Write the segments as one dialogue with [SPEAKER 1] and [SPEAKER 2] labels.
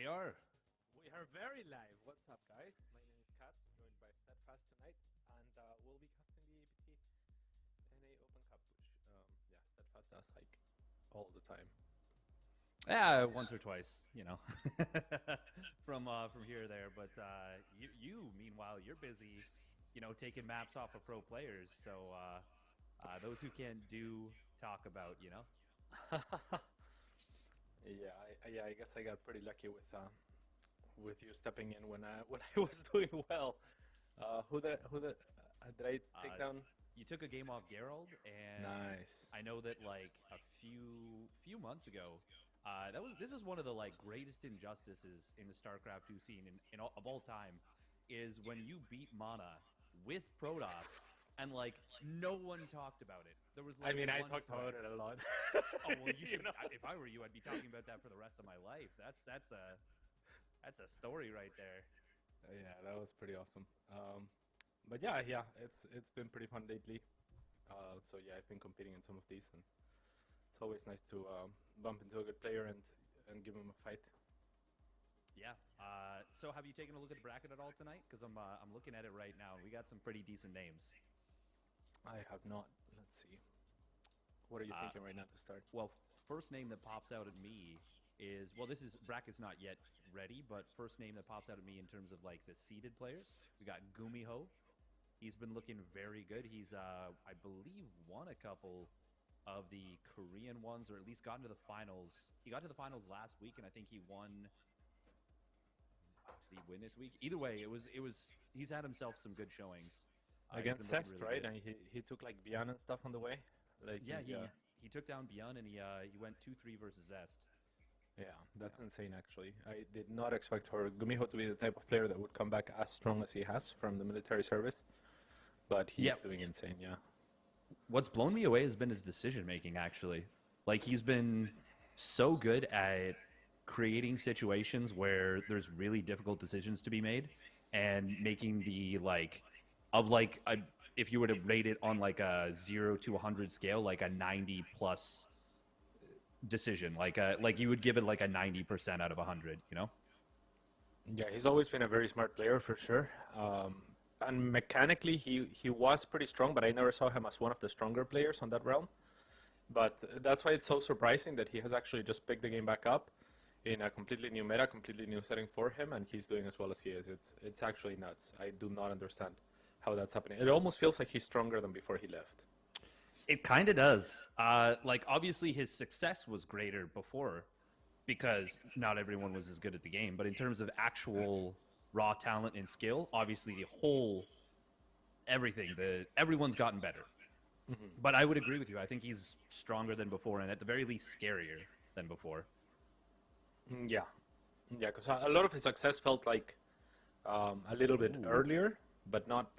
[SPEAKER 1] are.
[SPEAKER 2] We are very live. What's up, guys? My name is Katz, joined by Steadfast tonight, and we'll be casting the APT NA Open Cup, which, yeah, Steadfast does like all the time.
[SPEAKER 1] Yeah, once or twice, from here or there. But you, meanwhile, you're busy, taking maps off of pro players. So those who can't do, talk about.
[SPEAKER 2] Yeah, I guess I got pretty lucky with you stepping in when I was doing well. Did I take down?
[SPEAKER 1] You took a game off Gerald, and
[SPEAKER 2] Nice.
[SPEAKER 1] I know that like a few months ago, this is one of the like greatest injustices in the Starcraft II scene of all time, is when you beat Mana with Protoss and like no one talked about it. There was like
[SPEAKER 2] I
[SPEAKER 1] one
[SPEAKER 2] talked
[SPEAKER 1] thread.
[SPEAKER 2] about it a lot.
[SPEAKER 1] Oh well, you should.
[SPEAKER 2] know?
[SPEAKER 1] If I were you, I'd be talking about that for the rest of my life. That's a story right there.
[SPEAKER 2] Yeah, that was pretty awesome. But yeah, it's been pretty fun lately. So yeah, I've been competing in some of these, and it's always nice to bump into a good player and give him a fight.
[SPEAKER 1] Yeah. So have you taken a look at the bracket at all tonight? Because I'm looking at it right now, and we got some pretty decent names.
[SPEAKER 2] I have not. Let's see. What are you thinking right now to start?
[SPEAKER 1] Well, first name that pops out at me is, well, this is bracket's not yet ready, but first name that pops out at me in terms of like the seeded players, we got Gumiho. He's been looking very good. He's I believe won a couple of the Korean ones, or at least gotten to the finals. He got to the finals last week, and I think he won. Did he win this week? Either way, it was. He's had himself some good showings
[SPEAKER 2] Against Cest,
[SPEAKER 1] really
[SPEAKER 2] right?
[SPEAKER 1] good.
[SPEAKER 2] And he took like Bian and stuff on the way. Like
[SPEAKER 1] Yeah, he took down Bian, and he went 2-3 versus Zest.
[SPEAKER 2] Yeah, that's insane. Actually, I did not expect for Gumiho to be the type of player that would come back as strong as he has from the military service. But he's doing insane. Yeah.
[SPEAKER 1] What's blown me away has been his decision making. Actually, like he's been so good at creating situations where there's really difficult decisions to be made, and making the if you were to rate it on like a 0 to 100 scale, like a 90 plus decision, like you would give it like a 90% out of 100.
[SPEAKER 2] Yeah, he's always been a very smart player for sure. And mechanically, he was pretty strong, but I never saw him as one of the stronger players on that realm. But that's why it's so surprising that he has actually just picked the game back up in a completely new meta, completely new setting for him, and he's doing as well as he is. It's actually nuts. I do not understand how that's happening. It almost feels like he's stronger than before he left.
[SPEAKER 1] It kind of does. Like obviously his success was greater before, because not everyone was as good at the game. But in terms of actual raw talent and skill, obviously everyone's gotten better. Mm-hmm. But I would agree with you. I think he's stronger than before, and at the very least scarier than before.
[SPEAKER 2] Yeah, because a lot of his success felt like a little bit earlier, but not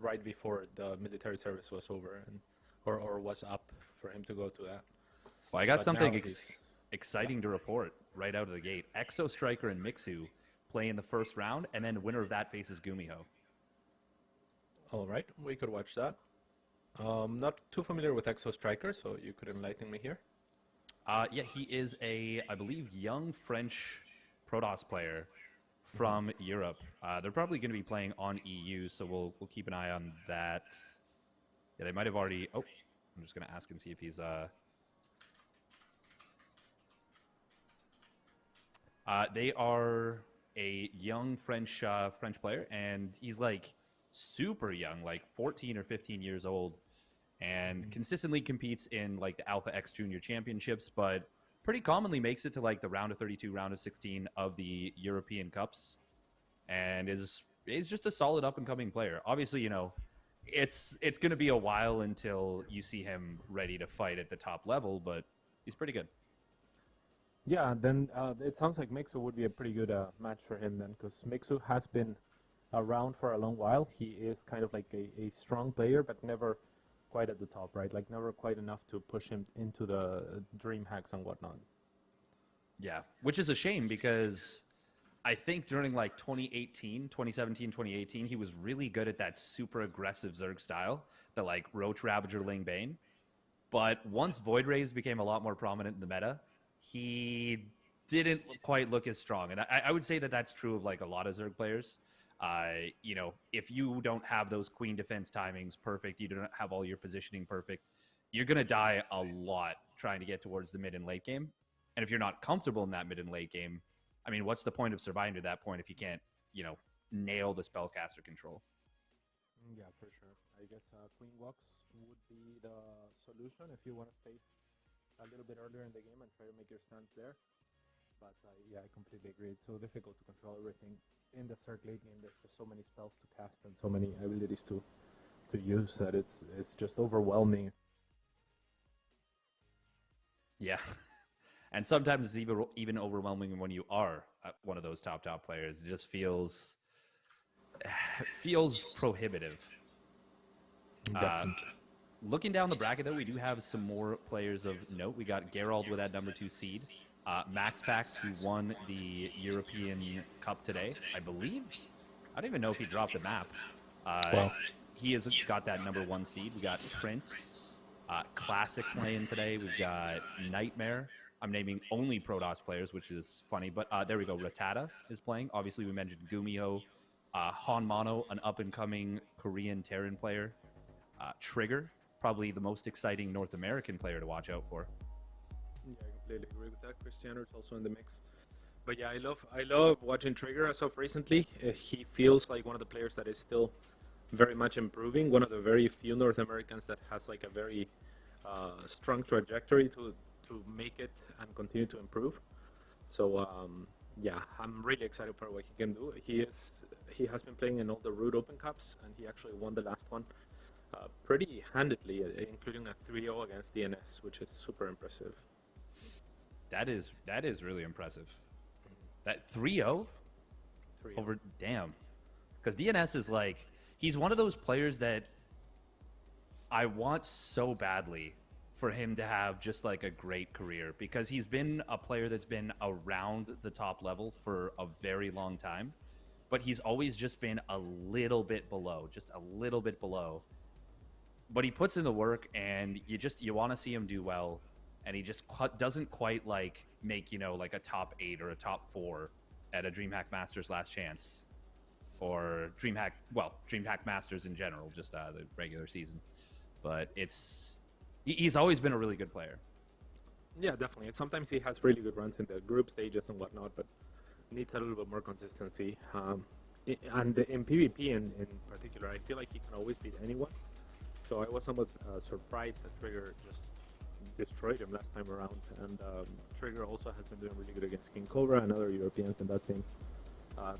[SPEAKER 2] right before the military service was over or was up for him to go to that.
[SPEAKER 1] Well, I got something exciting to report right out of the gate. Exo Striker and Mixu play in the first round, and then the winner of that faces Gumiho.
[SPEAKER 2] All right, we could watch that. Not too familiar with Exo Striker, so you could enlighten me here.
[SPEAKER 1] Yeah, he is I believe, young French Protoss player from Europe. They're probably going to be playing on EU, so we'll keep an eye on that. Yeah, they might have already. Oh, I'm just going to ask and see if he's. They are a young French player, and he's like super young, like 14 or 15 years old, and consistently competes in like the Alpha X Junior Championships, but pretty commonly makes it to like the round of 32, round of 16 of the European Cups, and is just a solid up and coming player. Obviously, it's going to be a while until you see him ready to fight at the top level, but he's pretty good.
[SPEAKER 2] Yeah, then it sounds like Mixu would be a pretty good match for him then, because Mixu has been around for a long while. He is kind of like a strong player, but never quite at the top, right? Like never quite enough to push him into the dream hacks and whatnot.
[SPEAKER 1] Yeah, which is a shame, because I think during like 2017, 2018, he was really good at that super aggressive Zerg style, the like Roach Ravager Ling Bane. But once Void Rays became a lot more prominent in the meta, he didn't quite look as strong. And I would say that that's true of like a lot of Zerg players. You know, if you don't have those queen defense timings perfect, you don't have all your positioning perfect, you're going to die a lot trying to get towards the mid and late game. And if you're not comfortable in that mid and late game, I mean, what's the point of surviving to that point if you can't, you know, nail the spellcaster control?
[SPEAKER 2] Yeah, for sure. I guess Queen Walks would be the solution if you want to stay a little bit earlier in the game and try to make your stance there. But yeah, I completely agree. It's so difficult to control everything in the Zerg late game. There's just so many spells to cast and so many abilities to use that it's just overwhelming.
[SPEAKER 1] Yeah. And sometimes it's even overwhelming when you are one of those top players. It just feels prohibitive.
[SPEAKER 2] Definitely.
[SPEAKER 1] Looking down the bracket, though, we do have some more players of note. We got Gerald with that number 2 seed. Max Pax, who won the European Cup today, I believe. I don't even know if he dropped the map.
[SPEAKER 2] Well,
[SPEAKER 1] he has got that number 1 seed. We got Prince, Classic playing today. We've got Nightmare. I'm naming only Protoss players, which is funny. But there we go. Rattata is playing. Obviously, we mentioned Gumiho. Han Mono, an up-and-coming Korean Terran player. Trigger, probably the most exciting North American player to watch out for.
[SPEAKER 2] Yeah, I completely agree with that. Cristiano is also in the mix. But yeah, I love watching Trigger as of recently. He feels like one of the players that is still very much improving. One of the very few North Americans that has like a very strong trajectory to make it and continue to improve. So yeah, I'm really excited for what he can do. He has been playing in all the Root Open Cups, and he actually won the last one pretty handedly, including a 3-0 against DNS, which is super impressive.
[SPEAKER 1] That is really impressive. That 3-0 over, damn. Because DNS is like, he's one of those players that I want so badly for him to have just like a great career, because he's been a player that's been around the top level for a very long time, but he's always just been a little bit below, but he puts in the work, and you want to see him do well, and he just doesn't quite like make, you know, like a top 8 or a top 4 at a DreamHack Masters Last Chance, or DreamHack Masters in general, just the regular season. But he's always been a really good player.
[SPEAKER 2] Yeah, definitely. Sometimes he has really good runs in the group stages and whatnot, but needs a little bit more consistency. And in PvP in particular, I feel like he can always beat anyone. So I was somewhat surprised that Trigger just destroyed him last time around. And Trigger also has been doing really good against King Cobra and other Europeans in that same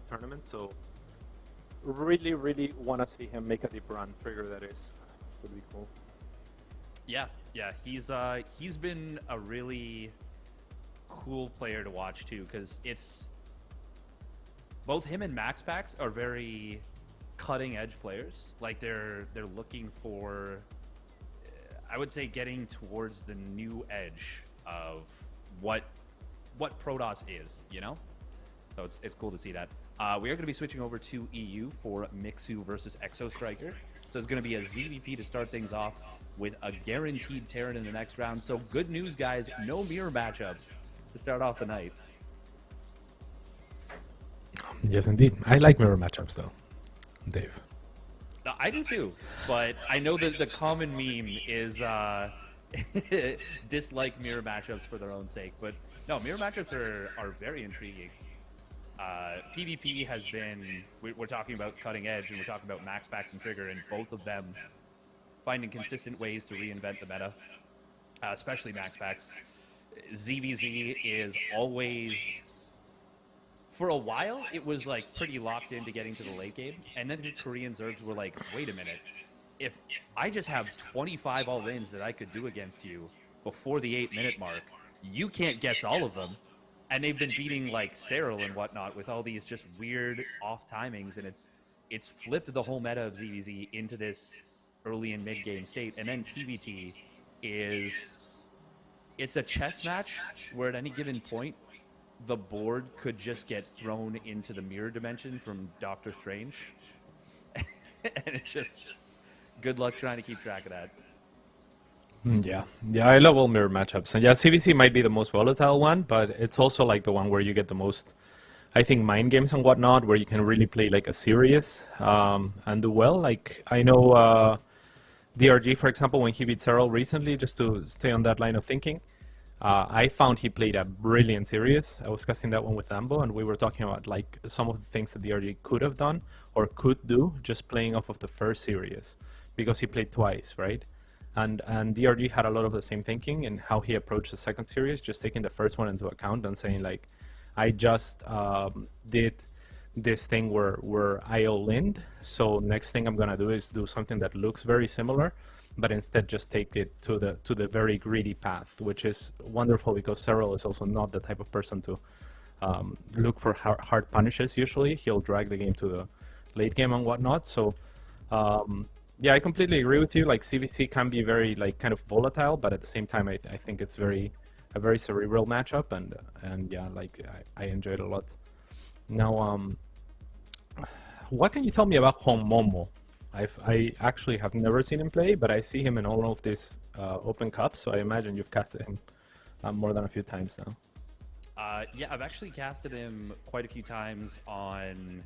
[SPEAKER 2] tournament. So really, really want to see him make a deep run. Trigger, that is, would be cool.
[SPEAKER 1] Yeah, he's been a really cool player to watch too, because it's both him and Max Pax are very cutting edge players. Like they're looking for, I would say, getting towards the new edge of what Protoss is, you know? So it's cool to see that. We are going to be switching over to EU for Mixu versus Exo Striker. So it's going to be a ZVP to start things off with a guaranteed Terran in the next round. So good news, guys. No mirror matchups to start off the night.
[SPEAKER 2] Yes, indeed. I like mirror matchups, though, Dave.
[SPEAKER 1] I do too, but I know that the common meme is dislike mirror matchups for their own sake. But no, mirror matchups are very intriguing. PvP has been, we're talking about cutting edge, and we're talking about Max Pax and Trigger, and both of them finding consistent ways to reinvent the meta, especially Max Pax. ZVZ is always, for a while, it was like pretty locked into getting to the late game, and then the Korean Zergs were like, wait a minute, if I just have 25 all-ins that I could do against you before the 8-minute mark, you can't guess all of them. And they've been beating like Cyril and whatnot with all these just weird off timings, and it's flipped the whole meta of ZVZ into this early and mid game state. And then TVT it's a chess match where at any given point the board could just get thrown into the mirror dimension from Doctor Strange, and it's just good luck trying to keep track of that.
[SPEAKER 2] Yeah, I love all mirror matchups, and yeah, CVC might be the most volatile one, but it's also like the one where you get the most, I think, mind games and whatnot, where you can really play like a serious and do well. Like I know DRG, for example, when he beat Serral recently, just to stay on that line of thinking, I found he played a brilliant series. I was casting that one with Ambo, and we were talking about like some of the things that DRG could have done or could do just playing off of the first series, because he played twice, right? And DRG had a lot of the same thinking in how he approached the second series, just taking the first one into account and saying like, I just did this thing where I all-in, so next thing I'm gonna do is do something that looks very similar, but instead just take it to the very greedy path, which is wonderful because Serral is also not the type of person to look for hard punishes. Usually, he'll drag the game to the late game and whatnot. So, yeah, I completely agree with you. Like CVC can be very like kind of volatile, but at the same time, I think it's a very cerebral matchup, and yeah, like I enjoyed it a lot. Now, what can you tell me about Homomo? I actually have never seen him play, but I see him in all of these Open Cups, so I imagine you've casted him more than a few times now.
[SPEAKER 1] Yeah, I've actually casted him quite a few times on,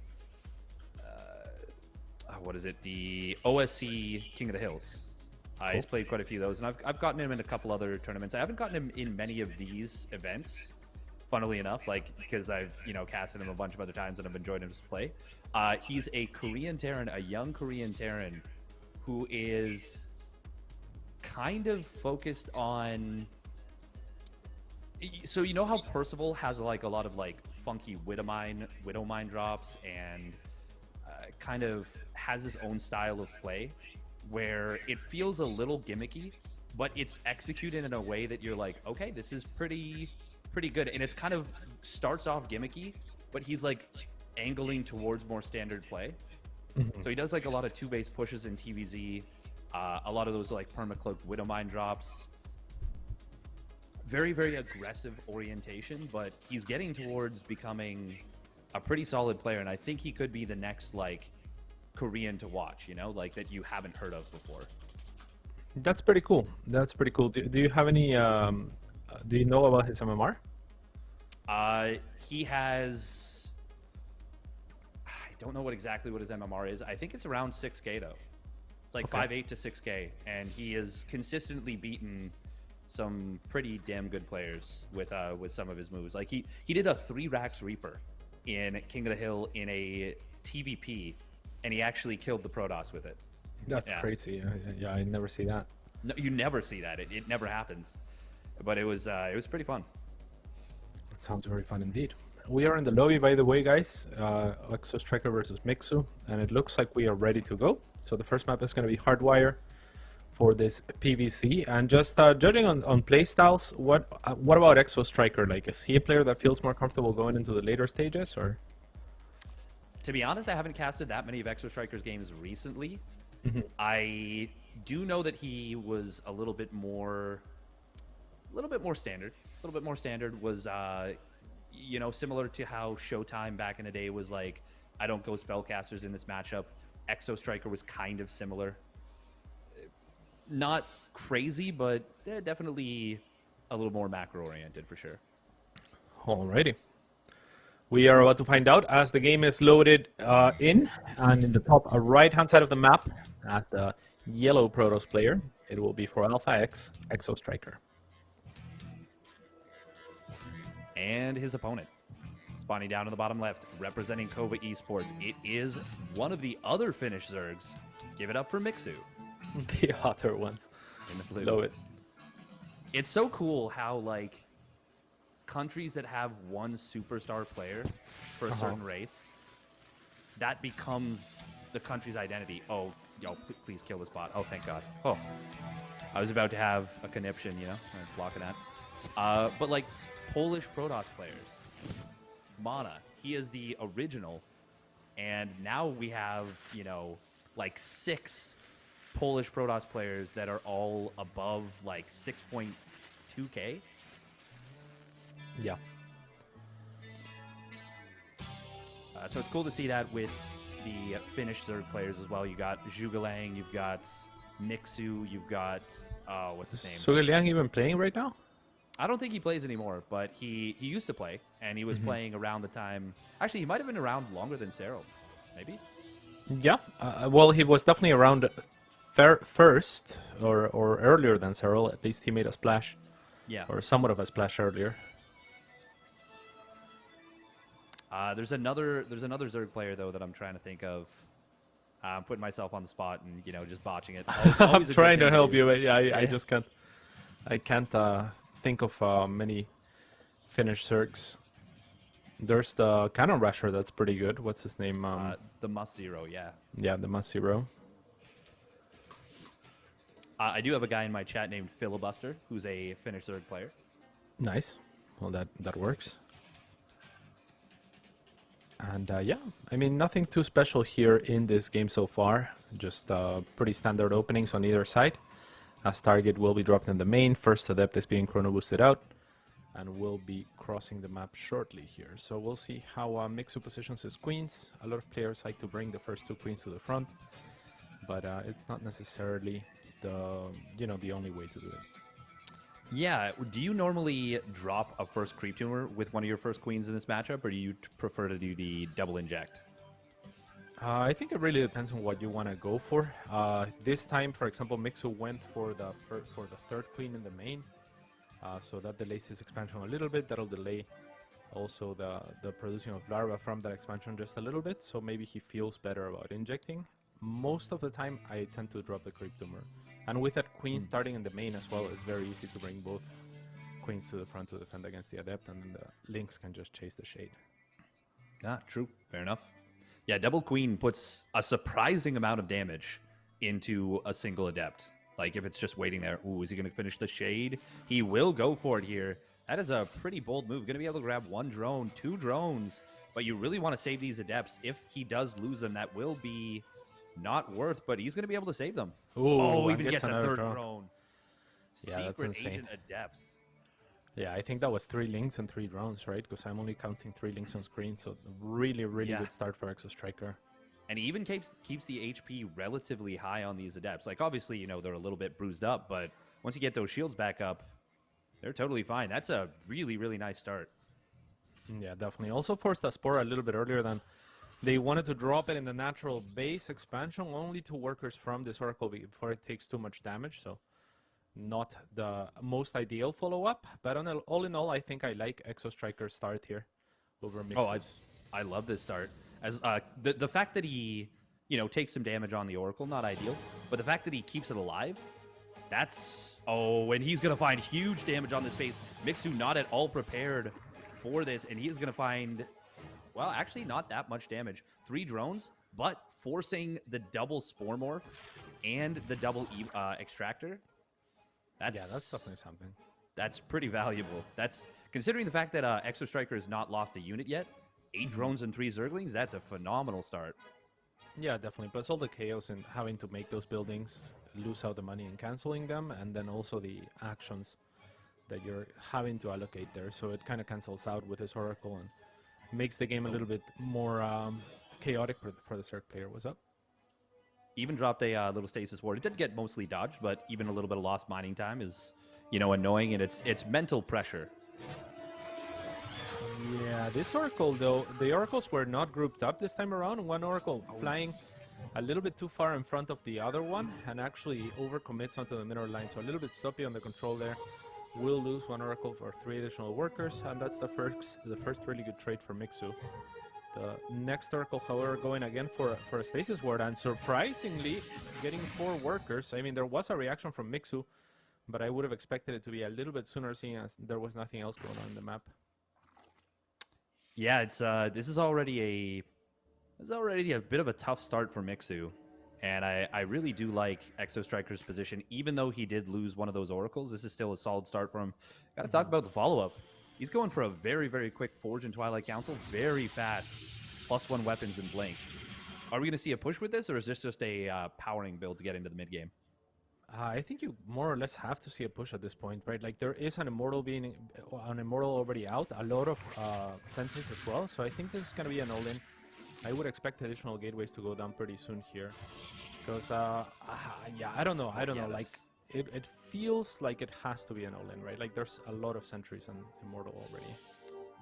[SPEAKER 1] what is it, the OSC King of the Hills. He's played quite a few of those, and I've gotten him in a couple other tournaments. I haven't gotten him in many of these events, funnily enough, like because I've casted him a bunch of other times and I've enjoyed him to play. He's a Korean Terran, a young Korean Terran, who is kind of focused on. So you know how Percival has like a lot of like funky Widow Mine drops, and kind of has his own style of play, where it feels a little gimmicky, but it's executed in a way that you're like, okay, this is pretty good. And it's kind of starts off gimmicky, but he's like angling towards more standard play. So he does like a lot of 2-base pushes in TVZ, a lot of those like permacloaked Widow Mine drops. Very, very aggressive orientation, but he's getting towards becoming a pretty solid player, and I think he could be the next like Korean to watch, like that you haven't heard of before.
[SPEAKER 2] That's pretty cool. That's pretty cool. Do you have any? Do you know about his MMR?
[SPEAKER 1] He has. I don't know what his MMR is. I think it's around 6K though. It's like 5.8 to 6K, and he has consistently beaten some pretty damn good players with some of his moves. Like he did a 3-Rax Reaper in King of the Hill in a TVP, and he actually killed the Protoss with it.
[SPEAKER 2] That's crazy. Yeah, I never see that.
[SPEAKER 1] No, you never see that. It never happens. But it was pretty fun.
[SPEAKER 2] It sounds very fun indeed. We are in the lobby, by the way, guys. Exo Striker versus Mixu, and it looks like we are ready to go. So the first map is going to be Hardwire for this PVC, and just judging on play styles, what about Exo Striker? Like, is he a player that feels more comfortable going into the later stages, or?
[SPEAKER 1] To be honest, I haven't casted that many of Exo Striker's games recently. I do know that he was a little bit more standard. A little bit more standard was, similar to how Showtime back in the day was like, I don't go spellcasters in this matchup. Exo Striker was kind of similar. Not crazy, but definitely a little more macro-oriented for sure.
[SPEAKER 2] Alrighty. We are about to find out as the game is loaded in, and in the top right-hand side of the map, as the yellow Protoss player, it will be for Alpha X, Exo Striker.
[SPEAKER 1] And his opponent, spawning down in the bottom left, representing Kova Esports, it is one of the other Finnish Zergs. Give it up for Mixu.
[SPEAKER 2] The other ones.
[SPEAKER 1] In the blue.
[SPEAKER 2] Love it.
[SPEAKER 1] It's so cool how, like, countries that have one superstar player for a certain race, that becomes the country's identity. Oh, yo, please kill this bot. Oh, thank God. Oh, I was about to have a conniption, blocking that. But, like, Polish Protoss players, Mana, he is the original, and now we have, like 6 Polish Protoss players that are all above like 6.2K.
[SPEAKER 2] Yeah.
[SPEAKER 1] So it's cool to see that with the Finnish Zerg players as well. You got Zhugalang, you've got Mixu, you've got what's his name?
[SPEAKER 2] Suge Liang even playing right now?
[SPEAKER 1] I don't think he plays anymore, but he used to play, and he was playing around the time. Actually, he might have been around longer than Cyril, maybe.
[SPEAKER 2] Yeah. Well, he was definitely around first or earlier than Cyril. At least he made a splash,
[SPEAKER 1] Yeah.
[SPEAKER 2] or somewhat of a splash earlier.
[SPEAKER 1] There's another Zerg player though that I'm trying to think of. I'm putting myself on the spot and just botching it.
[SPEAKER 2] I'm trying to help you, but yeah,
[SPEAKER 1] Yeah.
[SPEAKER 2] I just can't. I can't think of many Finnish Zergs. There's the Cannon Rusher that's pretty good. What's his name?
[SPEAKER 1] The Must Zero, yeah.
[SPEAKER 2] Yeah, the Must Zero.
[SPEAKER 1] I do have a guy in my chat named Filibuster, who's a Finnish Zerg player.
[SPEAKER 2] Nice. Well, that works. And yeah, I mean, nothing too special here in this game so far. Just pretty standard openings on either side. As target will be dropped in the main. First Adept is being chrono boosted out. And will be crossing the map shortly here. So we'll see how Mixu positions his queens. A lot of players like to bring the first 2 queens to the front. But it's not necessarily the only way to do it.
[SPEAKER 1] Yeah, do you normally drop a first creep tumor with one of your first queens in this matchup, or do you prefer to do the double inject?
[SPEAKER 2] I think it really depends on what you want to go for. This time, for example, Mixu went for the 3rd queen in the main, so that delays his expansion a little bit. That'll delay also the producing of larva from that expansion just a little bit, so maybe he feels better about injecting. Most of the time, I tend to drop the creep tumor. And with that queen starting in the main as well, it's very easy to bring both queens to the front to defend against the Adept, and then the Lynx can just chase the Shade.
[SPEAKER 1] Ah, true. Fair enough. Yeah, double queen puts a surprising amount of damage into a single Adept. Like, if it's just waiting there, ooh, is he going to finish the Shade? He will go for it here. That is a pretty bold move. Going to be able to grab 1 drone, 2 drones, but you really want to save these Adepts. If he does lose them, that will be not worth, but he's going to be able to save them.
[SPEAKER 2] Ooh,
[SPEAKER 1] even gets a 3rd drone.
[SPEAKER 2] Yeah, that's
[SPEAKER 1] Secret
[SPEAKER 2] insane.
[SPEAKER 1] Agent Adepts.
[SPEAKER 2] Yeah, I think that was 3 Lynx and 3 drones, right? Because I'm only counting 3 Lynx on screen, so really good start for Exo Striker.
[SPEAKER 1] And he even keeps the HP relatively high on these Adepts. Like, obviously, they're a little bit bruised up, but once you get those shields back up, they're totally fine. That's a really nice start.
[SPEAKER 2] Yeah, definitely. Also forced a Spore a little bit earlier than they wanted to drop it in the natural base expansion only to workers from this Oracle before it takes too much damage, so not the most ideal follow-up. But all in all, I think I like Exo Striker's start here over Mixus.
[SPEAKER 1] Oh, I love this start. As the fact that he, takes some damage on the Oracle, not ideal, but the fact that he keeps it alive, that's... Oh, and he's going to find huge damage on this base. Mixu not at all prepared for this, and he is going to find... Well, actually, not that much damage. 3 drones, but forcing the double Spore Morph and the double Extractor.
[SPEAKER 2] That's definitely something.
[SPEAKER 1] That's pretty valuable. That's considering the fact that Exo Striker has not lost a unit yet. 8 drones and 3 Zerglings. That's a phenomenal start.
[SPEAKER 2] Yeah, definitely. Plus all the chaos in having to make those buildings, lose out the money and canceling them, and then also the actions that you're having to allocate there. So it kind of cancels out with this Oracle and makes the game a little bit more chaotic for the Zerg player. What's up?
[SPEAKER 1] Even dropped a little Stasis Ward. It did get mostly dodged, but even a little bit of lost mining time is, annoying, and it's mental pressure.
[SPEAKER 2] Yeah, this Oracle, though, the Oracles were not grouped up this time around. One Oracle flying a little bit too far in front of the other one and actually overcommits onto the middle line. So a little bit sloppy on the control there. Will lose 1 Oracle for 3 additional workers, and that's the first really good trade for Mixu. The next Oracle, however, going again for a Stasis Ward, and surprisingly getting 4 workers. I mean, there was a reaction from Mixu, but I would have expected it to be a little bit sooner, seeing as there was nothing else going on in the map.
[SPEAKER 1] Yeah, it's this is already a bit of a tough start for Mixu. And I really do like Exo Striker's position. Even though he did lose one of those Oracles, this is still a solid start for him. Got to talk about the follow-up. He's going for a very quick Forge and Twilight Council. Very fast. +1 weapons and Blink. Are we going to see a push with this, or is this just a powering build to get into the mid-game?
[SPEAKER 2] I think you more or less have to see a push at this point, right? Like, there is an Immortal already out. A lot of Sentinels as well. So I think this is going to be an all-in. I would expect additional gateways to go down pretty soon here. Because yeah, I don't know. I don't
[SPEAKER 1] Yeah,
[SPEAKER 2] know. Like
[SPEAKER 1] that's
[SPEAKER 2] it feels like it has to be an all-in, right? Like there's a lot of sentries on Immortal already.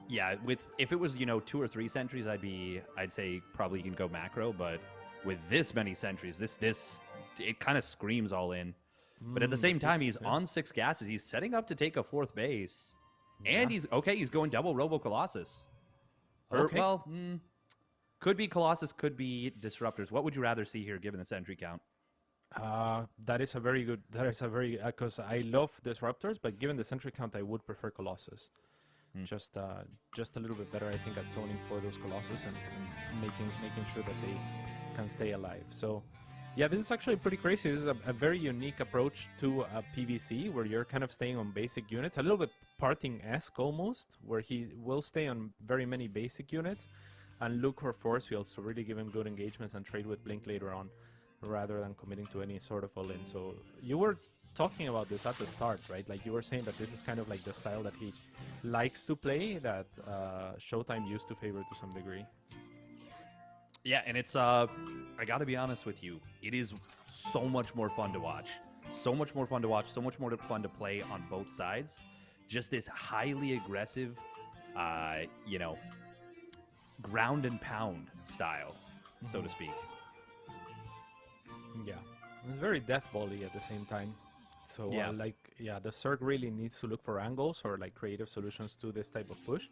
[SPEAKER 1] yeah. With if it was 2 or 3 sentries, I'd say probably you can go macro. But with this many sentries, this it kind of screams all in. But at the
[SPEAKER 2] But
[SPEAKER 1] same time,
[SPEAKER 2] he's
[SPEAKER 1] he's on 6 gases. He's setting up to take a 4th base, and
[SPEAKER 2] yeah.
[SPEAKER 1] he's okay. He's going double Robo Colossus. Or
[SPEAKER 2] Okay.
[SPEAKER 1] well, could be Colossus, could be Disruptors. What would you rather see here, given the sentry count?
[SPEAKER 2] That is a very good. That is a very because I love disruptors, but given the sentry count, I would prefer Colossus.
[SPEAKER 1] Hmm.
[SPEAKER 2] Just a little bit better, I think, at zoning for those Colossus and making sure that they can stay alive. So, yeah, this is actually pretty crazy. This is a very unique approach to a PVC where you're kind of staying on basic units, a little bit parting-esque almost, where he will stay on very many basic units and look for force fields to really give him good engagements and trade with Blink later on, rather than committing to any sort of all-in. So you were talking about this at the start, right? Like you were saying that this is kind of like the style that he likes to play, that Showtime used to favor to some degree.
[SPEAKER 1] Yeah, and it's I gotta be honest with you, it is so much more fun to watch. So much more fun to watch, so much more fun to play on both sides. Just this highly aggressive, ground and pound style, so to speak.
[SPEAKER 2] Yeah, it's very death bally at the same time. So
[SPEAKER 1] Yeah.
[SPEAKER 2] the Zerg really needs to look for angles or like creative solutions to this type of push.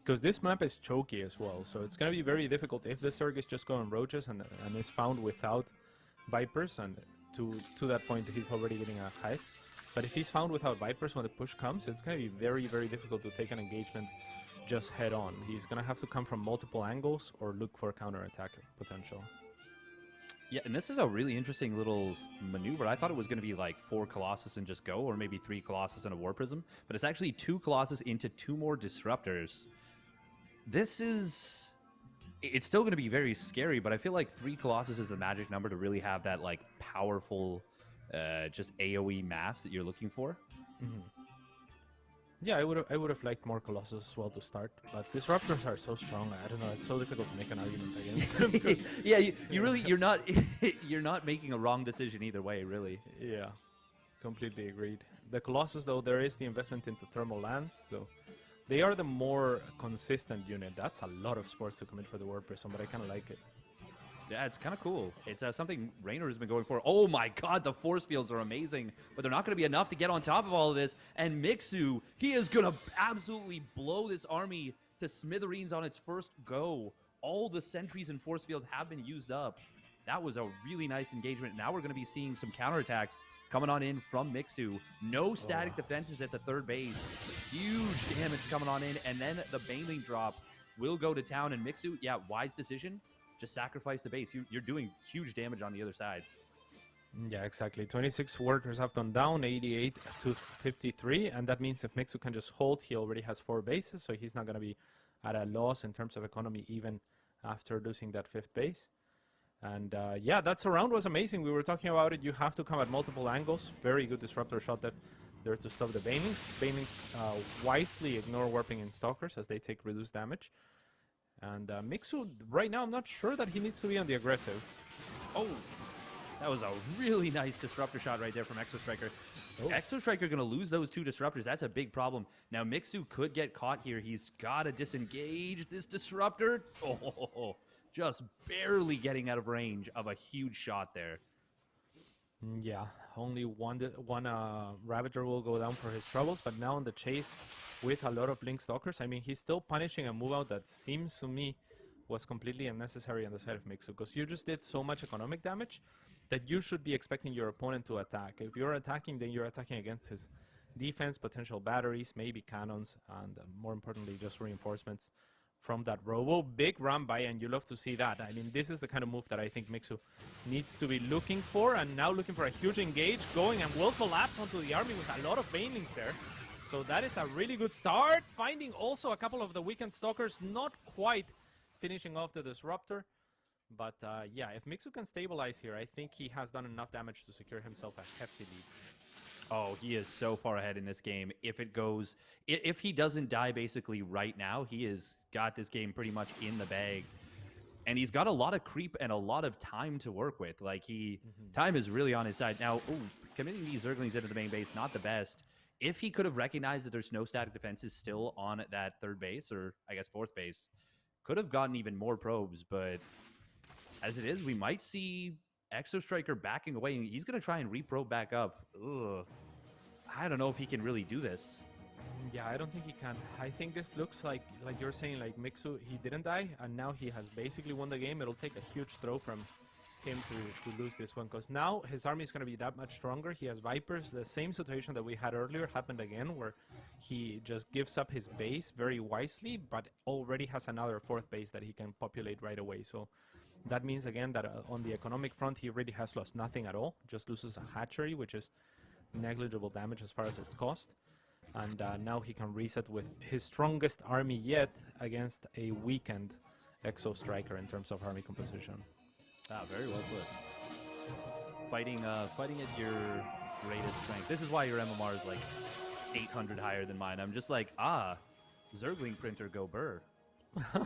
[SPEAKER 2] Because this map is choky as well, so it's going to be very difficult if the Zerg is just going roaches and is found without Vipers, and to that point he's already getting a height. But if he's found without Vipers when the push comes, it's going to be very, very difficult to take an engagement just head on. He's going to have to come from multiple angles or look for counterattack potential.
[SPEAKER 1] Yeah, and this is a really interesting little maneuver. I thought it was going to be like 4 Colossus and just go, or maybe 3 Colossus and a War Prism, but it's actually 2 Colossus into 2 more Disruptors. This is... It's still going to be very scary, but I feel like 3 Colossus is the magic number to really have that like powerful, just AoE mass that you're looking for.
[SPEAKER 2] Mm-hmm. Yeah, I would have liked more Colossus as well to start, but Disruptors are so strong. I don't know. It's so difficult to make an argument against them.
[SPEAKER 1] Yeah, you're not you're not making a wrong decision either way, really.
[SPEAKER 2] Yeah, completely agreed. The Colossus, though, there is the investment into thermal lands, so they are the more consistent unit. That's a lot of sports to commit for the War Prism, but I kind of like it.
[SPEAKER 1] Yeah, it's kind of cool. It's something Raynor has been going for. Oh my god, the force fields are amazing, but they're not going to be enough to get on top of all of this. And Mixu, he is going to absolutely blow this army to smithereens on its first go. All the sentries and force fields have been used up. That was a really nice engagement. Now we're going to be seeing some counterattacks coming on in from Mixu. No static defenses at the 3rd base. Huge damage coming on in, and then the Baneling drop will go to town. And Mixu, yeah, wise decision. Just sacrifice the base. You're doing huge damage on the other side.
[SPEAKER 2] Yeah, exactly. 26 workers have gone down, 88 to 53, and that means if Mixu can just hold, he already has 4 bases, so he's not going to be at a loss in terms of economy even after losing that 5th base. And yeah, that surround was amazing. We were talking about it. You have to come at multiple angles. Very good disruptor shot there to stop the Banelings. Banelings wisely ignore warping in Stalkers as they take reduced damage. And Mixu, right now, I'm not sure that he needs to be on the aggressive.
[SPEAKER 1] Oh, that was a really nice disruptor shot right there from Exo Striker. Oh. Exo Striker going to lose those 2 disruptors. That's a big problem. Now, Mixu could get caught here. He's got to disengage this disruptor. Oh, just barely getting out of range of a huge shot there.
[SPEAKER 2] Yeah, only one Ravager will go down for his troubles, but now in the chase with a lot of Blink Stalkers, I mean, he's still punishing a move out that seems to me was completely unnecessary on the side of Mixu, because you just did so much economic damage that you should be expecting your opponent to attack. If you're attacking, then you're attacking against his defense, potential batteries, maybe cannons, and more importantly, just reinforcements from that Robo. Big run by, and you love to see that. I mean, this is the kind of move that I think Mixu needs to be looking for, and now looking for a huge engage, going and will collapse onto the army with a lot of Banelings there. So that is a really good start. Finding also a couple of the weakened Stalkers, not quite finishing off the Disruptor. But yeah, if Mixu can stabilize here, I think he has done enough damage to secure himself a hefty lead.
[SPEAKER 1] Oh, he is so far ahead in this game. If he doesn't die basically right now, he has got this game pretty much in the bag. And he's got a lot of creep and a lot of time to work with. Like, time is really on his side. Now, committing these Zerglings into the main base, not the best. If he could have recognized that there's no static defenses still on that third base, or I guess fourth base, could have gotten even more probes. But as it is, we might see Exostriker backing away. He's going to try and reprobe back up. Ugh. I don't know if he can really do this.
[SPEAKER 2] Yeah, I don't think he can. I think this looks like you're saying, like Mixu, he didn't die, and now he has basically won the game. It'll take a huge throw from him to lose this one, because now his army is going to be that much stronger. He has Vipers. The same situation that we had earlier happened again, where he just gives up his base very wisely, but already has another fourth base that he can populate right away. So that means, again, that on the economic front, he really has lost nothing at all. Just loses a hatchery, which is negligible damage as far as its cost. And now he can reset with his strongest army yet against a weakened Exo Striker in terms of army composition.
[SPEAKER 1] Very well put. Fighting at your greatest strength. This is why your MMR is like 800 higher than mine. I'm just like, Zergling printer go burr.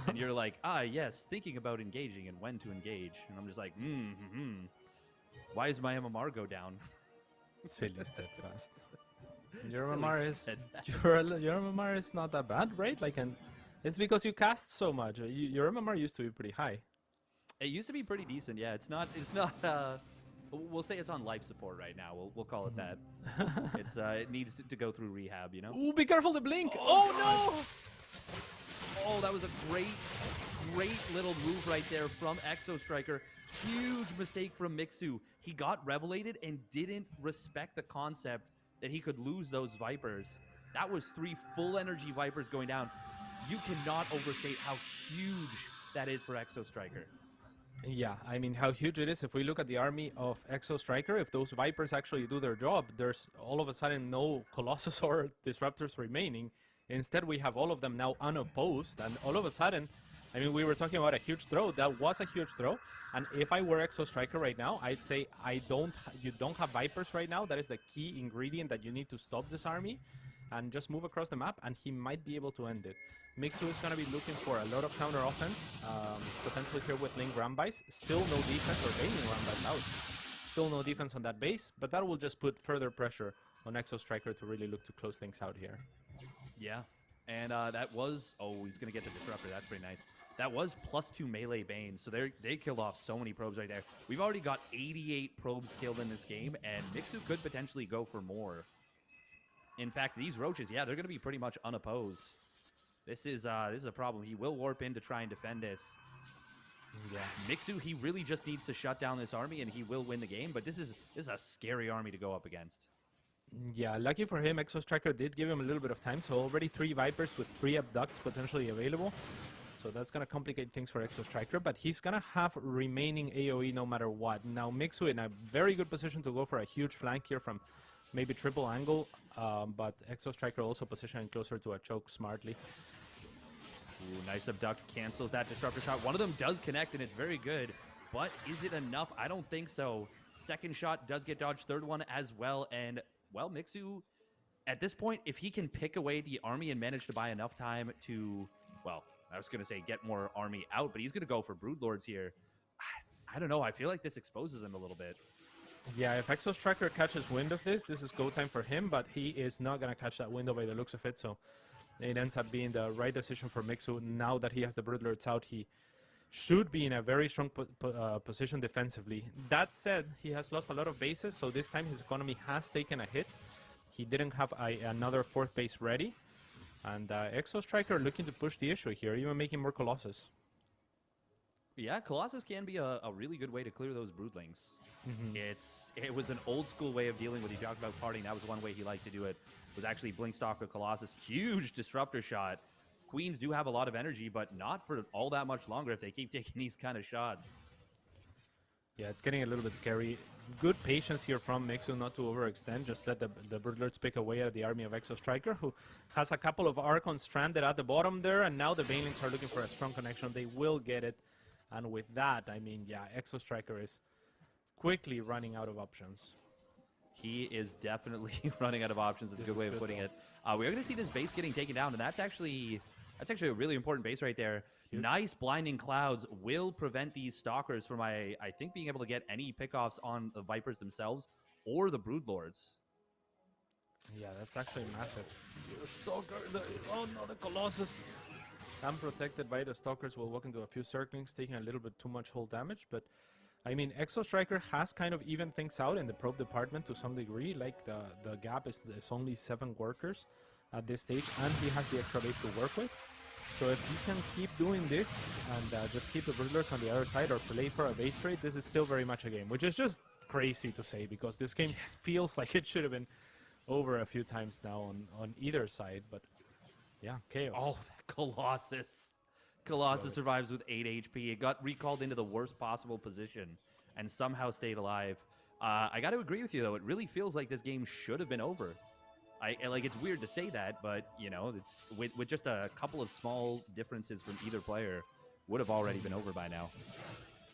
[SPEAKER 1] And you're like, yes, thinking about engaging and when to engage. And I'm just like, why does my MMR go down?
[SPEAKER 2] Silly steadfast. Your MMR is not that bad, right? Like, and it's because you cast so much. Your MMR used to be pretty high.
[SPEAKER 1] It used to be pretty decent. Yeah, it's not. We'll say it's on life support right now. We'll call it that. It needs to go through rehab. You know.
[SPEAKER 2] Ooh, be careful the blink! Oh no!
[SPEAKER 1] Oh, that was a great little move right there from Exo Striker. Huge mistake from Mixu. He got revelated and didn't respect the concept that he could lose those Vipers. That was 3 full energy Vipers going down. You cannot overstate how huge that is for Exo Striker.
[SPEAKER 2] Yeah, I mean, how huge it is. If we look at the army of Exo Striker, if those Vipers actually do their job, there's all of a sudden no Colossus or Disruptors remaining. Instead, we have all of them now unopposed, and all of a sudden, I mean, we were talking about a huge throw. That was a huge throw. And if I were Exo Striker right now, I'd say you don't have Vipers right now. That is the key ingredient that you need to stop this army. And just move across the map, and he might be able to end it. Mixu is going to be looking for a lot of counter offense, potentially here with Link Rambice. Still no defense, or Bailing Rambice out. Still no defense on that base, but that will just put further pressure on Exo Striker to really look to close things out here.
[SPEAKER 1] Yeah, and that was... Oh, he's going to get the Disruptor. That's pretty nice. That was +2 melee Bane, so they killed off so many probes right there. We've already got 88 probes killed in this game, and Mixu could potentially go for more. In fact, these Roaches, yeah, they're going to be pretty much unopposed. This is a problem. He will warp in to try and defend this. Yeah, Mixu, he really just needs to shut down this army, and he will win the game, but this is a scary army to go up against.
[SPEAKER 2] Yeah, lucky for him, Exo Striker did give him a little bit of time, so already 3 Vipers with 3 Abducts potentially available. So that's going to complicate things for Exo Striker, but he's going to have remaining AoE no matter what. Now Mixu in a very good position to go for a huge flank here from maybe triple angle, but Exo Striker also positioning closer to a choke smartly.
[SPEAKER 1] Ooh, nice Abduct cancels that Disruptor shot. One of them does connect, and it's very good, but is it enough? I don't think so. Second shot does get dodged, third one as well, and, well, Mixu, at this point, if he can pick away the army and manage to buy enough time to, well, I was going to say get more army out, but he's going to go for Broodlords here. I don't know. I feel like this exposes him a little bit.
[SPEAKER 2] Yeah, if Exo Striker catches wind of this is go time for him, but he is not going to catch that window by the looks of it, so it ends up being the right decision for Mixu. Now that he has the Broodlords out, he should be in a very strong position defensively. That said, he has lost a lot of bases, so this time his economy has taken a hit. He didn't have another 4th base ready, and Exo Striker looking to push the issue here, even making more Colossus.
[SPEAKER 1] Yeah, Colossus can be a really good way to clear those Broodlings. It was an old school way of dealing with. He talked about partying. That was one way he liked to do it. Was actually Blinkstalk with Colossus. Huge Disruptor shot. Queens do have a lot of energy, but not for all that much longer if they keep taking these kind of shots.
[SPEAKER 2] Yeah, it's getting a little bit scary. Good patience here from Mixu not to overextend. Just let the Broodlords pick away at the army of Exo Striker, who has a couple of Archons stranded at the bottom there, and now the Banelings are looking for a strong connection. They will get it. And with that, I mean, yeah, Exo Striker is quickly running out of options.
[SPEAKER 1] He is definitely running out of options. That's a good way of putting it. We're going to see this base getting taken down, and that's actually That's actually a really important base right there.
[SPEAKER 2] Huge.
[SPEAKER 1] Nice blinding clouds will prevent these stalkers from, I think, being able to get any pickoffs on the Vipers themselves or the Broodlords.
[SPEAKER 2] Yeah, that's actually massive. The Stalker, oh no, the Colossus. I'm protected by the Stalkers, will walk into a few circlings, taking a little bit too much hull damage, but I mean, Exo Striker has kind of evened things out in the probe department to some degree. Like, the gap is only 7 workers at this stage, and he has the extra base to work with. So if he can keep doing this and just keep the Broodlords on the other side or play for a base trade, this is still very much a game, which is just crazy to say because this game feels like it should have been over a few times now on either side, but yeah, chaos.
[SPEAKER 1] Oh, that Colossus. Colossus survives with 8 HP. It got recalled into the worst possible position and somehow stayed alive. I got to agree with you, though. It really feels like this game should have been over. Like, it's weird to say that, but, you know, it's with just a couple of small differences from either player, would have already been over by now.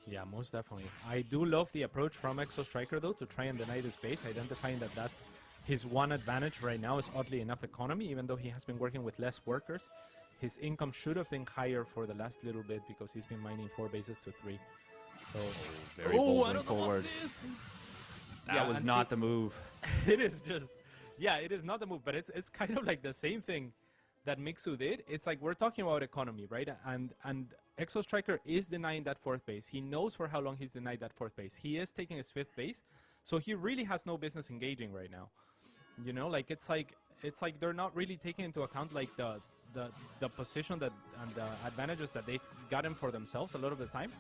[SPEAKER 2] Yeah, most definitely. I do love the approach from Exo Striker, though, to try and deny this base, identifying that that's his one advantage right now is oddly enough economy, even though he has been working with less workers. His income should have been higher for the last little bit because he's been mining 4 bases to 3. So
[SPEAKER 1] very bold forward. That was not the move.
[SPEAKER 2] It is just, yeah, it is not the move, but it's kind of like the same thing that Mixu did. It's like we're talking about economy, right? And Exo Striker is denying that 4th base. He knows for how long he's denied that 4th base. He is taking his 5th base, so he really has no business engaging right now. You know, like it's like they're not really taking into account like the position that and the advantages that they've gotten for themselves a lot of the time,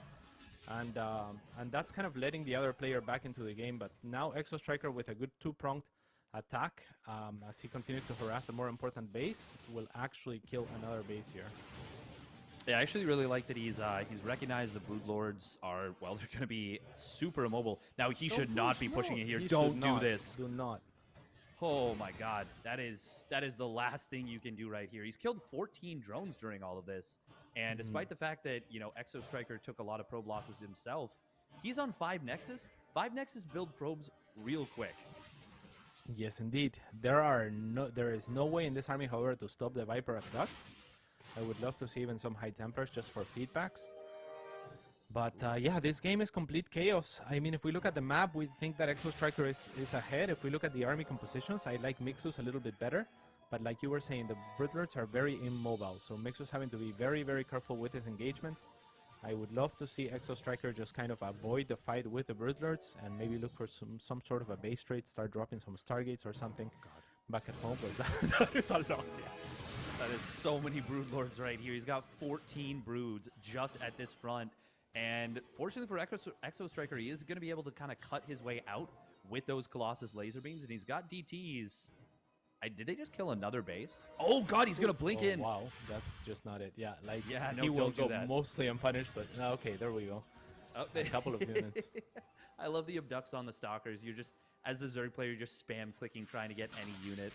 [SPEAKER 2] and that's kind of letting the other player back into the game. But now Exo Striker with a good 2-pronged attack, as he continues to harass the more important base, will actually kill another base here.
[SPEAKER 1] Yeah, I actually really like that he's recognized the Broodlords are, well, they're going to be super immobile. Now, he should not be pushing it here. Don't do this.
[SPEAKER 2] Do not.
[SPEAKER 1] Oh my god, that is the last thing you can do right here. He's killed 14 drones during all of this. And despite the fact that, you know, Exo Striker took a lot of probe losses himself, he's on 5 Nexus. 5 Nexus build probes real quick.
[SPEAKER 2] Yes, indeed. There is no way in this army, however, to stop the Viper abducts. I would love to see even some high tempers just for feedbacks. But yeah, this game is complete chaos. I mean, if we look at the map, we think that Exo Striker is ahead. If we look at the army compositions, I like Mixus a little bit better. But like you were saying, the Broodlords are very immobile. So Mixus having to be very, very careful with his engagements. I would love to see Exo Striker just kind of avoid the fight with the Broodlords and maybe look for some sort of a base trade, start dropping some Stargates or something back at home. But that is a lot, yeah.
[SPEAKER 1] That is so many Broodlords right here. He's got 14 Broods just at this front. And fortunately for Exo Striker, he is going to be able to kind of cut his way out with those Colossus laser beams. And he's got DTs. Did they just kill another base? Oh, God, he's going to blink in.
[SPEAKER 2] Wow, that's just not it. Yeah, like,
[SPEAKER 1] yeah, no,
[SPEAKER 2] he will
[SPEAKER 1] don't do
[SPEAKER 2] go
[SPEAKER 1] that.
[SPEAKER 2] Mostly unpunished, but okay, there we go.
[SPEAKER 1] Oh,
[SPEAKER 2] A couple of units.
[SPEAKER 1] I love the abducts on the Stalkers. You're just, as the Zerg player, you're just spam clicking, trying to get any unit.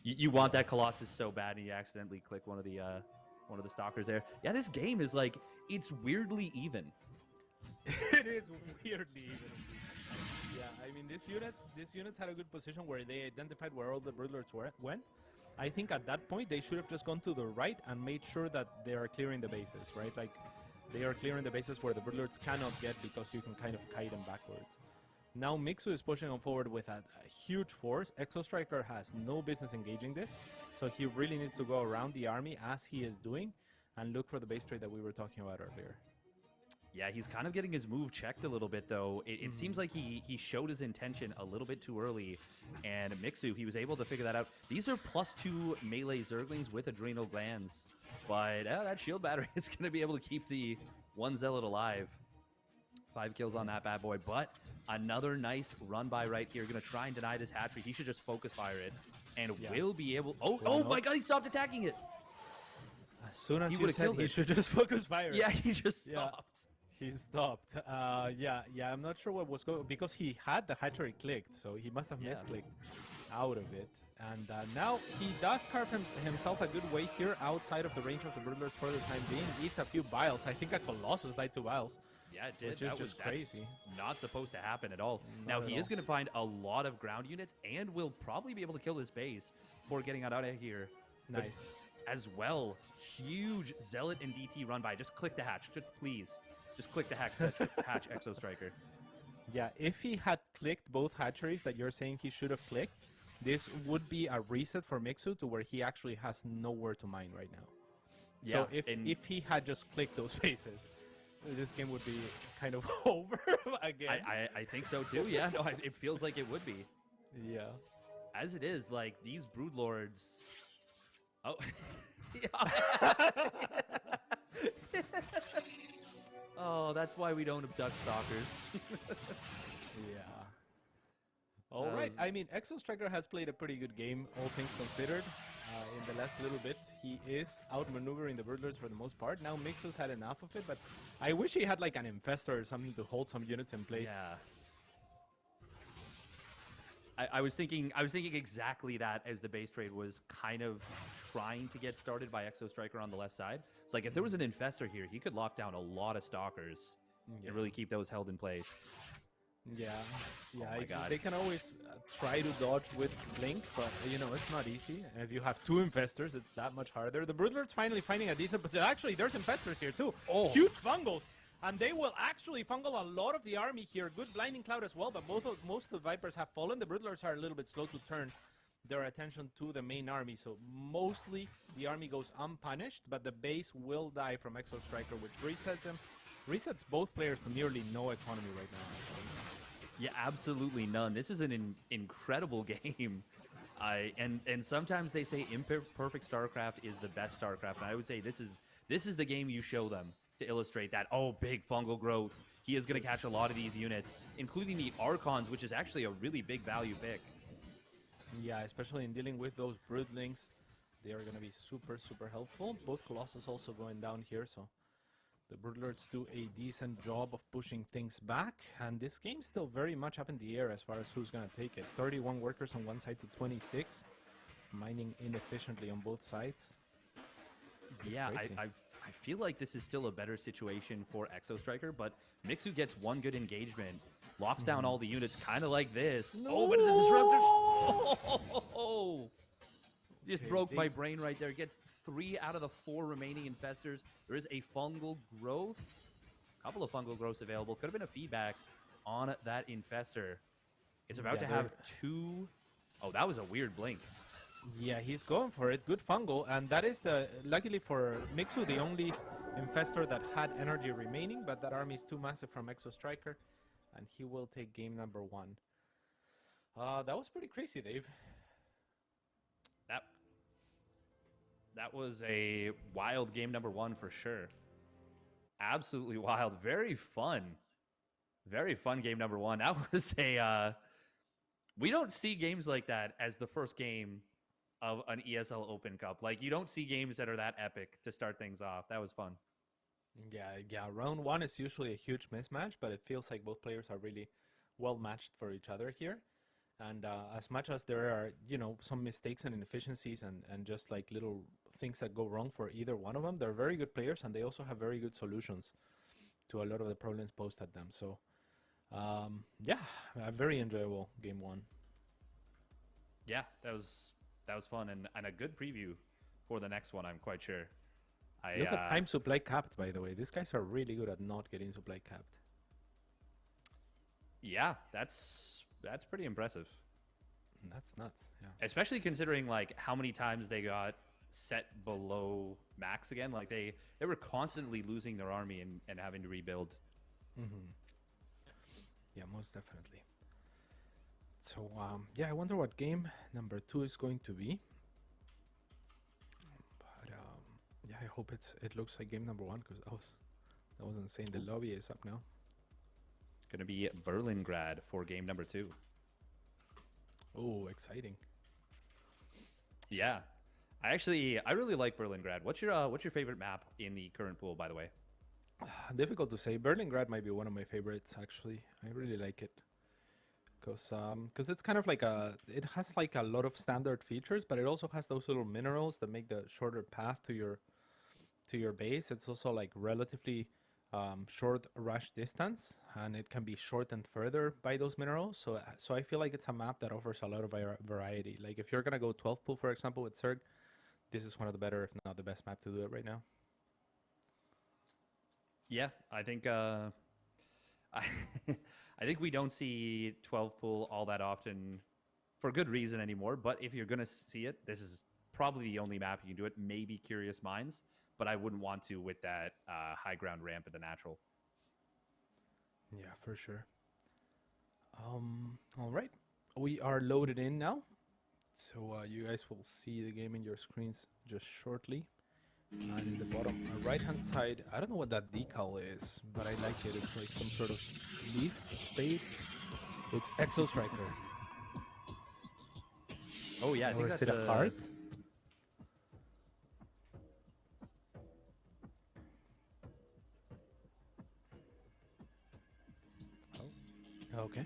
[SPEAKER 1] You want that Colossus so bad, and you accidentally click one of the Stalkers there. Yeah, this game is like, it's weirdly even.
[SPEAKER 2] It is weirdly even. Yeah, I mean, these units had a good position where they identified where all the Broodlords went. I think at that point, they should have just gone to the right and made sure that they are clearing the bases, right? Like, they are clearing the bases where the Broodlords cannot get because you can kind of kite them backwards. Now Mixu is pushing on forward with a huge force. Exo Striker has no business engaging this, so he really needs to go around the army as he is doing and look for the base trade that we were talking about earlier.
[SPEAKER 1] Yeah, he's kind of getting his move checked a little bit, though. It seems like he showed his intention a little bit too early, and Mixu, he was able to figure that out. These are +2 melee Zerglings with adrenal glands, but that shield battery is going to be able to keep the one Zealot alive. 5 kills on that bad boy, but another nice run by right here. Going to try and deny this hatchery. He should just focus fire it, and will be able... Oh my god, he stopped attacking it!
[SPEAKER 2] As soon as he said he should just focus fire.
[SPEAKER 1] Yeah, he just stopped.
[SPEAKER 2] He stopped. Yeah, I'm not sure what was going... Because he had the hatchery clicked, so he must have misclicked out of it. And now he does carve himself a good way here outside of the range of the Broodlords for the time being. Eats a few vials. I think a Colossus died to vials.
[SPEAKER 1] Yeah, it did.
[SPEAKER 2] Which is just crazy.
[SPEAKER 1] Not supposed to happen at all. Now, he is going to find a lot of ground units and will probably be able to kill this base before getting out of here.
[SPEAKER 2] Nice.
[SPEAKER 1] as well. Huge Zealot and DT run by. Just click the hatch. Just please. Just click the hatch Exo Striker.
[SPEAKER 2] Yeah, if he had clicked both hatcheries that you're saying he should have clicked, this would be a reset for Mixu to where he actually has nowhere to mine right now.
[SPEAKER 1] Yeah,
[SPEAKER 2] So if he had just clicked those spaces, this game would be kind of over again.
[SPEAKER 1] I think so too. Yeah, no, it feels like it would be.
[SPEAKER 2] Yeah.
[SPEAKER 1] As it is, like these Broodlords. Oh, oh, that's why we don't abduct stalkers.
[SPEAKER 2] Yeah. All right. I mean, Exo Striker has played a pretty good game, all things considered. In the last little bit, he is outmaneuvering the Broodlords for the most part. Now Mixus had enough of it, but I wish he had like an Infestor or something to hold some units in place.
[SPEAKER 1] Yeah. I was thinking exactly that as the base trade was kind of trying to get started by Exo Striker on the left side. It's like if there was an Infestor here, he could lock down a lot of Stalkers and really keep those held in place.
[SPEAKER 2] Yeah, yeah.
[SPEAKER 1] Oh my God.
[SPEAKER 2] They can always try to dodge with Blink, but you know it's not easy. And if you have two Infestors, it's that much harder. The Broodlord's finally finding a decent position. Actually, there's Infestors here too.
[SPEAKER 1] Oh.
[SPEAKER 2] Huge Fungals, and they will actually fungal a lot of the army here. Good Blinding Cloud as well, but most of the Vipers have fallen. The Broodlords are a little bit slow to turn their attention to the main army, so mostly the army goes unpunished, but the base will die from Exo Striker, which resets them. Resets both players to nearly no economy right now.
[SPEAKER 1] Yeah, absolutely none. This is an incredible game. And sometimes they say imperfect StarCraft is the best StarCraft, and I would say this is the game you show them to illustrate that. Oh, big fungal growth. He is going to catch a lot of these units, including the Archons, which is actually a really big value pick.
[SPEAKER 2] Yeah, especially in dealing with those Broodlings. They are going to be super, super helpful. Both Colossus also going down here, so the Broodlords do a decent job of pushing things back. And this game's still very much up in the air as far as who's going to take it. 31 workers on one side to 26. Mining inefficiently on both sides.
[SPEAKER 1] Yeah, I feel like this is still a better situation for Exo Striker, but Mixu gets one good engagement, locks down all the units, kind of like this.
[SPEAKER 2] No!
[SPEAKER 1] Oh, but the Disruptors... Oh! Just broke my brain right there. Gets 3 out of the 4 remaining Infestors. There is a fungal growth. A couple of fungal growths available. Could have been a feedback on that Infestor. It's about to have 2... Oh, that was a weird blink.
[SPEAKER 2] Yeah, he's going for it. Good fungal, and that is luckily for Mixu, the only Infestor that had energy remaining, but that army is too massive from Exo Striker, and he will take game number 1. That was pretty crazy, Dave.
[SPEAKER 1] That was a wild game number 1 for sure. Absolutely wild. Very fun. Very fun game number 1. That was a... we don't see games like that as the first game of an ESL Open Cup. Like, you don't see games that are that epic to start things off. That was fun.
[SPEAKER 2] Yeah. Round 1 is usually a huge mismatch, but it feels like both players are really well matched for each other here. And as much as there are, some mistakes and inefficiencies and just like little things that go wrong for either one of them, they're very good players, and they also have very good solutions to a lot of the problems posed at them. So, yeah, a very enjoyable game 1.
[SPEAKER 1] Yeah, that was fun, and a good preview for the next one, I'm quite sure.
[SPEAKER 2] Look at time supply capped, by the way. These guys are really good at not getting supply capped.
[SPEAKER 1] Yeah, that's pretty impressive.
[SPEAKER 2] That's nuts, yeah.
[SPEAKER 1] Especially considering like how many times they got set below max again. Like they were constantly losing their army and having to rebuild.
[SPEAKER 2] Yeah, most definitely. So yeah, I wonder what game number 2 is going to be. But yeah, I hope it looks like game number 1, because that was insane. The lobby is up now.
[SPEAKER 1] It's gonna be Berlingrad for game number 2.
[SPEAKER 2] Oh, exciting.
[SPEAKER 1] Yeah. I really like Berlingrad. What's your favorite map in the current pool, by the way?
[SPEAKER 2] Difficult to say. Berlingrad might be one of my favorites, actually. I really like it. Because it's kind of like it has like a lot of standard features, but it also has those little minerals that make the shorter path to your base. It's also like relatively short rush distance, and it can be shortened further by those minerals. So I feel like it's a map that offers a lot of variety. Like if you're gonna go 12 pool, for example, with Zerg, this is one of the better, if not the best map to do it right now.
[SPEAKER 1] Yeah, I think I, I think we don't see 12 pool all that often for good reason anymore. But if you're gonna see it, this is probably the only map you can do it. Maybe Curious Minds, but I wouldn't want to with that high ground ramp at the natural.
[SPEAKER 2] Yeah, for sure. All right, we are loaded in now, so you guys will see the game in your screens just shortly. And in the bottom right-hand side, I don't know what that decal is, but I like it. It's like some sort of leaf fade. It's Exo Striker.
[SPEAKER 1] Oh yeah, I think
[SPEAKER 2] Or is
[SPEAKER 1] that's
[SPEAKER 2] it a heart? Oh, okay.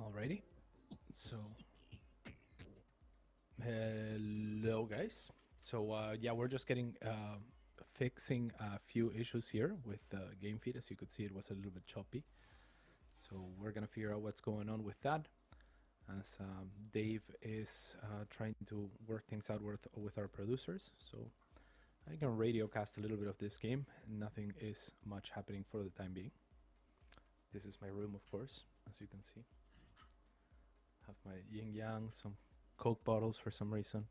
[SPEAKER 2] Alrighty. So, hello guys. So yeah, we're just getting fixing a few issues here with the game feed. As you could see, it was a little bit choppy. So we're gonna figure out what's going on with that, as Dave is trying to work things out with our producers. So I can radio cast a little bit of this game, and nothing is much happening for the time being. This is my room, of course, as you can see. Have my yin yang, some Coke bottles for some reason,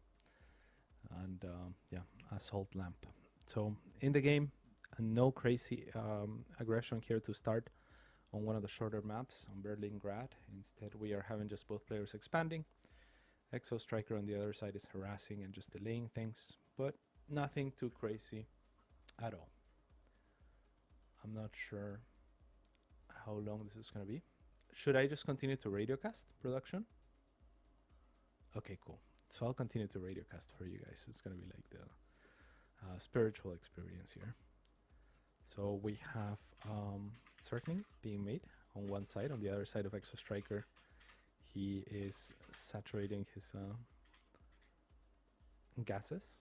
[SPEAKER 2] and yeah, a salt lamp. So in the game, no crazy aggression here to start on one of the shorter maps on Berlingrad. Instead, we are having just both players expanding. Exo Striker on the other side is harassing and just delaying things, but nothing too crazy at all. I'm not sure how long this is going to be. Should I just continue to radiocast production? Okay, cool. So I'll continue to radiocast for you guys. It's going to be like the spiritual experience here. So we have circling being made on one side. On the other side of Exo Striker, he is saturating his gases.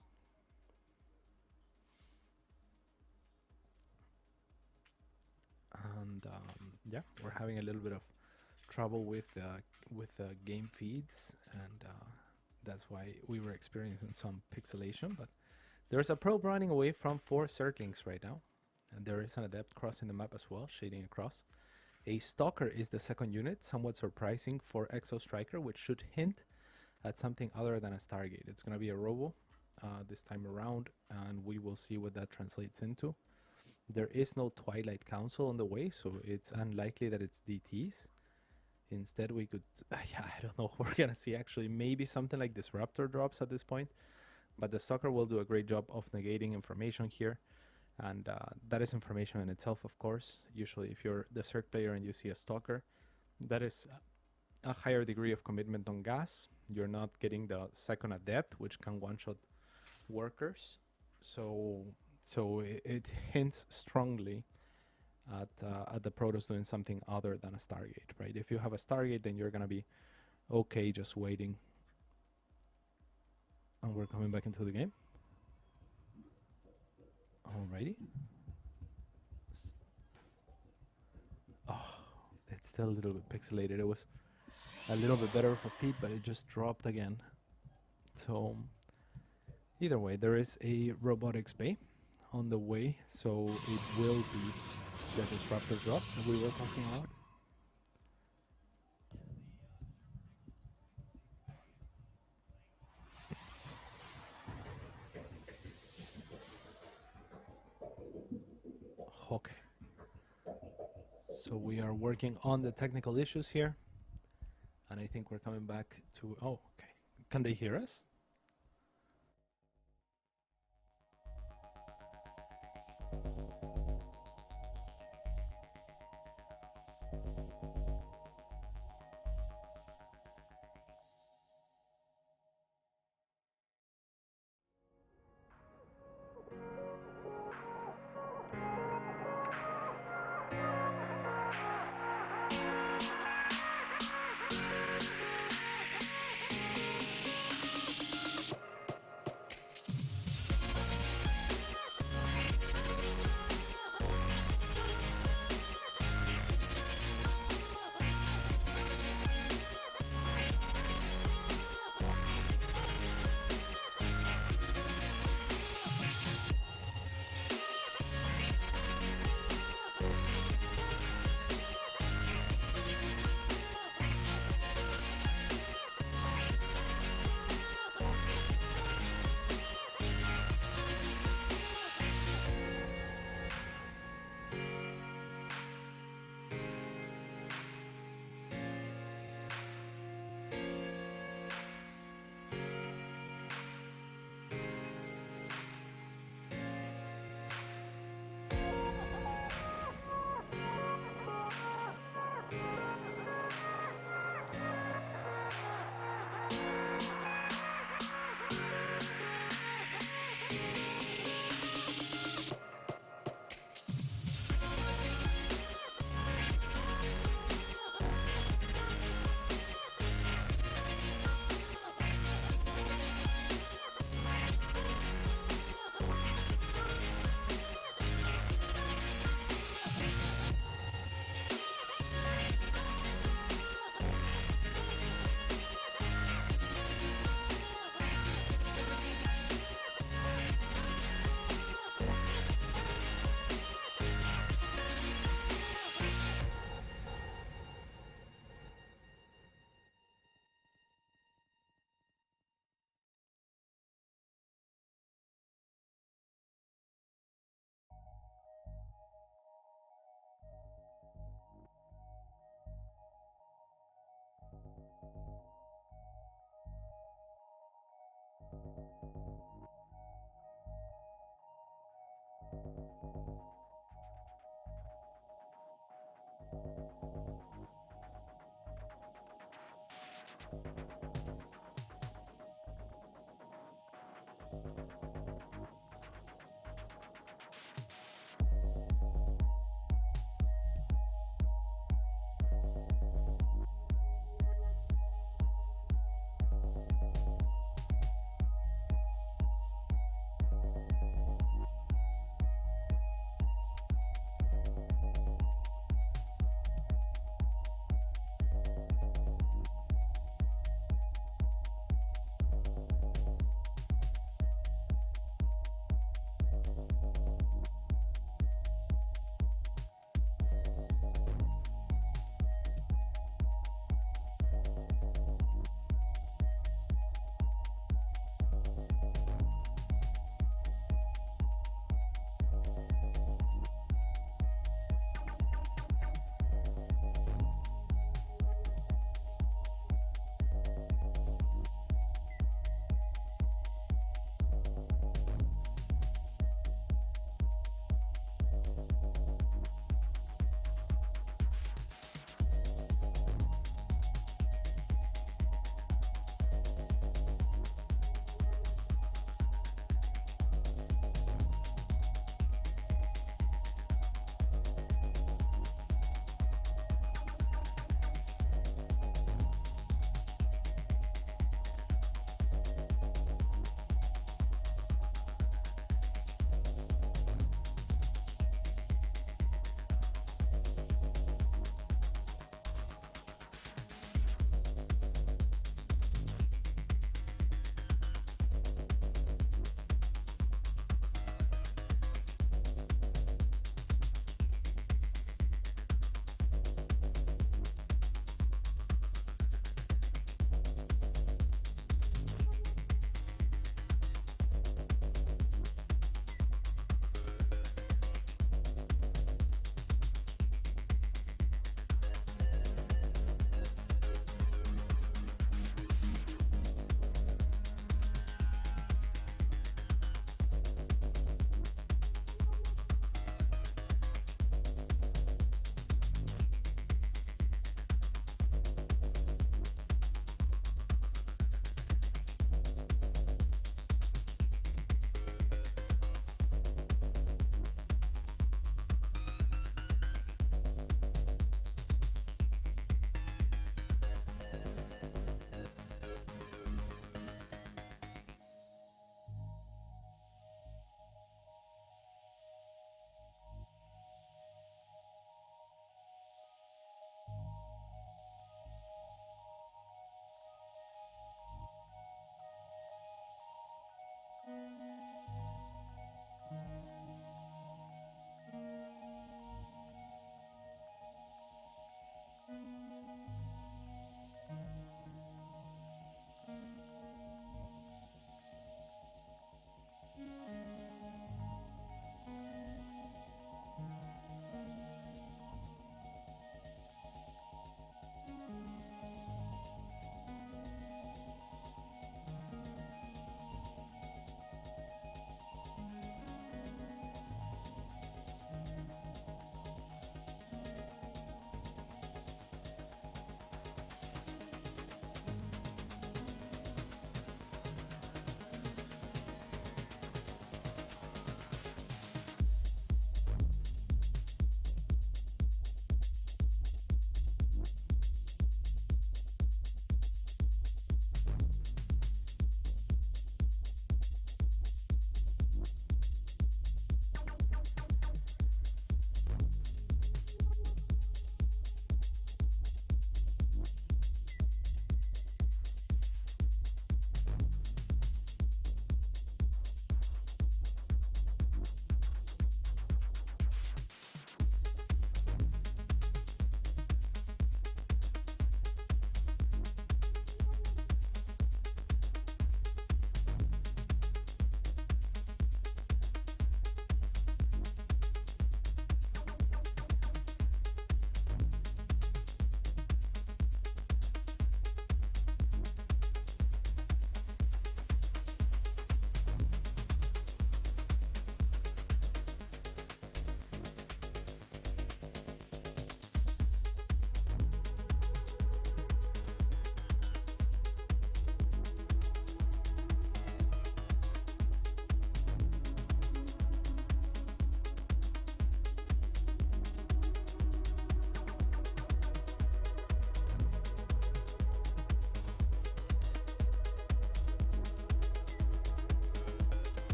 [SPEAKER 2] And yeah, we're having a little bit of trouble with game feeds, and that's why we were experiencing some pixelation. But there's a probe running away from 4 circlings right now, and there is an adept crossing the map as well, shading across. A stalker is the second unit, somewhat surprising for Exo Striker, which should hint at something other than a Stargate. It's going to be a robo this time around, and we will see what that translates into. There is no Twilight Council on the way, so it's unlikely that it's DTs. Instead, we could, yeah, I don't know, we're going to see actually maybe something like Disruptor drops at this point, but the Stalker will do a great job of negating information here, and that is information in itself, of course. Usually, if you're the Circ player and you see a Stalker, that is a higher degree of commitment on gas. You're not getting the second Adept, which can one-shot workers, so it hints strongly at the Protoss doing something other than a Stargate, right? If you have a Stargate, then you're gonna be okay just waiting. And we're coming back into the game. Alrighty. Oh, it's still a little bit pixelated. It was a little bit better of a feed, but it just dropped again. So either way, there is a robotics bay on the way, so it will be the disruptor drop that we were talking about. Okay. So we are working on the technical issues here, and I think we're coming back to, oh, okay. Can they hear us?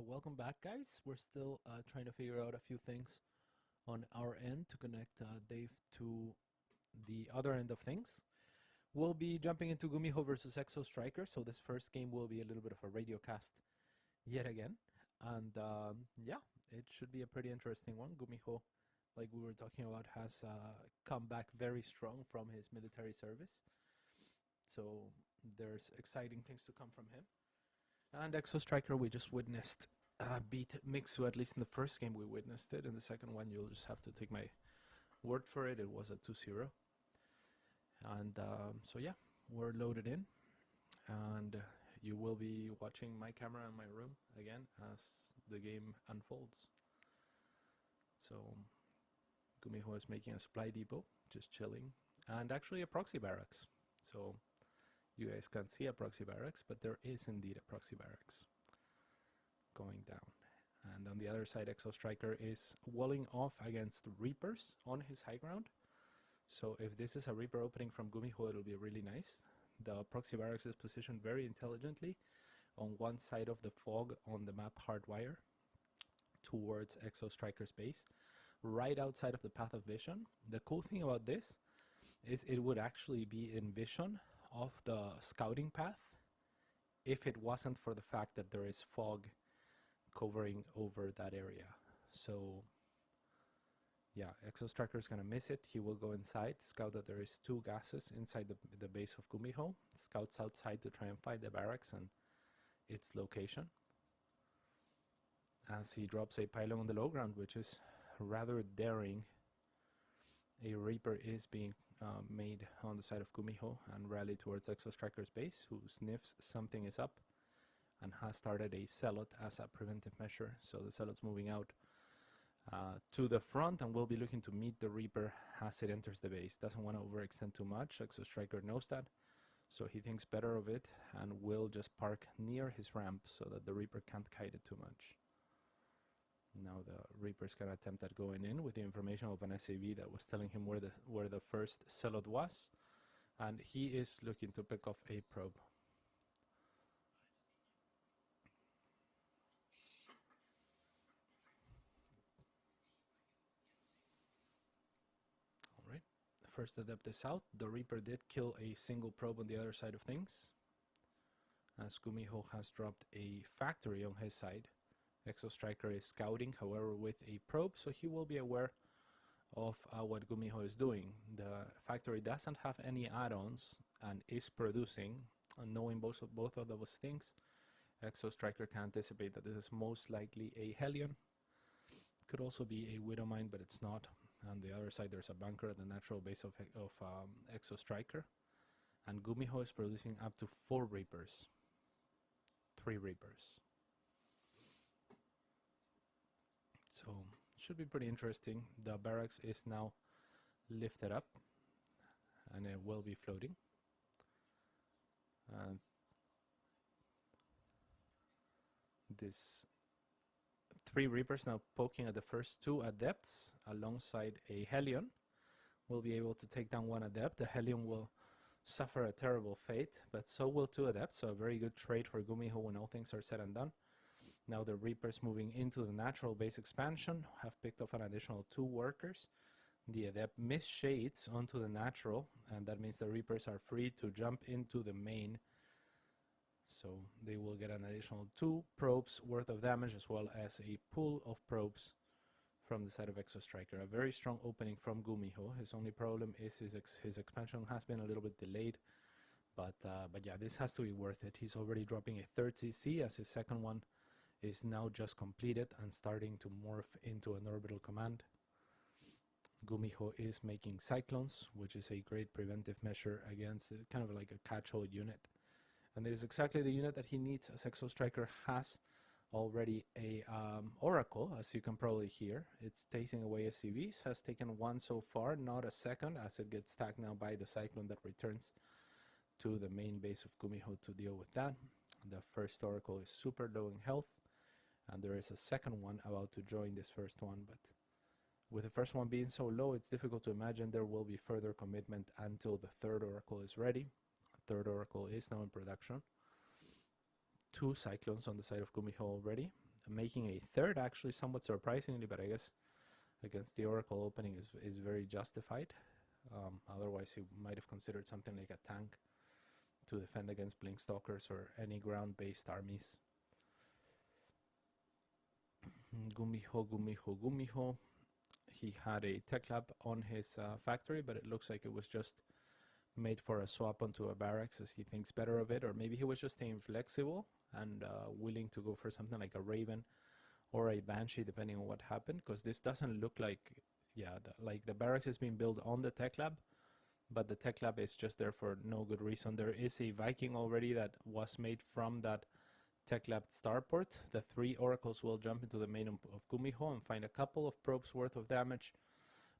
[SPEAKER 3] welcome back, guys. We're still trying to figure out a few things on our end to connect Dave to the other end of things. We'll be jumping into Gumiho versus Exo Striker, so this first game will be a little bit of a radio cast yet again. And yeah, it should be a pretty interesting one. Gumiho, like we were talking about, has come back very strong from his military service. So there's exciting things to come from him. And Exo Striker, we just witnessed beat Mixu, at least in the first game we witnessed it. In the second one, you'll just have to take my word for it. It was a 2-0. And so yeah, we're loaded in. And you will be watching my camera in my room again as the game unfolds. So Gumiho is making a supply depot, just chilling. And actually a proxy barracks. So you guys can't see a proxy barracks, but there is indeed a proxy barracks going down. And on the other side, Exo Striker is walling off against Reapers on his high ground. So if this is a Reaper opening from Gumiho, it'll be really nice. The proxy barracks is positioned very intelligently on one side of the fog on the map Hardwire towards Exo Striker's base, right outside of the path of vision. The cool thing about this is it would actually be in vision of the scouting path if it wasn't for the fact that there is fog covering over that area. So yeah, Exo Striker is going to miss it. He will go inside, scout that there is 2 gases inside the base of Gumiho, scouts outside to try and find the barracks and its location. As he drops a pylon on the low ground, which is rather daring. A Reaper is being made on the side of Gumiho and rally towards Exo Striker's base, who sniffs something is up and has started a Zealot as a preventive measure. So the Zealot's moving out to the front and will be looking to meet the Reaper as it enters the base. Doesn't want to overextend too much. Exo Striker knows that, so he thinks better of it and will just park near his ramp so that the Reaper can't kite it too much. Now the Reaper's gonna attempt at going in with the information of an SAV that was telling him where the first Zealot was, and he is looking to pick off a probe. Alright, first adept is out. The Reaper did kill a single probe on the other side of things, as Gumiho has dropped a factory on his side. Exo Striker is scouting, however, with a probe, so he will be aware of what Gumiho is doing. The factory doesn't have any add-ons and is producing, and knowing both of those things, Exo Striker can anticipate that this is most likely a Hellion. Could also be a Widow Mine, but it's not. On the other side, there's a bunker at the natural base of Exo Striker, and Gumiho is producing up to 4 Reapers. 3 Reapers. So should be pretty interesting. The barracks is now lifted up and it will be floating. This 3 Reapers now poking at the first 2 adepts alongside a Hellion. Will be able to take down 1 adept. The Hellion will suffer a terrible fate, but so will 2 adepts. So a very good trade for Gumiho when all things are said and done. Now the Reapers moving into the natural base expansion have picked off an additional 2 workers. The adept misshades onto the natural, and that means the Reapers are free to jump into the main. So they will get an additional 2 probes worth of damage, as well as a pool of probes from the side of Exo Striker. A very strong opening from Gumiho. His only problem is his expansion has been a little bit delayed. But yeah, this has to be worth it. He's already dropping a 3rd CC as his second one is now just completed and starting to morph into an orbital command. Gumiho is making Cyclones, which is a great preventive measure against kind of like a catch-all unit. And it is exactly the unit that he needs, as Exo Striker has already a Oracle, as you can probably hear. It's chasing away SCVs, has taken 1 so far, not a second, as it gets tagged now by the Cyclone that returns to the main base of Gumiho to deal with that. The first Oracle is super low in health, and there is a second one about to join this first one, but with the first one being so low, it's difficult to imagine there will be further commitment until the 3rd Oracle is ready. 3rd Oracle is now in production. 2 Cyclones on the side of Gumiho already. making a third actually somewhat surprisingly, but I guess against the Oracle opening is very justified. Otherwise, he might have considered something like a tank to defend against Blink Stalkers or any ground-based armies. Gumiho, Gumiho, Gumiho. He had a tech lab on his factory, but it looks like it was just made for a swap onto a barracks as he thinks better of it, or maybe he was just staying flexible and willing to go for something like a Raven or a Banshee, depending on what happened, because this doesn't look like, like the barracks is being built on the tech lab, but the tech lab is just there for no good reason. There is a Viking already that was made from that tech lab starport. The 3 oracles will jump into the main of Gumiho and find a couple of probes worth of damage,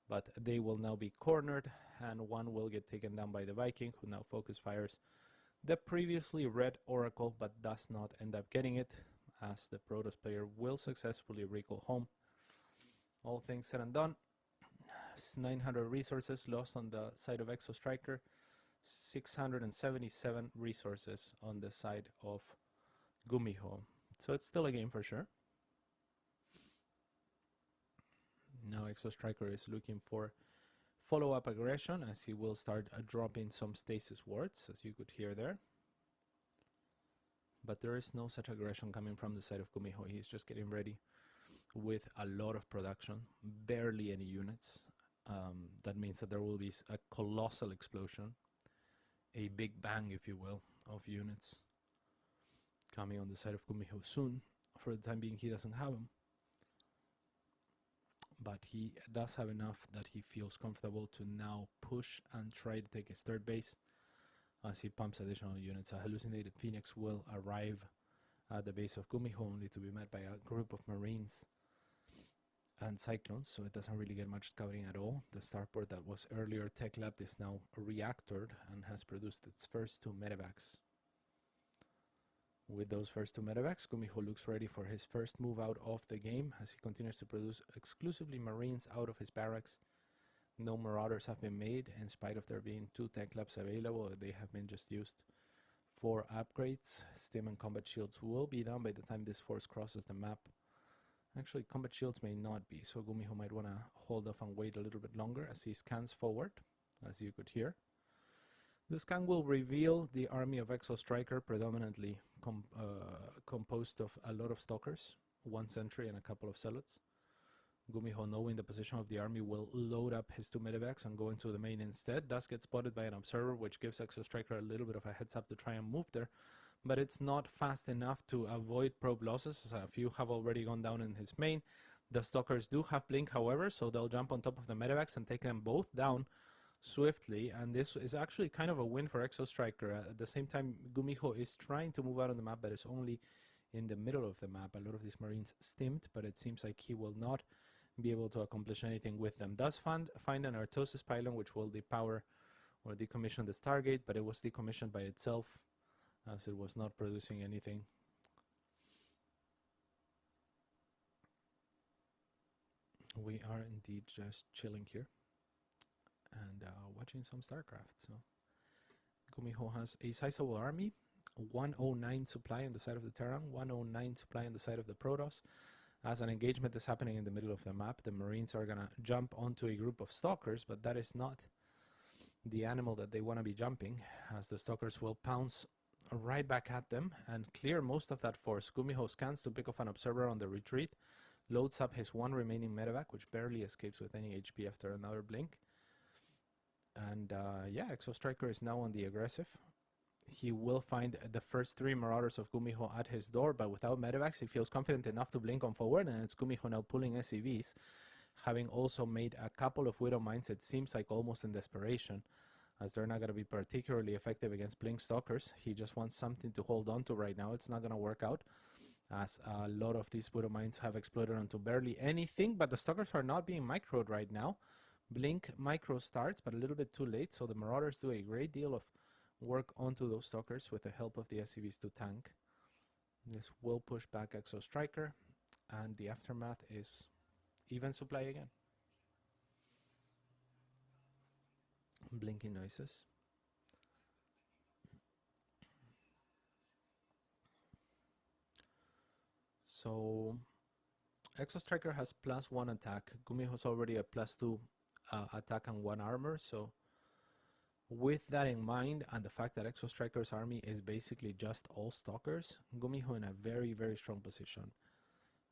[SPEAKER 3] but they will now be cornered, and one will get taken down by the Viking, who now focus fires the previously red oracle, but does not end up getting it, as the Protoss player will successfully recall home. All things said and done, 900 resources lost on the side of Exo Striker, 677 resources on the side of Gumiho. So it's still a game for sure. Now Exo Striker is looking for follow-up aggression, as he will start dropping some stasis wards, as you could hear there. But there is no such aggression coming from the side of Gumiho. He's just getting ready with a lot of production, barely any units. That means that there will be a colossal explosion, a big bang, if you will, of units coming on the side of Gumiho soon. For the time being, he doesn't have them, but he does have enough that he feels comfortable to now push and try to take his third base as he pumps additional units. A hallucinated Phoenix will arrive at the base of Gumiho, only to be met by a group of Marines and Cyclones, so it doesn't really get much scouting at all. The starport that was earlier tech lab is now reactored and has produced its first 2 medevacs. With those first 2 medevacs, Gumiho looks ready for his first move out of the game, as he continues to produce exclusively Marines out of his barracks. No Marauders have been made, in spite of there being 2 tech labs available. They have been just used for upgrades. Stim and combat shields will be done by the time this force crosses the map. Actually, combat shields may not be, so Gumiho might want to hold off and wait a little bit longer as he scans forward, as you could hear. The scan will reveal the army of Exo Striker, predominantly composed of a lot of Stalkers, 1 sentry and a couple of Zealots. Gumiho, knowing the position of the army, will load up his 2 medevacs and go into the main instead. Does get spotted by an observer, which gives Exo Striker a little bit of a heads up to try and move there, but it's not fast enough to avoid probe losses, as a few have already gone down in his main. The Stalkers do have blink, however, so they'll jump on top of the medevacs and take them both down swiftly, and this is actually kind of a win for Exo Striker. At the same time, Gumiho is trying to move out on the map, but it's only in the middle of the map. A lot of these Marines stimmed, but it seems like he will not be able to accomplish anything with them. Does find an Artosis pylon, which will depower or decommission the Stargate, but it was decommissioned by itself, as it was not producing anything. We are indeed just chilling here and watching some Starcraft. So Gumiho has a sizable army, 109 supply on the side of the Terran, 109 supply on the side of the Protoss. As an engagement is happening in the middle of the map, the Marines are gonna jump onto a group of Stalkers, but that is not the animal that they want to be jumping, as the Stalkers will pounce right back at them and clear most of that force. Gumiho scans to pick off an observer on the retreat, loads up his 1 remaining medevac, which barely escapes with any HP after another blink. And yeah, Exo Striker is now on the aggressive. He will find the first 3 Marauders of Gumiho at his door, but without medevacs, he feels confident enough to blink on forward, and it's Gumiho now pulling SCVs, having also made a couple of Widow Mines, it seems like almost in desperation, as they're not going to be particularly effective against Blink Stalkers. He just wants something to hold on to right now. It's not going to work out, as a lot of these Widow Mines have exploded onto barely anything, but the Stalkers are not being microed right now. Blink micro starts, but a little bit too late, so the Marauders do a great deal of work onto those Stalkers with the help of the SCVs to tank. This will push back Exo Striker, and the aftermath is even supply again. Blinking noises. So Exo Striker has +1 attack. Gumiho's already a +2 attack and 1 armor. So with that in mind, and the fact that Exo Striker's army is basically just all stalkers, Gumiho in a very, very strong position.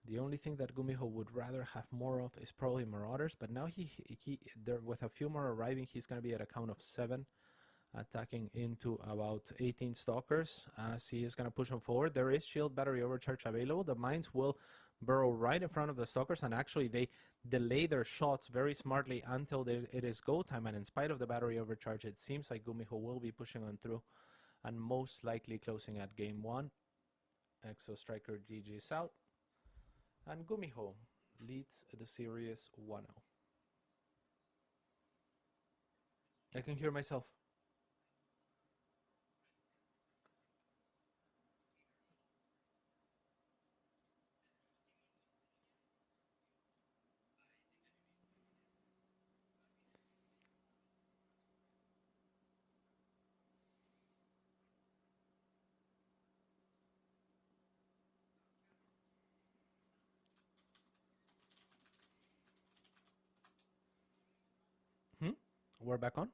[SPEAKER 3] The only thing that Gumiho would rather have more of is probably Marauders, but now he there with a few more arriving, he's going to be at a count of 7, attacking into about 18 stalkers as he is going to push them forward. There is shield battery overcharge available. The mines will burrow right in front of the stalkers, and actually they delay their shots very smartly until it is go time, and in spite of the battery overcharge, it seems like Gumiho will be pushing on through and most likely closing at game 1. Exo Striker GG's out, and Gumiho leads the series 1-0. I can hear myself. We're back on.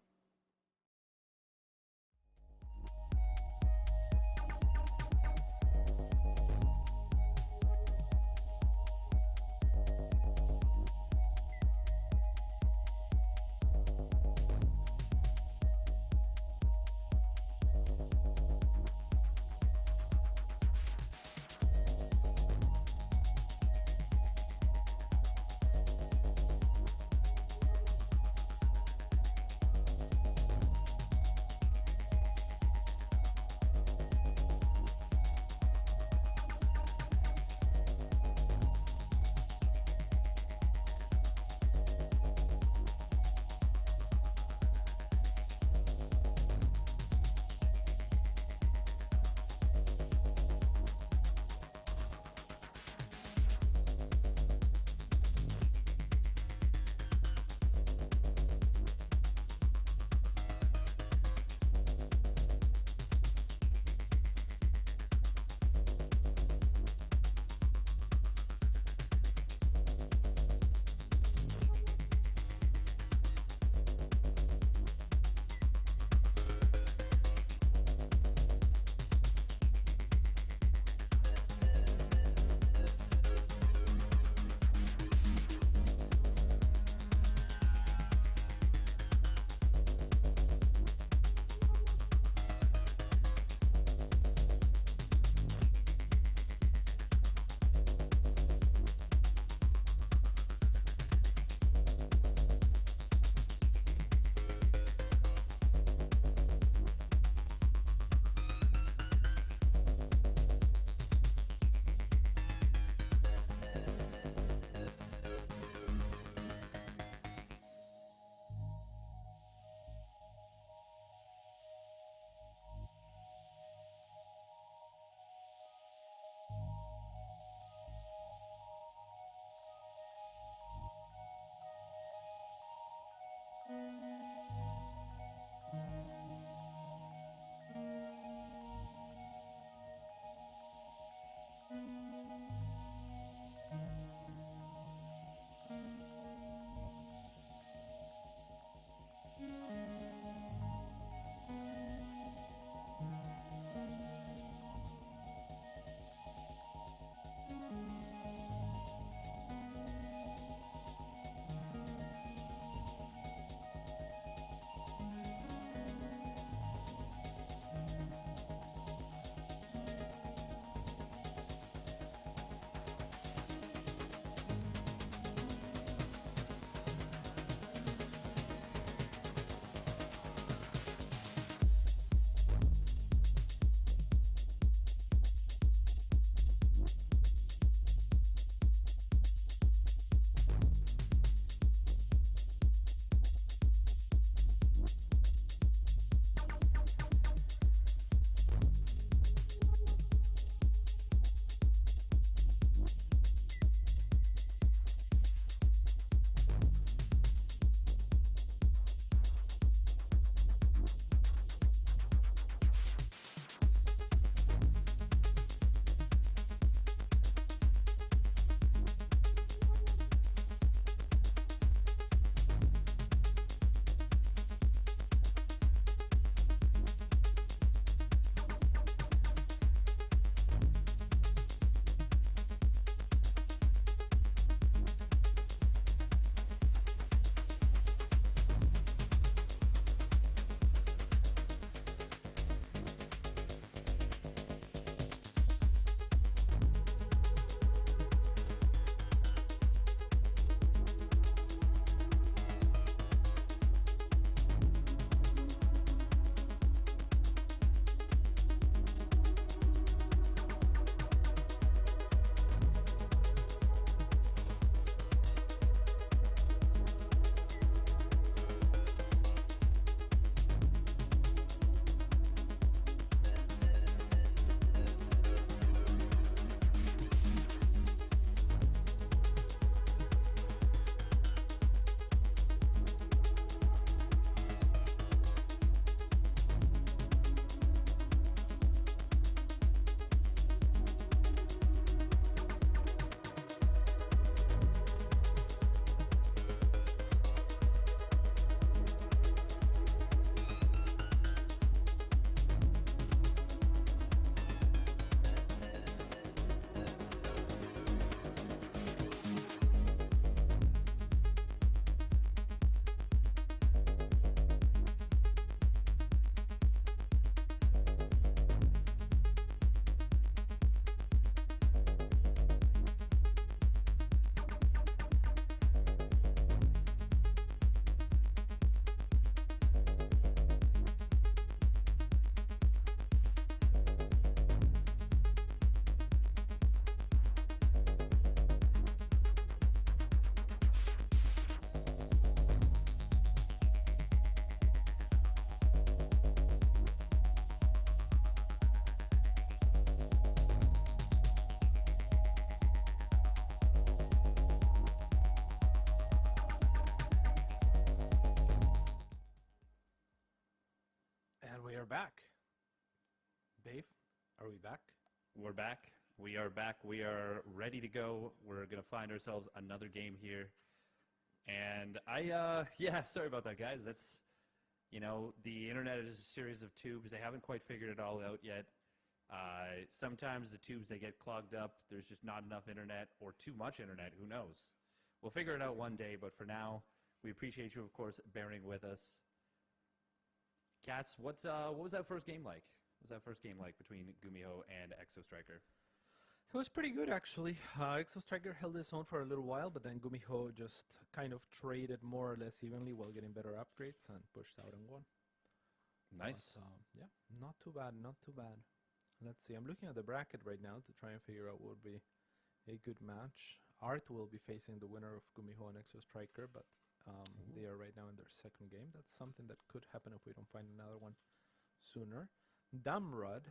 [SPEAKER 3] are back. Dave, are we back?
[SPEAKER 1] We're back. We are back. We are ready to go. We're going to find ourselves another game here. And yeah, sorry about that, guys. That's, the internet is a series of tubes. They haven't quite figured it all out yet. Sometimes the tubes, they get clogged up. There's just not enough internet or too much internet. Who knows? We'll figure it out one day, but for now, we appreciate you, of course, bearing with us. Cats, what was that first game like? What was that first game like between Gumiho and Exo Striker?
[SPEAKER 3] It was pretty good, actually. Exo Striker held his own for a little while, but then Gumiho just kind of traded more or less evenly while getting better upgrades and pushed out and won.
[SPEAKER 1] Nice.
[SPEAKER 3] But, yeah, not too bad, not too bad. Let's see, I'm looking at the bracket right now to try and figure out what would be a good match. Art will be facing the winner of Gumiho and Exo Striker, but they are right now in their second game. That's something that could happen if we don't find another one sooner. Damrod,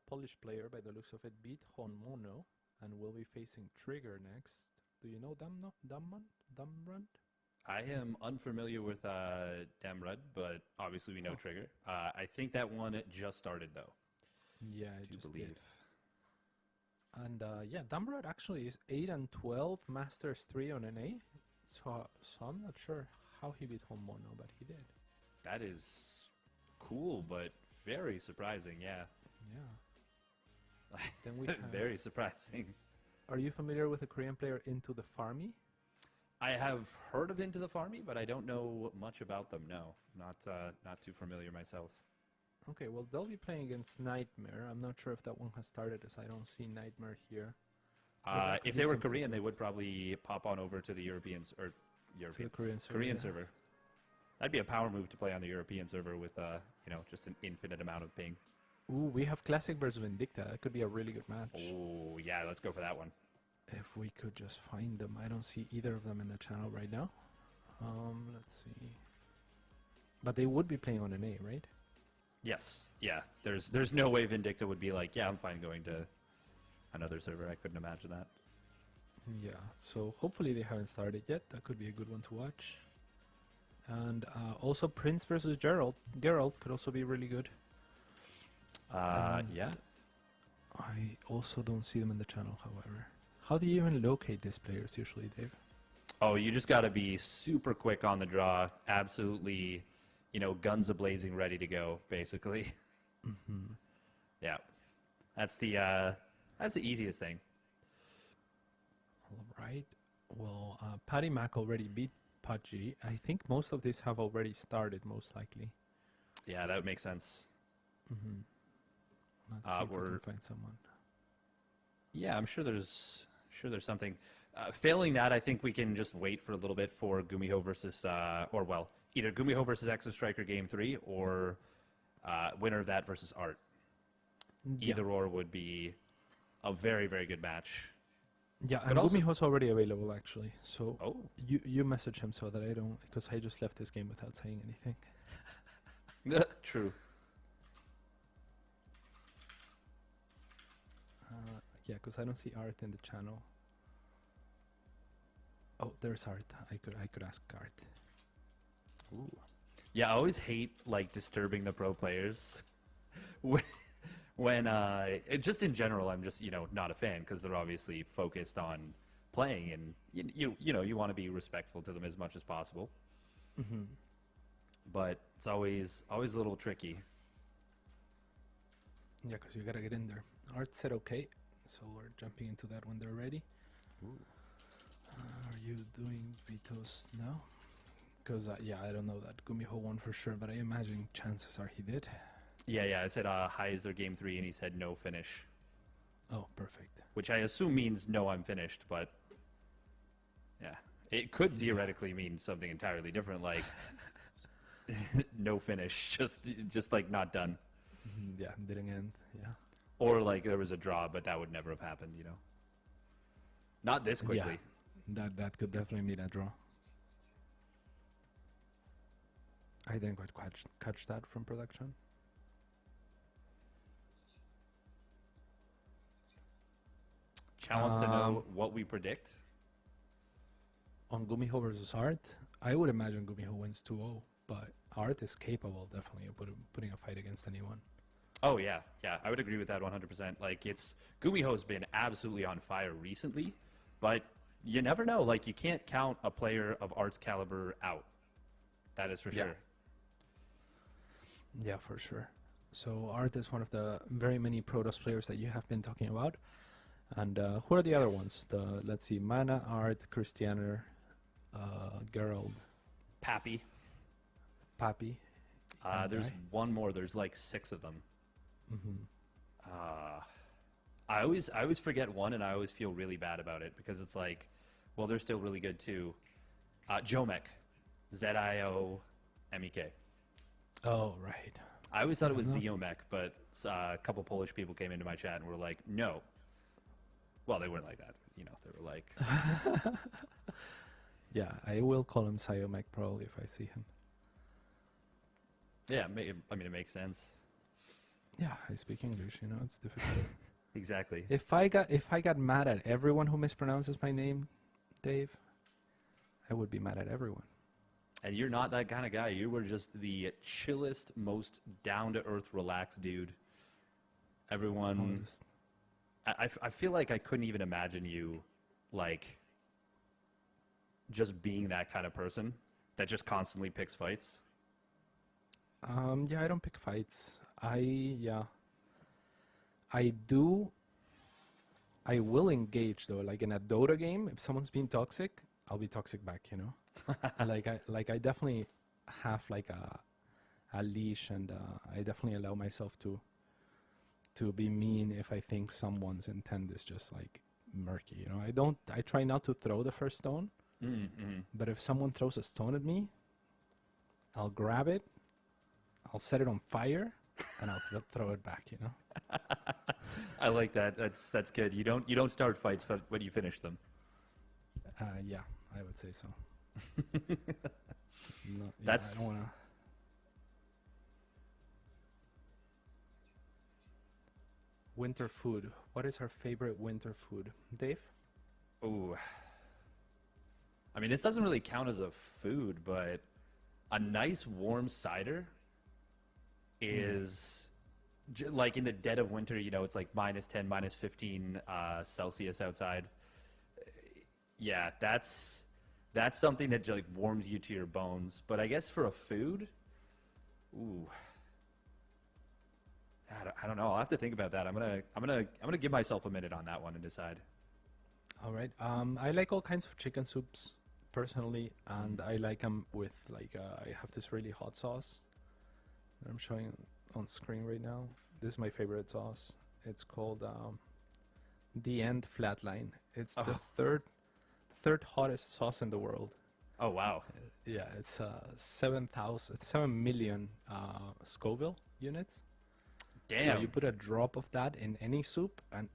[SPEAKER 3] Polish player by the looks of it, beat Honmono and will be facing Trigger next. Do you know Damrod?
[SPEAKER 1] I am unfamiliar with Damrud, but obviously we know Trigger. I think that one just started, though.
[SPEAKER 3] Yeah, I
[SPEAKER 1] do
[SPEAKER 3] just
[SPEAKER 1] believe.
[SPEAKER 3] did. And yeah, Damrod actually is 8-12, Masters 3 on an A. So I'm not sure how he beat Honmono, but he did.
[SPEAKER 1] That is cool, but very surprising, yeah.
[SPEAKER 3] Yeah. Then we have,
[SPEAKER 1] very surprising.
[SPEAKER 3] are you familiar with a Korean player Into the Farmy?
[SPEAKER 1] I have heard of Into the Farmy, but I don't know much about them, no. Not too familiar myself.
[SPEAKER 3] Okay, well, they'll be playing against Nightmare. I'm not sure if that one has started, as I don't see Nightmare here.
[SPEAKER 1] If they were Korean, they would probably pop on over to the European Korean server. That'd be a power move to play on the European server with just an infinite amount of ping.
[SPEAKER 3] Ooh, we have Classic versus Vindicta. That could be a really good match.
[SPEAKER 1] Oh, yeah, let's go for that one.
[SPEAKER 3] If we could just find them. I don't see either of them in the channel right now. Let's see. But they would be playing on an A, right?
[SPEAKER 1] Yes. Yeah. There's no way Vindicta would be like, yeah, I'm fine going to another server. I couldn't imagine that.
[SPEAKER 3] Yeah, so hopefully they haven't started yet. That could be a good one to watch. And also Prince versus Geralt. Geralt could also be really good.
[SPEAKER 1] Yeah.
[SPEAKER 3] I also don't see them in the channel, however. How do you even locate these players usually, Dave?
[SPEAKER 1] Oh, you just got to be super quick on the draw. Absolutely, guns a-blazing, ready to go, basically.
[SPEAKER 3] Mm-hmm.
[SPEAKER 1] Yeah. That's the easiest thing.
[SPEAKER 3] All right. Well, Patty Mac already beat Pudgy. I think most of these have already started, most likely.
[SPEAKER 1] Yeah, that would make sense.
[SPEAKER 3] Mm-hmm. Let's see if we can find someone.
[SPEAKER 1] Yeah, I'm sure there's something. Failing that, I think we can just wait for a little bit for Gumiho versus, either Gumiho versus Exo Striker Game 3 or winner of that versus Art. Either or would be a very, very good match.
[SPEAKER 3] Yeah, and Gumiho's already available, actually. So you message him so that I don't, because I just left this game without saying anything.
[SPEAKER 1] True.
[SPEAKER 3] Yeah, because I don't see Art in the channel. Oh, there's Art. I could ask Art.
[SPEAKER 1] Ooh. Yeah, I always hate disturbing the pro players. When just in general, I'm just not a fan because they're obviously focused on playing, and you want to be respectful to them as much as possible.
[SPEAKER 3] Mm-hmm.
[SPEAKER 1] But it's always a little tricky.
[SPEAKER 3] Yeah, because you gotta get in there. Art said okay, so we're jumping into that when they're ready.
[SPEAKER 1] Ooh.
[SPEAKER 3] Are you doing vetoes now? Because yeah, I don't know that Gumiho won for sure, but I imagine chances are he did.
[SPEAKER 1] Yeah. I said hi is their game 3, and he said no finish.
[SPEAKER 3] Oh, perfect.
[SPEAKER 1] Which I assume means no, I'm finished, but yeah, it could theoretically mean something entirely different, like no finish, just like not done.
[SPEAKER 3] Yeah, didn't end. Yeah.
[SPEAKER 1] Or there was a draw, but that would never have happened, Not this quickly.
[SPEAKER 3] Yeah, that could definitely mean a draw. I didn't quite catch that from production.
[SPEAKER 1] Chad wants to know what we predict.
[SPEAKER 3] On Gumiho versus Art, I would imagine Gumiho wins 2-0, but Art is capable, definitely, of putting a fight against anyone.
[SPEAKER 1] Oh yeah, yeah, I would agree with that 100%. Like Gumiho's been absolutely on fire recently, but you never know. Like you can't count a player of Art's caliber out. That is for
[SPEAKER 3] Yeah.
[SPEAKER 1] sure.
[SPEAKER 3] Yeah, for sure. So Art is one of the very many Protoss players that you have been talking about. And who are the other ones? Let's see, Mana, Art, Christianer, Gerald,
[SPEAKER 1] Pappy.
[SPEAKER 3] Pappy. and
[SPEAKER 1] There's
[SPEAKER 3] I.
[SPEAKER 1] one more. There's like 6 of them.
[SPEAKER 3] Mhm.
[SPEAKER 1] I always forget one, and I always feel really bad about it because it's like, well, they're still really good too. Jomek, Ziomek.
[SPEAKER 3] Oh, right.
[SPEAKER 1] I always thought it was
[SPEAKER 3] know.
[SPEAKER 1] Ziomek, but a couple Polish people came into my chat and were like, no. Well, they weren't like that. You know, they were like,
[SPEAKER 3] Yeah, I will call him Siomek probably if I see him.
[SPEAKER 1] yeah, I mean, it makes sense.
[SPEAKER 3] Yeah, I speak English, you know, it's difficult.
[SPEAKER 1] Exactly.
[SPEAKER 3] If I got mad at everyone who mispronounces my name, Dave, I would be mad at everyone.
[SPEAKER 1] And you're not that kind of guy. You were just the chillest, most down-to-earth, relaxed dude. Everyone...
[SPEAKER 3] Just,
[SPEAKER 1] I feel like I couldn't even imagine you, like, just being that kind of person that just constantly picks fights.
[SPEAKER 3] yeah, I don't pick fights. I do. I will engage though. Like in a Dota game, if someone's being toxic, I'll be toxic back. You know, I definitely have like a leash, and I definitely allow myself to be mean if I think someone's intent is just like murky. You know, I try not to throw the first stone, but if someone throws a stone at me, I'll grab it, I'll set it on fire, and I'll throw it back. You know.
[SPEAKER 1] I like that. That's good. You don't start fights when you finish them.
[SPEAKER 3] Yeah, I would say so. No, yeah,
[SPEAKER 1] That's-
[SPEAKER 3] I don't wanna. Winter food. What is our favorite winter food, Dave?
[SPEAKER 1] Ooh. I mean, this doesn't really count as a food, but a nice warm cider is like in the dead of winter, you know, it's like -10, -15 Celsius outside. Yeah, that's something that like warms you to your bones. But I guess for a food, ooh, I don't know. I'll have to think about that. I'm gonna give myself a minute on that one and decide.
[SPEAKER 3] All right. I like all kinds of chicken soups personally, and I like them with like I have this really hot sauce that I'm showing on screen right now. This is my favorite sauce. It's called The End Flatline. It's the third hottest sauce in the world.
[SPEAKER 1] Oh wow.
[SPEAKER 3] Yeah, it's 7 million Scoville units.
[SPEAKER 1] Damn.
[SPEAKER 3] So you put a drop of that in any soup, and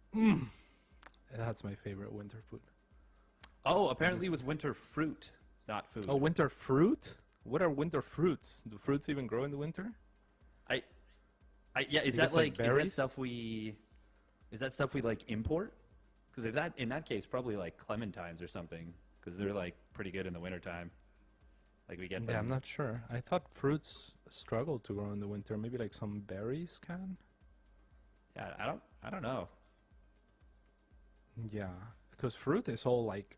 [SPEAKER 3] that's my favorite winter food.
[SPEAKER 1] Oh, apparently it was winter fruit, not food.
[SPEAKER 3] Oh, winter fruit? What are winter fruits? Do fruits even grow in the winter?
[SPEAKER 1] Yeah, is
[SPEAKER 3] Because,
[SPEAKER 1] that
[SPEAKER 3] like,
[SPEAKER 1] like is that
[SPEAKER 3] berries?
[SPEAKER 1] stuff we like import? Because if that in that case probably like clementines or something, because they're like pretty good in the wintertime. Like we get them.
[SPEAKER 3] Yeah, I'm not sure. I thought fruits struggle to grow in the winter. Maybe like some berries can.
[SPEAKER 1] Yeah, I don't know.
[SPEAKER 3] Yeah, because fruit is all like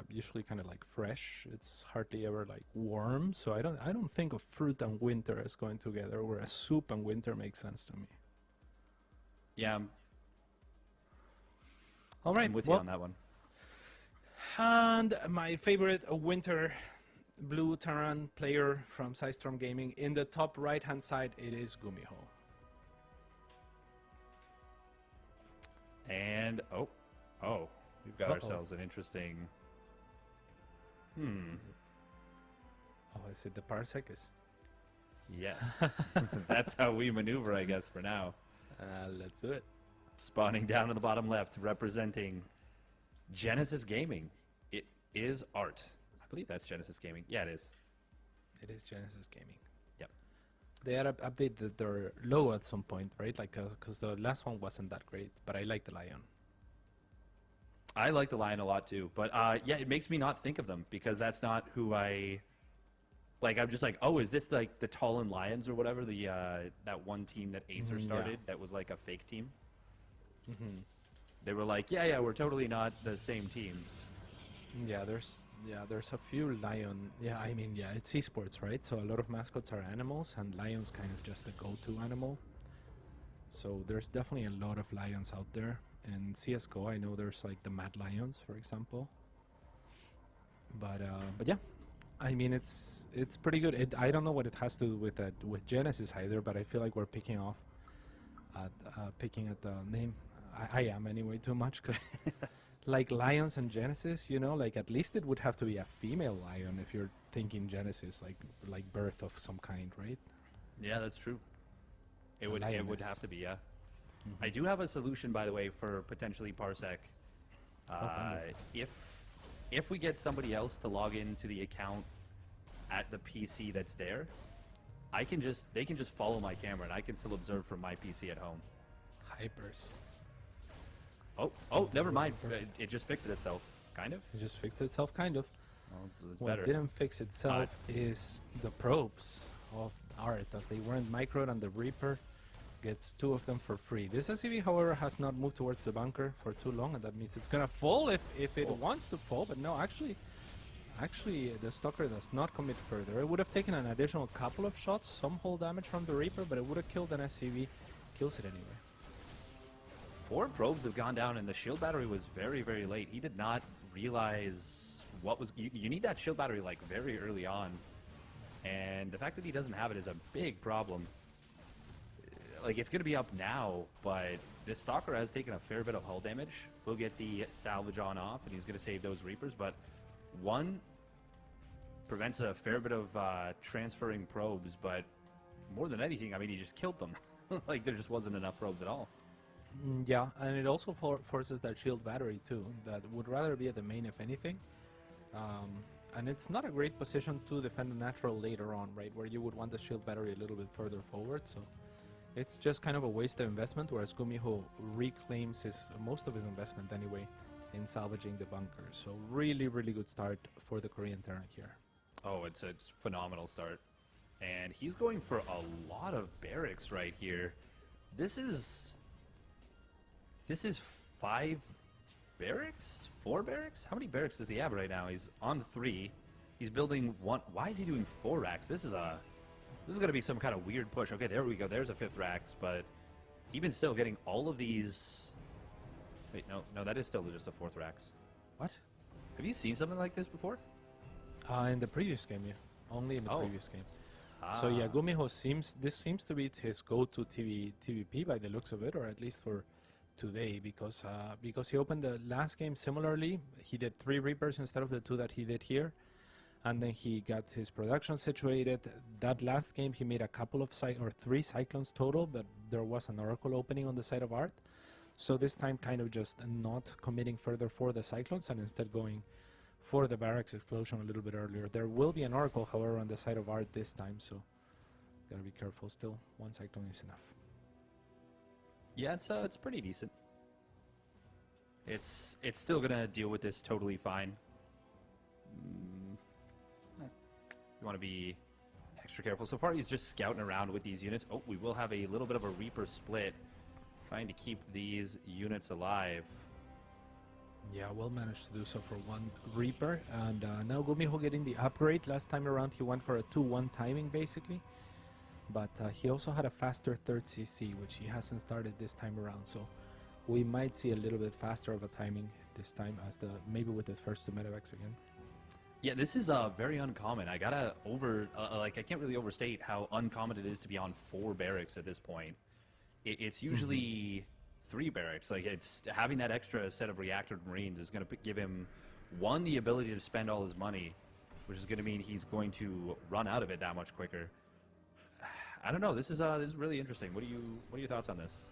[SPEAKER 3] usually kind of like fresh. It's hardly ever like warm. So I don't think of fruit and winter as going together. Whereas soup and winter makes sense to me.
[SPEAKER 1] Yeah,
[SPEAKER 3] All right,
[SPEAKER 1] I'm with you on that one.
[SPEAKER 3] And my favorite winter blue Terran player from Sidestorm Gaming, in the top right-hand side, it is Gumiho.
[SPEAKER 1] And oh, we've got ourselves an interesting.
[SPEAKER 3] Oh, is it the Parsecs?
[SPEAKER 1] Yes, that's how we maneuver, I guess, for now.
[SPEAKER 3] Let's do it.
[SPEAKER 1] Spawning down in the bottom left, representing Genesis Gaming. It is Art. I believe that's Genesis Gaming. Yeah, it is.
[SPEAKER 3] It is Genesis Gaming.
[SPEAKER 1] Yep.
[SPEAKER 3] They had updated their logo at some point, right? Like, because the last one wasn't that great, but I like the lion.
[SPEAKER 1] I like the lion a lot too, but yeah, it makes me not think of them because that's not who I Like I'm just like, oh, is this like the Talon Lions or whatever, the that one team that Acer started that was like a fake team? They were like, yeah, we're totally not the same team.
[SPEAKER 3] Yeah, there's a few lion. Yeah, I mean, yeah, it's esports, right? So a lot of mascots are animals, and lion's kind of just the go-to animal. So there's definitely a lot of lions out there. In CS:GO, I know there's like the Mad Lions, for example. But yeah, I mean, it's pretty good. I don't know what it has to do with Genesis either, but I feel like we're picking at the name. I am anyway too much, because like lions and Genesis, you know, like at least it would have to be a female lion if you're thinking Genesis, like birth of some kind, right?
[SPEAKER 1] Yeah, that's true. It
[SPEAKER 3] A
[SPEAKER 1] would
[SPEAKER 3] lioness.
[SPEAKER 1] have to be, yeah. I do have a solution, by the way, for potentially Parsec. If we get somebody else to log into the account at the PC that's there, they can just follow my camera and I can still observe from my PC at home.
[SPEAKER 3] Hypers.
[SPEAKER 1] Oh, never mind. It just fixed it itself, kind of.
[SPEAKER 3] It just fixed itself, kind of.
[SPEAKER 1] Well, it's
[SPEAKER 3] What
[SPEAKER 1] better.
[SPEAKER 3] didn't fix itself is the probes of art, as they weren't microed, and the Reaper gets 2 of them for free. This SCV, however, has not moved towards the bunker for too long, and that means it's gonna fall if it wants to fall. But no, actually, the Stalker does not commit further. It would have taken an additional couple of shots, some hull damage from the Reaper, but it would have killed an SCV. Kills it anyway.
[SPEAKER 1] 4 probes have gone down, and the shield battery was very, very late. He did not realize what was... You need that shield battery, like, very early on. And the fact that he doesn't have it is a big problem. Like, it's going to be up now, but this Stalker has taken a fair bit of hull damage. We'll get the salvage on off, and he's going to save those Reapers. But 1 prevents a fair bit of transferring probes, but more than anything, I mean, he just killed them. Like, there just wasn't enough probes at all.
[SPEAKER 3] Yeah, and it also forces that shield battery too. That would rather be at the main, if anything. And it's not a great position to defend the natural later on, right? Where you would want the shield battery a little bit further forward. So it's just kind of a wasted investment. Whereas Gumiho reclaims most of his investment anyway in salvaging the bunker. So really, really good start for the Korean Terran here.
[SPEAKER 1] Oh, it's a phenomenal start. And he's going for a lot of barracks right here. This is 5 barracks? 4 barracks? How many barracks does he have right now? He's on 3. He's building 1. Why is he doing 4 racks? This is going to be some kind of weird push. Okay, there we go. There's a 5th racks, but even still getting all of these... Wait, no, that is still just a 4th racks. What? Have you seen something like this before?
[SPEAKER 3] In the previous game, yeah. Only in the previous game.
[SPEAKER 1] Ah.
[SPEAKER 3] So yeah, Gumiho seems to be his go-to TVP by the looks of it, or at least for today, because he opened the last game similarly. He did 3 Reapers instead of the 2 that he did here, and then he got his production situated. That last game he made a couple of 3 Cyclones total, but there was an Oracle opening on the side of Art. So this time kind of just not committing further for the Cyclones and instead going for the Barracks explosion a little bit earlier. There will be an Oracle, however, on the side of Art this time, so gotta be careful still. 1 Cyclone is enough.
[SPEAKER 1] Yeah, it's pretty decent. It's still gonna deal with this totally fine. You want to be extra careful. So far, he's just scouting around with these units. Oh, we will have a little bit of a Reaper split, trying to keep these units alive.
[SPEAKER 3] Yeah, well managed to do so for 1 Reaper, and now Gumiho getting the upgrade. Last time around he went for a 2-1 timing basically, but he also had a faster 3rd CC, which he hasn't started this time around, so we might see a little bit faster of a timing this time, as maybe with the first 2 medevacs again.
[SPEAKER 1] Yeah, this is very uncommon. I gotta I can't really overstate how uncommon it is to be on 4 barracks at this point. It's usually 3 barracks. Like, it's having that extra set of reactor Marines is going to give him, 1, the ability to spend all his money, which is going to mean he's going to run out of it that much quicker. I don't know. This is really interesting. What are your thoughts on this?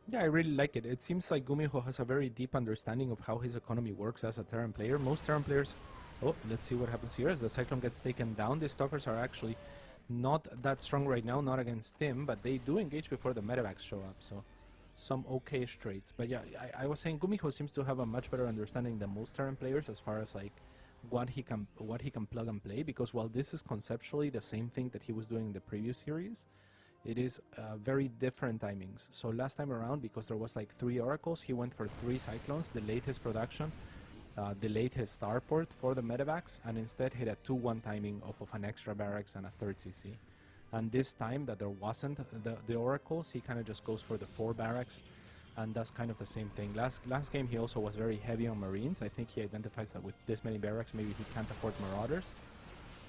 [SPEAKER 3] Yeah, I really like it. It seems like Gumiho has a very deep understanding of how his economy works as a Terran player. Most Terran players... Oh, let's see what happens here as the Cyclone gets taken down. The Stalkers are actually not that strong right now, not against him, but they do engage before the medevacs show up, so some okay traits. But yeah, I was saying Gumiho seems to have a much better understanding than most Terran players as far as like what he can plug and play, because while this is conceptually the same thing that he was doing in the previous series, it is very different timings. So last time around, because there was like 3 oracles, he went for 3 cyclones, delayed his production, delayed his starport for the medevacs, and instead hit a 2-1 timing off of an extra barracks and a 3rd CC. And this time that there wasn't the oracles, he kind of just goes for the 4 barracks, and that's kind of the same thing. Last game he also was very heavy on Marines. I think he identifies that with this many barracks, maybe he can't afford Marauders.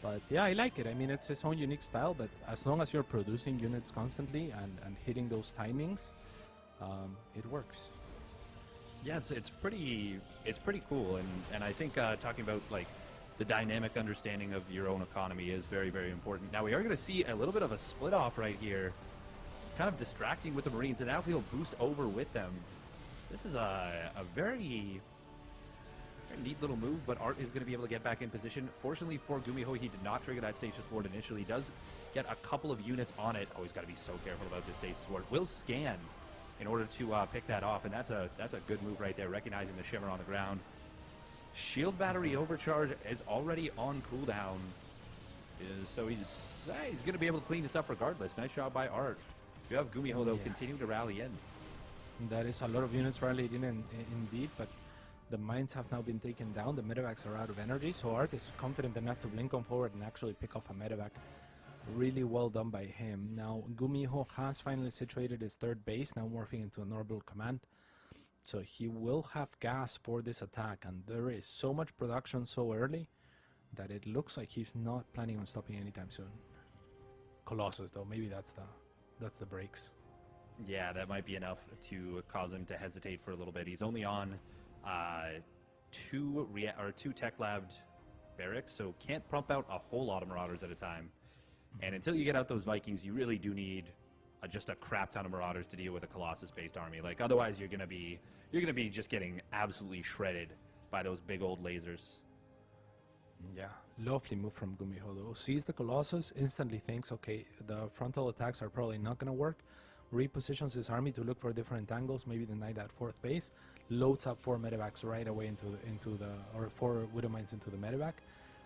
[SPEAKER 3] But yeah, I like it. I mean, it's his own unique style, but as long as you're producing units constantly and hitting those timings, it works.
[SPEAKER 1] Yeah, it's pretty cool, and I think talking about like the dynamic understanding of your own economy is very, very important. Now we are going to see a little bit of a split off right here, kind of distracting with the Marines, and now he'll boost over with them. This is a very neat little move, but Art is going to be able to get back in position. Fortunately for Gumiho, he did not trigger that Stasis Ward initially. He does get a couple of units on it. Oh, he's got to be so careful about this Stasis Ward. Will scan in order to pick that off, and that's a good move right there, recognizing the Shimmer on the ground. Shield Battery Overcharge is already on cooldown, so he's going to be able to clean this up regardless. Nice job by Art. You have Gumiho, though, continue to rally in.
[SPEAKER 3] That is a lot of units rallied in indeed, but the mines have now been taken down. The medevacs are out of energy, so Art is confident enough to blink on forward and actually pick off a medevac. Really well done by him. Now, Gumiho has finally situated his 3rd base, now morphing into an orbital command. So he will have gas for this attack, and there is so much production so early that it looks like he's not planning on stopping anytime soon. Colossus, though, maybe that's the breaks.
[SPEAKER 1] Yeah, that might be enough to cause him to hesitate for a little bit. He's only on 2 tech-labbed barracks, so can't pump out a whole lot of Marauders at a time. And until you get out those Vikings, you really do need just a crap ton of Marauders to deal with a Colossus-based army. Like, otherwise, you're gonna be just getting absolutely shredded by those big old lasers.
[SPEAKER 3] Yeah, lovely move from Gumiho, though. Sees the Colossus, instantly thinks, okay, the frontal attacks are probably not gonna work. Repositions his army to look for different angles, maybe deny that 4th base. Loads up 4 medevacs right away or 4 Widowmines into the medevac.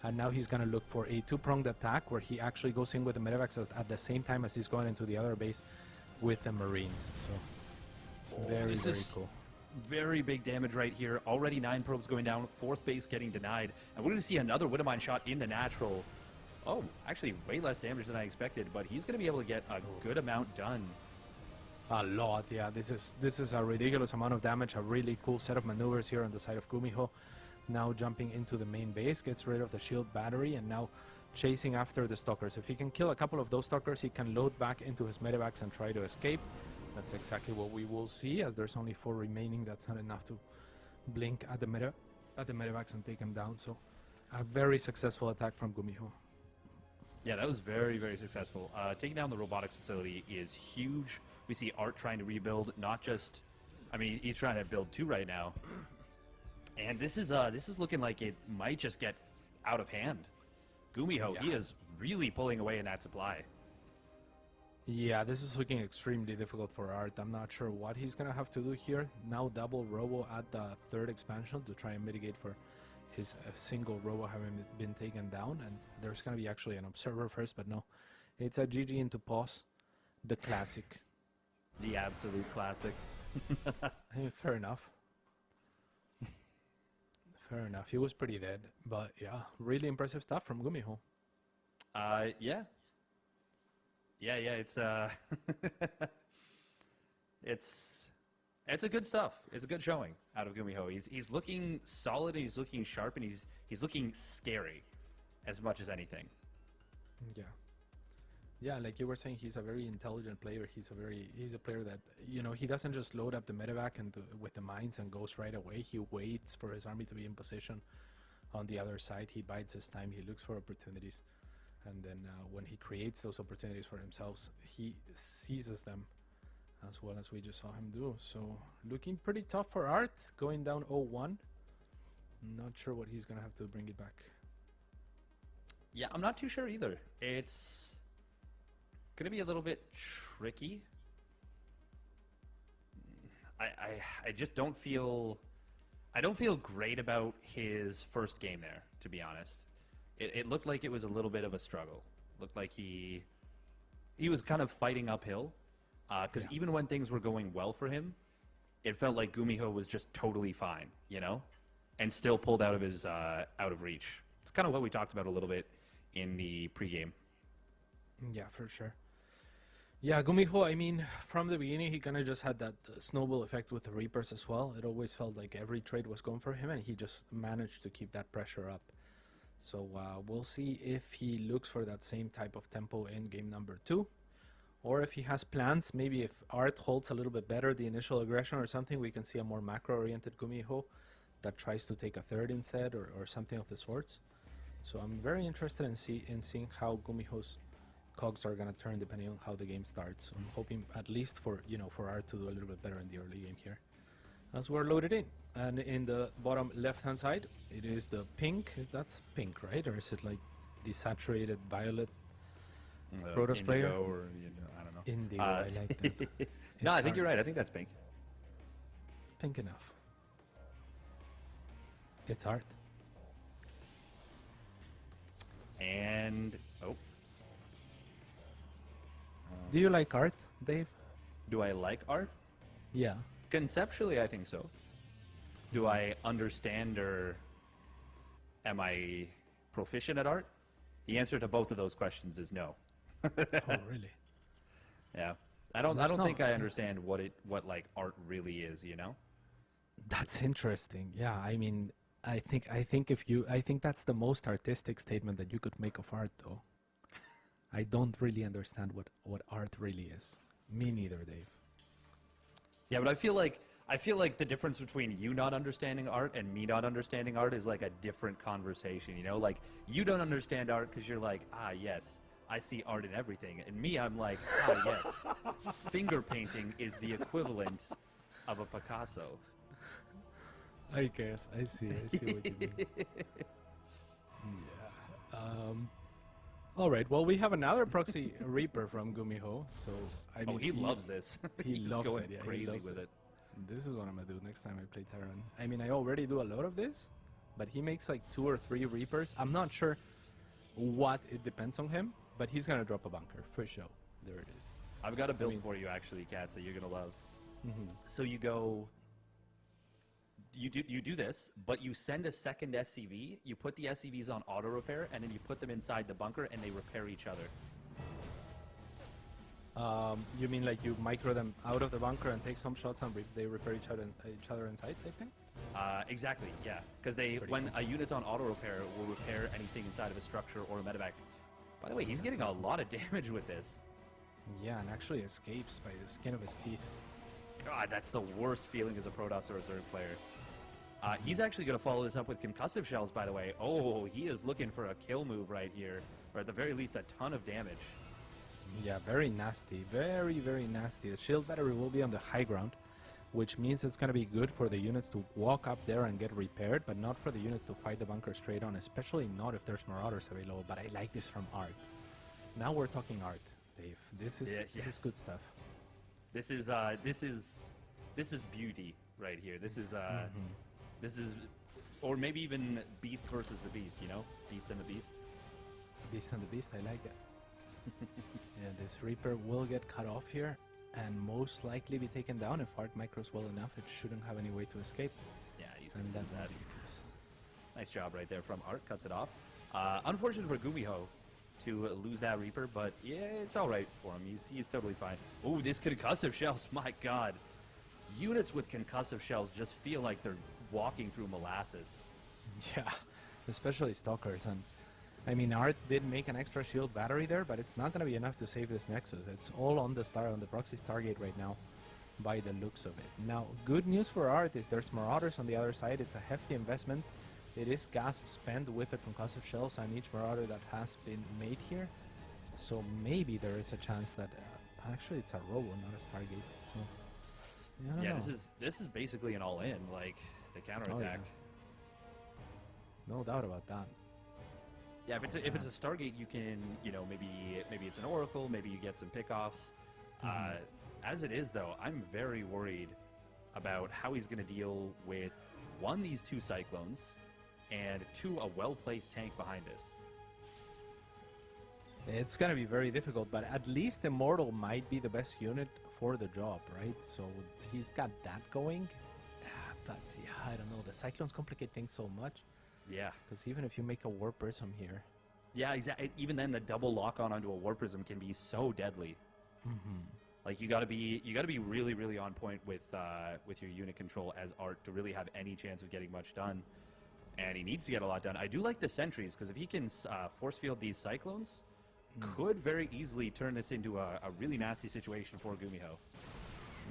[SPEAKER 3] And now he's going to look for a 2-pronged attack where he actually goes in with the medevacs at the same time as he's going into the other base with the Marines. So very cool.
[SPEAKER 1] Very big damage right here. Already 9 probes going down, 4th base getting denied. And we're going to see another Widowmine shot into natural. Oh, actually way less damage than I expected, but he's going to be able to get a good amount done.
[SPEAKER 3] A lot, yeah. This is a ridiculous amount of damage. A really cool set of maneuvers here on the side of Gumiho. Now jumping into the main base, gets rid of the shield battery, and now chasing after the stalkers. If he can kill a couple of those stalkers, he can load back into his medevacs and try to escape. That's exactly what we will see, as there's only 4 remaining. That's not enough to blink at the medevacs and take him down. So a very successful attack from Gumiho.
[SPEAKER 1] Yeah, that was very, very successful. Taking down the robotics facility is huge. We see Art trying to rebuild, not just... I mean, he's trying to build 2 right now. And this is looking like it might just get out of hand. Gumiho, he is really pulling away in that supply.
[SPEAKER 3] Yeah, this is looking extremely difficult for Art. I'm not sure what he's going to have to do here. Now double Robo at the 3rd expansion to try and mitigate for his single Robo having been taken down. And there's going to be actually an Observer first, but no. It's a GG into pause. The classic.
[SPEAKER 1] The absolute classic.
[SPEAKER 3] Fair enough. Fair enough. He was pretty dead, but yeah, really impressive stuff from Gumiho.
[SPEAKER 1] Yeah. It's it's a good stuff. It's a good showing out of Gumiho. He's looking solid, and he's looking sharp, and he's looking scary as much as anything.
[SPEAKER 3] Yeah, like you were saying, he's a very intelligent player. He's a player that, he doesn't just load up the medevac with the mines and goes right away. He waits for his army to be in position on the other side. He bides his time. He looks for opportunities. And then when he creates those opportunities for himself, he seizes them, as well as we just saw him do. So looking pretty tough for Art, going down 0-1. Not sure what he's going to have to bring it back.
[SPEAKER 1] Yeah, I'm not too sure either. It's going to be a little bit tricky. I just don't feel... I don't feel great about his first game there, to be honest. It looked like it was a little bit of a struggle. Looked like he was kind of fighting uphill, because even when things were going well for him, it felt like Gumiho was just totally fine, you know, and still pulled out of his out of reach. It's kind of what we talked about a little bit in the pregame.
[SPEAKER 3] Yeah, for sure. Yeah, Gumiho, I mean, from the beginning, he kind of just had that snowball effect with the Reapers as well. It always felt like every trade was going for him, and he just managed to keep that pressure up. So we'll see if he looks for that same type of tempo in game number 2, or if he has plans. Maybe if Art holds a little bit better the initial aggression or something, we can see a more macro-oriented Gumiho that tries to take a third instead, or something of the sorts. So I'm very interested in seeing how Gumiho's cogs are gonna turn depending on how the game starts. I'm hoping at least for Art to do a little bit better in the early game here, as we're loaded in. And in the bottom left-hand side, it is the pink. That's pink, right? Or is it like desaturated violet? Protoss player?
[SPEAKER 1] Or, I don't know.
[SPEAKER 3] Indigo, I like that.
[SPEAKER 1] No, I think
[SPEAKER 3] Art.
[SPEAKER 1] you're right. I think that's pink.
[SPEAKER 3] Pink enough. It's Art.
[SPEAKER 1] And,
[SPEAKER 3] Do you like Art, Dave?
[SPEAKER 1] do I like art?
[SPEAKER 3] Yeah.
[SPEAKER 1] Conceptually, I think so. Do I understand, or am I proficient at art? The answer to both of those questions is no.
[SPEAKER 3] Oh, really?
[SPEAKER 1] Yeah. I don't
[SPEAKER 3] There's
[SPEAKER 1] think
[SPEAKER 3] no-
[SPEAKER 1] I understand what like art really is, you know?
[SPEAKER 3] That's interesting. Yeah, I mean, I think that's the most artistic statement that you could make of art, though. I don't really understand what art really is. Me neither, Dave.
[SPEAKER 1] Yeah, but I feel like the difference between you not understanding art and me not understanding art is like a different conversation, you know? Like, you don't understand art because you're like, yes, I see art in everything. And me, I'm like, yes, finger painting is the equivalent of a Picasso.
[SPEAKER 3] I guess. I see what you mean. Yeah. All right. Well, we have another proxy Reaper from Gumiho. So I mean,
[SPEAKER 1] He loves this.
[SPEAKER 3] He
[SPEAKER 1] He's
[SPEAKER 3] loves
[SPEAKER 1] going
[SPEAKER 3] it. Yeah, he
[SPEAKER 1] crazy
[SPEAKER 3] loves
[SPEAKER 1] with it.
[SPEAKER 3] This is what I'm gonna do next time I play Terran. I mean, I already do a lot of this, but he makes like 2 or 3 Reapers. I'm not sure what it depends on him, but he's gonna drop a bunker for sure. There it is.
[SPEAKER 1] I've got a build for you, actually, Cats, that you're gonna love. So you go. You do this, but you send a second SCV. You put the SCVs on auto repair, and then you put them inside the bunker, and they repair each other.
[SPEAKER 3] You mean like you micro them out of the bunker and take some shots and they repair each other inside type thing?
[SPEAKER 1] Exactly, yeah. Because when a unit's on auto repair, it will repair anything inside of a structure or a medevac. By the way, he's getting a lot of damage with this.
[SPEAKER 3] Yeah, and actually escapes by the skin of his teeth.
[SPEAKER 1] God, that's the worst feeling as a Protoss or Zerg player. He's actually going to follow this up with concussive shells, by the way. Oh, he is looking for a kill move right here. Or at the very least, a ton of damage.
[SPEAKER 3] Yeah, very nasty. Very, very nasty. The shield battery will be on the high ground, which means it's going to be good for the units to walk up there and get repaired, but not for the units to fight the bunker straight on, especially not if there's Marauders available. But I like this from Art. Now we're talking Art, Dave. This is good stuff.
[SPEAKER 1] This is beauty right here. This is, or maybe even Beast versus the Beast, you know? Beast and the Beast.
[SPEAKER 3] Beast and the Beast, I like that. Yeah, this Reaper will get cut off here and most likely be taken down. If Art micros well enough, it shouldn't have any way to escape.
[SPEAKER 1] Yeah, he's
[SPEAKER 3] And
[SPEAKER 1] going to
[SPEAKER 3] that's
[SPEAKER 1] that.
[SPEAKER 3] ridiculous.
[SPEAKER 1] Nice job right there from Art. Cuts it off. Unfortunate for Gumiho to lose that Reaper, but yeah, it's all right for him. He's totally fine. Oh, this concussive shells, my God. Units with concussive shells just feel like they're walking through molasses.
[SPEAKER 3] Yeah, especially Stalkers. And I mean, Art did make an extra shield battery there, but it's not going to be enough to save this Nexus. It's all on the proxy Stargate right now, by the looks of it. Now, good news for Art is there's Marauders on the other side. It's a hefty investment. It is gas spent with the concussive shells on each Marauder that has been made here. So maybe there is a chance that actually it's a Robo, not a Stargate. So yeah, I don't know.
[SPEAKER 1] This is basically an all-in, like the counterattack.
[SPEAKER 3] No doubt about that.
[SPEAKER 1] Yeah, if it's a Stargate, you can, maybe it's an Oracle, maybe you get some pickoffs. As it is, though, I'm very worried about how he's going to deal with, one, these 2 Cyclones, and 2, a well-placed tank behind this.
[SPEAKER 3] It's gonna be very difficult, but at least Immortal might be the best unit for the job, right? So he's got that going. But yeah, I don't know. The Cyclones complicate things so much.
[SPEAKER 1] Yeah.
[SPEAKER 3] Because even if you make a War Prism here.
[SPEAKER 1] Yeah, exactly. Even then, the double lock-on onto a War Prism can be so deadly. Like you gotta be really, really on point with your unit control as Art to really have any chance of getting much done. And he needs to get a lot done. I do like the sentries because if he can force field these Cyclones, could very easily turn this into a really nasty situation for Gumiho.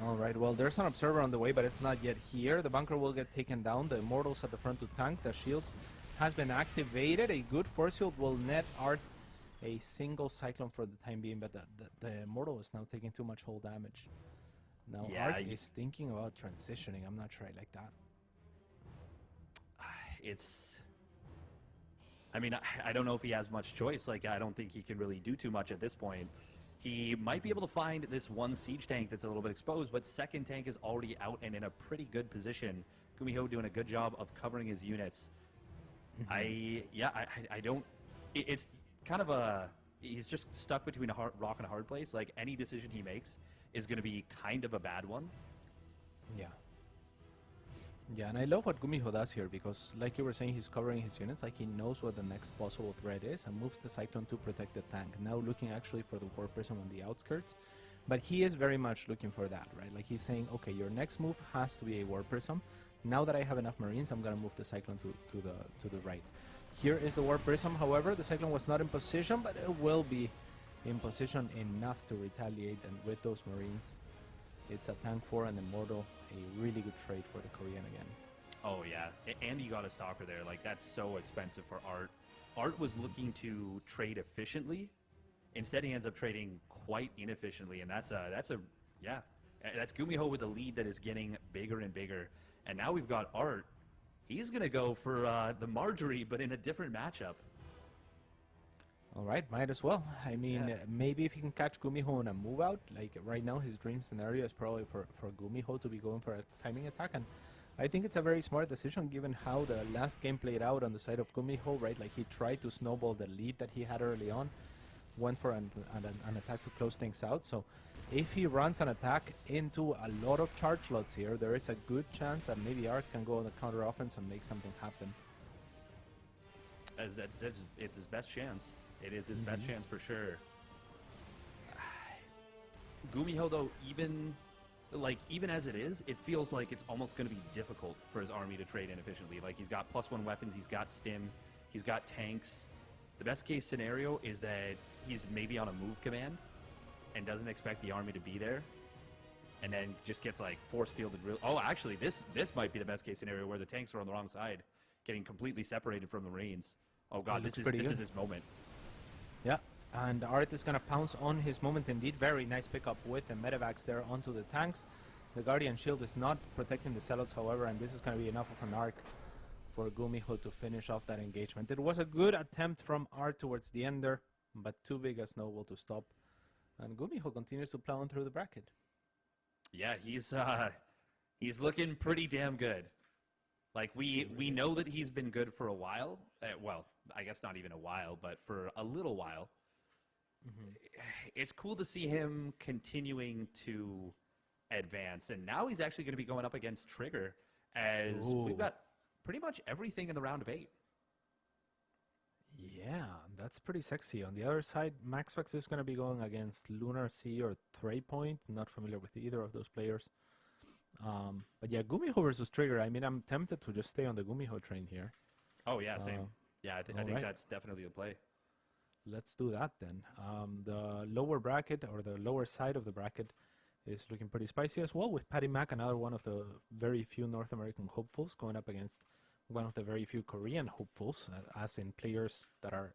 [SPEAKER 3] All right, well, there's an Observer on the way, but it's not yet here. The bunker will get taken down. The Immortals at the front to tank. The shields has been activated. A good force field will net Art a single Cyclone for the time being, but the Immortal is now taking too much hull damage. Now Art is thinking about transitioning. I'm not sure I like that.
[SPEAKER 1] I mean, I don't know if he has much choice. Like, I don't think he can really do too much at this point. He might be able to find this one siege tank that's a little bit exposed, but second tank is already out and in a pretty good position. Gumiho doing a good job of covering his units. I don't... It's kind of he's just stuck between a rock and a hard place. Like, any decision he makes is going to be kind of a bad one.
[SPEAKER 3] Yeah. Yeah, and I love what Gumiho does here because, like you were saying, he's covering his units. Like, he knows what the next possible threat is and moves the Cyclone to protect the tank. Now looking actually for the War Prism on the outskirts. But he is very much looking for that, right? Like, he's saying, okay, your next move has to be a War Prism. Now that I have enough Marines, I'm going to move the Cyclone to the right. Here is the War Prism. However, the Cyclone was not in position, but it will be in position enough to retaliate. And with those Marines, it's a tank 4 and Immortal. A really good trade for the Korean again.
[SPEAKER 1] Oh, yeah. And you got a Stalker there. Like, that's so expensive for Art. Art was looking to trade efficiently. Instead, he ends up trading quite inefficiently. And that's Gumiho with a lead that is getting bigger and bigger. And now we've got Art. He's going to go for the Marjorie, but in a different matchup.
[SPEAKER 3] All right, might as well. I mean, maybe if he can catch Gumiho on a move out, like right now his dream scenario is probably for Gumiho to be going for a timing attack. And I think it's a very smart decision given how the last game played out on the side of Gumiho, right? Like, he tried to snowball the lead that he had early on, went for an attack to close things out. So if he runs an attack into a lot of charge slots here, there is a good chance that maybe Art can go on the counter offense and make something happen.
[SPEAKER 1] It's his best chance. It is his best chance for sure. Gumiho, though, even as it is, it feels like it's almost going to be difficult for his army to trade inefficiently. Like, he's got +1 weapons, he's got stim, he's got tanks. The best case scenario is that he's maybe on a move command and doesn't expect the army to be there, and then just gets like force fielded. Oh, actually, this might be the best case scenario where the tanks are on the wrong side, getting completely separated from the Marines. Oh god, this is his moment.
[SPEAKER 3] Yeah, and Art is going to pounce on his moment indeed. Very nice pickup with the medevacs there onto the tanks. The Guardian Shield is not protecting the Zealots, however, and this is going to be enough of an arc for Gumiho to finish off that engagement. It was a good attempt from Art towards the end there, but too big a snowball to stop. And Gumiho continues to plow on through the bracket.
[SPEAKER 1] Yeah, he's looking pretty damn good. Like, we know that he's been good for a while. Well, I guess not even a while, but for a little while. It's cool to see him continuing to advance. And now he's actually going to be going up against Trigger, as we've got pretty much everything in the round of 8.
[SPEAKER 3] Yeah, that's pretty sexy. On the other side, Maxwax is going to be going against Lunar Sea or Traypoint. Not familiar with either of those players. But yeah, Gumiho versus Trigger. I mean, I'm tempted to just stay on the Gumiho train here.
[SPEAKER 1] Oh, yeah, same. Yeah, I think that's definitely the play.
[SPEAKER 3] Let's do that then. The lower bracket, or the lower side of the bracket, is looking pretty spicy as well, with Patty Mac, another one of the very few North American hopefuls, going up against one of the very few Korean hopefuls, as in players that are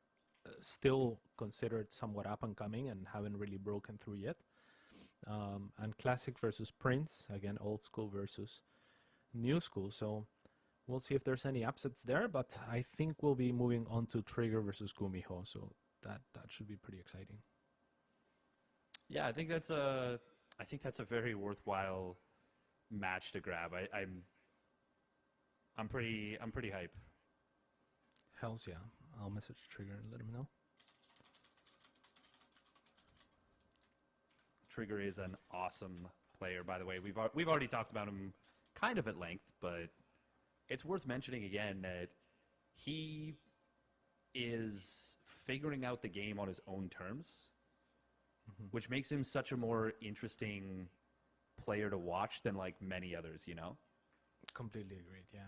[SPEAKER 3] still considered somewhat up and coming and haven't really broken through yet. And Classic versus Prince, again, old school versus new school. So we'll see if there's any upsets there, but I think we'll be moving on to Trigger versus Gumiho, so that should be pretty exciting.
[SPEAKER 1] Yeah, I think that's a very worthwhile match to grab. I'm pretty hype.
[SPEAKER 3] Hells yeah. I'll message Trigger and let him know.
[SPEAKER 1] Trigger is an awesome player, by the way. We've already talked about him kind of at length, but it's worth mentioning again that he is figuring out the game on his own terms, which makes him such a more interesting player to watch than like many others, you know?
[SPEAKER 3] Completely agreed, yeah.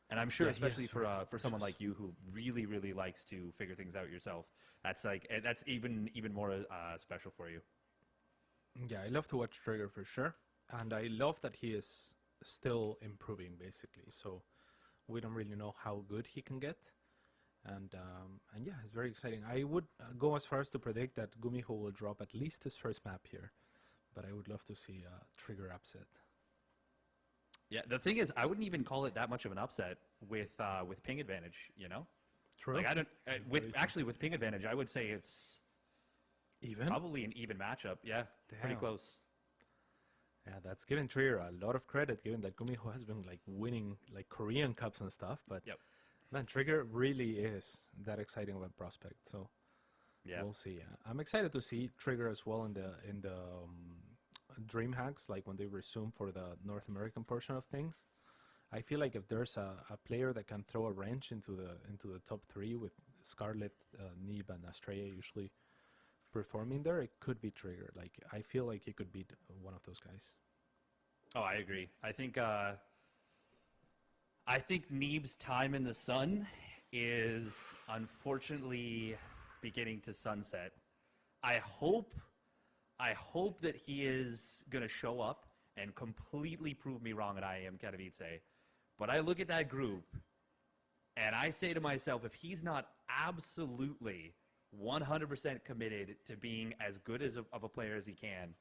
[SPEAKER 1] And I'm sure,
[SPEAKER 3] Yeah, he
[SPEAKER 1] especially
[SPEAKER 3] is
[SPEAKER 1] for
[SPEAKER 3] very
[SPEAKER 1] for someone
[SPEAKER 3] capricious.
[SPEAKER 1] like you who really, really likes to figure things out yourself, that's even more special for you.
[SPEAKER 3] Yeah, I love to watch Trigger for sure. And I love that he is still improving, basically. So we don't really know how good he can get. And yeah, it's very exciting. I would go as far as to predict that Gumiho will drop at least his first map here. But I would love to see Trigger upset.
[SPEAKER 1] Yeah, the thing is, I wouldn't even call it that much of an upset with ping advantage. You know,
[SPEAKER 3] True.
[SPEAKER 1] like I don't with
[SPEAKER 3] Very true.
[SPEAKER 1] actually with ping advantage, I would say it's
[SPEAKER 3] Even?
[SPEAKER 1] probably an even matchup. Yeah, pretty
[SPEAKER 3] Damn.
[SPEAKER 1] close.
[SPEAKER 3] Yeah, that's giving Trigger a lot of credit, given that Gumiho has been like winning like Korean Cups and stuff. But
[SPEAKER 1] Yep.
[SPEAKER 3] man, Trigger really is that exciting of a prospect. So
[SPEAKER 1] Yeah.
[SPEAKER 3] we'll see. I'm excited to see Trigger as well in the Dream Hacks, like when they resume for the North American portion of things. I feel like if there's a player that can throw a wrench into the top three with Scarlet, Nib, and Estrella usually performing there, it could be Trigger. Like I feel like he could beat one of those guys.
[SPEAKER 1] Oh, I agree. I think Neeb's time in the sun is unfortunately beginning to sunset. I hope that he is going to show up and completely prove me wrong at I Am Katowice. But I look at that group and I say to myself, if he's not absolutely 100% committed to being as good of a player as he can,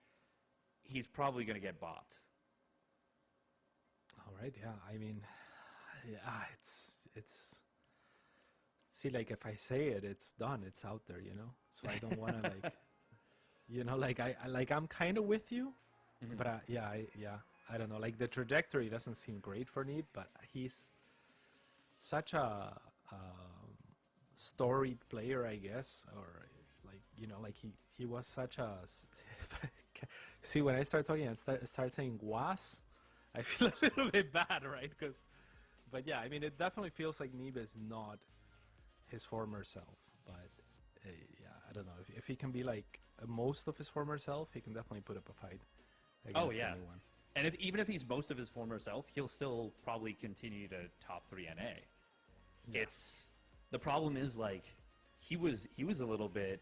[SPEAKER 1] he's probably going to get bopped.
[SPEAKER 3] All right, yeah. I mean, yeah, it's. See, like if I say it, it's done. It's out there, you know. So I don't want to like, you know, like I'm kind of with you, but yeah, I don't know. Like the trajectory doesn't seem great for Neeb, but he's such a storied player, I guess, or like you know, like he was such a. See, when I start talking and start saying was, I feel a little bit bad, right? But yeah, I mean, it definitely feels like Neeb is not his former self. But yeah, I don't know if he can be like most of his former self, he can definitely put up a fight against anyone.
[SPEAKER 1] And even if he's most of his former self, he'll still probably continue to top 3 NA.
[SPEAKER 3] Yeah.
[SPEAKER 1] It's the problem is like he was a little bit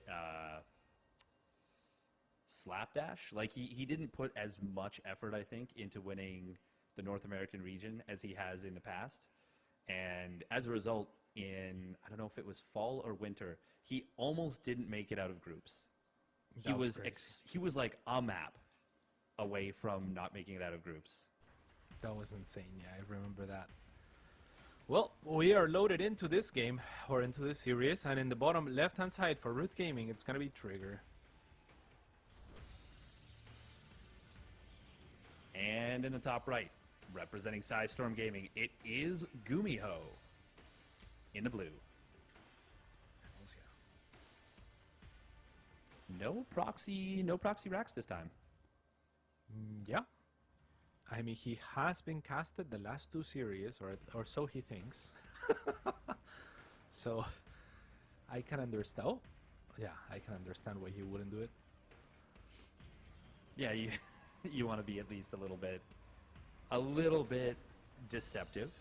[SPEAKER 1] slapdash. Like he didn't put as much effort, I think, into winning the North American region as he has in the past. And as a result, in I don't know if it was fall or winter, he almost didn't make it out of groups. He was like a map away from not making it out of groups.
[SPEAKER 3] That was insane. Yeah, I remember that. Well, we are loaded into this game, or into this series, and in the bottom left-hand side for Root Gaming, it's going to be Trigger.
[SPEAKER 1] And in the top right, representing Storm Gaming, it is Gumiho in the blue.
[SPEAKER 3] Hells yeah.
[SPEAKER 1] No proxy racks this time.
[SPEAKER 3] Yeah. I mean, he has been casted the last 2 series, or so he thinks. So, I can understand. Oh, yeah, I can understand why he wouldn't do it.
[SPEAKER 1] Yeah, you want to be at least a little bit deceptive.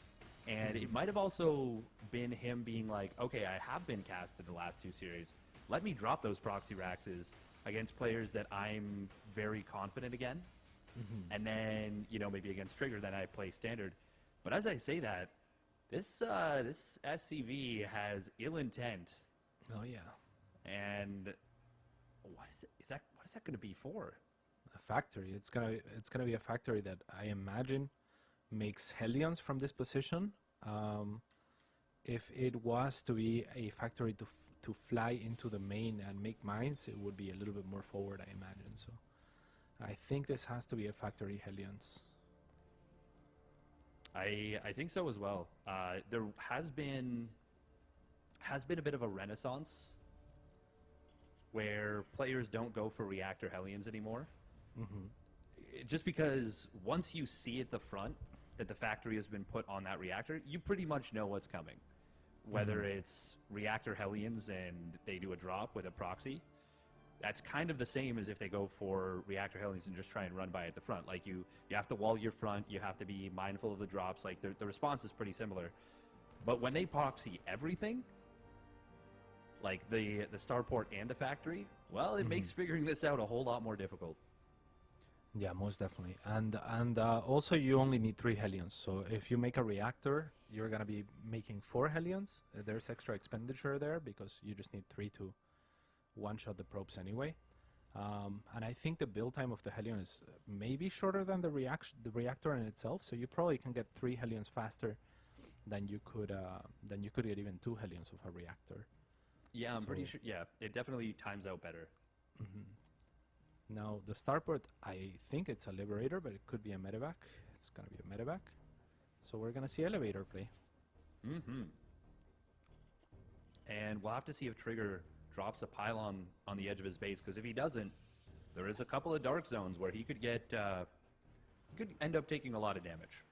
[SPEAKER 1] And it might have also been him being like, okay, I have been casted the last 2 series. Let me drop those proxy raxes against players that I'm very confident again. And then, you know, maybe against Trigger, then I play standard. But as I say that, this SCV has ill intent.
[SPEAKER 3] Oh yeah,
[SPEAKER 1] And what is that going to be for?
[SPEAKER 3] a factory. It's gonna be a factory that I imagine makes Hellions from this position. If it was to be a factory to fly into the main and make mines, it would be a little bit more forward, I imagine. So I think this has to be a factory Hellions.
[SPEAKER 1] I think so as well. There has been a bit of a renaissance where players don't go for reactor Hellions anymore. Just because once you see at the front that the factory has been put on that reactor, you pretty much know what's coming. Whether it's reactor Hellions and they do a drop with a proxy, that's kind of the same as if they go for reactor Hellions and just try and run by at the front. Like you have to wall your front, you have to be mindful of the drops. Like the response is pretty similar. But when they proxy everything, like the starport and the factory, well, it makes figuring this out a whole lot more difficult.
[SPEAKER 3] Yeah, most definitely. And also you only need 3 Hellions. So if you make a reactor, you're going to be making 4 Hellions. There's extra expenditure there because you just need 3 to one-shot the probes anyway. And I think the build time of the Hellion is maybe shorter than the reactor in itself. So you probably can get 3 Hellions faster than you could get even 2 Hellions of a reactor.
[SPEAKER 1] Yeah, I'm pretty sure. Yeah, it definitely times out better.
[SPEAKER 3] Now, the starport, I think it's a Liberator, but it could be a medevac. It's going to be a medevac. So we're going to see elevator play.
[SPEAKER 1] And we'll have to see if Trigger drops a pylon on the edge of his base, because if he doesn't, there is a couple of dark zones where he could get, could end up taking a lot of damage.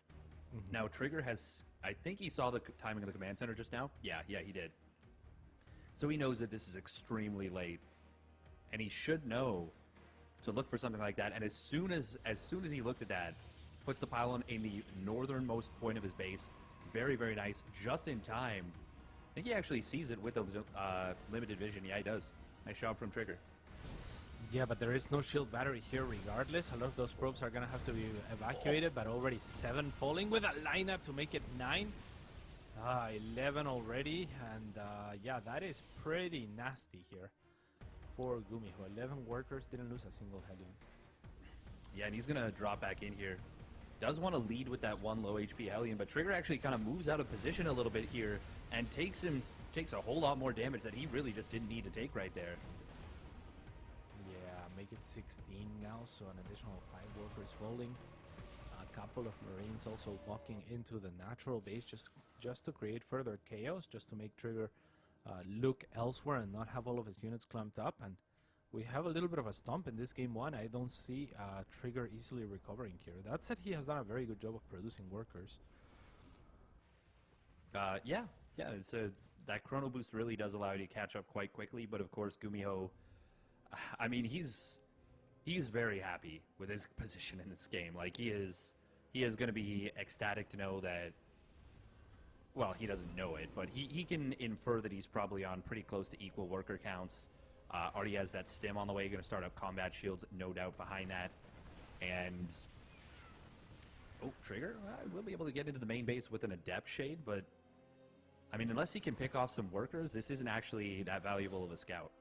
[SPEAKER 1] Now, Trigger has, I think he saw the timing of the command center just now. Yeah, he did. So he knows that this is extremely late, and he should know to look for something like that. And as soon as he looked at that, puts the pylon in the northernmost point of his base. Very, very nice. Just in time. I think he actually sees it with the limited vision. Yeah, he does. Nice job from Trigger.
[SPEAKER 3] Yeah, but there is no shield battery here regardless. A lot of those probes are going to have to be evacuated, but already 7 falling with a lineup to make it 9. 11 already, and yeah, that is pretty nasty here for Gumiho. 11 workers, didn't lose a single Hellion.
[SPEAKER 1] Yeah, and he's going to drop back in here. Does want to lead with that 1 low HP Hellion, but Trigger actually kind of moves out of position a little bit here and takes a whole lot more damage that he really just didn't need to take right there.
[SPEAKER 3] Yeah, make it 16 now, so an additional 5 workers falling. A couple of Marines also walking into the natural base just to create further chaos, just to make Trigger look elsewhere and not have all of his units clumped up. And we have a little bit of a stomp in this game 1. I don't see Trigger easily recovering here. That said, he has done a very good job of producing workers.
[SPEAKER 1] Yeah, that Chrono Boost really does allow you to catch up quite quickly, but of course Gumiho, I mean, he's very happy with his position in this game. Like, he is going to be ecstatic to know that, well, he doesn't know it, but he can infer that he's probably on pretty close to equal worker counts. Already has that stim on the way, going to start up combat shields, no doubt behind that. And, oh, Trigger, we'll be able to get into the main base with an Adept Shade, but, I mean, unless he can pick off some workers, this isn't actually that valuable of a scout.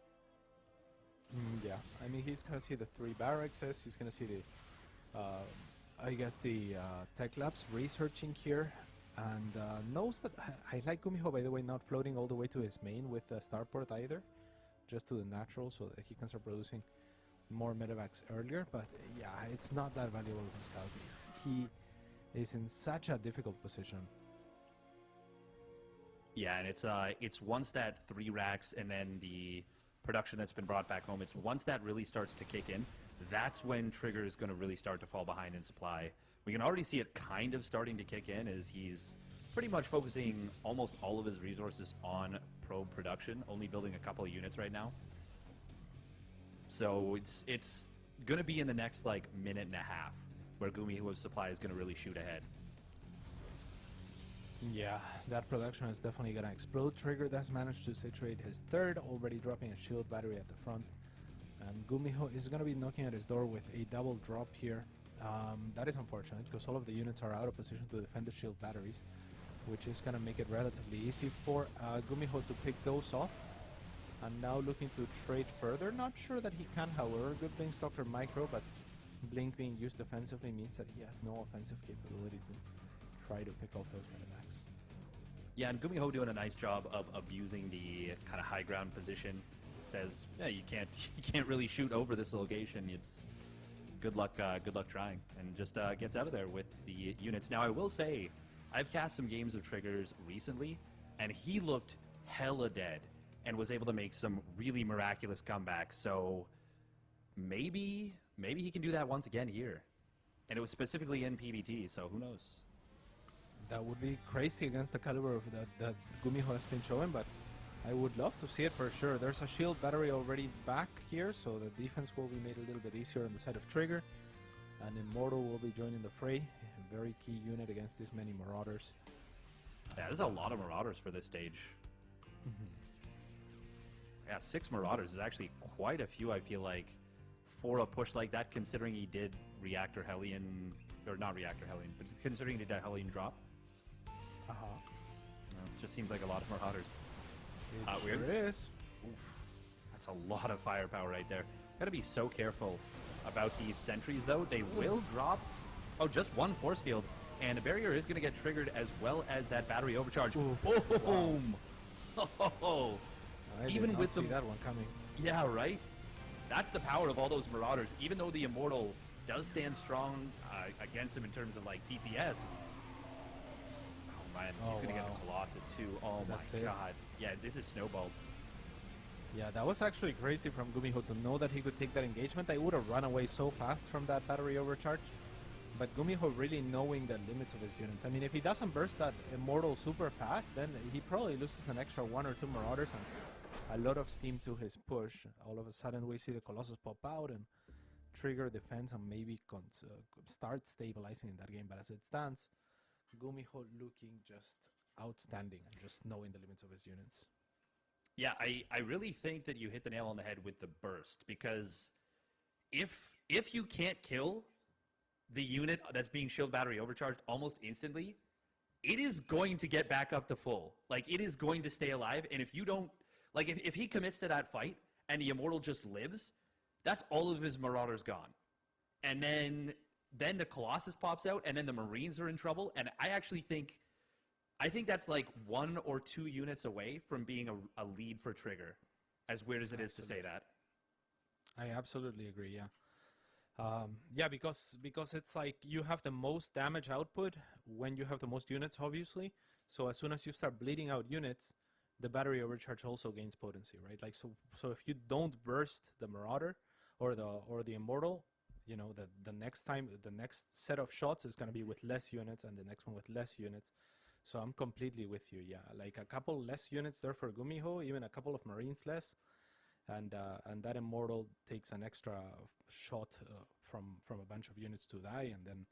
[SPEAKER 3] Yeah, I mean, he's going to see the 3 barracks, he's going to see the, I guess, the tech labs researching here, and knows that, I like Gumiho, by the way, not floating all the way to his main with the starport either, just to the natural, so that he can start producing more medevacs earlier. But yeah, it's not that valuable of a scout. He is in such a difficult position.
[SPEAKER 1] Yeah, and it's once that 3 racks and then the production that's been brought back home, it's once that really starts to kick in, that's when Trigger is going to really start to fall behind in supply. We can already see it kind of starting to kick in as he's pretty much focusing almost all of his resources on probe production, only building a couple of units right now. So it's going to be in the next, like, minute and a half where Gumiho's supply is going to really shoot ahead.
[SPEAKER 3] Yeah, that production is definitely going to explode. Trigger does manage to situate his 3rd, already dropping a shield battery at the front. And Gumiho is going to be knocking at his door with a double drop here. That is unfortunate because all of the units are out of position to defend the shield batteries, which is going to make it relatively easy for Gumiho to pick those off. And now looking to trade further. Not sure that he can, however. Good Blink Stalker micro, but Blink being used defensively means that he has no offensive capability to try to pick off those medevacs.
[SPEAKER 1] Yeah, and Gumiho doing a nice job of abusing the kind of high ground position. Says, yeah, you can't really shoot over this location. It's good luck trying, and just gets out of there with the units. Now, I will say, I've cast some games of Triggers recently, and he looked hella dead and was able to make some really miraculous comebacks. So maybe he can do that once again here. And it was specifically in PBT, so who knows?
[SPEAKER 3] That would be crazy against the caliber of that Gumiho has been showing, but I would love to see it for sure. There's a shield battery already back here, so the defense will be made a little bit easier on the side of Trigger. And Immortal will be joining the fray. A very key unit against these many Marauders.
[SPEAKER 1] Yeah, there's a lot of Marauders for this stage. Yeah, 6 Marauders is actually quite a few, I feel like, for a push like that, considering he did Reactor Hellion, or not Reactor Hellion, but considering he did that Hellion drop. Just seems like a lot of Marauders.
[SPEAKER 3] It
[SPEAKER 1] weird.
[SPEAKER 3] sure is.
[SPEAKER 1] Oof. That's a lot of firepower right there. Gotta be so careful about these sentries, though. They will drop, just one force field, and the barrier is gonna get triggered as well as that battery overcharge. Boom! Oh,
[SPEAKER 3] I
[SPEAKER 1] even
[SPEAKER 3] did not
[SPEAKER 1] with
[SPEAKER 3] see
[SPEAKER 1] the
[SPEAKER 3] that one coming.
[SPEAKER 1] Yeah, right? That's the power of all those Marauders. Even though the Immortal does stand strong against him in terms of, like, DPS. Oh, man. He's going to get the Colossus, too. Oh,
[SPEAKER 3] That's
[SPEAKER 1] my
[SPEAKER 3] it.
[SPEAKER 1] God. Yeah, this is snowballed.
[SPEAKER 3] Yeah, that was actually crazy from Gumiho to know that he could take that engagement. I would have run away so fast from that battery overcharge. But Gumiho really knowing the limits of his units. I mean, if he doesn't burst that Immortal super fast, then he probably loses an extra 1 or 2 Marauders and a lot of steam to his push. All of a sudden, we see the Colossus pop out and trigger defense and maybe start stabilizing in that game. But as it stands, Gumiho looking just outstanding and just knowing the limits of his units.
[SPEAKER 1] Yeah, I really think that you hit the nail on the head with the burst, because if you can't kill the unit that's being shield battery overcharged almost instantly, it is going to get back up to full. Like, it is going to stay alive, and if you don't, like, if he commits to that fight and the Immortal just lives, that's all of his Marauders gone. And then the Colossus pops out, and then the Marines are in trouble, and I think that's like 1 or 2 units away from being a lead for Trigger, as weird as it is to say that.
[SPEAKER 3] I absolutely agree, yeah. Yeah, because it's like you have the most damage output when you have the most units, obviously. So as soon as you start bleeding out units, the battery overcharge also gains potency, right? Like so if you don't burst the Marauder or the Immortal, you know, the next set of shots is going to be with less units, and the next one with less units. So I'm completely with you, yeah. Like a couple less units there for Gumiho, even a couple of Marines less, and that Immortal takes an extra shot from a bunch of units to die, and then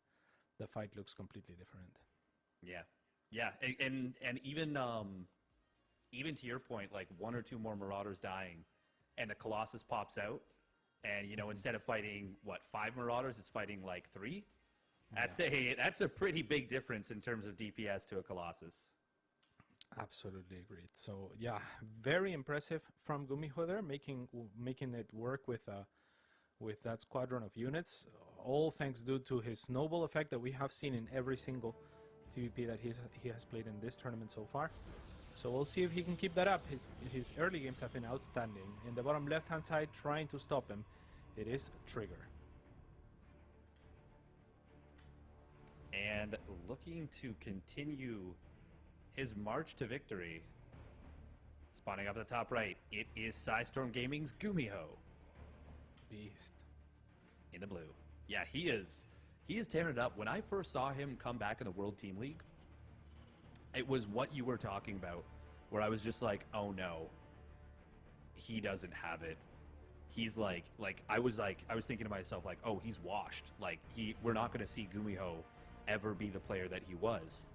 [SPEAKER 3] the fight looks completely different.
[SPEAKER 1] Yeah, and even to your point, like 1 or 2 more Marauders dying, and the Colossus pops out, and you know, instead of fighting 5 Marauders, it's fighting like 3. That's a pretty big difference in terms of DPS to a Colossus.
[SPEAKER 3] Absolutely agreed. So yeah, very impressive from Gumiho there, making it work with that squadron of units. All thanks due to his snowball effect that we have seen in every single TVP that he has played in this tournament so far. So we'll see if he can keep that up. His early games have been outstanding. In the bottom left-hand side, trying to stop him, it is Trigger.
[SPEAKER 1] And looking to continue his march to victory. Spawning up at the top right, it is Psystorm Gaming's Gumiho.
[SPEAKER 3] Beast.
[SPEAKER 1] In the blue. Yeah, he is tearing it up. When I first saw him come back in the World Team League, it was what you were talking about, where I was just like, oh no, he doesn't have it. He's like I was thinking to myself, like, oh, he's washed. Like, we're not going to see Gumiho ever be the player that he was.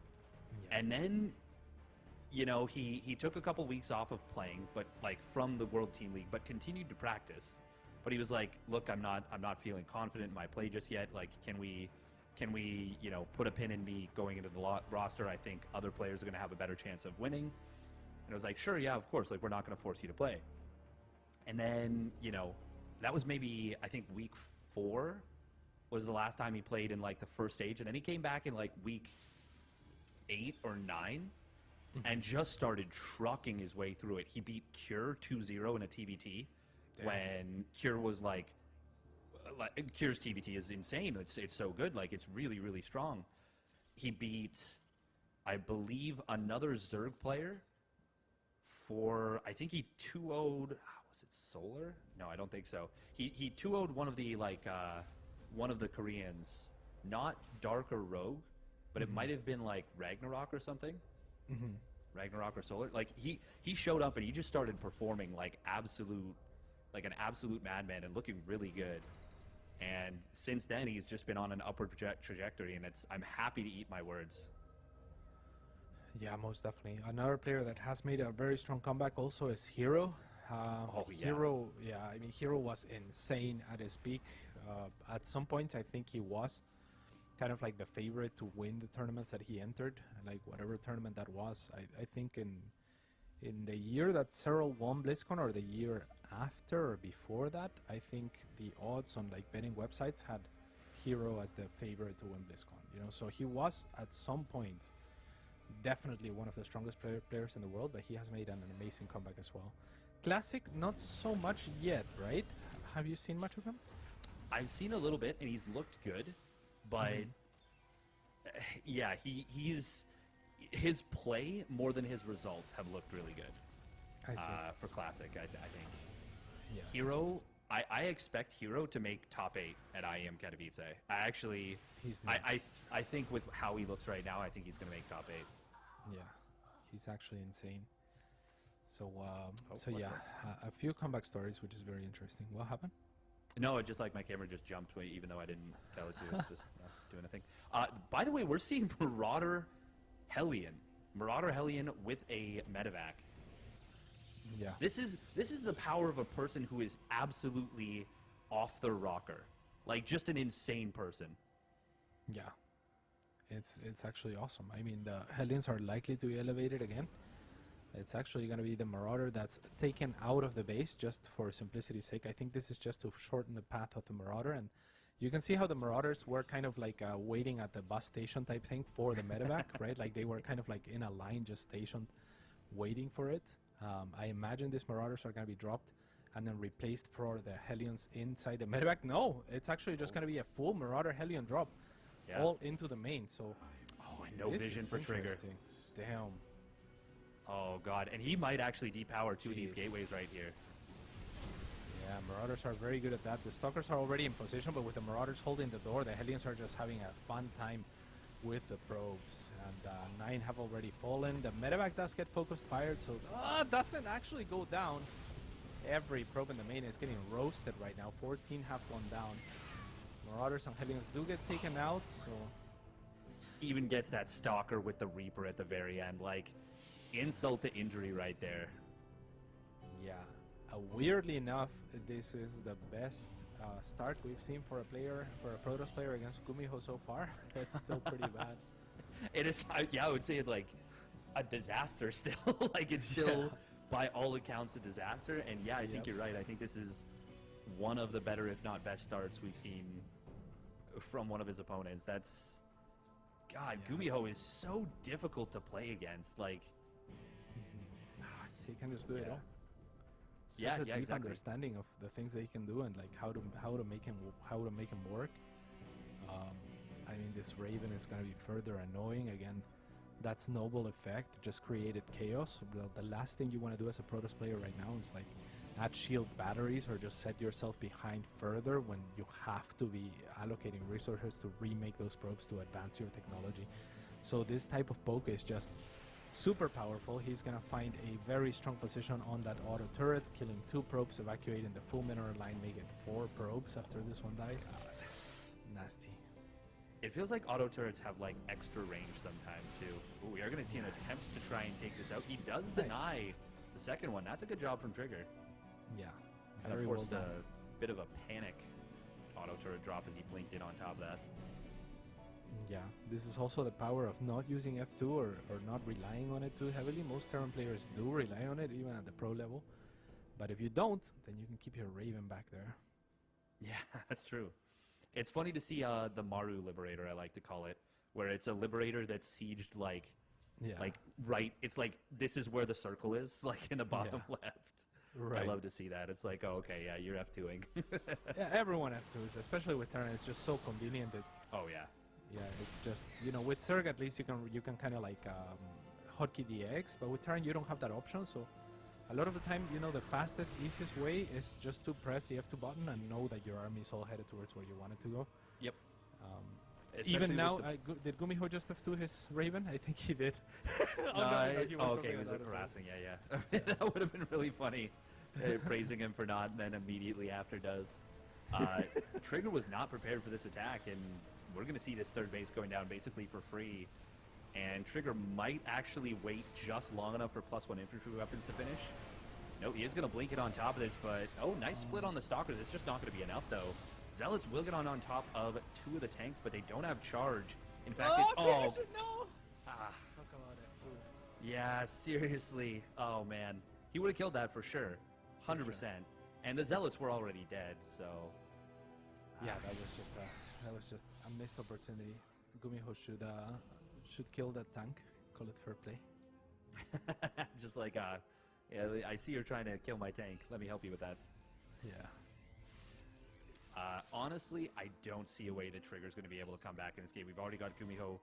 [SPEAKER 1] Yeah. And then, you know, he took a couple weeks off of playing, but like from the World Team League, but continued to practice. But he was like, look, I'm not feeling confident in my play just yet. Like, can we, you know, put a pin in me going into the roster? I think other players are going to have a better chance of winning. And I was like, sure, yeah, of course. Like, we're not going to force you to play. And then, you know, that was maybe, I think, week 4 was the last time he played in, like, the first stage. And then he came back in, like, week 8 or 9 and just started trucking his way through it. He beat Cure 2-0 in a TBT. Damn. When Cure was like Cure's TBT is insane. It's so good. Like, it's really, really strong. He beat I believe, another Zerg player for, I think he 2-0'd, was it Solar? No, I don't think so. He 2-0'd one of the, like, one of the Koreans, not Dark or Rogue, but it might have been, like, Ragnarok or something. Ragnarok or Solar. Like, he showed up and he just started performing like an absolute madman and looking really good. And since then, he's just been on an upward trajectory, and I'm happy to eat my words.
[SPEAKER 3] Yeah, most definitely. Another player that has made a very strong comeback also is Hero. Hero, I mean, Hero was insane at his peak. At some points, I think he was kind of like the favorite to win the tournaments that he entered, like whatever tournament that was. I think in the year that Cyril won BlizzCon, or the year after or before that, I think the odds on like betting websites had Hero as the favorite to win BlizzCon. You know, so he was at some points definitely one of the strongest players in the world, but he has made an amazing comeback as well. Classic, not so much yet, right? Have you seen much of him?
[SPEAKER 1] I've seen a little bit, and he's looked good, but yeah, his play more than his results have looked really good.
[SPEAKER 3] I see.
[SPEAKER 1] For Classic, I think.
[SPEAKER 3] Yeah.
[SPEAKER 1] Hero, I expect Hero to make top 8 at IEM Katowice.
[SPEAKER 3] He's nuts.
[SPEAKER 1] I think with how he looks right now, I think he's going to make top 8.
[SPEAKER 3] Yeah, he's actually insane. So,
[SPEAKER 1] what
[SPEAKER 3] a few comeback stories, which is very interesting. What happened?
[SPEAKER 1] No, just like my camera just jumped, even though I didn't tell it to. It's just not doing a thing. By the way, we're seeing Marauder Hellion with a medevac.
[SPEAKER 3] Yeah.
[SPEAKER 1] This is the power of a person who is absolutely off the rocker, like just an insane person.
[SPEAKER 3] Yeah. It's actually awesome. I mean, the Hellions are likely to be elevated again. It's actually going to be the Marauder that's taken out of the base just for simplicity's sake. I think this is just to shorten the path of the Marauder. And you can see how the Marauders were kind of like waiting at the bus station type thing for the medevac, right? Like they were kind of like in a line just stationed waiting for it. I imagine these Marauders are going to be dropped and then replaced for the Hellions inside the medevac. No, it's actually just going to be a full Marauder Hellion drop all into the main. So,
[SPEAKER 1] and no vision for Trigger.
[SPEAKER 3] Damn.
[SPEAKER 1] Oh god, and he might actually depower 2 of these gateways right here.
[SPEAKER 3] Yeah, Marauders are very good at that. The Stalkers are already in position, but with the Marauders holding the door, the Hellions are just having a fun time with the probes. And 9 have already fallen. The medevac does get focused fired, so doesn't actually go down. Every probe in the main is getting roasted right now. 14 have gone down. Marauders and Hellions do get taken out, so...
[SPEAKER 1] Even gets that Stalker with the Reaper at the very end, like... Insult to injury right there.
[SPEAKER 3] Yeah. Weirdly enough, this is the best start we've seen for a Protoss player against Gumiho so far. It's still pretty bad.
[SPEAKER 1] It is, I would say like a disaster still. Like it's still, by all accounts, a disaster. And yeah, I think you're right. I think this is one of the better, if not best, starts we've seen from one of his opponents. That's, God, Gumiho is so difficult to play against. Like,
[SPEAKER 3] he can just do it all. Such a deep understanding of the things that he can do and like how to make him work. I mean, this Raven is going to be further annoying. Again, that snowball effect just created chaos. The last thing you want to do as a Protoss player right now is like add shield batteries or just set yourself behind further when you have to be allocating resources to remake those probes to advance your technology. So this type of poke is just super powerful. He's gonna find a very strong position on that auto turret, killing 2 probes, evacuating the full mineral line, make it 4 probes after this one dies. Nasty.
[SPEAKER 1] It feels like auto turrets have like extra range sometimes too. Ooh, we are gonna see an attempt to try and take this out. He does deny the second one. That's a good job from Trigger.
[SPEAKER 3] Yeah.
[SPEAKER 1] Kind of forced a bit of a panic auto turret drop as he blinked in on top of that.
[SPEAKER 3] Yeah, this is also the power of not using F2 or not relying on it too heavily. Most Terran players do rely on it, even at the pro level. But if you don't, then you can keep your Raven back there.
[SPEAKER 1] Yeah, that's true. It's funny to see the Maru Liberator, I like to call it, where it's a Liberator that's sieged like right. It's like this is where the circle is, like in the bottom left. Right. I love to see that. It's like, oh, okay, yeah, you're F2ing.
[SPEAKER 3] Yeah, everyone F2s, especially with Terran. It's just so convenient. It's Yeah, it's just, you know, with Zerg at least you can kind of like hotkey the X, but with Terran you don't have that option. So a lot of the time, you know, the fastest, easiest way is just to press the F2 button and know that your army is all headed towards where you want it to go.
[SPEAKER 1] Yep.
[SPEAKER 3] Even
[SPEAKER 1] Especially
[SPEAKER 3] now,
[SPEAKER 1] with
[SPEAKER 3] did Gumiho just F2 his Raven? I think he did.
[SPEAKER 1] okay, he was harassing. Yeah. That would have been really funny, praising him for not, and then immediately after does. Trigger was not prepared for this attack, and we're going to see this third base going down basically for free. And Trigger might actually wait just long enough for +1 infantry weapons to finish. No, he is going to blink it on top of this, but nice split on the Stalkers. It's just not going to be enough, though. Zealots will get on top of 2 of the tanks, but they don't have charge. In fact,
[SPEAKER 3] no!
[SPEAKER 1] Ah. Yeah, seriously. Oh, man. He would have killed that for sure. 100%. And the Zealots were already dead, so...
[SPEAKER 3] Yeah, that was just a missed opportunity. Gumiho should kill that tank. Call it fair play.
[SPEAKER 1] Just like, yeah, I see you're trying to kill my tank. Let me help you with that.
[SPEAKER 3] Yeah.
[SPEAKER 1] Honestly, I don't see a way that Trigger's going to be able to come back in this game. We've already got Gumiho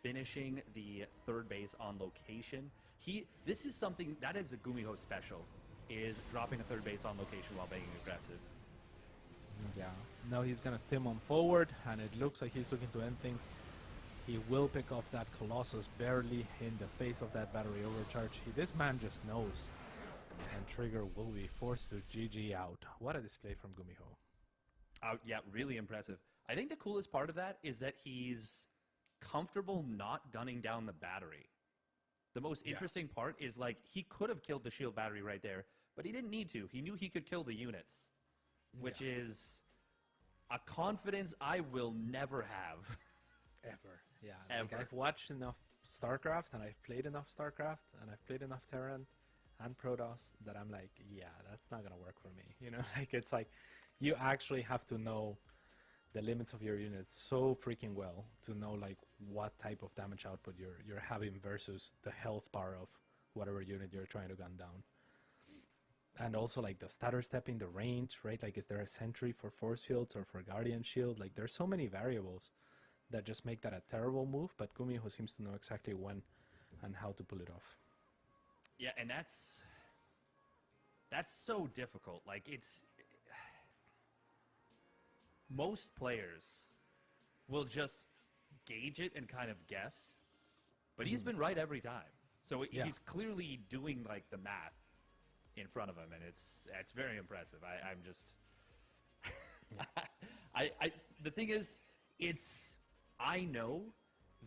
[SPEAKER 1] finishing the third base on location. This is something that is a Gumiho special, is dropping a third base on location while being aggressive.
[SPEAKER 3] Yeah. Now he's gonna stem on forward, and it looks like he's looking to end things. He will pick off that Colossus barely in the face of that battery overcharge. This man just knows. And Trigger will be forced to GG out. What a display from Gumiho.
[SPEAKER 1] Yeah, really impressive. I think the coolest part of that is that he's comfortable not gunning down the battery. The most interesting part is, like, he could have killed the shield battery right there, but he didn't need to. He knew he could kill the units, which is a confidence I will never have.
[SPEAKER 3] Ever. Yeah.
[SPEAKER 1] Ever.
[SPEAKER 3] Like, I've watched enough StarCraft, and I've played enough StarCraft, and I've played enough Terran and Protoss that I'm like, yeah, that's not going to work for me. You know, like, it's like, you actually have to know the limits of your units so freaking well to know, like, what type of damage output you're having versus the health bar of whatever unit you're trying to gun down. And also, like, the stutter stepping, the range, right? Like, is there a sentry for force fields or for guardian shield? Like, there's so many variables that just make that a terrible move, but Gumiho seems to know exactly when and how to pull it off.
[SPEAKER 1] Yeah, and that's so difficult. Like, it's... Most players will just gauge it and kind of guess, but he's been right every time. So he's clearly doing, like, the math in front of him, and it's very impressive. I'm just... The thing is, I know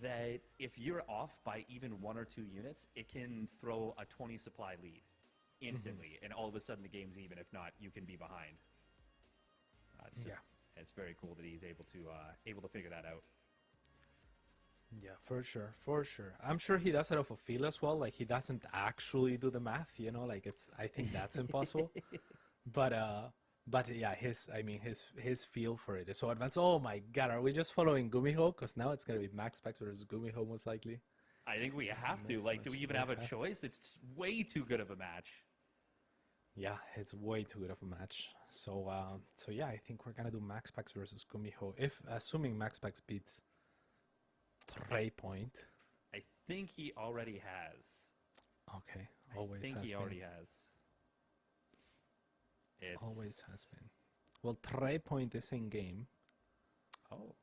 [SPEAKER 1] that if you're off by even 1 or 2 units, it can throw a 20 supply lead instantly, and all of a sudden the game's even. If not, you can be behind. It's very cool that he's able to figure that out.
[SPEAKER 3] Yeah, for sure. I'm sure he does it off of feel as well. Like, he doesn't actually do the math, you know. Like, I think that's impossible. But yeah, his feel for it is so advanced. Oh my God, are we just following Gumiho? Because now it's gonna be Max Specs versus Gumiho most likely.
[SPEAKER 1] I think we have to. Like, do we even have a choice? It's way too good of a match.
[SPEAKER 3] Yeah, it's way too good of a match. So yeah, I think we're gonna do Max Specs versus Gumiho. Assuming Max Specs beats 3 point.
[SPEAKER 1] I think he already has.
[SPEAKER 3] Okay, always.
[SPEAKER 1] I think
[SPEAKER 3] has
[SPEAKER 1] he
[SPEAKER 3] been.
[SPEAKER 1] already has.
[SPEAKER 3] Always has been. Well, 3 point is in game.
[SPEAKER 1] Oh.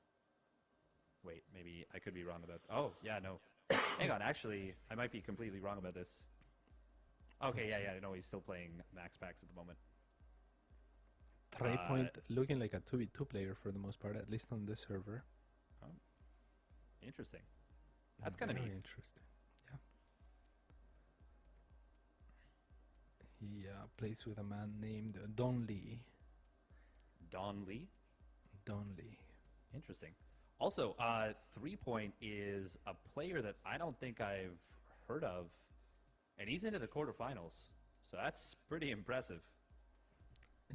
[SPEAKER 1] Wait, maybe I could be wrong about... Oh, yeah, no. Hang on, actually, I might be completely wrong about this. Okay, yeah, no, he's still playing Max Packs at the moment.
[SPEAKER 3] 3 point looking like a 2v2 player for the most part, at least on this server.
[SPEAKER 1] Oh. Interesting. That's kind of neat.
[SPEAKER 3] Interesting. Yeah. He plays with a man named Don Lee.
[SPEAKER 1] Don Lee?
[SPEAKER 3] Don Lee.
[SPEAKER 1] Interesting. Also, 3 point is a player that I don't think I've heard of, and he's into the quarterfinals, so that's pretty impressive.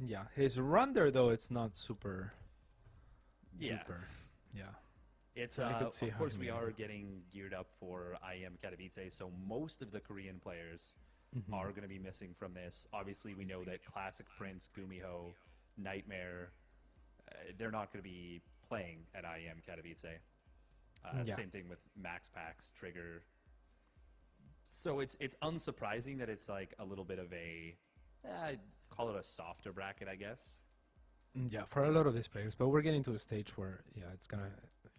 [SPEAKER 3] Yeah, his run there, though, it's not super duper. Yeah.
[SPEAKER 1] It's,
[SPEAKER 3] so
[SPEAKER 1] of course, we are getting geared up for IEM Katowice, so most of the Korean players are going to be missing from this. Obviously, we know that Classic Prince, Gumiho, Nightmare, they're not going to be playing at IEM Katowice.
[SPEAKER 3] Yeah.
[SPEAKER 1] Same thing with Max Packs, Trigger. So it's unsurprising that it's like a little bit of a, I'd call it a softer bracket, I guess.
[SPEAKER 3] Yeah, for a lot of these players, but we're getting to a stage where, yeah, it's gonna,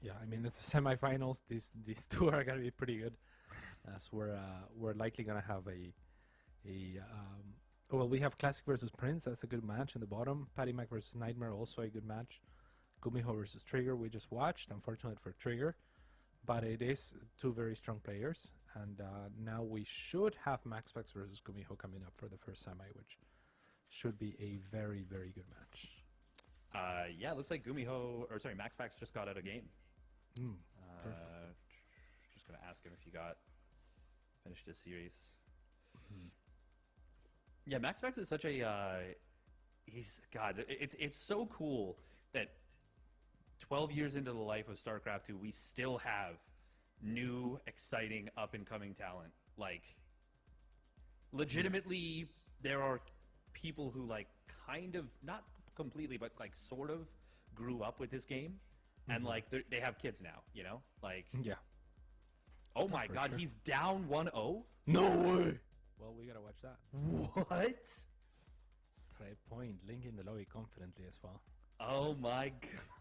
[SPEAKER 3] yeah, I mean, it's the semifinals. These two are gonna be pretty good, as we're likely gonna have well, we have Classic versus Prince. That's a good match in the bottom. Patty Mac versus Nightmare, also a good match. Gumiho versus Trigger, we just watched. Unfortunate for Trigger, but it is two very strong players, and now we should have Max Pax versus Gumiho coming up for the first semi, which should be a very, very good match.
[SPEAKER 1] Yeah, it looks like Max Pax just got out of game.
[SPEAKER 3] Perfect.
[SPEAKER 1] Just gonna ask him if he finished his series. Yeah, Max Pax is such a it's so cool that 12 years into the life of StarCraft II, we still have new, exciting, up and coming talent. Like, legitimately, there are people who like kind of not completely, but like sort of grew up with this game, and like they have kids now. You know, like
[SPEAKER 3] Yeah.
[SPEAKER 1] oh my god,
[SPEAKER 3] sure.
[SPEAKER 1] he's down 1-0.
[SPEAKER 3] No way. Well, we gotta watch that.
[SPEAKER 1] What?
[SPEAKER 3] Try point. Link in the lobby confidently as well.
[SPEAKER 1] Oh my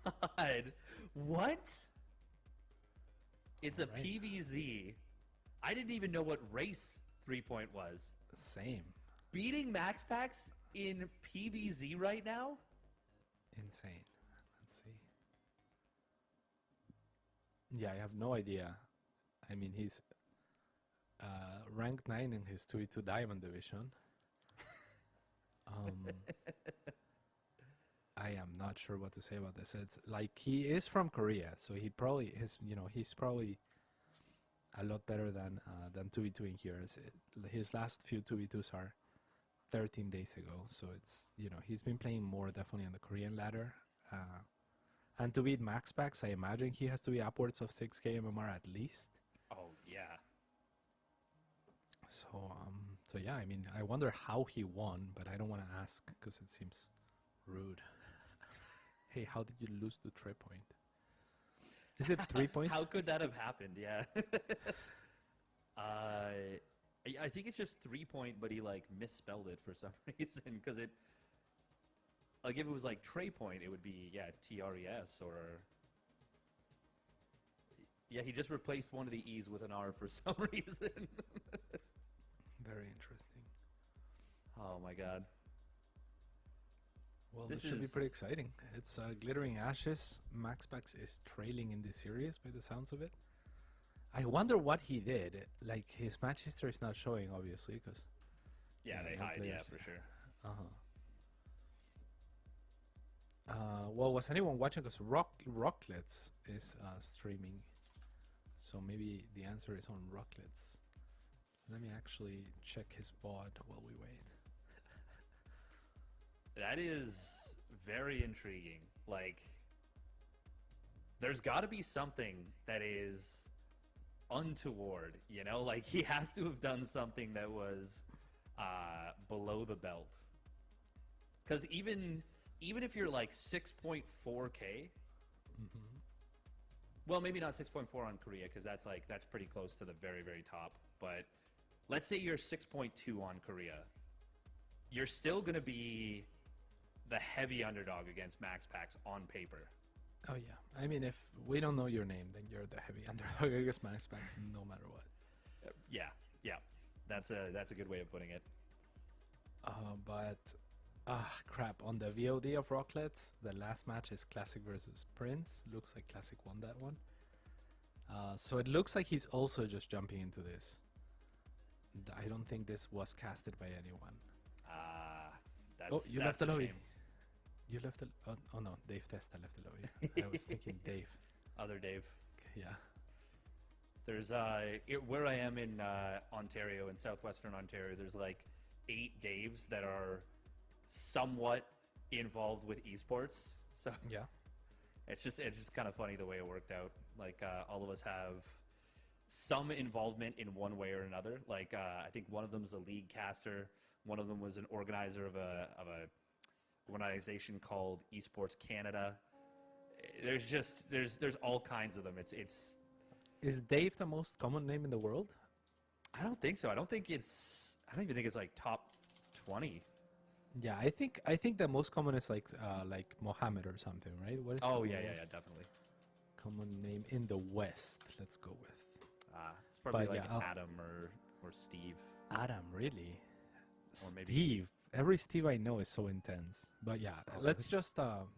[SPEAKER 1] god. What? It's a
[SPEAKER 3] Alright.
[SPEAKER 1] PVZ. I didn't even know what race 3-point was.
[SPEAKER 3] Same.
[SPEAKER 1] Beating Max Pax in PVZ right now?
[SPEAKER 3] Insane. Let's see. Yeah, I have no idea. I mean, he's ranked 9 in his 2v2 Diamond division. I am not sure what to say about this. It's like he is from Korea, so he probably he's probably a lot better than 2v2 in here. His last few 2v2s are 13 days ago, so it's he's been playing more definitely on the Korean ladder. And to beat Max Pax, I imagine he has to be upwards of 6k MMR at least.
[SPEAKER 1] Oh yeah.
[SPEAKER 3] So yeah, I mean, I wonder how he won, but I don't want to ask because it seems rude. Hey, how did you lose to 3-point? Is it 3-point?
[SPEAKER 1] How could that have happened? Yeah. I think it's just 3-point, but he like misspelled it for some reason because it. Like if it was like Trey Point, it would be TRES or. Yeah, he just replaced one of the E's with an R for some reason.
[SPEAKER 3] Very interesting.
[SPEAKER 1] Oh my god.
[SPEAKER 3] Well, this should be pretty exciting. It's Glittering Ashes. Max Pax is trailing in this series by the sounds of it. I wonder what he did. Like, his match history is not showing, obviously, because...
[SPEAKER 1] Yeah, they hide, for sure.
[SPEAKER 3] Well, was anyone watching? Because Rocklets is streaming. So maybe the answer is on Rocklets. Let me actually check his VOD while we wait.
[SPEAKER 1] That is very intriguing. Like, there's got to be something that is untoward, you know? Like, he has to have done something that was below the belt. Because even if you're like 6.4K, well, maybe not 6.4 on Korea, because that's pretty close to the very, very top. But let's say you're 6.2 on Korea. You're still going to be the heavy underdog against Max Pax on paper.
[SPEAKER 3] Oh yeah, I mean, if we don't know your name, then you're the heavy underdog against Max Pax, no matter what.
[SPEAKER 1] Yeah, that's a good way of putting it.
[SPEAKER 3] But crap, on the VOD of Rocklets, the last match is Classic versus Prince. Looks like Classic won that one. So it looks like he's also just jumping into this. I don't think this was casted by anyone. You left the lobby.
[SPEAKER 1] Shame.
[SPEAKER 3] You left the... Oh no, Dave Testa left the lobby. I was thinking Dave.
[SPEAKER 1] Other Dave.
[SPEAKER 3] Yeah.
[SPEAKER 1] There's where I am in Ontario, in southwestern Ontario, there's like 8 Daves that are somewhat involved with esports. So
[SPEAKER 3] yeah,
[SPEAKER 1] it's just kind of funny the way it worked out. Like all of us have some involvement in one way or another. Like I think one of them is a league caster. One of them was an organizer of a organization called Esports Canada. There's all kinds of them. It's
[SPEAKER 3] Is Dave the most common name in the world?
[SPEAKER 1] I don't think so. I don't even think it's like top 20.
[SPEAKER 3] Yeah, I think the most common is like Mohammed or something, right? What is
[SPEAKER 1] Oh
[SPEAKER 3] the
[SPEAKER 1] yeah,
[SPEAKER 3] most
[SPEAKER 1] definitely.
[SPEAKER 3] common name in the West? Let's go with
[SPEAKER 1] It's probably
[SPEAKER 3] But
[SPEAKER 1] like
[SPEAKER 3] yeah, I'll-
[SPEAKER 1] Adam or Steve.
[SPEAKER 3] Adam. Really,
[SPEAKER 1] Or maybe-
[SPEAKER 3] Steve. Every Steve I know is so intense. But yeah,
[SPEAKER 1] Oh,
[SPEAKER 3] let's just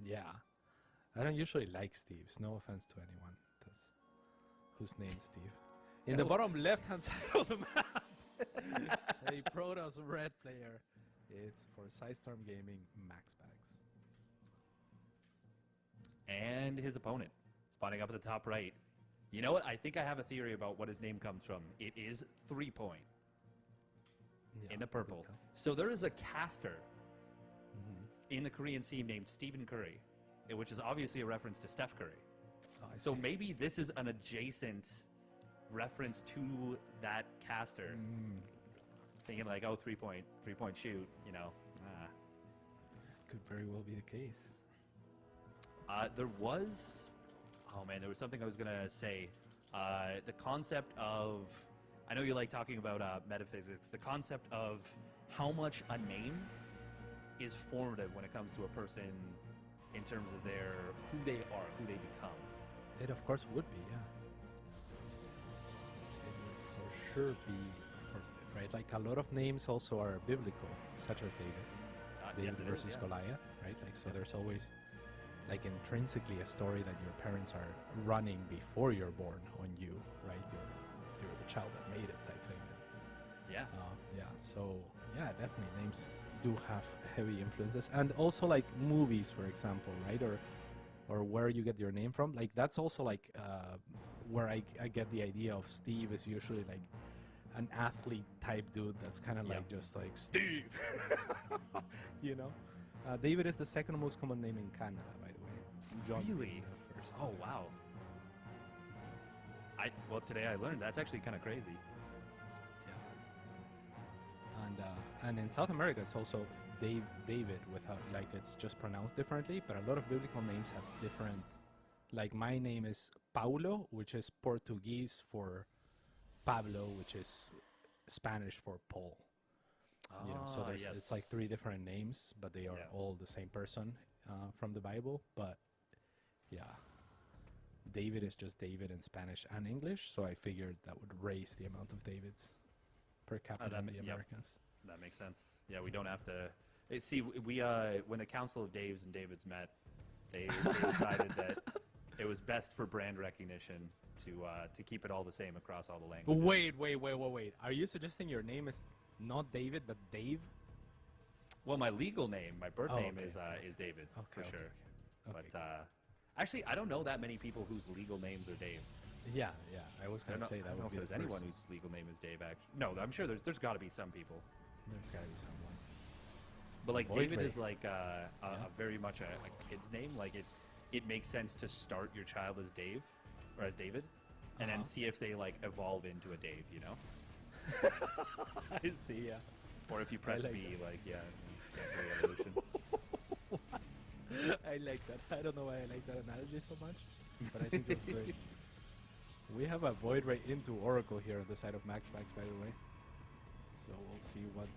[SPEAKER 3] yeah. I don't usually like Steves. No offense to anyone that's whose name's Steve. In the
[SPEAKER 1] Oh.
[SPEAKER 3] bottom left-hand side of the map, a Protoss red player. It's for Sidestorm Gaming Max Bags.
[SPEAKER 1] And his opponent spawning up at the top right. You know what? I think I have a theory about what his name comes from. It is 3 Point
[SPEAKER 3] Yeah,
[SPEAKER 1] in the purple.
[SPEAKER 3] Pluto.
[SPEAKER 1] So there is a caster
[SPEAKER 3] Mhm.
[SPEAKER 1] in the Korean scene named Stephen Curry, which is obviously a reference to Steph Curry.
[SPEAKER 3] Oh, I
[SPEAKER 1] So
[SPEAKER 3] see.
[SPEAKER 1] maybe this is an adjacent reference to that caster.
[SPEAKER 3] Mm,
[SPEAKER 1] Thinking like, oh, 3 point shoot, you know.
[SPEAKER 3] could very well be the case.
[SPEAKER 1] There was, oh man, there was something I was gonna say. The concept of, I know you like talking about metaphysics. The concept of how much a name is formative when it comes to a person in terms of who they are, who they become.
[SPEAKER 3] It of course would be, yeah. It would for sure be formative, right? Like a lot of names also are biblical, such as David. David
[SPEAKER 1] Yes, it is,
[SPEAKER 3] versus
[SPEAKER 1] yeah.
[SPEAKER 3] Goliath, right? Like so there's always like intrinsically a story that your parents are running before you're born on you, right? You're the child that made it type thing.
[SPEAKER 1] Yeah.
[SPEAKER 3] Yeah, so yeah, definitely names do have heavy influences, and also like movies, for example, right? Or where you get your name from. Like that's also like where I get the idea of Steve is usually like an athlete type dude that's kind of
[SPEAKER 1] Yep.
[SPEAKER 3] like just like Steve, you know. David is the second most common name in Canada, by the way. John being
[SPEAKER 1] Really?
[SPEAKER 3] the first.
[SPEAKER 1] Oh wow. Well, today I learned that's actually kind of crazy.
[SPEAKER 3] Yeah. And in South America, it's also David without like it's just pronounced differently. But a lot of biblical names have different. Like my name is Paulo, which is Portuguese for Pablo, which is Spanish for Paul. You know, so there's it's like 3 different names, but they are
[SPEAKER 1] Yeah.
[SPEAKER 3] all the same person from the Bible. But yeah, David is just David in Spanish and English, so I figured that would raise the amount of Davids per capita
[SPEAKER 1] that
[SPEAKER 3] in
[SPEAKER 1] ma-
[SPEAKER 3] the
[SPEAKER 1] yep.
[SPEAKER 3] Americans.
[SPEAKER 1] That makes sense. Yeah, we don't have to. See, we when the Council of Daves and Davids met, they decided that it was best for brand recognition to keep it all the same across all the languages.
[SPEAKER 3] Wait. Are you suggesting your name is not David, but Dave?
[SPEAKER 1] Well, my legal name, my birth
[SPEAKER 3] Oh,
[SPEAKER 1] name
[SPEAKER 3] okay,
[SPEAKER 1] is David for
[SPEAKER 3] Okay,
[SPEAKER 1] sure.
[SPEAKER 3] okay.
[SPEAKER 1] But actually, I don't know that many people whose legal names are Dave.
[SPEAKER 3] Yeah. I was
[SPEAKER 1] I don't
[SPEAKER 3] gonna
[SPEAKER 1] know,
[SPEAKER 3] say
[SPEAKER 1] I
[SPEAKER 3] that
[SPEAKER 1] don't know
[SPEAKER 3] would
[SPEAKER 1] if
[SPEAKER 3] be
[SPEAKER 1] there's
[SPEAKER 3] the
[SPEAKER 1] anyone
[SPEAKER 3] first.
[SPEAKER 1] whose legal name is Dave. Actually, no, I'm sure there's got to be some people.
[SPEAKER 3] There's gotta be someone.
[SPEAKER 1] But like
[SPEAKER 3] Void
[SPEAKER 1] David
[SPEAKER 3] Ray.
[SPEAKER 1] is like a very much a kid's name. Like it makes sense to start your child as Dave or as David, and then
[SPEAKER 3] Uh-huh.
[SPEAKER 1] see if they like evolve into a Dave, you know?
[SPEAKER 3] I see. Yeah.
[SPEAKER 1] Or if you press
[SPEAKER 3] like
[SPEAKER 1] B, like yeah, cancel the evolution.
[SPEAKER 3] I like that. I don't know why I like that analogy so much, but I think that's great. We have a void ray into Oracle here on the side of Max Max, by the way. So we'll see what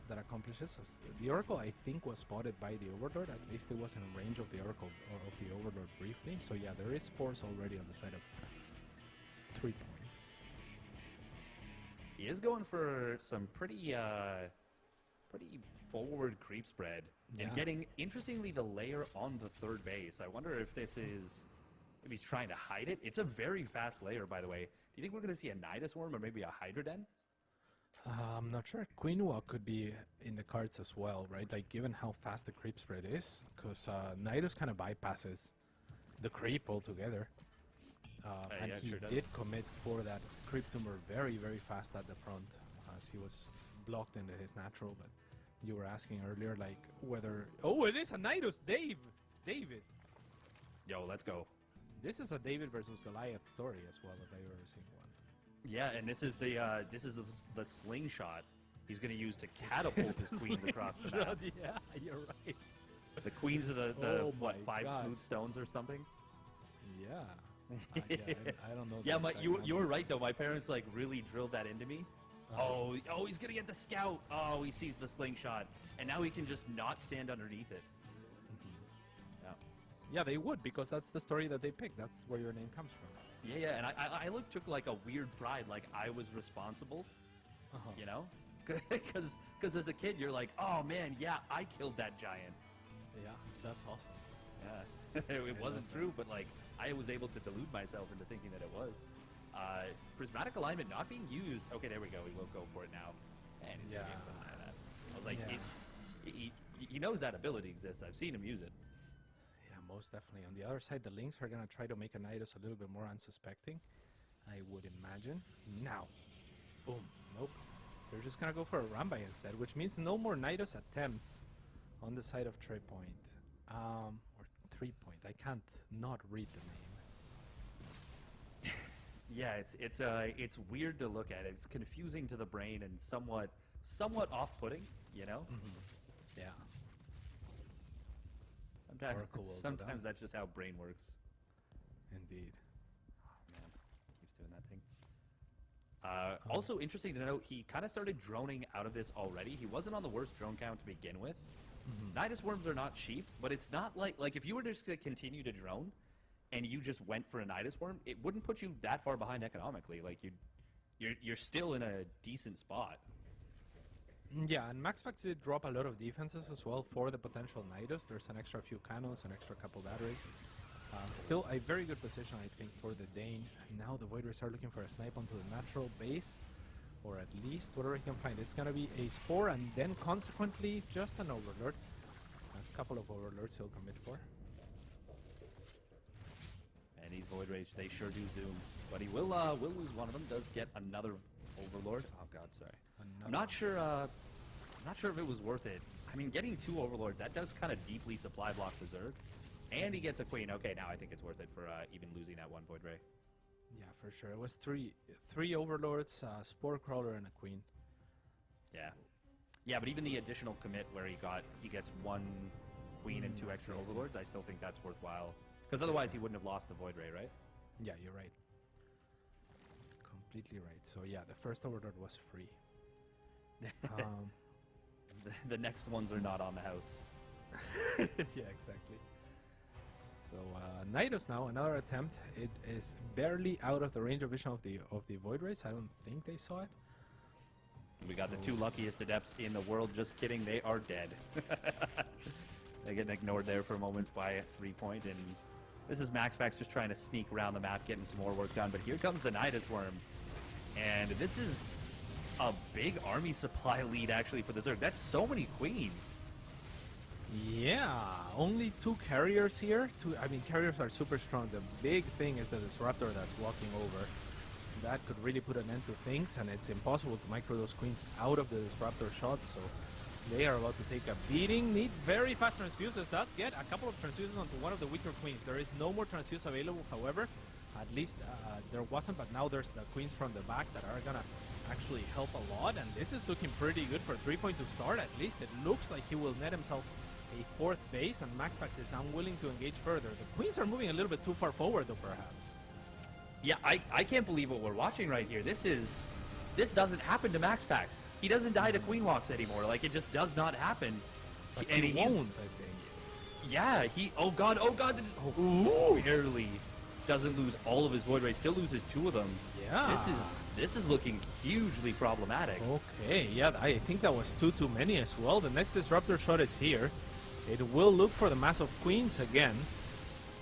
[SPEAKER 3] that accomplishes. The Oracle, I think, was spotted by the Overlord. At least it was in range of the Oracle or of the Overlord briefly. So yeah, there is spores already on the side of 3 Point.
[SPEAKER 1] He is going for some pretty forward creep spread
[SPEAKER 3] Yeah.
[SPEAKER 1] and getting interestingly the layer on the third base. I wonder if this is if he's trying to hide it. It's a very fast layer, by the way. Do you think we're going to see a Nidus Worm or maybe a Hydra Den?
[SPEAKER 3] I'm not sure. Quinua could be in the cards as well, right? Like, given how fast the creep spread is, because Nidus kind of bypasses the creep altogether. And
[SPEAKER 1] yeah, it
[SPEAKER 3] he
[SPEAKER 1] sure does.
[SPEAKER 3] did commit for that creep tumor very, very fast at the front, as he was blocked into his natural. But you were asking earlier, like, whether... Oh, it is a Nidus! David!
[SPEAKER 1] Yo, let's go.
[SPEAKER 3] This is a David versus Goliath story as well, if I've ever seen one.
[SPEAKER 1] Yeah, and this is the slingshot he's going to use to catapult his queens across the map.
[SPEAKER 3] Yeah, you're right.
[SPEAKER 1] The queens are the
[SPEAKER 3] Oh
[SPEAKER 1] what,
[SPEAKER 3] my
[SPEAKER 1] 5
[SPEAKER 3] God.
[SPEAKER 1] smooth stones or something?
[SPEAKER 3] Yeah. Yeah, I don't know.
[SPEAKER 1] Yeah,
[SPEAKER 3] the exact
[SPEAKER 1] you were
[SPEAKER 3] numbers.
[SPEAKER 1] right though. My parents like really drilled that into me. Oh, he's gonna get the scout. Oh, he sees the slingshot, and now he can just not stand underneath it. Yeah,
[SPEAKER 3] Yeah, they would, because that's the story that they picked. That's where your name comes from.
[SPEAKER 1] yeah. And I look took like a weird pride, like I was responsible. You know, because as a kid you're like, oh man, yeah, I killed that giant.
[SPEAKER 3] Yeah, that's awesome.
[SPEAKER 1] Yeah, it wasn't true, but like I was able to delude myself into thinking that it was. Prismatic alignment not being used. Okay, there we go. We will go for it now. And he's gonna be able to deny that. I was like, he knows that ability exists. I've seen him use it.
[SPEAKER 3] Yeah, most definitely. On the other side, the Lynx are going to try to make a Nidus a little bit more unsuspecting, I would imagine. Now. Boom. Nope. They're just going to go for a Rambai instead, which means no more Nidus attempts on the side of Trey Point. Or 3 Point. I can't not read the name.
[SPEAKER 1] Yeah, it's weird to look at. It's confusing to the brain and somewhat off-putting. You know.
[SPEAKER 3] Yeah.
[SPEAKER 1] Sometimes,
[SPEAKER 3] Oracle will go
[SPEAKER 1] sometimes
[SPEAKER 3] down.
[SPEAKER 1] that's just how brain works.
[SPEAKER 3] Indeed.
[SPEAKER 1] Oh man, keeps doing that thing. Also interesting to note, he kind of started droning out of this already. He wasn't on the worst drone count to begin with. Nidus worms are not cheap, but it's not like if you were just to continue to drone, and you just went for a Nidus worm, it wouldn't put you that far behind economically. Like you're still in a decent spot.
[SPEAKER 3] Yeah, and MaxPax did drop a lot of defenses as well for the potential Nidus. There's an extra few cannons, an extra couple batteries. Still a very good position, I think, for the Dane. Now the Void Rays are looking for a snipe onto the natural base, or at least whatever he can find. It's going to be a Spore, and then consequently just an Overlord. A couple of Overlords he'll commit for.
[SPEAKER 1] And these Void Rage, they sure do zoom. But he will lose one of them. Does get another Overlord. Oh god, sorry. I'm not sure if it was worth it. I mean, getting 2 Overlords, that does kind of deeply supply block Berserk. And he gets a Queen. Okay, now I think it's worth it for even losing that one Void Ray.
[SPEAKER 3] Yeah, for sure. It was three Overlords, Spore Crawler, and a Queen.
[SPEAKER 1] Yeah. Yeah, but even the additional commit where he gets 1 Queen and 2 extra Overlords, I still think that's worthwhile. Because otherwise he wouldn't have lost the Void Ray, right?
[SPEAKER 3] Yeah, you're right. Completely right. So yeah, the first Overlord was free.
[SPEAKER 1] The next ones are not on the house.
[SPEAKER 3] Yeah, exactly. So Nidus now, another attempt. It is barely out of the range of vision of the Void Rays. I don't think they saw it.
[SPEAKER 1] We got the 2 luckiest adepts in the world. Just kidding, they are dead. They're getting ignored there for a moment by a 3 point, and this is MaxPax just trying to sneak around the map, getting some more work done. But here comes the Nidus Worm, and this is a big army supply lead actually for the Zerg. That's so many queens.
[SPEAKER 3] Yeah, only 2 carriers here. I mean, carriers are super strong. The big thing is the Disruptor that's walking over. That could really put an end to things, and it's impossible to micro those queens out of the Disruptor shot, so they are about to take a beating. Need very fast transfuses. Does get a couple of transfuses onto one of the weaker queens. There is no more transfuse available, however. At least there wasn't, but now there's the queens from the back that are gonna actually help a lot, and this is looking pretty good for 3 point to start. At least it looks like he will net himself a 4th base, and MaxPax is unwilling to engage further. The queens are moving a little bit too far forward, though, perhaps.
[SPEAKER 1] Yeah, I can't believe what we're watching right here. This doesn't happen to MaxPax. He doesn't die to Queen Walks anymore. Like, it just does not happen.
[SPEAKER 3] But
[SPEAKER 1] and
[SPEAKER 3] he
[SPEAKER 1] he's-
[SPEAKER 3] won't, I think.
[SPEAKER 1] Yeah, oh god, barely doesn't lose all of his Void Rays, still loses 2 of them.
[SPEAKER 3] Yeah.
[SPEAKER 1] This is looking hugely problematic.
[SPEAKER 3] Okay, yeah, I think that was 2 too many as well. The next Disruptor shot is here. It will look for the Mass of Queens again,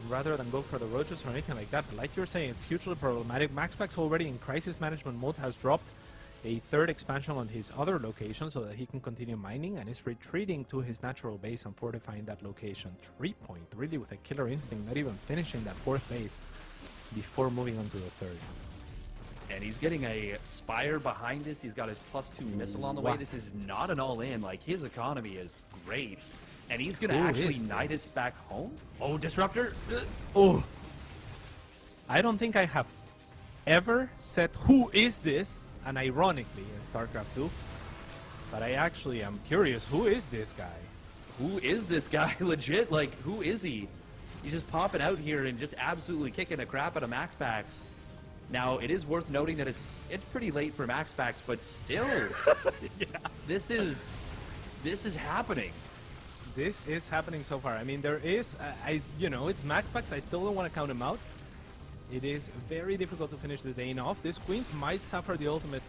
[SPEAKER 3] rather than go for the Roaches or anything like that. But like you're saying, it's hugely problematic. MaxPax already in crisis management mode has dropped a 3rd expansion on his other location so that he can continue mining, and is retreating to his natural base and fortifying that location. 3 point, really with a killer instinct, not even finishing that 4th base before moving on to the 3rd.
[SPEAKER 1] And he's getting a Spire behind this. He's got his +2 missile on the way.
[SPEAKER 3] What?
[SPEAKER 1] This is not an all-in. Like, his economy is great. And he's going to
[SPEAKER 3] Who
[SPEAKER 1] actually
[SPEAKER 3] is
[SPEAKER 1] Nidus
[SPEAKER 3] this?
[SPEAKER 1] back home. Oh, Disruptor.
[SPEAKER 3] Oh, I don't think I have ever said who is this, and ironically in StarCraft II, but I actually am curious, who is this guy?
[SPEAKER 1] Who is this guy? Legit, like, who is he? He's just popping out here and just absolutely kicking the crap out of MaxPax. Now, it is worth noting that it's pretty late for MaxPax, but still,
[SPEAKER 3] Yeah.
[SPEAKER 1] this is happening.
[SPEAKER 3] This is happening so far. I mean, there is, it's MaxPax. I still don't want to count him out. It is very difficult to finish the Dane off. These queens might suffer the ultimate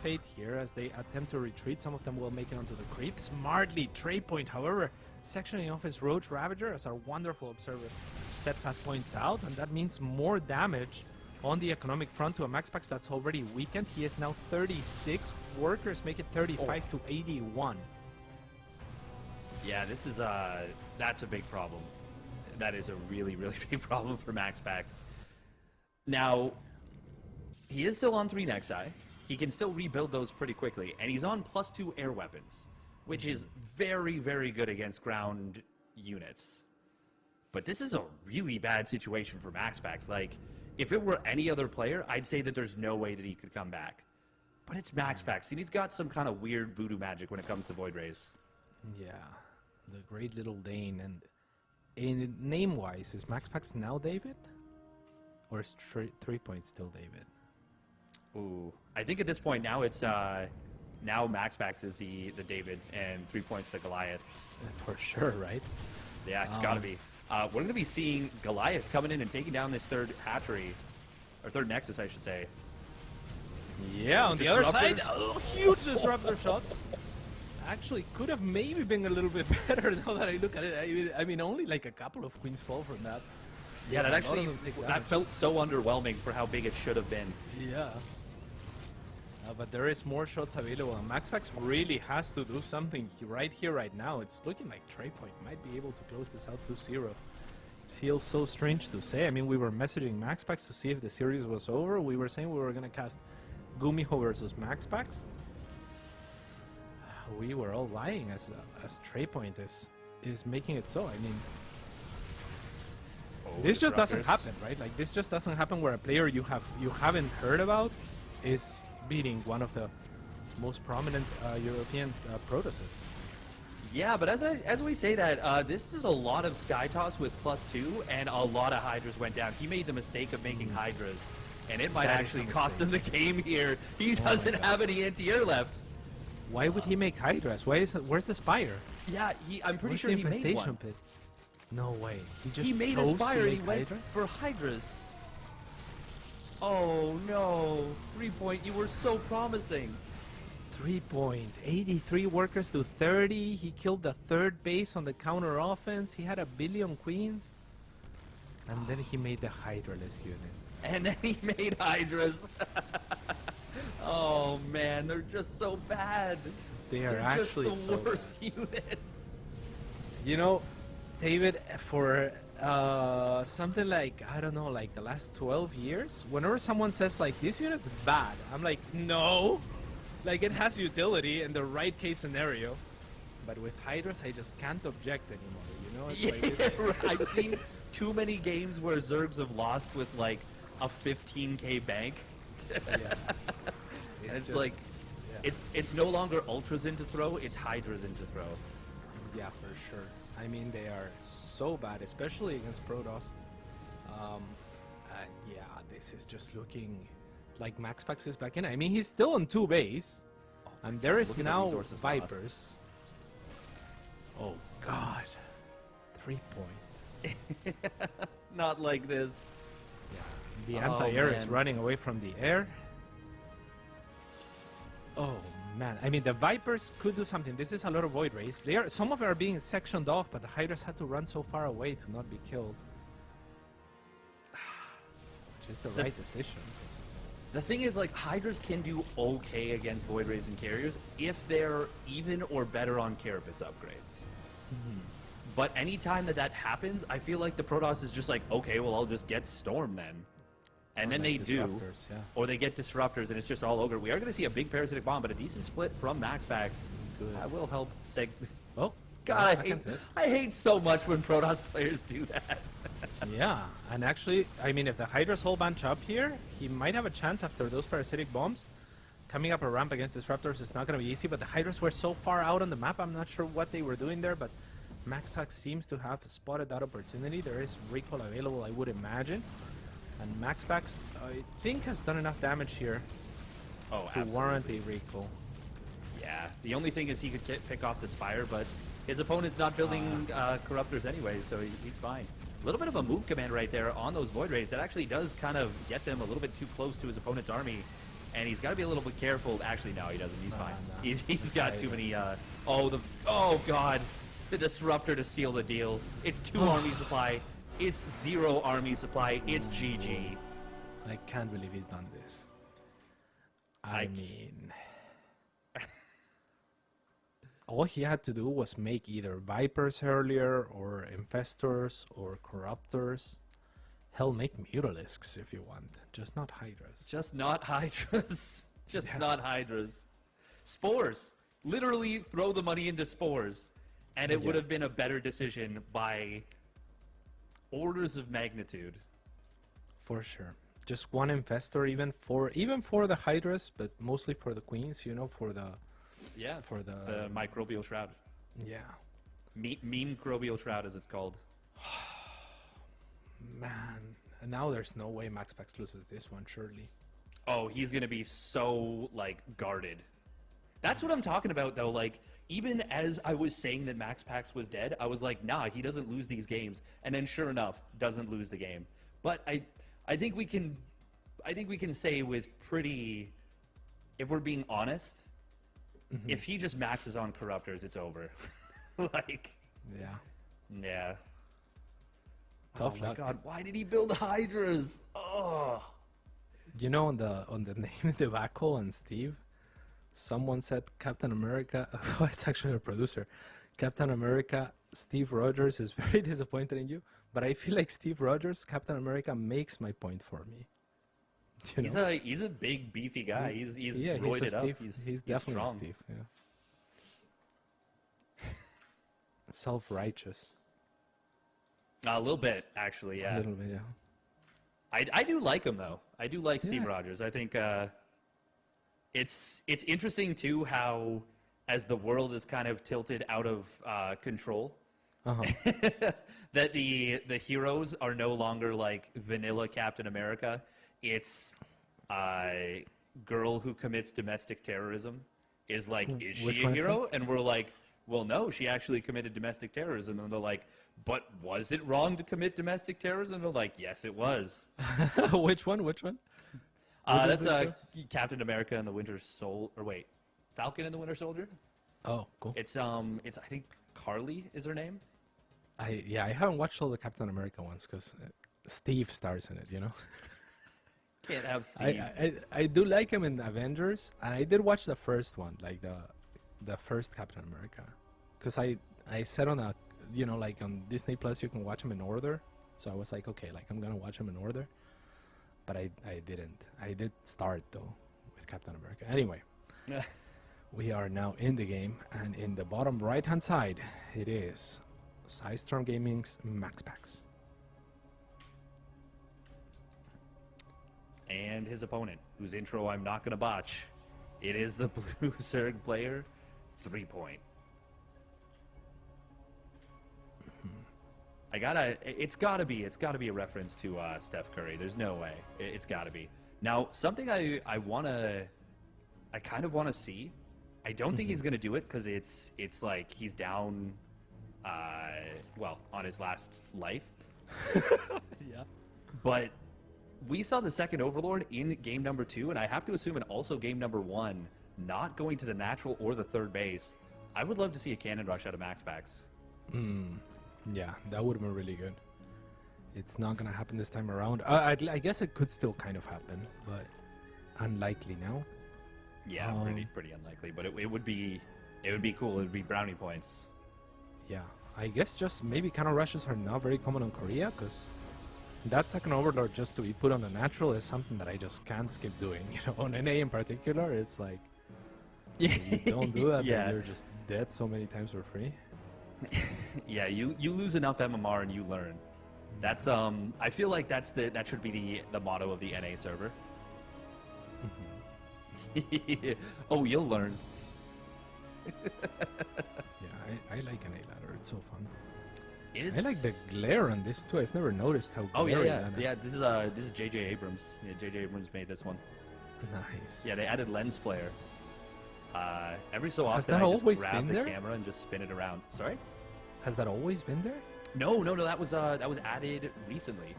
[SPEAKER 3] fate here as they attempt to retreat. Some of them will make it onto the creep. Smartly, Trey Point, however, sectioning off his Roach Ravager, as our wonderful observer Steadfast points out, and that means more damage on the economic front to a MaxPax that's already weakened. He is now 36. Workers make it 35 to 81.
[SPEAKER 1] Yeah, this is that's a big problem. That is a really, really big problem for MaxPax. Now, he is still on 3 Nexi. He can still rebuild those pretty quickly, and he's on +2 air weapons, which is very, very good against ground units. But this is a really bad situation for MaxPax. Like, if it were any other player, I'd say that there's no way that he could come back. But it's MaxPax, and he's got some kind of weird voodoo magic when it comes to Void Rays.
[SPEAKER 3] Yeah, the great little Dane. And in name-wise, is MaxPax now David? Or is 3 Point still David?
[SPEAKER 1] Ooh, I think at this point now it's now MaxPax is the David and 3 Points the Goliath.
[SPEAKER 3] For sure, right?
[SPEAKER 1] Yeah, it's got to be. We're going to be seeing Goliath coming in and taking down this third hatchery, or third Nexus, I should say.
[SPEAKER 3] Yeah, on the other side,
[SPEAKER 1] Disruptors.
[SPEAKER 3] huge disruptor shots. Actually, could have maybe been a little bit better now that I look at it. I mean, only like a couple of queens fall from that.
[SPEAKER 1] Yeah, that
[SPEAKER 3] a lot of
[SPEAKER 1] actually
[SPEAKER 3] them take
[SPEAKER 1] that
[SPEAKER 3] damage.
[SPEAKER 1] felt so underwhelming for how big it should have been.
[SPEAKER 3] Yeah. But there is more shots available, and MaxPax really has to do something right here, right now. It's looking like Trey Point might be able to close this out 2-0. Feels so strange to say. I mean, we were messaging MaxPax to see if the series was over. We were saying we were going to cast Gumiho versus MaxPax. We were all lying as Trey Point is making it so. I mean, this just doesn't happen, right? Like, this just doesn't happen where a player you haven't heard about is beating one of the most prominent European Protosses.
[SPEAKER 1] Yeah, but as we say that, this is a lot of Sky Toss with +2, and a lot of Hydras went down. He made the mistake of making Hydras, and it might
[SPEAKER 3] That is
[SPEAKER 1] actually
[SPEAKER 3] a
[SPEAKER 1] cost him the game here. He
[SPEAKER 3] my
[SPEAKER 1] doesn't
[SPEAKER 3] God.
[SPEAKER 1] have any anti-air left.
[SPEAKER 3] Why would he make Hydras? Where's the Spire?
[SPEAKER 1] Yeah, I'm pretty
[SPEAKER 3] Where's
[SPEAKER 1] sure
[SPEAKER 3] the
[SPEAKER 1] he made
[SPEAKER 3] infestation
[SPEAKER 1] one.
[SPEAKER 3] pit? No way. He just
[SPEAKER 1] He made
[SPEAKER 3] chose
[SPEAKER 1] a Spire
[SPEAKER 3] to
[SPEAKER 1] and he
[SPEAKER 3] make
[SPEAKER 1] went
[SPEAKER 3] Hydras?
[SPEAKER 1] for Hydras. Oh no, 3 Point, you were so promising.
[SPEAKER 3] 3 Point, 83 workers to 30. He killed the third base on the counter offense. He had a billion queens. And then he made the Hydraless unit.
[SPEAKER 1] And then he made Hydras. Oh man, they're just so bad.
[SPEAKER 3] They are
[SPEAKER 1] They're
[SPEAKER 3] actually
[SPEAKER 1] just
[SPEAKER 3] so
[SPEAKER 1] the
[SPEAKER 3] bad.
[SPEAKER 1] worst units.
[SPEAKER 3] You know, David, for something like, I don't know, like the last 12 years, whenever someone says, like, this unit's bad, I'm like, no. Like, it has utility in the right case scenario. But with Hydras, I just can't object anymore, you know? It's
[SPEAKER 1] Yeah,
[SPEAKER 3] like this,
[SPEAKER 1] right. I've seen too many games where Zergs have lost with like a 15k bank.
[SPEAKER 3] yeah.
[SPEAKER 1] It's
[SPEAKER 3] just-
[SPEAKER 1] like,
[SPEAKER 3] yeah.
[SPEAKER 1] it's no longer Ultras into throw, it's Hydras into throw.
[SPEAKER 3] Yeah, for sure. I mean, they are so bad, especially against Protoss. And yeah, this is just looking like MaxPax is back in. I mean, he's still on 2 base, and there is
[SPEAKER 1] Look at the
[SPEAKER 3] now
[SPEAKER 1] resources lost.
[SPEAKER 3] Vipers. Oh God, 3 Point.
[SPEAKER 1] Not like this.
[SPEAKER 3] Yeah, the
[SPEAKER 1] Oh,
[SPEAKER 3] anti-air is
[SPEAKER 1] man.
[SPEAKER 3] running away from the air. Oh man, I mean, the Vipers could do something. This is a lot of Void Rays. Some of them are being sectioned off, but the Hydras had to run so far away to not be killed. Which is the right decision. 'cause-
[SPEAKER 1] The thing is, like, Hydras can do okay against Void Rays and Carriers if they're even or better on Carapace upgrades. But anytime that happens, I feel like the Protoss is just like, okay, well, I'll just get Storm then. And
[SPEAKER 3] Or
[SPEAKER 1] then
[SPEAKER 3] like
[SPEAKER 1] they do.
[SPEAKER 3] Disruptors, yeah.
[SPEAKER 1] Or they get Disruptors, and it's just all ogre. We are going to see a big Parasitic Bomb, but a decent split from MaxPax.
[SPEAKER 3] Good.
[SPEAKER 1] That will help seg...
[SPEAKER 3] Oh,
[SPEAKER 1] God,
[SPEAKER 3] back into it.
[SPEAKER 1] I hate so much when Protoss players do that.
[SPEAKER 3] Yeah, and actually, I mean, if the Hydras whole bunch up here, he might have a chance after those parasitic bombs. Coming up a ramp against Disruptors is not going to be easy, but the Hydras were so far out on the map, I'm not sure what they were doing there, but MaxPax seems to have spotted that opportunity. There is recall available, I would imagine. And MaxPax, I think, has done enough damage here
[SPEAKER 1] Oh,
[SPEAKER 3] to warrant a recall.
[SPEAKER 1] Yeah, the only thing is he could pick off the Spire, but his opponent's not building Corruptors anyway, so he's fine. A little bit of a move command right there on those Void Rays. That actually does kind of get them a little bit too close to his opponent's army, and he's got to be a little bit careful. Actually, no, he doesn't. He's fine.
[SPEAKER 3] No.
[SPEAKER 1] He's got too many... Oh, God. The Disruptor to seal the deal. It's 2 army supply. It's 0 army supply. It's GG.
[SPEAKER 3] I can't believe he's done this. I mean... all he had to do was make either Vipers earlier, or Infestors, or Corruptors. Hell, make Mutalisks if you want. Just not Hydras.
[SPEAKER 1] Just not Hydras. Not Hydras. Spores. Literally throw the money into Spores. And it would have been a better decision by orders of magnitude.
[SPEAKER 3] For sure. Just one Infestor, even for the Hydras, but mostly for the Queens, you know, for the...
[SPEAKER 1] Yeah,
[SPEAKER 3] for the
[SPEAKER 1] Microbial Shroud.
[SPEAKER 3] Yeah.
[SPEAKER 1] Microbial Shroud, as it's called.
[SPEAKER 3] Man. And now there's no way MaxPax loses this one, surely.
[SPEAKER 1] Oh, he's going to be so, like, guarded. That's what I'm talking about, though. Like, even as I was saying that MaxPax was dead, I was like, nah, he doesn't lose these games. And then, sure enough, doesn't lose the game. But I think we can say with pretty... If we're being honest... If he just maxes on Corruptors, it's over. Like, yeah.
[SPEAKER 3] Tough
[SPEAKER 1] oh my
[SPEAKER 3] luck.
[SPEAKER 1] God, why did he build Hydras? Oh.
[SPEAKER 3] You know, on the name of the backhoe on Steve, someone said Captain America. Oh, it's actually a producer. Captain America, Steve Rogers is very disappointed in you, but I feel like Steve Rogers, Captain America, makes my point for me. You know?
[SPEAKER 1] He's a big beefy guy. He's roided up.
[SPEAKER 3] Steve. He's definitely
[SPEAKER 1] strong.
[SPEAKER 3] a Steve. Yeah. Self-righteous.
[SPEAKER 1] A little bit, actually. Yeah.
[SPEAKER 3] A little bit, yeah.
[SPEAKER 1] I do like him though. I do like Steve Rogers. I think it's interesting too how as the world is kind of tilted out of control. That the heroes are no longer like vanilla Captain America. It's a girl who commits domestic terrorism is like, is she a hero? And we're like, well, no, she actually committed domestic terrorism. And they're like, but was it wrong to commit domestic terrorism? And they're like, yes, it was.
[SPEAKER 3] Which one?
[SPEAKER 1] That's Captain America and the Winter Soldier. Or wait, Falcon and the Winter Soldier.
[SPEAKER 3] Oh, cool.
[SPEAKER 1] It's I think Carly is her name.
[SPEAKER 3] I haven't watched all the Captain America ones because Steve stars in it, you know.
[SPEAKER 1] Can't have Steve.
[SPEAKER 3] I do like him in Avengers, and I did watch the first one, like the first Captain America, because I said on like on Disney Plus you can watch them in order, so I was like, okay, like I'm gonna watch them in order, but I didn't. I did start though with Captain America. Anyway, we are now in the game, and in the bottom right hand side it is Storm Gaming's MaxPax.
[SPEAKER 1] And his opponent, whose intro I'm not going to botch. It is the Blue Zerg player, 3-point. It's gotta be a reference to Steph Curry. There's no way. It's gotta be. Now, something I kind of want to see. I don't think he's going to do it because it's like he's down, on his last life.
[SPEAKER 3] Yeah.
[SPEAKER 1] But we saw the second Overlord in game number 2, and I have to assume in also game number 1, not going to the natural or the third base. I would love to see a cannon rush out of MaxPax.
[SPEAKER 3] Yeah, that would have been really good. It's not going to happen this time around. I guess it could still kind of happen, but unlikely now.
[SPEAKER 1] Yeah, pretty unlikely, but it would be cool. It would be brownie points.
[SPEAKER 3] Yeah, I guess just maybe cannon rushes are not very common on Korea, because that second Overlord just to be put on the natural is something that I just can't skip doing. You know, on NA in particular, it's like, if you don't do that, then you're just dead so many times for free.
[SPEAKER 1] Yeah, you lose enough MMR and you learn. That's I feel like that should be the motto of the NA server. Oh, you'll learn.
[SPEAKER 3] Yeah, I like an A ladder. It's so fun.
[SPEAKER 1] It's...
[SPEAKER 3] I like the glare on this too. I've never noticed how.
[SPEAKER 1] Oh yeah,
[SPEAKER 3] glary
[SPEAKER 1] yeah,
[SPEAKER 3] that is.
[SPEAKER 1] yeah. This is J.J. Abrams. Yeah, J.J. Abrams made this one.
[SPEAKER 3] Nice.
[SPEAKER 1] Yeah, they added lens flare. Every so
[SPEAKER 3] Has
[SPEAKER 1] often,
[SPEAKER 3] that
[SPEAKER 1] I just
[SPEAKER 3] always
[SPEAKER 1] grab
[SPEAKER 3] been
[SPEAKER 1] the
[SPEAKER 3] there?
[SPEAKER 1] camera and just spin it around. Sorry?
[SPEAKER 3] Has that always been there?
[SPEAKER 1] No. That was added recently,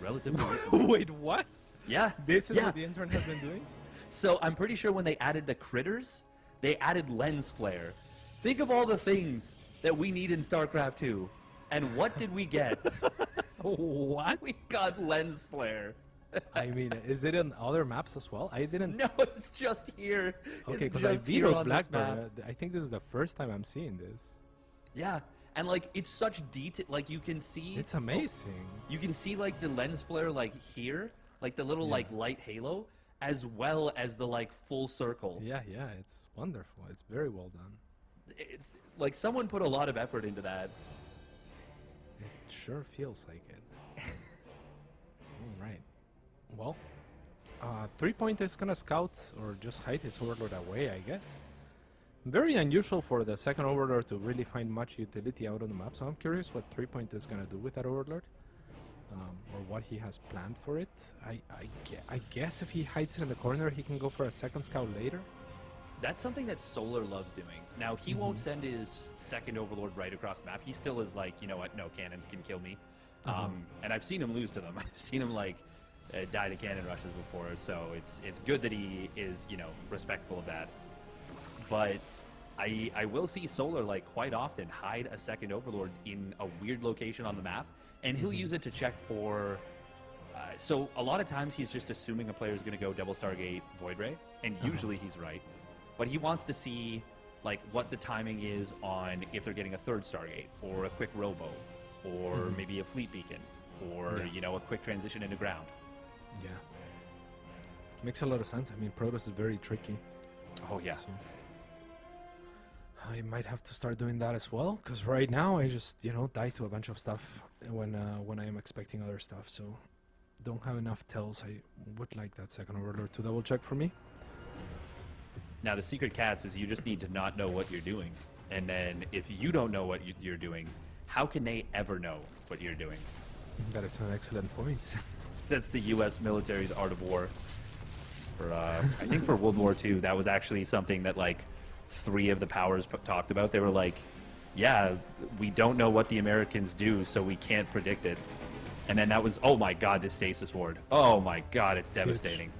[SPEAKER 1] relatively recently.
[SPEAKER 3] Wait, what?
[SPEAKER 1] Yeah,
[SPEAKER 3] This is
[SPEAKER 1] yeah.
[SPEAKER 3] what the intern has been doing?
[SPEAKER 1] So I'm pretty sure when they added the critters, they added lens flare. Think of all the things that we need in StarCraft II, and what did we get?
[SPEAKER 3] What?
[SPEAKER 1] We got lens flare.
[SPEAKER 3] I mean, is it on other maps as well? I didn't.
[SPEAKER 1] No, it's just here.
[SPEAKER 3] Okay,
[SPEAKER 1] It's
[SPEAKER 3] because I
[SPEAKER 1] just here
[SPEAKER 3] vetoed
[SPEAKER 1] on this map.
[SPEAKER 3] Blackbird. I think this is the first time I'm seeing this.
[SPEAKER 1] Yeah, and like it's such detail. Like you can see.
[SPEAKER 3] It's amazing.
[SPEAKER 1] You can see like the lens flare like here, like the little
[SPEAKER 3] Yeah.
[SPEAKER 1] like light halo, as well as the like full circle.
[SPEAKER 3] Yeah, it's wonderful. It's very well done.
[SPEAKER 1] It's like someone put a lot of effort into that.
[SPEAKER 3] It sure feels like it. All right. Well, 3-point is gonna scout or just hide his overlord away, I guess. Very unusual for the second overlord to really find much utility out on the map, so I'm curious what 3-point is gonna do with that overlord. Or what he has planned for it. I guess if he hides it in the corner, he can go for a second scout later.
[SPEAKER 1] That's something that Solar loves doing. Now, he won't send his second Overlord right across the map. He still is like, you know what, no, cannons can kill me. And I've seen him lose to them. I've seen him, like, die to cannon rushes before, so it's good that he is, you know, respectful of that. But I will see Solar, like, quite often hide a second Overlord in a weird location on the map, and he'll use it to check for... so a lot of times he's just assuming a player is going to go double Stargate Void Ray, and usually he's right. But he wants to see like what the timing is on if they're getting a third Stargate, or a quick robo, or maybe a fleet beacon, or you know, a quick transition into ground.
[SPEAKER 3] Yeah. Makes a lot of sense. I mean, Protoss is very tricky.
[SPEAKER 1] Oh yeah.
[SPEAKER 3] So I might have to start doing that as well, because right now I just, you know, die to a bunch of stuff when I am expecting other stuff. So don't have enough tells. I would like that second overlord to double check for me.
[SPEAKER 1] Now the secret cats is you just need to not know what you're doing, and then if you don't know what you're doing, how can they ever know what you're doing?
[SPEAKER 3] That is an excellent point.
[SPEAKER 1] That's the U.S. military's art of war. For I think for World War II, that was actually something that like 3 of the powers talked about. They were like, yeah, we don't know what the Americans do, so we can't predict it. And then that was, oh my god, this stasis ward. Oh my god, it's devastating.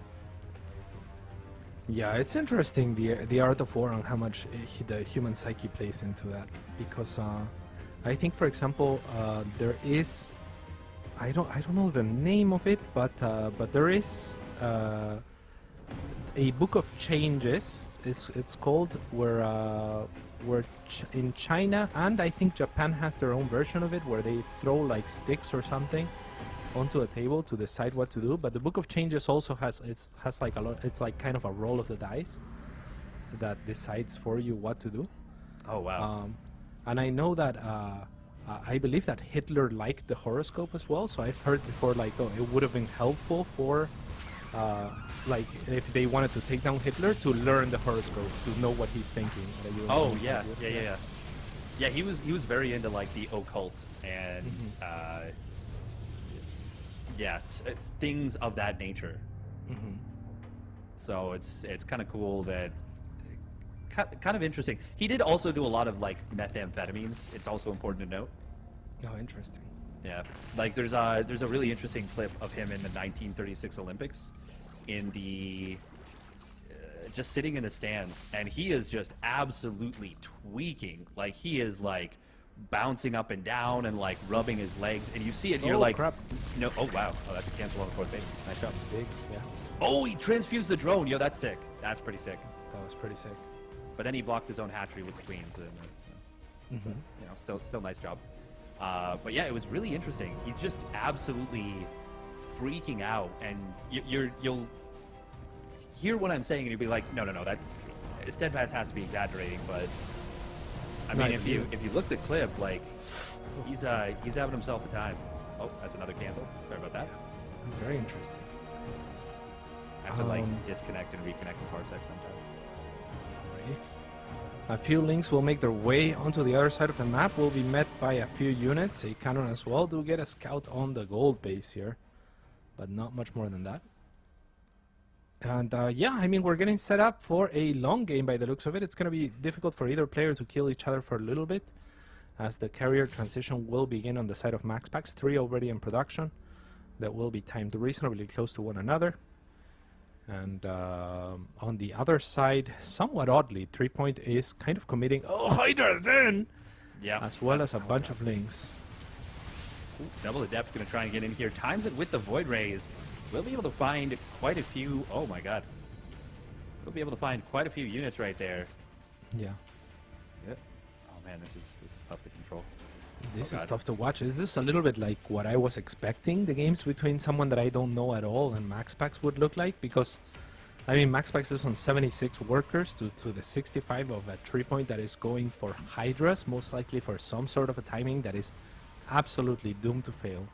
[SPEAKER 3] Yeah, it's interesting, the art of war and how much the human psyche plays into that. Because I think, for example, there is, I don't know the name of it, but there is a book of changes. It's called where in China, and I think Japan has their own version of it, where they throw like sticks or something onto a table to decide what to do. But the book of changes also has like a lot. It's like kind of a roll of the dice that decides for you what to do.
[SPEAKER 1] Oh wow.
[SPEAKER 3] And I know that I believe that Hitler liked the horoscope as well. So I've heard before, like, oh, it would have been helpful for like if they wanted to take down Hitler, to learn the horoscope, to know what he's thinking.
[SPEAKER 1] Oh yeah. Yeah, he was very into like the occult and yes, it's things of that nature. So it's kind of cool that, kind of interesting. He did also do a lot of like methamphetamines. It's also important to note.
[SPEAKER 3] Oh, interesting.
[SPEAKER 1] Yeah, like there's a really interesting clip of him in the 1936 Olympics, in the just sitting in the stands, and he is just absolutely tweaking. Like he is like bouncing up and down and like rubbing his legs, and you see it. And you're like,
[SPEAKER 3] crap.
[SPEAKER 1] no, oh wow, oh that's a cancel on the fourth base. Nice job.
[SPEAKER 3] Big, yeah.
[SPEAKER 1] Oh, he transfused the drone. Yo, that's sick. That's pretty sick.
[SPEAKER 3] That was pretty sick.
[SPEAKER 1] But then he blocked his own hatchery with the queens, and you know, still nice job. But yeah, it was really interesting. He's just absolutely freaking out, and you'll hear what I'm saying, and you'll be like, no, that's Steadfast has to be exaggerating, but I mean, if you look at the clip, like he's having himself a time. Oh, that's another cancel. Sorry about that.
[SPEAKER 3] Very interesting.
[SPEAKER 1] I have to like disconnect and reconnect the parsec sometimes.
[SPEAKER 3] Alrighty. A few links will make their way onto the other side of the map. Will be met by a few units. A cannon as well. Do get a scout on the gold base here, but not much more than that. And yeah, I mean, we're getting set up for a long game by the looks of it. It's going to be difficult for either player to kill each other for a little bit, as the carrier transition will begin on the side of MaxPax. 3 already in production that will be timed reasonably close to one another. And on the other side, somewhat oddly, 3 Point is kind of committing Hydra then, as well as a bunch of links.
[SPEAKER 1] Ooh, Double Adept going to try and get in here. Times it with the Void Rays. We'll be able to find quite a few. Oh my god. We'll be able to find quite a few units right there.
[SPEAKER 3] Yeah.
[SPEAKER 1] Yep. Oh man, this is tough to control.
[SPEAKER 3] This is tough to watch. This is a little bit like what I was expecting the games between someone that I don't know at all and MaxPax would look like, because I mean MaxPax is on 76 workers to the 65 of a 3 Point that is going for Hydras, most likely for some sort of a timing that is absolutely doomed to fail.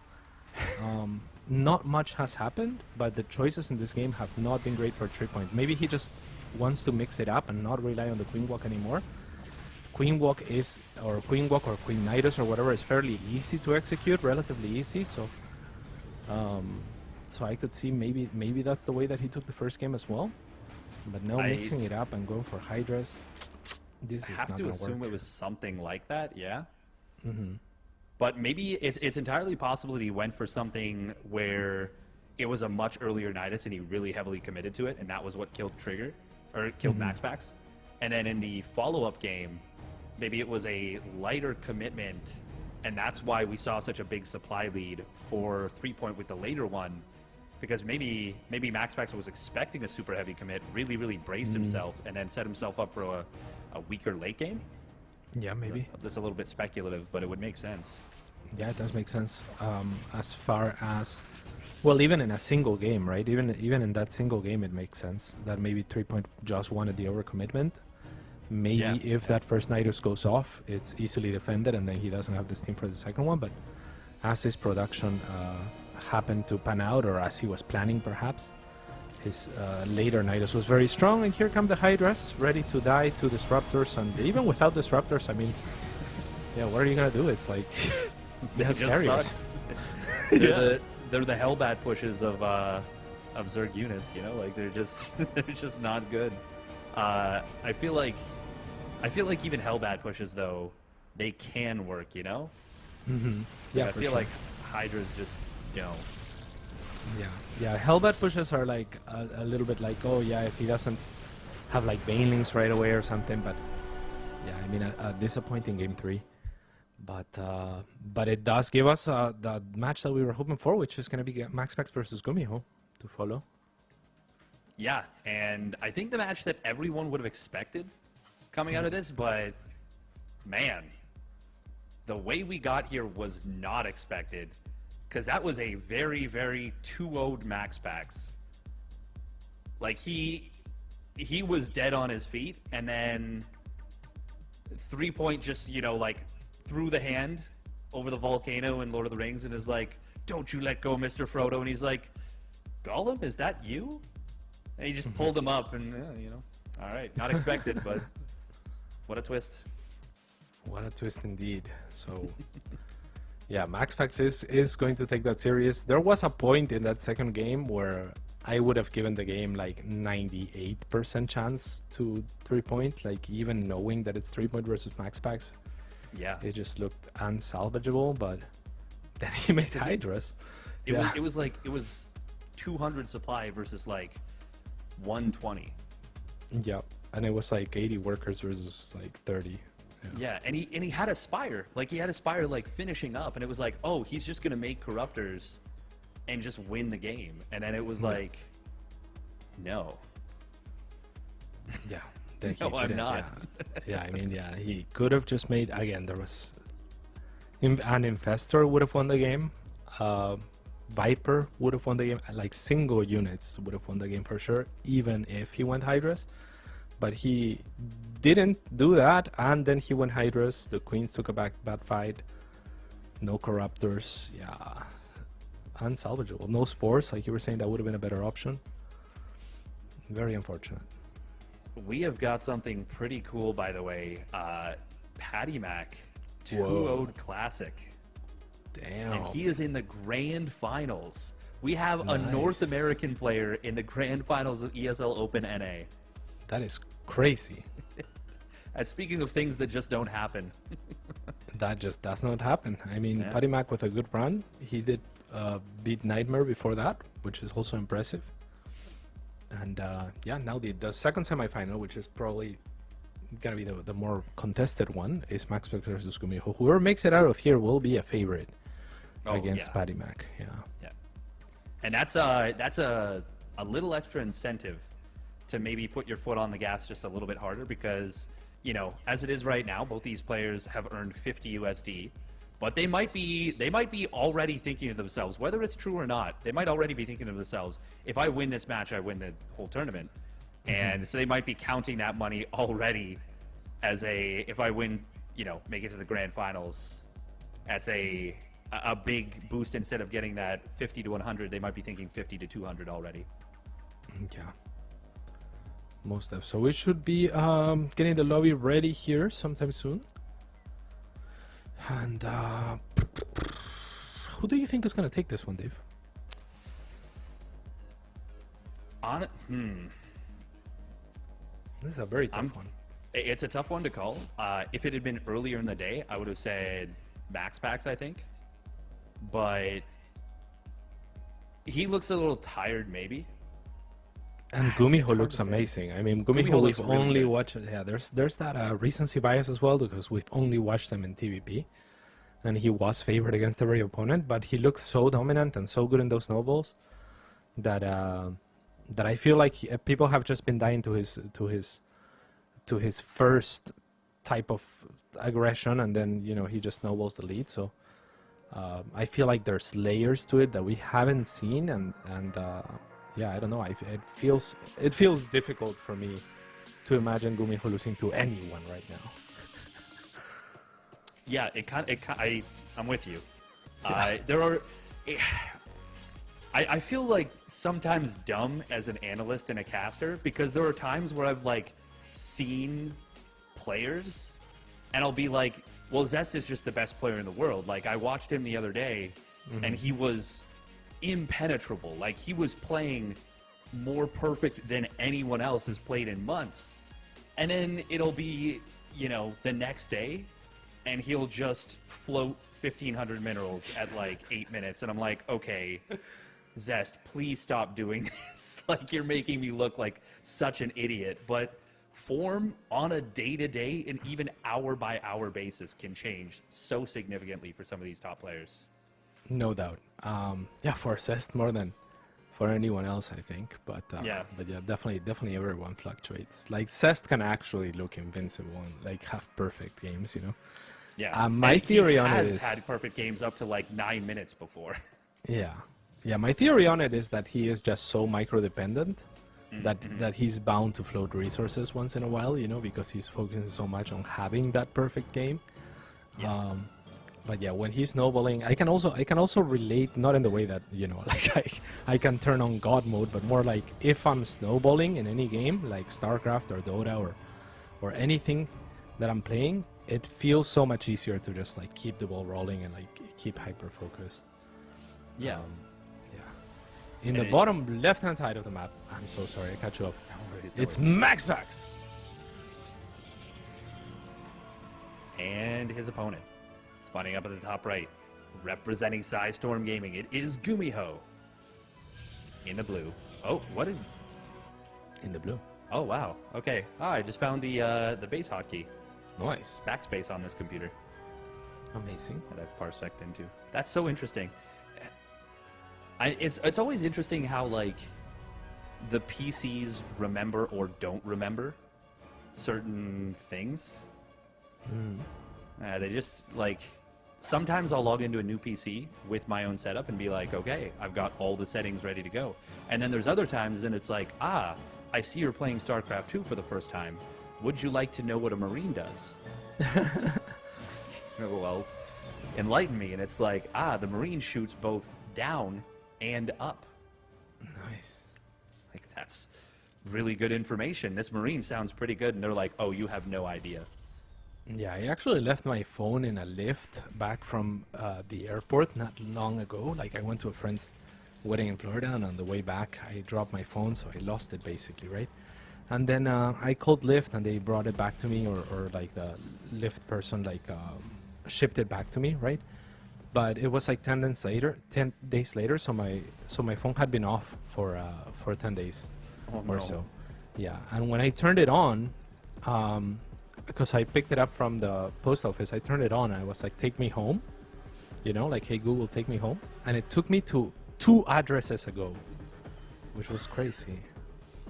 [SPEAKER 3] Not much has happened, but the choices in this game have not been great for 3 Point. Maybe he just wants to mix it up and not rely on the Queen Walk anymore. Queen Walk or Queen Nidus or whatever is fairly easy to execute, relatively easy. So, so I could see maybe that's the way that he took the first game as well. But now mixing it up and going for Hydras, this is not going to work. I have to assume
[SPEAKER 1] it was something like that, yeah.
[SPEAKER 3] Mm-hmm.
[SPEAKER 1] But maybe it's entirely possible that he went for something where it was a much earlier Nidus and he really heavily committed to it, and that was what killed Trigger, or killed MaxPax. And then in the follow-up game, maybe it was a lighter commitment, and that's why we saw such a big supply lead for 3 Point with the later one, because maybe MaxPax was expecting a super heavy commit, really braced himself, and then set himself up for a weaker late game.
[SPEAKER 3] Yeah, maybe.
[SPEAKER 1] This is a little bit speculative, but it would make sense.
[SPEAKER 3] Yeah, it does make sense. As far as, well, even in a single game, right? Even in that single game, it makes sense that maybe 3 Point just wanted the overcommitment. Maybe if that first Nidus goes off, it's easily defended, and then he doesn't have the steam for the second one. But as his production happened to pan out, or as he was planning, perhaps, his later Nidus was very strong, and here come the Hydras, ready to die to Disruptors, and even without Disruptors, I mean, yeah, what are you gonna do? It's like,
[SPEAKER 1] they
[SPEAKER 3] has
[SPEAKER 1] just
[SPEAKER 3] carriers.
[SPEAKER 1] They're the Hellbat pushes of Zerg units, you know, like they're just not good. I feel like even Hellbat pushes, though, they can work, you know?
[SPEAKER 3] Mm-hmm. Yeah,
[SPEAKER 1] I feel like Hydras just don't.
[SPEAKER 3] Yeah. Hellbat pushes are like a little bit like, oh yeah, if he doesn't have like Banelings right away or something. But yeah, I mean a disappointing game 3. But it does give us the match that we were hoping for, which is going to be MaxPax versus Gumiho to follow.
[SPEAKER 1] Yeah, and I think the match that everyone would have expected coming out of this, but man, the way we got here was not expected, because that was a very 2-0'd MaxPax. Like he was dead on his feet, and then 3 Point just, you know, like threw the hand over the volcano in Lord of the Rings and is like, "Don't you let go, Mr. Frodo." And he's like, "Gollum, is that you?" And he just pulled him up, and you know, all right, not expected, but what a twist.
[SPEAKER 3] What a twist indeed. So, yeah, MaxPax is going to take that serious. There was a point in that second game where I would have given the game like 98% chance to 3 Point, like even knowing that it's 3 Point versus MaxPax.
[SPEAKER 1] Yeah,
[SPEAKER 3] it just looked unsalvageable, but then he made Hydras.
[SPEAKER 1] It was 200 supply versus like 120.
[SPEAKER 3] Yeah, and it was like 80 workers versus like 30.
[SPEAKER 1] Yeah, and he had a Spire. Like he had a Spire like finishing up, and it was like, oh, he's just gonna make Corruptors and just win the game. And then it was like, no.
[SPEAKER 3] Yeah.
[SPEAKER 1] No, I'm not.
[SPEAKER 3] Yeah, I mean, yeah, he could have just made, again, there was an Infestor would have won the game. Viper would have won the game. Like single units would have won the game for sure, even if he went Hydras. But he didn't do that, and then he went Hydras. The Queens took a bad fight. No Corruptors. Yeah, unsalvageable. No Spores, like you were saying, that would have been a better option. Very unfortunate.
[SPEAKER 1] we have got something pretty cool, by the way. Patty Mac, 2
[SPEAKER 3] Whoa.
[SPEAKER 1] Classic.
[SPEAKER 3] Damn.
[SPEAKER 1] And he is in the grand finals. We have a North
[SPEAKER 3] Nice.
[SPEAKER 1] American player in the grand finals of ESL Open NA.
[SPEAKER 3] That is crazy.
[SPEAKER 1] And speaking of things that just don't happen,
[SPEAKER 3] That just does not happen. I mean,
[SPEAKER 1] Yeah.
[SPEAKER 3] Patty Mac with a good run. He did beat Nightmare before that, which is also impressive. And yeah, now the second semifinal, which is probably gonna be the more contested one, is Max Spector versus Gumiho. Whoever makes it out of here will be a favorite against
[SPEAKER 1] yeah.
[SPEAKER 3] Patty Mac. Yeah.
[SPEAKER 1] Yeah, and that's a little extra incentive to maybe put your foot on the gas just a little bit harder because, you know, as it is right now, both these players have earned 50 USD, but they might be already thinking to themselves, whether it's true or not, they might already be thinking to themselves, if I win this match, I win the whole tournament. And so they might be counting that money already as if I win, you know, make it to the grand finals, that's a big boost. Instead of getting that 50 to 100, they might be thinking 50 to 200 already.
[SPEAKER 3] Yeah. Most of. So we should be getting the lobby ready here sometime soon. And who do you think is going to take this one, Dave? This is a very tough one.
[SPEAKER 1] It's a tough one to call. If it had been earlier in the day, I would have said Max Pax, I think. But he looks a little tired, maybe.
[SPEAKER 3] And
[SPEAKER 1] It's
[SPEAKER 3] Gumiho
[SPEAKER 1] hard
[SPEAKER 3] looks
[SPEAKER 1] to say.
[SPEAKER 3] amazing. I mean,
[SPEAKER 1] Gumiho
[SPEAKER 3] Gumiho
[SPEAKER 1] looks
[SPEAKER 3] we've
[SPEAKER 1] really
[SPEAKER 3] only
[SPEAKER 1] good.
[SPEAKER 3] watched. Yeah, there's that recency bias as well because we've only watched them in TVP, and he was favored against every opponent. But he looks so dominant and so good in those snowballs that that I feel like people have just been dying to his first type of aggression, and then he just snowballs the lead. So I feel like there's layers to it that we haven't seen, and yeah, I don't know. It feels difficult for me to imagine Gumiho losing to anyone right now.
[SPEAKER 1] Yeah, I'm with you.
[SPEAKER 3] Yeah.
[SPEAKER 1] There are. I feel like sometimes dumb as an analyst and a caster because there are times where I've like seen players and I'll be like, well, Zest is just the best player in the world. Like I watched him the other day and he was impenetrable. Like he was playing more perfect than anyone else has played in months. And then it'll be, the next day and he'll just float 1,500 minerals at like 8 minutes. And I'm like, okay, Zest, please stop doing this. Like you're making me look like such an idiot. But form on a day-to-day and even hour-by-hour basis can change so significantly for some of these top players.
[SPEAKER 3] No doubt. Yeah, for Zest more than for anyone else, I think. But
[SPEAKER 1] Yeah.
[SPEAKER 3] But yeah, definitely everyone fluctuates. Like Zest can actually look invincible and like have perfect games,
[SPEAKER 1] Yeah.
[SPEAKER 3] My
[SPEAKER 1] And
[SPEAKER 3] theory on
[SPEAKER 1] he
[SPEAKER 3] it
[SPEAKER 1] has
[SPEAKER 3] is
[SPEAKER 1] had perfect games up to like 9 minutes before.
[SPEAKER 3] Yeah, my theory on it is that he is just so micro-dependent that he's bound to float resources once in a while, because he's focusing so much on having that perfect game.
[SPEAKER 1] Yeah.
[SPEAKER 3] But yeah, when he's snowballing, I can also relate, not in the way that like I can turn on God mode, but more like if I'm snowballing in any game like StarCraft or Dota or anything that I'm playing, it feels so much easier to just like keep the ball rolling and like keep hyper focused.
[SPEAKER 1] Yeah.
[SPEAKER 3] In the bottom left-hand side of the map, I'm so sorry, I cut you off. It's Max Pax.
[SPEAKER 1] And his opponent, spawning up at the top right, representing Storm Gaming, it is Gumiho. In the blue. Oh, what did...
[SPEAKER 3] In the blue.
[SPEAKER 1] Oh, wow. Okay. I just found the base hotkey.
[SPEAKER 3] Nice.
[SPEAKER 1] Backspace on this computer
[SPEAKER 3] Amazing.
[SPEAKER 1] that I've parsec into. That's so interesting. It's always interesting how, like, the PCs remember or don't remember certain things. They just, like... Sometimes I'll log into a new PC with my own setup and be like, okay, I've got all the settings ready to go. And then there's other times and it's like, I see you're playing Starcraft II for the first time. Would you like to know what a Marine does? Well, enlighten me. And it's like, the Marine shoots both down and up.
[SPEAKER 3] Nice.
[SPEAKER 1] Like, that's really good information. This Marine sounds pretty good. And they're like, oh, you have no idea.
[SPEAKER 3] Yeah, I actually left my phone in a lift back from the airport not long ago. Like I went to a friend's wedding in Florida, and on the way back, I dropped my phone, so I lost it basically, right? And then I called Lyft, and they brought it back to me, or like the Lyft person shipped it back to me, right? But it was like 10 days later, so my phone had been off for 10 days or so. Yeah, and when I turned it on, because I picked it up from the post office, I turned it on, and I was like, "Take me home," you know, like, "Hey Google, take me home," and it took me to 2 addresses ago, which was crazy.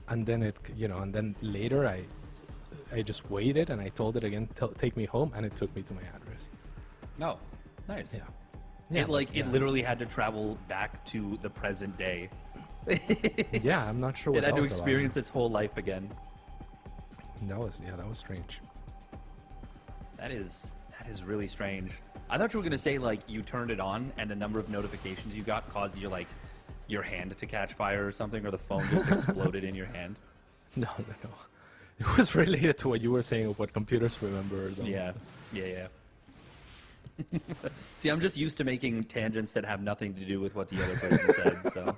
[SPEAKER 3] And then and then later I just waited, and I told it again, "Take me home," and it took me to my address.
[SPEAKER 1] No, nice.
[SPEAKER 3] Yeah. Yeah,
[SPEAKER 1] It literally had to travel back to the present day.
[SPEAKER 3] Yeah, I'm not sure what
[SPEAKER 1] It had to
[SPEAKER 3] else allowed
[SPEAKER 1] experience its whole life again.
[SPEAKER 3] me. That was strange.
[SPEAKER 1] That is really strange. I thought you were gonna say like you turned it on and the number of notifications you got caused your hand to catch fire or something, or the phone just exploded in your hand.
[SPEAKER 3] No. It was related to what you were saying of what computers remember. Though.
[SPEAKER 1] Yeah. See, I'm just used to making tangents that have nothing to do with what the other person said, so.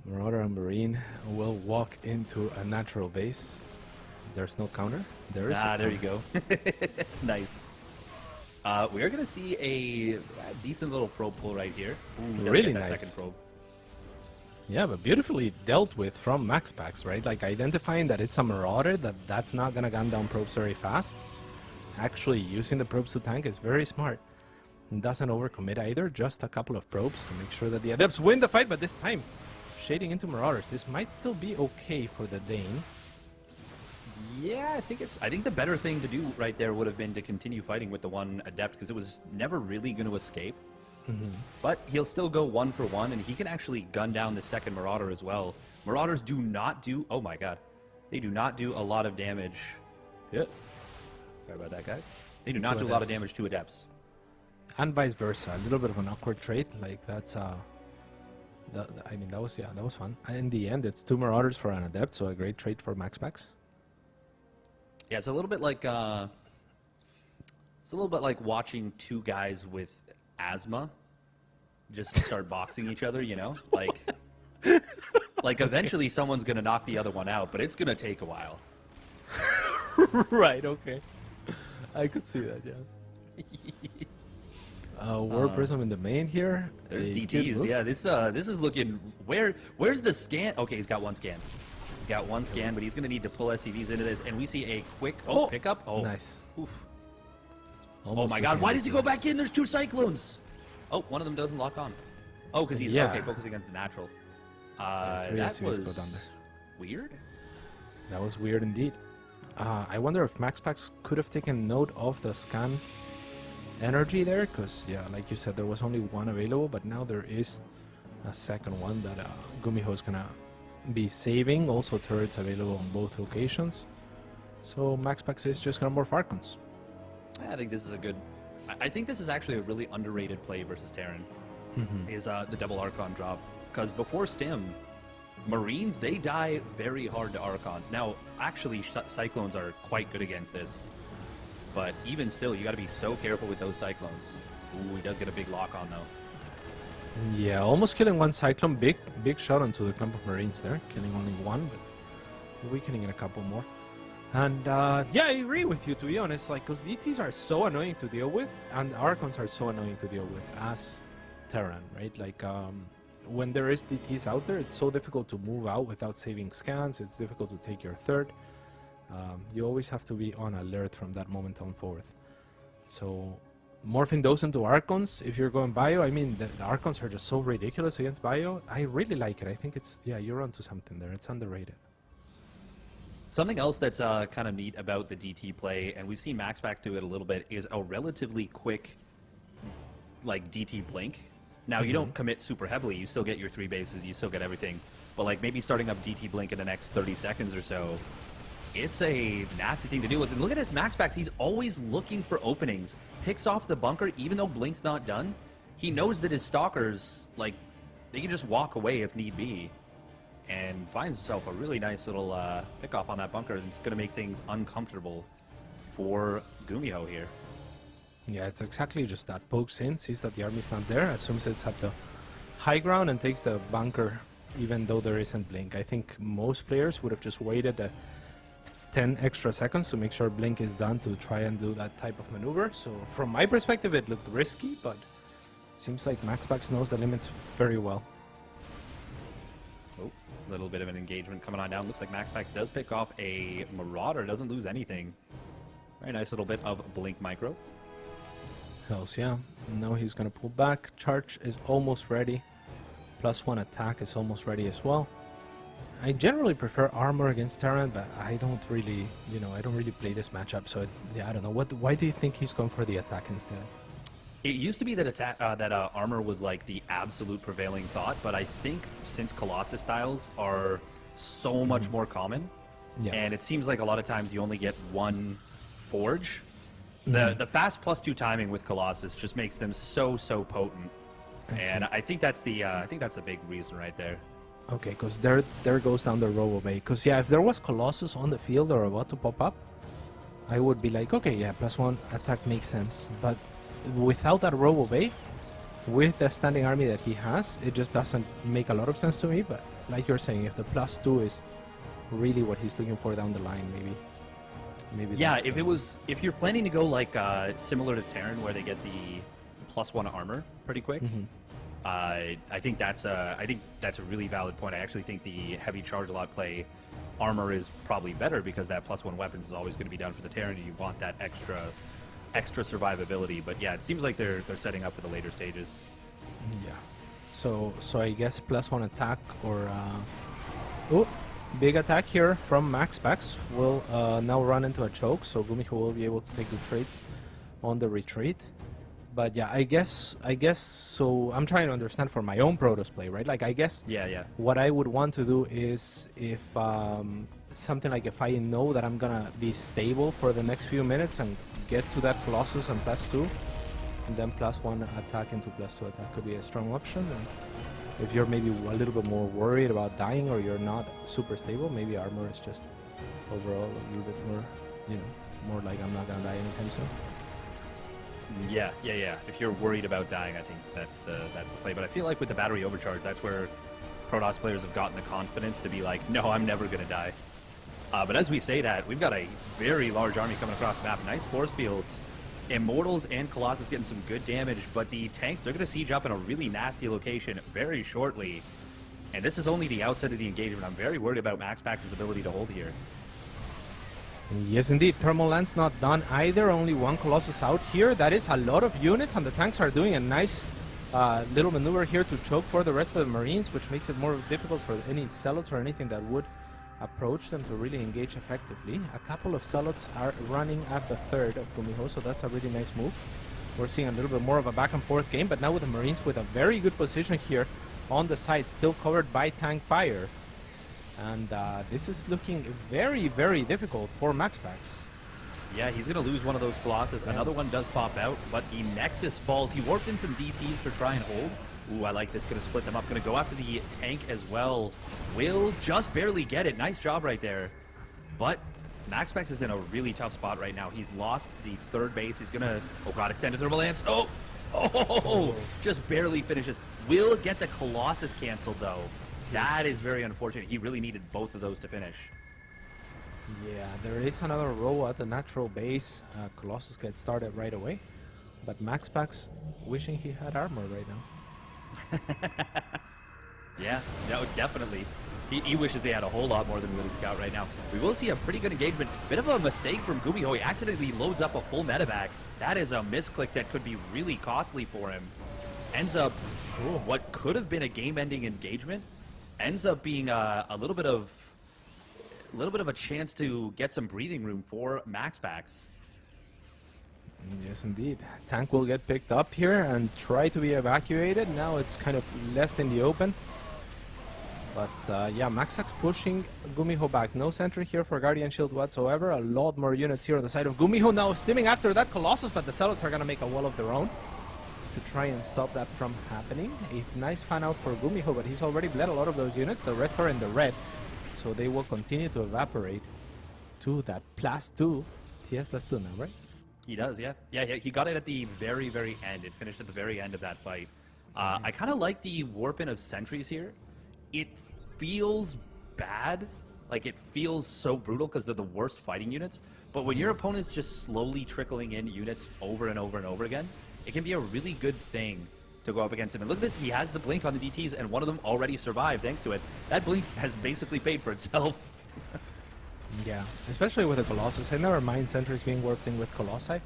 [SPEAKER 3] Marauder and Marine will walk into a natural base. There's no counter. There is.
[SPEAKER 1] There you go. Nice. We are going to see a decent little probe pull right here. Ooh, does
[SPEAKER 3] Really
[SPEAKER 1] get that
[SPEAKER 3] nice.
[SPEAKER 1] second probe.
[SPEAKER 3] Yeah, but beautifully dealt with from Max Packs, right? Like identifying that it's a Marauder, that's not gonna gun down probes very fast. Actually using the probes to tank is very smart. And doesn't overcommit either, just a couple of probes to make sure that the Adepts win the fight, but this time shading into Marauders. This might still be okay for the Dane.
[SPEAKER 1] Yeah, I think the better thing to do right there would have been to continue fighting with the one Adept, because it was never really going to escape. But he'll still go 1 for 1, and he can actually gun down the second Marauder as well. Marauders do not do... Oh my god. They do not do a lot of damage. Yep. Sorry about that, guys. They do not do a lot of damage to Adepts.
[SPEAKER 3] And vice versa. A little bit of an awkward trait. Like, that's... I mean, that was fun. In the end, it's 2 Marauders for an Adept, so a great trait for Max Packs.
[SPEAKER 1] Yeah, it's a little bit like... It's a little bit like watching 2 guys with asthma just start boxing each other, you know? Like eventually someone's going to knock the other one out, but it's going to take a while.
[SPEAKER 3] Right, okay. I could see that, yeah. War Prism in the main here.
[SPEAKER 1] There's DTs, yeah. This is looking... Where's the scan? Okay, he's got 1 scan. He's got 1 scan, but he's going to need to pull SCVs into this, and we see a quick... Oh, pickup. Oh,
[SPEAKER 3] nice.
[SPEAKER 1] Oof.
[SPEAKER 3] Almost
[SPEAKER 1] oh my god, why does he go back in? There's 2 Cyclones! Oh, one of them doesn't lock on. Oh, because he's okay, focusing on the natural. That was
[SPEAKER 3] go down there.
[SPEAKER 1] Weird.
[SPEAKER 3] That was weird indeed. I wonder if Max Packs could have taken note of the scan energy there, because, yeah, like you said, there was only 1 available, but now there is a second one that Gumiho is going to be saving. Also, turrets available on both locations. So Max Packs is just going to morph Archons.
[SPEAKER 1] I think this is a good... I think this is actually a really underrated play versus Terran, is the double Archon drop. Because before Stim, Marines, they die very hard to Archons. Now, actually, Cyclones are quite good against this. But even still, you got to be so careful with those Cyclones. Ooh, he does get a big lock on, though.
[SPEAKER 3] Yeah, almost killing 1 Cyclone. Big shot onto the clump of Marines there. Killing only 1, but weakening in a couple more. And yeah, I agree with you, to be honest, like, because DTs are so annoying to deal with, and Archons are so annoying to deal with as Terran, right? Like, when there is DTs out there, it's so difficult to move out without saving scans. It's difficult to take your third. You always have to be on alert from that moment on forth. So, morphing those into Archons, if you're going Bio, I mean, the Archons are just so ridiculous against Bio. I really like it. I think it's, yeah, you're onto something there. It's underrated.
[SPEAKER 1] Something else that's kind of neat about the DT play, and we've seen Max Pack do it a little bit, is a relatively quick, like, DT blink. Now, you don't commit super heavily. You still get your 3 bases. You still get everything. But, like, maybe starting up DT blink in the next 30 seconds or so, it's a nasty thing to deal with. And look at his Max Packs. He's always looking for openings. Picks off the bunker, even though blink's not done. He knows that his stalkers, like, they can just walk away if need be. and finds himself a really nice little pickoff on that bunker. And it's going to make things uncomfortable for Gumiho here.
[SPEAKER 3] Yeah, it's exactly just that. Pokes in, sees that the army's not there, assumes it's at the high ground and takes the bunker, even though there isn't Blink. I think most players would have just waited the 10 extra seconds to make sure Blink is done to try and do that type of maneuver. So from my perspective, it looked risky, but seems like MaxPax knows the limits very well.
[SPEAKER 1] Oh, a little bit of an engagement coming on down. Looks like MaxPax does pick off a Marauder, doesn't lose anything. Very nice little bit of Blink micro.
[SPEAKER 3] Hells yeah. Now he's gonna pull back. Charge is almost ready. +1 attack is almost ready as well. I generally prefer armor against Terran, but I don't really, I don't really play this matchup. So yeah, I don't know. Why do you think he's going for the attack instead?
[SPEAKER 1] It used to be that armor was like the absolute prevailing thought, but I think since Colossus styles are so much more common, and it seems like a lot of times you only get one forge. The fast +2 timing with Colossus just makes them so potent, and I think that's a big reason right there.
[SPEAKER 3] Okay, because there goes down the row of A. Because yeah, if there was Colossus on the field or about to pop up, I would be like, okay, yeah, +1 attack makes sense. But without that row of A, with the standing army that he has, it just doesn't make a lot of sense to me. But like you're saying, if the +2 is really what he's looking for down the line, maybe.
[SPEAKER 1] Yeah, if you're planning to go like similar to Terran, where they get the +1 armor pretty quick, I think that's a really valid point. I actually think the heavy charge a lot play armor is probably better because that +1 weapons is always going to be down for the Terran, and you want that extra survivability. But yeah, it seems like they're setting up for the later stages.
[SPEAKER 3] Yeah. So I guess +1 attack or big attack here from MaxPax will now run into a choke, so Gumiho will be able to take the trades on the retreat. But yeah, I guess so. I'm trying to understand for my own Protoss play, right? Like I guess what I would want to do is if something like if I know that I'm gonna be stable for the next few minutes and get to that Colossus and +2, and then +1 attack into +2 attack could be a strong option. And if you're maybe a little bit more worried about dying or you're not super stable, maybe armor is just overall a little bit more, more like I'm not gonna die anytime soon.
[SPEAKER 1] Yeah. If you're worried about dying, I think that's the play. But I feel like with the battery overcharge, that's where Protoss players have gotten the confidence to be like, no, I'm never gonna die. But as we say that, we've got a very large army coming across the map. Nice force fields. Immortals and Colossus getting some good damage, but the tanks, they're going to siege up in a really nasty location very shortly. And this is only the outset of the engagement. I'm very worried about MaxPax's ability to hold here.
[SPEAKER 3] Yes, indeed. Thermal Lance not done either. Only one Colossus out here. That is a lot of units, and the tanks are doing a nice little maneuver here to choke for the rest of the Marines, which makes it more difficult for any Zealots or anything that would approach them to really engage effectively. A couple of Zealots are running at the third of Gumiho, so that's a really nice move. We're seeing a little bit more of a back and forth game, but now with the Marines with a very good position here on the side, still covered by tank fire. And this is looking very, very difficult for MaxPax.
[SPEAKER 1] Yeah, he's going to lose one of those Colossus. Yeah. Another one does pop out, but the Nexus falls. He warped in some DTs to try and hold. Ooh, I like this. Going to split them up. Going to go after the tank as well. Will just barely get it. Nice job right there. But MaxPax is in a really tough spot right now. He's lost the third base. He's going to, oh god, extended thermal lance. Oh, just barely finishes. Will get the Colossus canceled though. That is very unfortunate. He really needed both of those to finish.
[SPEAKER 3] Yeah, there is another row at the natural base. Colossus gets started right away. But MaxPax wishing he had armor right now.
[SPEAKER 1] Yeah, no, definitely. He wishes he had a whole lot more than Will's got right now. We will see a pretty good engagement. Bit of a mistake from Gumiho. He accidentally loads up a full medevac. That is a misclick that could be really costly for him. Ends up, what could have been a game-ending engagement, ends up being a little bit of a chance to get some breathing room for MaxPax.
[SPEAKER 3] Yes, indeed. Tank will get picked up here and try to be evacuated. Now it's kind of left in the open. But yeah, MaxPax pushing Gumiho back. No sentry here for Guardian Shield whatsoever. A lot more units here on the side of Gumiho now stimming after that Colossus, but the Zealots are going to make a wall of their own. to try and stop that from happening. A nice fan out for Gumiho, but he's already bled a lot of those units. The rest are in the red, so they will continue to evaporate to that +2. He has +2 now, right?
[SPEAKER 1] He does, yeah. Yeah, he got it at the very, very end. It finished at the very end of that fight. I kind of like the warp-in of sentries here. It feels bad. Like, it feels so brutal because they're the worst fighting units. But when your opponent's just slowly trickling in units over and over and over again, it can be a really good thing to go up against him. And look at this, he has the blink on the DTs, and one of them already survived thanks to it. That blink has basically paid for itself.
[SPEAKER 3] Yeah, especially with the Colossus. I never mind sentries being warped in with Colossi.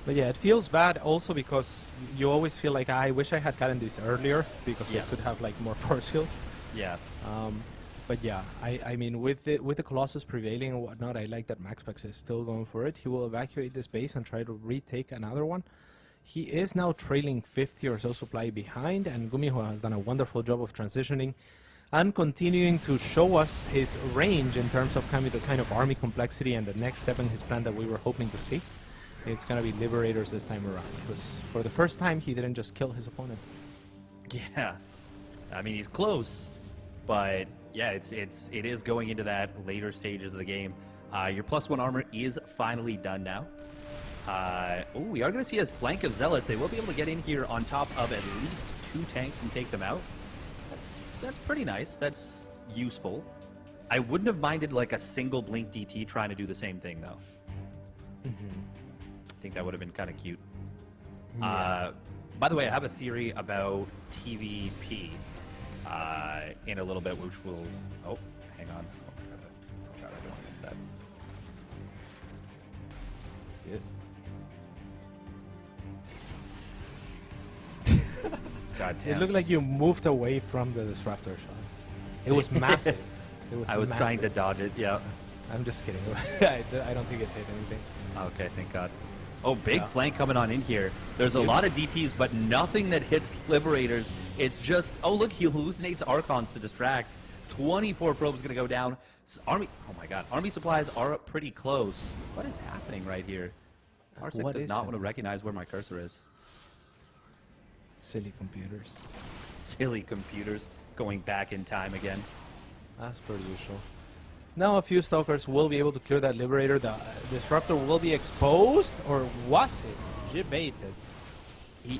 [SPEAKER 3] But yeah, it feels bad also because you always feel like, I wish I had gotten this earlier because
[SPEAKER 1] Yes.
[SPEAKER 3] they could have like more force fields.
[SPEAKER 1] Yeah.
[SPEAKER 3] But yeah, I mean, with the Colossus prevailing and whatnot, I like that MaxPax is still going for it. He will evacuate this base and try to retake another one. He is now trailing 50 or so supply behind, and Gumiho has done a wonderful job of transitioning and continuing to show us his range in terms of the kind of army complexity and the next step in his plan that we were hoping to see. It's going to be Liberators this time around, because for the first time, he didn't just kill his opponent.
[SPEAKER 1] Yeah. I mean, he's close, but yeah, it is going into that later stages of the game. Your +1 armor is finally done now. We are going to see his flank of Zealots. They will be able to get in here on top of at least 2 tanks and take them out. That's pretty nice. That's useful. I wouldn't have minded like a single blink DT trying to do the same thing, though. I think that would have been kind of cute.
[SPEAKER 3] Yeah.
[SPEAKER 1] By the way, I have a theory about TVP in a little bit, which will... Oh, hang on. Oh, God, I don't want to miss that. God damn.
[SPEAKER 3] It looked like you moved away from the disruptor shot. It was massive.
[SPEAKER 1] I was trying to dodge it, yeah.
[SPEAKER 3] I'm just kidding. I don't think it hit anything.
[SPEAKER 1] Okay, thank God. Oh, big
[SPEAKER 3] Yeah.
[SPEAKER 1] flank coming on in here. There's a lot of DTs, but nothing that hits Liberators. It's just, oh, look, he hallucinates Archons to distract. 24 probes going to go down. Oh my God. Army supplies are pretty close. What is happening right here? Arsec
[SPEAKER 3] What
[SPEAKER 1] does
[SPEAKER 3] is
[SPEAKER 1] not
[SPEAKER 3] it?
[SPEAKER 1] want to recognize where my cursor is.
[SPEAKER 3] Silly computers.
[SPEAKER 1] Silly computers going back in time again.
[SPEAKER 3] As per usual. Now a few Stalkers will be able to clear that Liberator. The Disruptor will be exposed, or was it debated?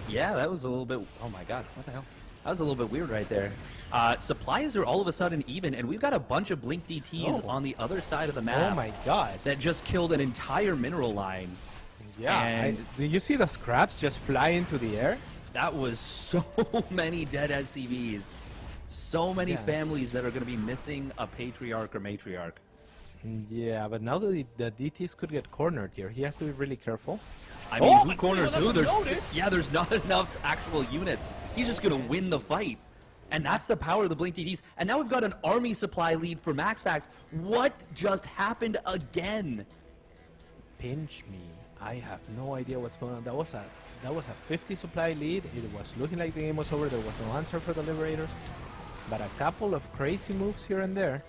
[SPEAKER 1] Yeah, that was a little bit... Oh my God, what the hell? That was a little bit weird right there. Supplies are all of a sudden even, and we've got a bunch of Blink DTs on the other side of the map.
[SPEAKER 3] Oh my God.
[SPEAKER 1] That just killed an entire mineral line.
[SPEAKER 3] Yeah.
[SPEAKER 1] And
[SPEAKER 3] Did you see the scraps just fly into the air?
[SPEAKER 1] that was so many dead SCVs. So many
[SPEAKER 3] Yeah.
[SPEAKER 1] families that are going to be missing a patriarch or matriarch.
[SPEAKER 3] Yeah, but now the DTs could get cornered here. He has to be really careful.
[SPEAKER 1] I mean,
[SPEAKER 3] Oh,
[SPEAKER 1] who
[SPEAKER 3] my
[SPEAKER 1] corners
[SPEAKER 3] God,
[SPEAKER 1] who?
[SPEAKER 3] that's a notice.
[SPEAKER 1] Yeah, there's not enough actual units. He's just going to win the fight. And that's the power of the Blink DTs. And now we've got an army supply lead for MaxPax. What just happened again?
[SPEAKER 3] Pinch me. I have no idea what's going on. That was a 50 supply lead. It was looking like the game was over. There was no answer for the Liberators. But a couple of crazy moves here and there.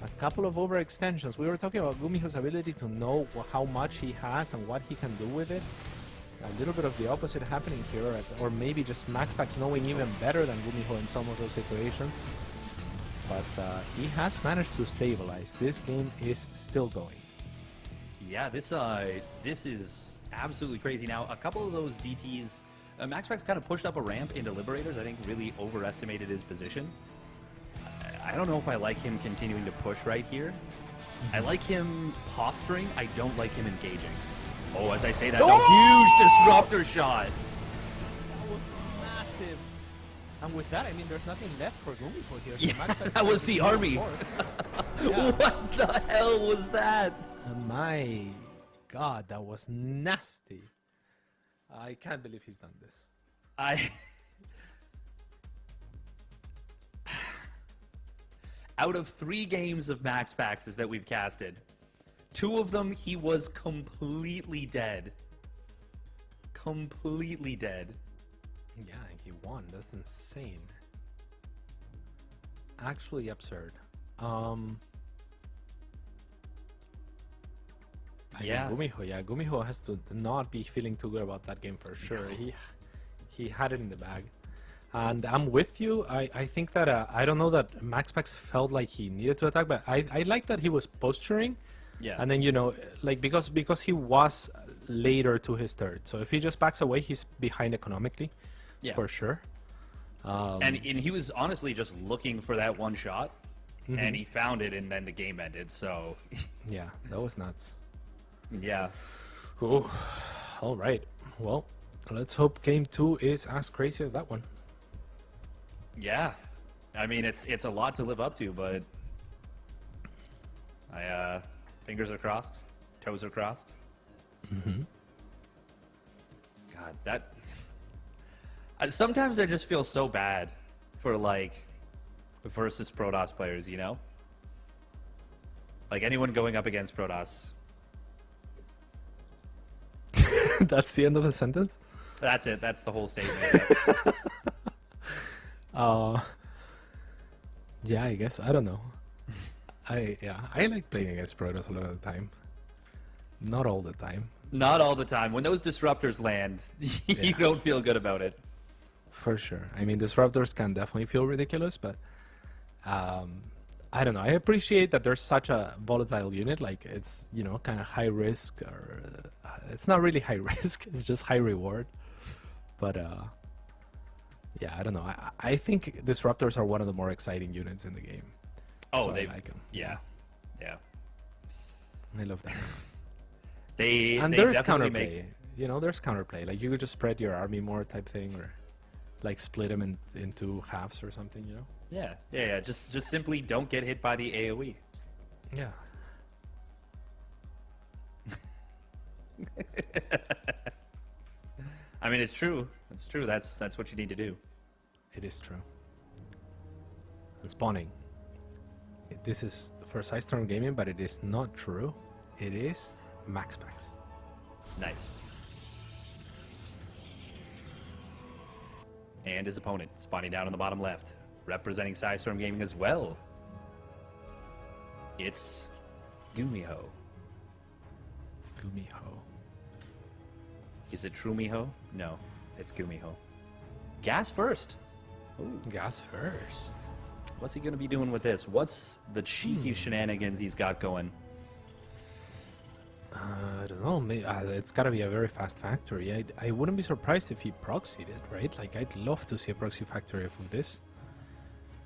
[SPEAKER 3] A couple of overextensions. We were talking about Gumiho's ability to know how much he has and what he can do with it. A little bit of the opposite happening here, or maybe just MaxPax knowing even better than Gumiho in some of those situations. But he has managed to stabilize. This game is still going.
[SPEAKER 1] Yeah, this is absolutely crazy. Now, a couple of those DTs, MaxPax kind of pushed up a ramp into Liberators. I think really overestimated his position. I don't know if I like him continuing to push right here. I like him posturing. I don't like him engaging. Oh, as I say that, a huge disruptor shot.
[SPEAKER 3] That was massive. And with that, I mean, there's nothing left for Gumiho here. So
[SPEAKER 1] Yeah,
[SPEAKER 3] MaxPax
[SPEAKER 1] that was the army.
[SPEAKER 3] Yeah.
[SPEAKER 1] What the hell was that?
[SPEAKER 3] My God, that was nasty. I can't believe he's done this.
[SPEAKER 1] Out of 3 games of MaxPax's that we've casted, 2 of them he was completely dead. Completely dead.
[SPEAKER 3] Yeah, and he won. That's insane. Actually absurd.
[SPEAKER 1] Yeah.
[SPEAKER 3] Gumiho has to not be feeling too good about that game for sure. he had it in the bag. And I'm with you. I think that I don't know that MaxPax felt like he needed to attack, but I like that he was posturing.
[SPEAKER 1] Yeah.
[SPEAKER 3] And then, you know, like because he was later to his third. So if he just backs away, he's behind economically, for sure.
[SPEAKER 1] And he was honestly just looking for that one shot, and he found it, and then the game ended. So
[SPEAKER 3] yeah, that was nuts.
[SPEAKER 1] Yeah.
[SPEAKER 3] Ooh. All right. Well, let's hope game 2 is as crazy as that one.
[SPEAKER 1] Yeah. I mean, it's a lot to live up to, but fingers are crossed, toes are crossed. God, that. Sometimes I just feel so bad for like versus Protoss players, you know? Like anyone going up against Protoss.
[SPEAKER 3] That's the end of the sentence?
[SPEAKER 1] That's it. That's the whole statement.
[SPEAKER 3] Yeah, I guess. I don't know. I like playing against Protoss a lot of the time. Not all the time.
[SPEAKER 1] Not all the time. When those disruptors land, you don't feel good about it.
[SPEAKER 3] For sure. I mean, disruptors can definitely feel ridiculous, but I don't know. I appreciate that there's such a volatile unit. Like, it's, you know, kind of high risk, or it's not really high risk. It's just high reward. But yeah, I don't know. I think disruptors are one of the more exciting units in the game.
[SPEAKER 1] Oh,
[SPEAKER 3] so
[SPEAKER 1] they
[SPEAKER 3] I like them.
[SPEAKER 1] Yeah, yeah.
[SPEAKER 3] I love that.
[SPEAKER 1] They
[SPEAKER 3] there's
[SPEAKER 1] definitely
[SPEAKER 3] counterplay. You know, there's counterplay. Like, you could just spread your army more type thing, or like split them into halves or something. You know.
[SPEAKER 1] Yeah. Just simply don't get hit by the AOE.
[SPEAKER 3] Yeah.
[SPEAKER 1] I mean, it's true. It's true. That's what you need to do.
[SPEAKER 3] It is true. And spawning. This is for Sidestorm Gaming, but it is not true. It is MaxPax.
[SPEAKER 1] Nice. And his opponent spawning down on the bottom left, representing Sidestorm Gaming as well. It's Gumiho.
[SPEAKER 3] Gumiho.
[SPEAKER 1] Is it Trumiho? No, it's Gumiho. Gas first.
[SPEAKER 3] Ooh. Gas first.
[SPEAKER 1] What's he going to be doing with this? What's the cheeky shenanigans he's got going?
[SPEAKER 3] I don't know. Maybe, it's got to be a very fast factory. I wouldn't be surprised if he proxied it, right? Like, I'd love to see a proxy factory of this.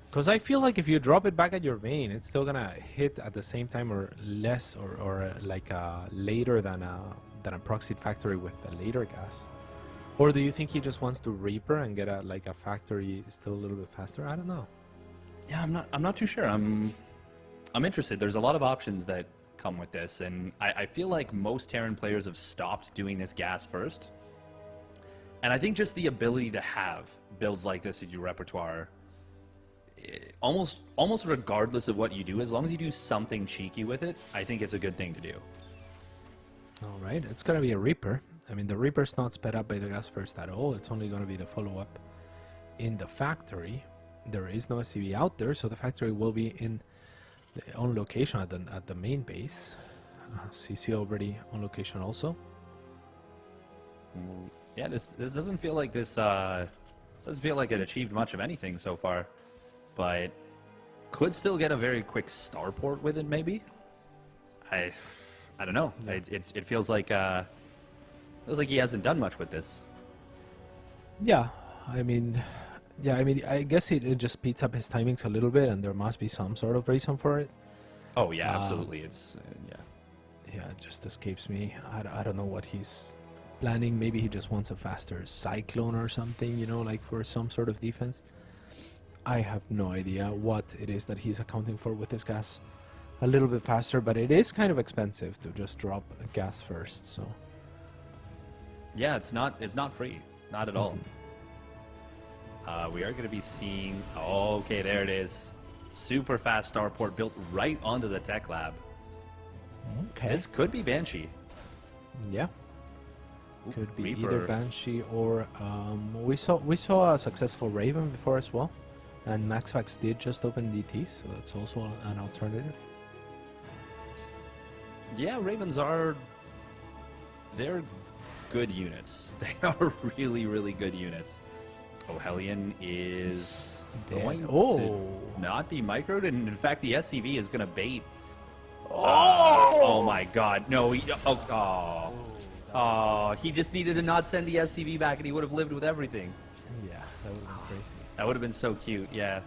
[SPEAKER 3] Because I feel like if you drop it back at your main, it's still going to hit at the same time or less, or like later than a proxied factory with a later gas. Or do you think he just wants to Reaper and get a factory still a little bit faster? I don't know.
[SPEAKER 1] Yeah, I'm not too sure. I'm interested. There's a lot of options that come with this, and I feel like most Terran players have stopped doing this gas first. And I think just the ability to have builds like this in your repertoire, almost regardless of what you do, as long as you do something cheeky with it, I think it's a good thing to do.
[SPEAKER 3] All right, it's going to be a Reaper. I mean, the Reaper's not sped up by the gas first at all. It's only going to be the follow-up in the factory. There is no SCV out there, so the factory will be in the on location at the main base. CC already on location also.
[SPEAKER 1] Yeah, this doesn't feel like this doesn't feel like it achieved much of anything so far, but could still get a very quick starport with it, maybe. I don't know. Yeah. It feels like he hasn't done much with this.
[SPEAKER 3] Yeah, I mean, I guess it just speeds up his timings a little bit, and there must be some sort of reason for it.
[SPEAKER 1] Oh yeah, absolutely. It's
[SPEAKER 3] yeah, it just escapes me. I don't know what he's planning. Maybe he just wants a faster Cyclone or something, you know, like for some sort of defense. I have no idea what it is that he's accounting for with this gas. A little bit faster, but it is kind of expensive to just drop gas first, so.
[SPEAKER 1] Yeah, it's not free. Not at all. We are going to be seeing... Oh, okay, there it is. Super fast starport built right onto the tech lab.
[SPEAKER 3] Okay.
[SPEAKER 1] This could be Banshee.
[SPEAKER 3] Yeah. Could be
[SPEAKER 1] Reaper.
[SPEAKER 3] either Banshee or... we saw a successful Raven before as well. And MaxPax did just open DT, so that's also an alternative.
[SPEAKER 1] Yeah, Ravens are... They're good units. They are really, really good units. Ohelion is going to not be microed, and in fact, the SCV is going to bait. Oh my God! No, he just needed to not send the SCV back, and he would have lived with everything.
[SPEAKER 3] Yeah, that would have been crazy.
[SPEAKER 1] That would have been so cute. Yeah,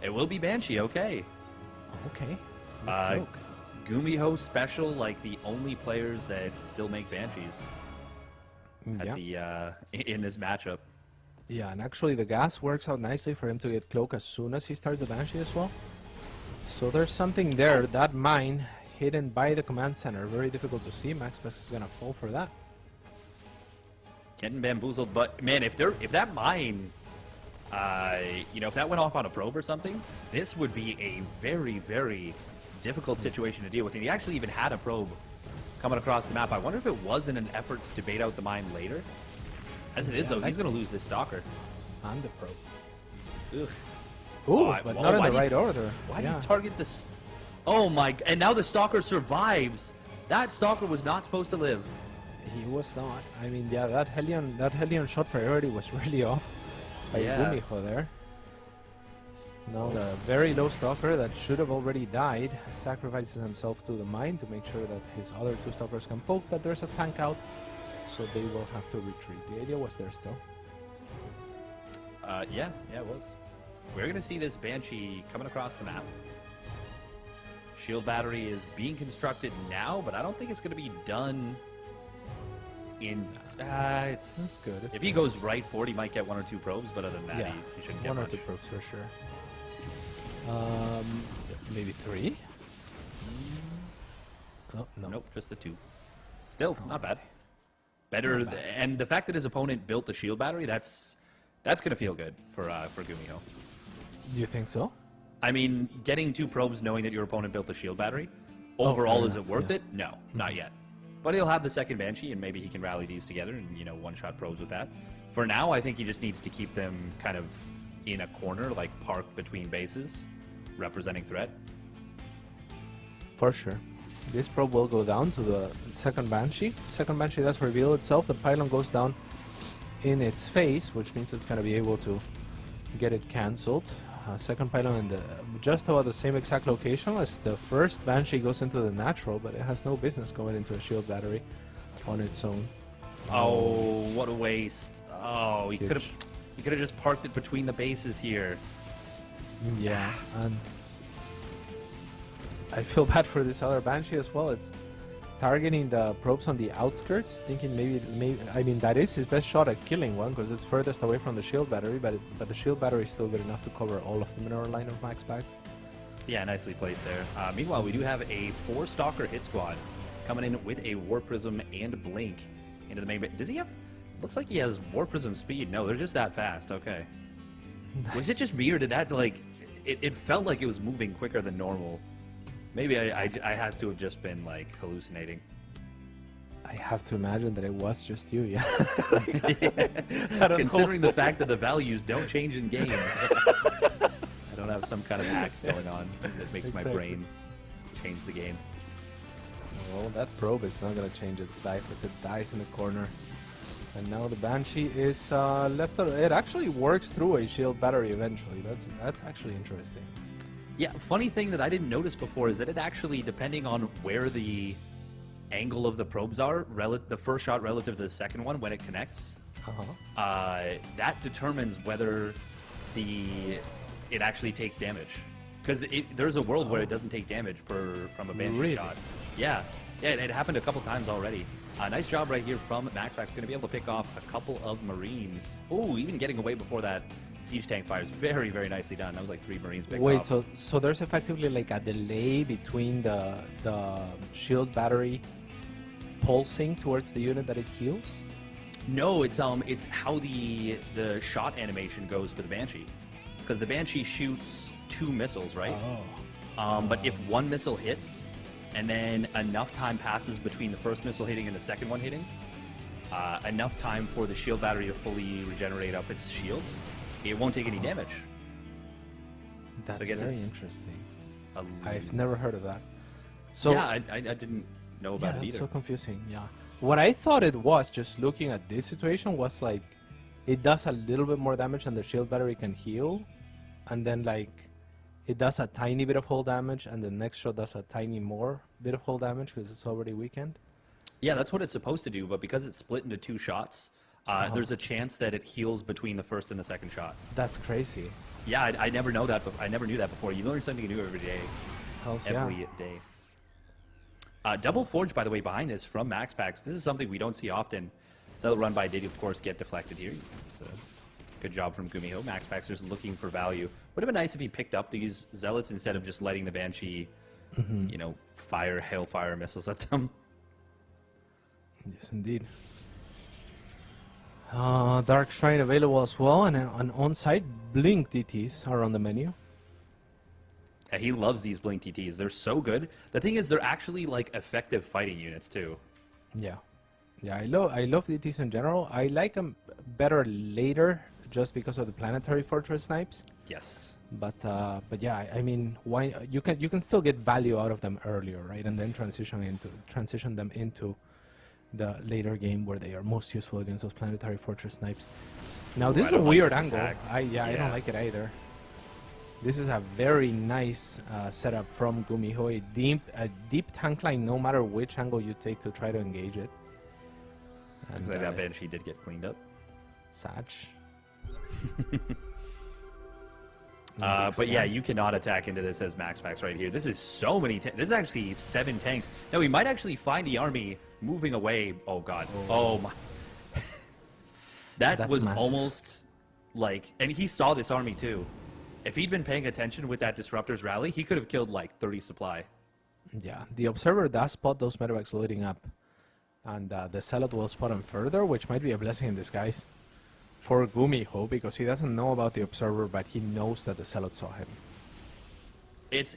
[SPEAKER 1] it will be Banshee. Okay.
[SPEAKER 3] Okay.
[SPEAKER 1] Gumiho special, like the only players that still make Banshees at the in this matchup.
[SPEAKER 3] Yeah, and actually the gas works out nicely for him to get Cloak as soon as he starts the Banshee as well. So there's something there. That mine hidden by the command center, very difficult to see. Maxplex is gonna fall for that.
[SPEAKER 1] Getting bamboozled, but man, if that mine, if that went off on a probe or something, this would be a very, very difficult situation to deal with. And he actually even had a probe coming across the map. I wonder if it was in an effort to bait out the mine later. As it is, though, he's going to lose this Stalker.
[SPEAKER 3] And the probe.
[SPEAKER 1] Ugh.
[SPEAKER 3] Ooh, but not in the right order.
[SPEAKER 1] Why did he target this? Oh my! And now the Stalker survives. That Stalker was not supposed to live.
[SPEAKER 3] He was not. I mean, yeah, that Hellion shot priority was really off by Gumiho there. Now the very low Stalker that should have already died sacrifices himself to the mine to make sure that his other two Stalkers can poke, but there's a tank out, so they will have to retreat. The idea was there still.
[SPEAKER 1] Yeah, it was. We're going to see this Banshee coming across the map. Shield battery is being constructed now, but I don't think it's going to be done in... it's
[SPEAKER 3] good.
[SPEAKER 1] If he goes right forward, he might get 1 or 2 probes, but other than that, he shouldn't get
[SPEAKER 3] 1 or
[SPEAKER 1] much.
[SPEAKER 3] 2 probes for sure. Maybe 3? Oh, no.
[SPEAKER 1] Nope, just the 2. Still, not bad. Better, and the fact that his opponent built the shield battery, that's going to feel good for Gumiho.
[SPEAKER 3] You think so?
[SPEAKER 1] I mean, getting 2 probes knowing that your opponent built a shield battery, overall, is it worth it? No, not yet. But he'll have the second Banshee, and maybe he can rally these together and, one-shot probes with that. For now, I think he just needs to keep them kind of in a corner, like parked between bases, representing threat.
[SPEAKER 3] For sure. This probe will go down to the second Banshee. Second Banshee does reveal itself. The pylon goes down in its face, which means it's going to be able to get it cancelled. Second pylon in just about the same exact location as the first Banshee goes into the natural, but it has no business going into a shield battery on its own.
[SPEAKER 1] Oh, what a waste. Oh, he could have just parked it between the bases here.
[SPEAKER 3] Yeah, and I feel bad for this other Banshee as well. It's targeting the probes on the outskirts, thinking maybe I mean, that is his best shot at killing one because it's furthest away from the shield battery, but the shield battery is still good enough to cover all of the mineral line of max packs.
[SPEAKER 1] Yeah, nicely placed there. Meanwhile, we do have a 4-Stalker hit squad coming in with a War Prism and Blink into the main base. Does he have... Looks like he has War Prism speed. No, they're just that fast. Okay. Nice. Was it just me, or did that, like... It felt like it was moving quicker than normal. Maybe I had to have just been, like, hallucinating.
[SPEAKER 3] I have to imagine that it was just you, yeah.
[SPEAKER 1] Considering the fact that the values don't change in game. I don't have some kind of hack going on that makes my brain change the game.
[SPEAKER 3] Well, that probe is not going to change its life as it dies in the corner. And now the Banshee is left. It actually works through a shield battery eventually. That's actually interesting.
[SPEAKER 1] Yeah, funny thing that I didn't notice before is that it actually, depending on where the angle of the probes are, the first shot relative to the second one when it connects, that determines whether it actually takes damage. Because there's a world where it doesn't take damage from a Banshee shot. Yeah, it happened a couple times already. Nice job right here from MaxPack's. Going to be able to pick off a couple of Marines. Oh, even getting away before that siege tank fires. Very, very nicely done. That was like 3 Marines picked off.
[SPEAKER 3] Wait, so there's effectively like a delay between the shield battery pulsing towards the unit that it heals?
[SPEAKER 1] No, it's how the shot animation goes for the Banshee. Because the Banshee shoots 2 missiles, right? But if one missile hits, and then enough time passes between the first missile hitting and the second one hitting, enough time for the shield battery to fully regenerate up its shields, it won't take any damage.
[SPEAKER 3] That's very interesting. I've
[SPEAKER 1] I've
[SPEAKER 3] never heard of that. So
[SPEAKER 1] yeah, I didn't know about it either.
[SPEAKER 3] That's so confusing. Yeah. What I thought it was, just looking at this situation, was like it does a little bit more damage than the shield battery can heal, and then like it does a tiny bit of hull damage, and the next shot does a tiny more bit of hull damage because it's already weakened.
[SPEAKER 1] Yeah, that's what it's supposed to do, but because it's split into 2 shots, there's a chance that it heals between the first and the second shot.
[SPEAKER 3] That's crazy.
[SPEAKER 1] Yeah, I never know that. I never knew that before. You learn something new every day.
[SPEAKER 3] Hells
[SPEAKER 1] Every day. Double Forge, by the way, behind this from Max Packs. This is something we don't see often. Zealot run by did, of course, get deflected here. So good job from Gumiho. Max Packs just looking for value. Would have been nice if he picked up these Zealots instead of just letting the Banshee, you know, fire Hailfire missiles at them.
[SPEAKER 3] Yes, indeed. Dark Shrine available as well, and an on-site Blink DTs are on the menu.
[SPEAKER 1] Yeah, he loves these Blink TTs. They're so good. The thing is, they're actually like effective fighting units too.
[SPEAKER 3] Yeah, yeah. I love DTs in general. I like them better later, just because of the Planetary Fortress snipes.
[SPEAKER 1] Yes.
[SPEAKER 3] But yeah, I mean, why you can still get value out of them earlier, right? And then transition them into the later game where they are most useful against those Planetary Fortress snipes. Now this is a weird angle. I don't like it either. This is a very nice setup from Gumiho. A deep tank line, no matter which angle you take to try to engage it. And
[SPEAKER 1] Looks like that Banshee did get cleaned up.
[SPEAKER 3] Satch.
[SPEAKER 1] But yeah, you cannot attack into this as Max Packs right here. This is so many. This is actually 7 tanks. Now we might actually find the army moving away. Oh god. Oh my. That's was massive. Almost like, and he saw this army too. If he'd been paying attention with that Disruptor's rally, he could have killed like 30 supply.
[SPEAKER 3] Yeah, the Observer does spot those medevacs loading up, and the Zealot will spot them further, which might be a blessing in disguise for Gumiho, because he doesn't know about the Observer, but he knows that the Zealot saw him.
[SPEAKER 1] It's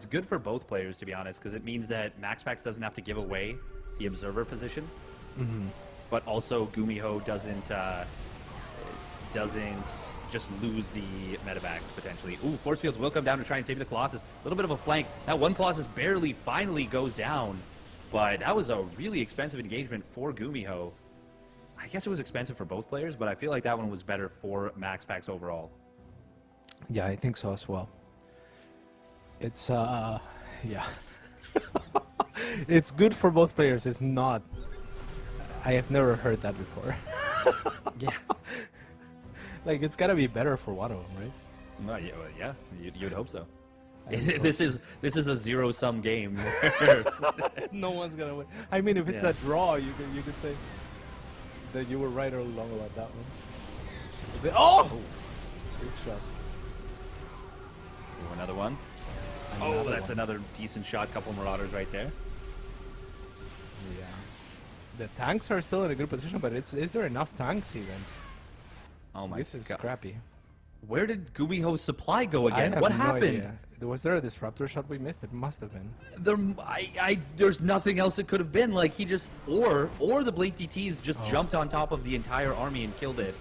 [SPEAKER 1] good for both players, to be honest, because it means that Max Packs doesn't have to give away the Observer position, but also Gumiho doesn't just lose the medevacs potentially. Ooh, Force Fields will come down to try and save the Colossus. A little bit of a flank. That one Colossus barely finally goes down, but that was a really expensive engagement for Gumiho. I guess it was expensive for both players, but I feel like that one was better for Max Packs overall.
[SPEAKER 3] Yeah, I think so as well. It's yeah. It's good for both players. It's not. I have never heard that before.
[SPEAKER 1] Yeah.
[SPEAKER 3] Like, it's gotta be better for one of them, right?
[SPEAKER 1] Yeah, you'd hope so. This is a zero-sum game.
[SPEAKER 3] No one's gonna win. I mean, if it's a draw, you could say that you were right all along about that one. Oh! Good shot.
[SPEAKER 1] Ooh, another one. That's another decent shot. Couple Marauders right there.
[SPEAKER 3] Yeah. The tanks are still in a good position, but is there enough tanks even?
[SPEAKER 1] Oh my god.
[SPEAKER 3] This is scrappy.
[SPEAKER 1] Where did Gumiho's supply go again? What happened?
[SPEAKER 3] Idea. Was there a Disruptor shot we missed? It must have been.
[SPEAKER 1] There's nothing else it could have been. Like, he just, or the Blink DTs just jumped on top of the entire army and killed it.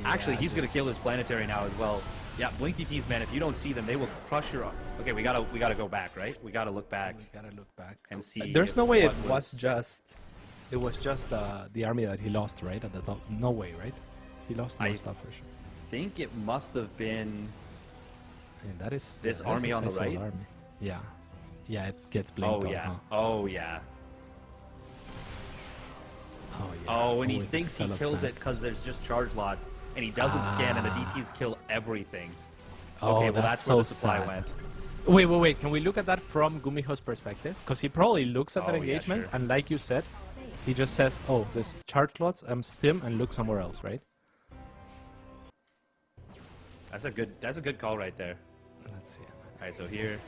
[SPEAKER 1] Yeah, actually, he's gonna kill his planetary now as well. Yeah, Blink DTs, man. If you don't see them, they will crush your. Okay, we gotta go back, right? We gotta look back.
[SPEAKER 3] We gotta look back
[SPEAKER 1] and see.
[SPEAKER 3] There's no way it was just. It was just the army that he lost, right? At the top. No way, right? He lost more stuff for sure.
[SPEAKER 1] I think it must have been.
[SPEAKER 3] And that is
[SPEAKER 1] this army on the right.
[SPEAKER 3] Army. Yeah, yeah, it gets blinked.
[SPEAKER 1] Oh yeah.
[SPEAKER 3] Huh?
[SPEAKER 1] Oh yeah.
[SPEAKER 3] Oh yeah.
[SPEAKER 1] Oh, and he thinks he kills it because there's just charge lots, and he doesn't scan, and the DTs kill everything. Okay, well that's where the supply went.
[SPEAKER 3] Wait. Can we look at that from Gumiho's perspective? Because he probably looks at that engagement,
[SPEAKER 1] yeah, sure.
[SPEAKER 3] And like you said, he just says, "Oh, there's charge lots. Stim," and look somewhere else, right?
[SPEAKER 1] That's a good call right there.
[SPEAKER 3] Let's see.
[SPEAKER 1] All right, so here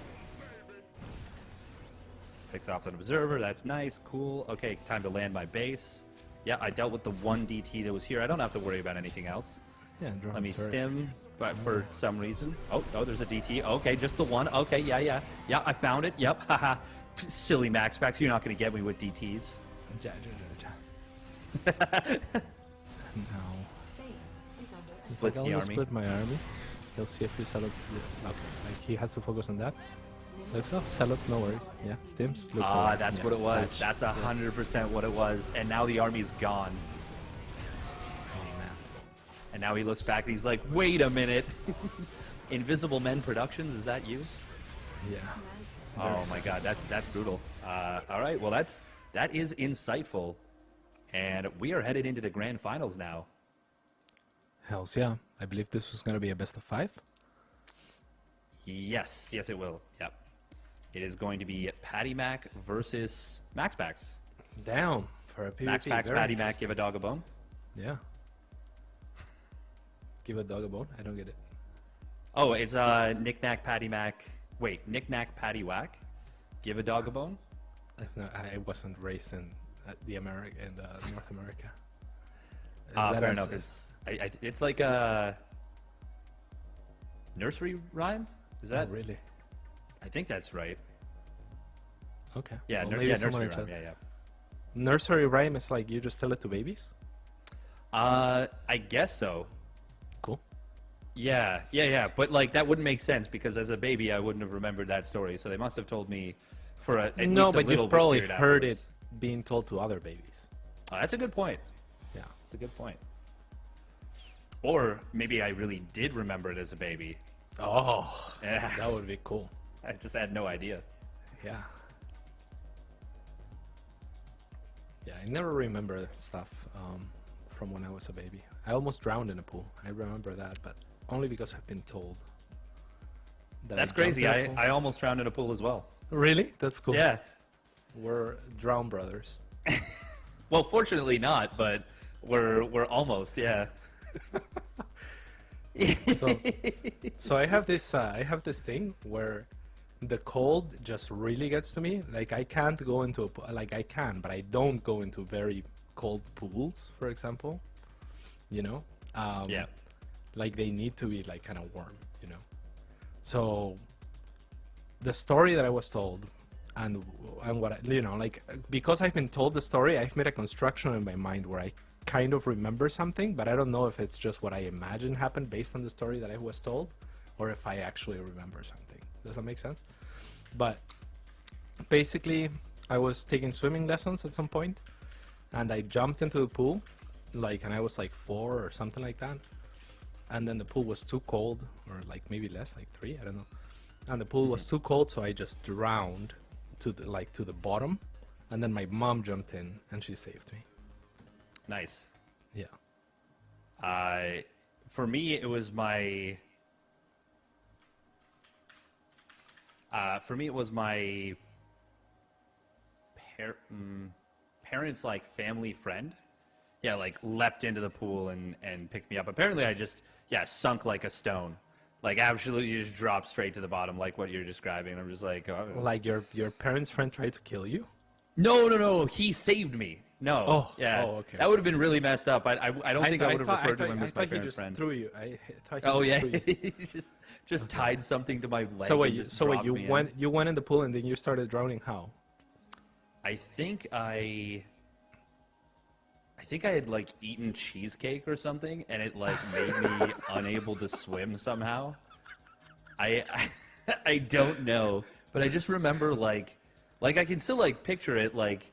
[SPEAKER 1] picks off an observer. That's nice, cool. Okay, time to land my base. Yeah, I dealt with the one DT that was here. I don't have to worry about anything else.
[SPEAKER 3] Yeah,
[SPEAKER 1] let me stim, but for some reason. Oh, there's a DT. Okay, just the one. Okay, yeah, I found it. Yep, haha. Silly Max Packs, you're not gonna get me with DTs.
[SPEAKER 3] No.
[SPEAKER 1] Splits the army.
[SPEAKER 3] Split my army. He'll see a few zealots. Okay, like he has to focus on that. Looks off. Zealots, no worries. Yeah, Stims. Looks
[SPEAKER 1] Ah,
[SPEAKER 3] off.
[SPEAKER 1] that's
[SPEAKER 3] Yeah,
[SPEAKER 1] what it was.
[SPEAKER 3] Sag.
[SPEAKER 1] That's 100% what it was. And now the army's gone.
[SPEAKER 3] Oh man.
[SPEAKER 1] And now he looks back and he's like, wait a minute. Invisible Men Productions, is that you?
[SPEAKER 3] Yeah.
[SPEAKER 1] Oh my god, that's brutal. All right, well that is insightful. And we are headed into the grand finals now.
[SPEAKER 3] Hells yeah. I believe this was gonna be a best of 5.
[SPEAKER 1] Yes, yes it will. Yep. It is going to be Patty Mac versus Max Pax.
[SPEAKER 3] Damn. For a PvP.
[SPEAKER 1] Max Pax,
[SPEAKER 3] very
[SPEAKER 1] Patty Mac,
[SPEAKER 3] interesting.
[SPEAKER 1] give a dog a bone.
[SPEAKER 3] Yeah. Give a dog a bone? I don't get it.
[SPEAKER 1] Oh, it's Knick Knack Patty Mac. Wait, Knick Knack Patty Whack. Give a dog a bone.
[SPEAKER 3] I wasn't raised in North America.
[SPEAKER 1] Fair enough. It's like a nursery rhyme. Is that
[SPEAKER 3] really?
[SPEAKER 1] I think that's right.
[SPEAKER 3] Okay.
[SPEAKER 1] Yeah,
[SPEAKER 3] Well, maybe someone
[SPEAKER 1] nursery
[SPEAKER 3] in
[SPEAKER 1] rhyme.
[SPEAKER 3] chat-
[SPEAKER 1] Yeah.
[SPEAKER 3] Nursery rhyme is like you just tell it to babies.
[SPEAKER 1] I guess so.
[SPEAKER 3] Cool.
[SPEAKER 1] Yeah. But like that wouldn't make sense because as a baby I wouldn't have remembered that story. So they must have told me for at least
[SPEAKER 3] No,
[SPEAKER 1] a
[SPEAKER 3] but
[SPEAKER 1] little
[SPEAKER 3] you've probably
[SPEAKER 1] bit period
[SPEAKER 3] heard
[SPEAKER 1] afterwards.
[SPEAKER 3] it being told to other babies.
[SPEAKER 1] Oh, that's a good point.
[SPEAKER 3] Yeah.
[SPEAKER 1] That's a good point. Or maybe I really did remember it as a baby.
[SPEAKER 3] Oh,
[SPEAKER 1] Yeah.
[SPEAKER 3] that would be cool.
[SPEAKER 1] I just had no idea.
[SPEAKER 3] Yeah. Yeah, I never remember stuff from when I was a baby. I almost drowned in a pool. I remember that, but only because I've been told. That
[SPEAKER 1] That's
[SPEAKER 3] I jumped
[SPEAKER 1] crazy.
[SPEAKER 3] in a pool.
[SPEAKER 1] I almost drowned in a pool as well.
[SPEAKER 3] Really? That's cool.
[SPEAKER 1] Yeah.
[SPEAKER 3] We're drown brothers.
[SPEAKER 1] Well, fortunately not, but we're almost, yeah.
[SPEAKER 3] So I have this thing where the cold just really gets to me. Like I can't go into like I can, but I don't go into very cold pools, for example. You know?
[SPEAKER 1] Yeah.
[SPEAKER 3] Like they need to be like kind of warm, you know. So the story that I was told and what like because I've been told the story, I've made a construction in my mind where I kind of remember something, but I don't know if it's just what I imagine happened based on the story that I was told or if I actually remember something. Does that make sense? But basically I was taking swimming lessons at some point and I jumped into the pool and I was like 4 or something like that, and then the pool was too cold, or like maybe less, like 3, I don't know, and the pool was too cold, so I just drowned to the bottom, and then my mom jumped in and she saved me.
[SPEAKER 1] Nice.
[SPEAKER 3] Yeah.
[SPEAKER 1] For me, it was my. Parents' like family friend. Yeah, like leapt into the pool and picked me up. Apparently, I just sunk like a stone, like absolutely just dropped straight to the bottom, like what you're describing. I'm just like, oh.
[SPEAKER 3] Like your parents' friend tried to kill you?
[SPEAKER 1] No, he saved me. No.
[SPEAKER 3] Oh,
[SPEAKER 1] yeah.
[SPEAKER 3] oh, okay.
[SPEAKER 1] That would have been really messed up. I don't think I would have referred to him as my
[SPEAKER 3] he
[SPEAKER 1] parents'
[SPEAKER 3] just
[SPEAKER 1] friend.
[SPEAKER 3] threw you. I thought he
[SPEAKER 1] Oh
[SPEAKER 3] just
[SPEAKER 1] yeah,
[SPEAKER 3] threw you.
[SPEAKER 1] he just tied something to my leg.
[SPEAKER 3] So
[SPEAKER 1] and
[SPEAKER 3] wait,
[SPEAKER 1] just
[SPEAKER 3] you
[SPEAKER 1] dropped me in.
[SPEAKER 3] you went in the pool and then you started drowning. How?
[SPEAKER 1] I think I had like eaten cheesecake or something, and it like made me unable to swim somehow. I don't know, but I just remember like I can still like picture it like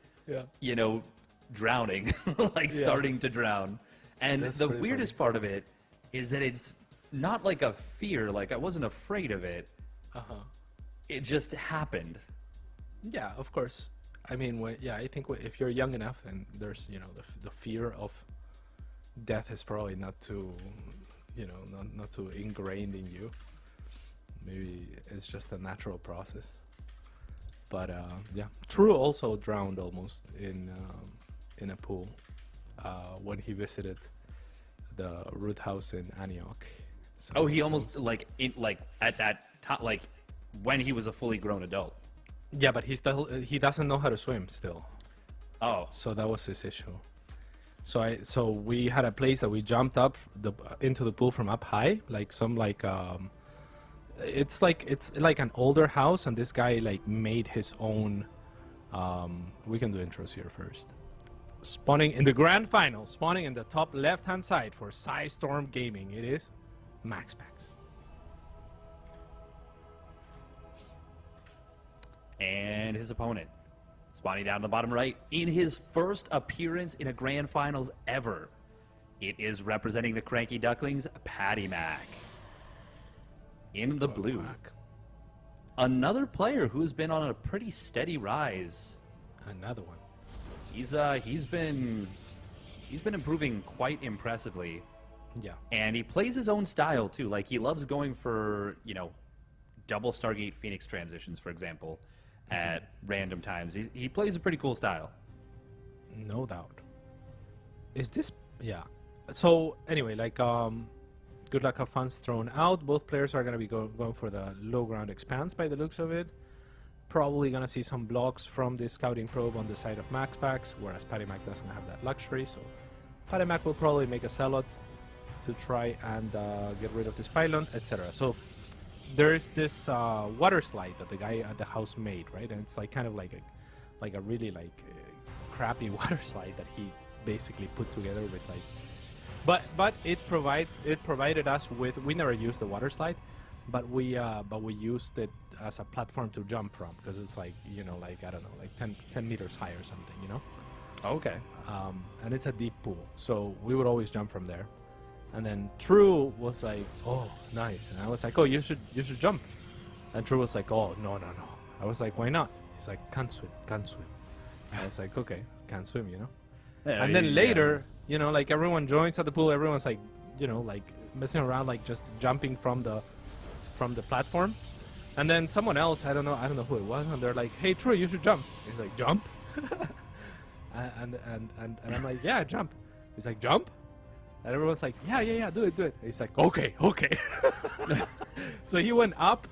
[SPEAKER 1] drowning, like starting to drown. And
[SPEAKER 3] That's
[SPEAKER 1] the
[SPEAKER 3] pretty
[SPEAKER 1] weirdest part of it is that it's not like a fear. Like I wasn't afraid of it. It just happened.
[SPEAKER 3] Yeah, of course. I mean, I think if you're young enough, and there's the fear of death is probably not too not too ingrained in you. Maybe it's just a natural process. But yeah, True also drowned almost in a pool when he visited the root house in Antioch. So
[SPEAKER 1] Oh, he almost at that time, like when he was a fully grown adult.
[SPEAKER 3] Yeah, but he doesn't know how to swim still.
[SPEAKER 1] Oh,
[SPEAKER 3] So that was his issue. So we had a place that we jumped up into the pool from up high, it's like an older house, and this guy like made his own. We can do intros here first. Spawning in the grand final, spawning in the top left-hand side for Storm Gaming. It is Max Pax.
[SPEAKER 1] And his opponent, spawning down the bottom right, in his first appearance in a grand finals ever, it is representing the Cranky Ducklings, Patty Mac. In the blue, another player who's been on a pretty steady rise.
[SPEAKER 3] Another one.
[SPEAKER 1] He's been improving quite impressively.
[SPEAKER 3] Yeah.
[SPEAKER 1] And he plays his own style too. Like, he loves going for, double Stargate Phoenix transitions, for example, at random times. He plays a pretty cool style.
[SPEAKER 3] No doubt. Is this... Yeah. So, anyway, good luck, have funds thrown out. Both players are going to be going for the low ground expanse by the looks of it. Probably going to see some blocks from the scouting probe on the side of MaxPax, whereas Patty Mac doesn't have that luxury. So, Patty Mac will probably make a Zealot to try and get rid of this pylon, etc. So, there's this water slide that the guy at the house made, right? And it's kind of like a really crappy water slide that he basically put together with but it provided us with, we never used the water slide, but we used it as a platform to jump from, because it's I don't know, 10 meters high or something,
[SPEAKER 1] Okay.
[SPEAKER 3] And it's a deep pool, so we would always jump from there. And then True was like, oh, nice. And I was like, oh, you should jump. And True was like, oh, no. I was like, why not? He's like, can't swim. I was like, okay, can't swim,
[SPEAKER 1] Yeah,
[SPEAKER 3] and then later, everyone joins at the pool. Everyone's messing around, just jumping from the platform. And then someone else, I don't know who it was, and they're like, hey, True, you should jump. He's like, jump? and I'm like, yeah, jump. He's like, jump? And everyone's like, yeah, do it. He's like, okay. So he went up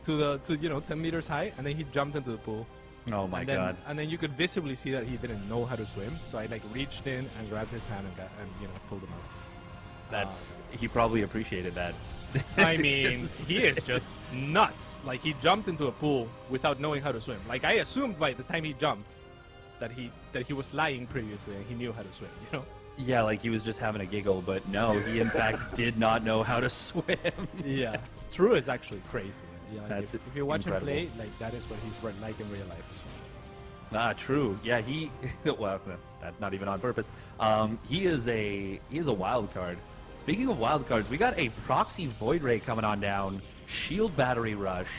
[SPEAKER 3] to 10 meters high, and then he jumped into the pool.
[SPEAKER 1] Oh my God.
[SPEAKER 3] And then you could visibly see that he didn't know how to swim. So I reached in and grabbed his hand and pulled him out.
[SPEAKER 1] He probably appreciated that.
[SPEAKER 3] I mean, he is just nuts. He jumped into a pool without knowing how to swim. I assumed by the time he jumped that he was lying previously and he knew how to swim,
[SPEAKER 1] Yeah, he was just having a giggle, but no, he in fact did not know how to swim.
[SPEAKER 3] Yeah, True is actually crazy. Yeah,
[SPEAKER 1] That's
[SPEAKER 3] if you watch
[SPEAKER 1] incredible.
[SPEAKER 3] him play, that is what he's like in real life as well.
[SPEAKER 1] True. Yeah, well, that's not even on purpose. He is a wild card. Speaking of wild cards, we got a proxy Void Ray coming on down, shield battery rush,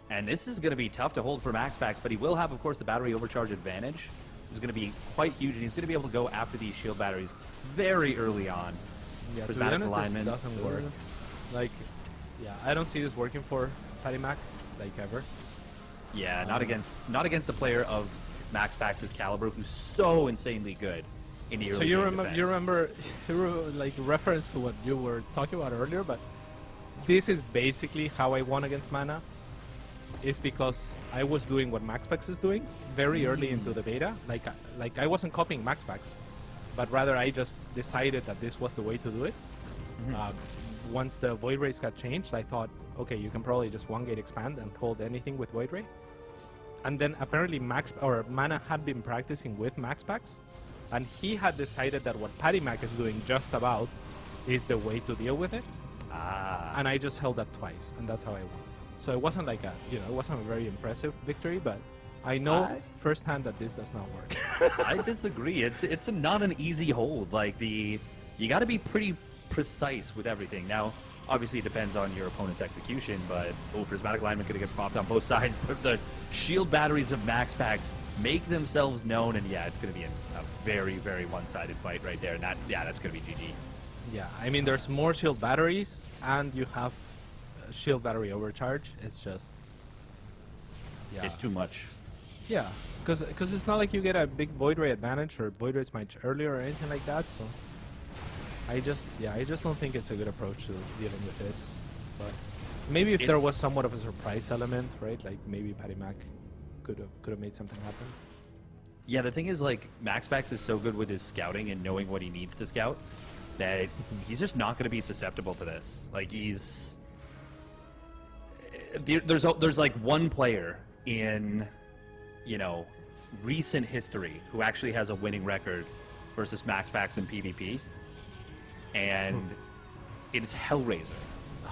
[SPEAKER 1] and this is going to be tough to hold for MaxPax, but he will have, of course, the battery overcharge advantage. It's going to be quite huge, and he's going to be able to go after these shield batteries very early on.
[SPEAKER 3] Yeah,
[SPEAKER 1] Prismatic
[SPEAKER 3] to be honest,
[SPEAKER 1] alignment
[SPEAKER 3] this doesn't work. I don't see this working for Patty Mac, ever.
[SPEAKER 1] Yeah, not against a player of MaxPax's caliber who's so insanely good in the early
[SPEAKER 3] So you
[SPEAKER 1] game
[SPEAKER 3] remember,
[SPEAKER 1] defense.
[SPEAKER 3] reference to what you were talking about earlier, but this is basically how I won against Mana. Is because I was doing what MaxPax is doing very early into the beta. I wasn't copying MaxPax, but rather I just decided that this was the way to do it. Once the Void Rays got changed, I thought, okay, you can probably just one gate expand and hold anything with Void Ray. And then apparently Mana had been practicing with MaxPax, and he had decided that what Patty Mac is doing just about is the way to deal with it. And I just held that twice, and that's how I won. So it wasn't it wasn't a very impressive victory, but I know firsthand that this does not work.
[SPEAKER 1] I disagree. It's not an easy hold. You got to be pretty precise with everything. Now, obviously, it depends on your opponent's execution, but prismatic alignment going to get popped on both sides. But the shield batteries of MaxPax make themselves known, and yeah, it's going to be a very, very one-sided fight right there. And that's going to be GG.
[SPEAKER 3] Yeah, I mean, there's more shield batteries, and you have shield battery overcharge. It's just
[SPEAKER 1] It's too much.
[SPEAKER 3] Yeah, because it's not like you get a big Void Ray advantage or Void Rays much earlier or anything like that. So I just don't think it's a good approach to dealing with this. But maybe if there was somewhat of a surprise element, right? Maybe Patty Mac could have made something happen.
[SPEAKER 1] Yeah, the thing is, MaxPax is so good with his scouting and knowing what he needs to scout that he's just not going to be susceptible to this. There's one player in recent history who actually has a winning record versus MaxPax in PvP, and it's Hellraiser.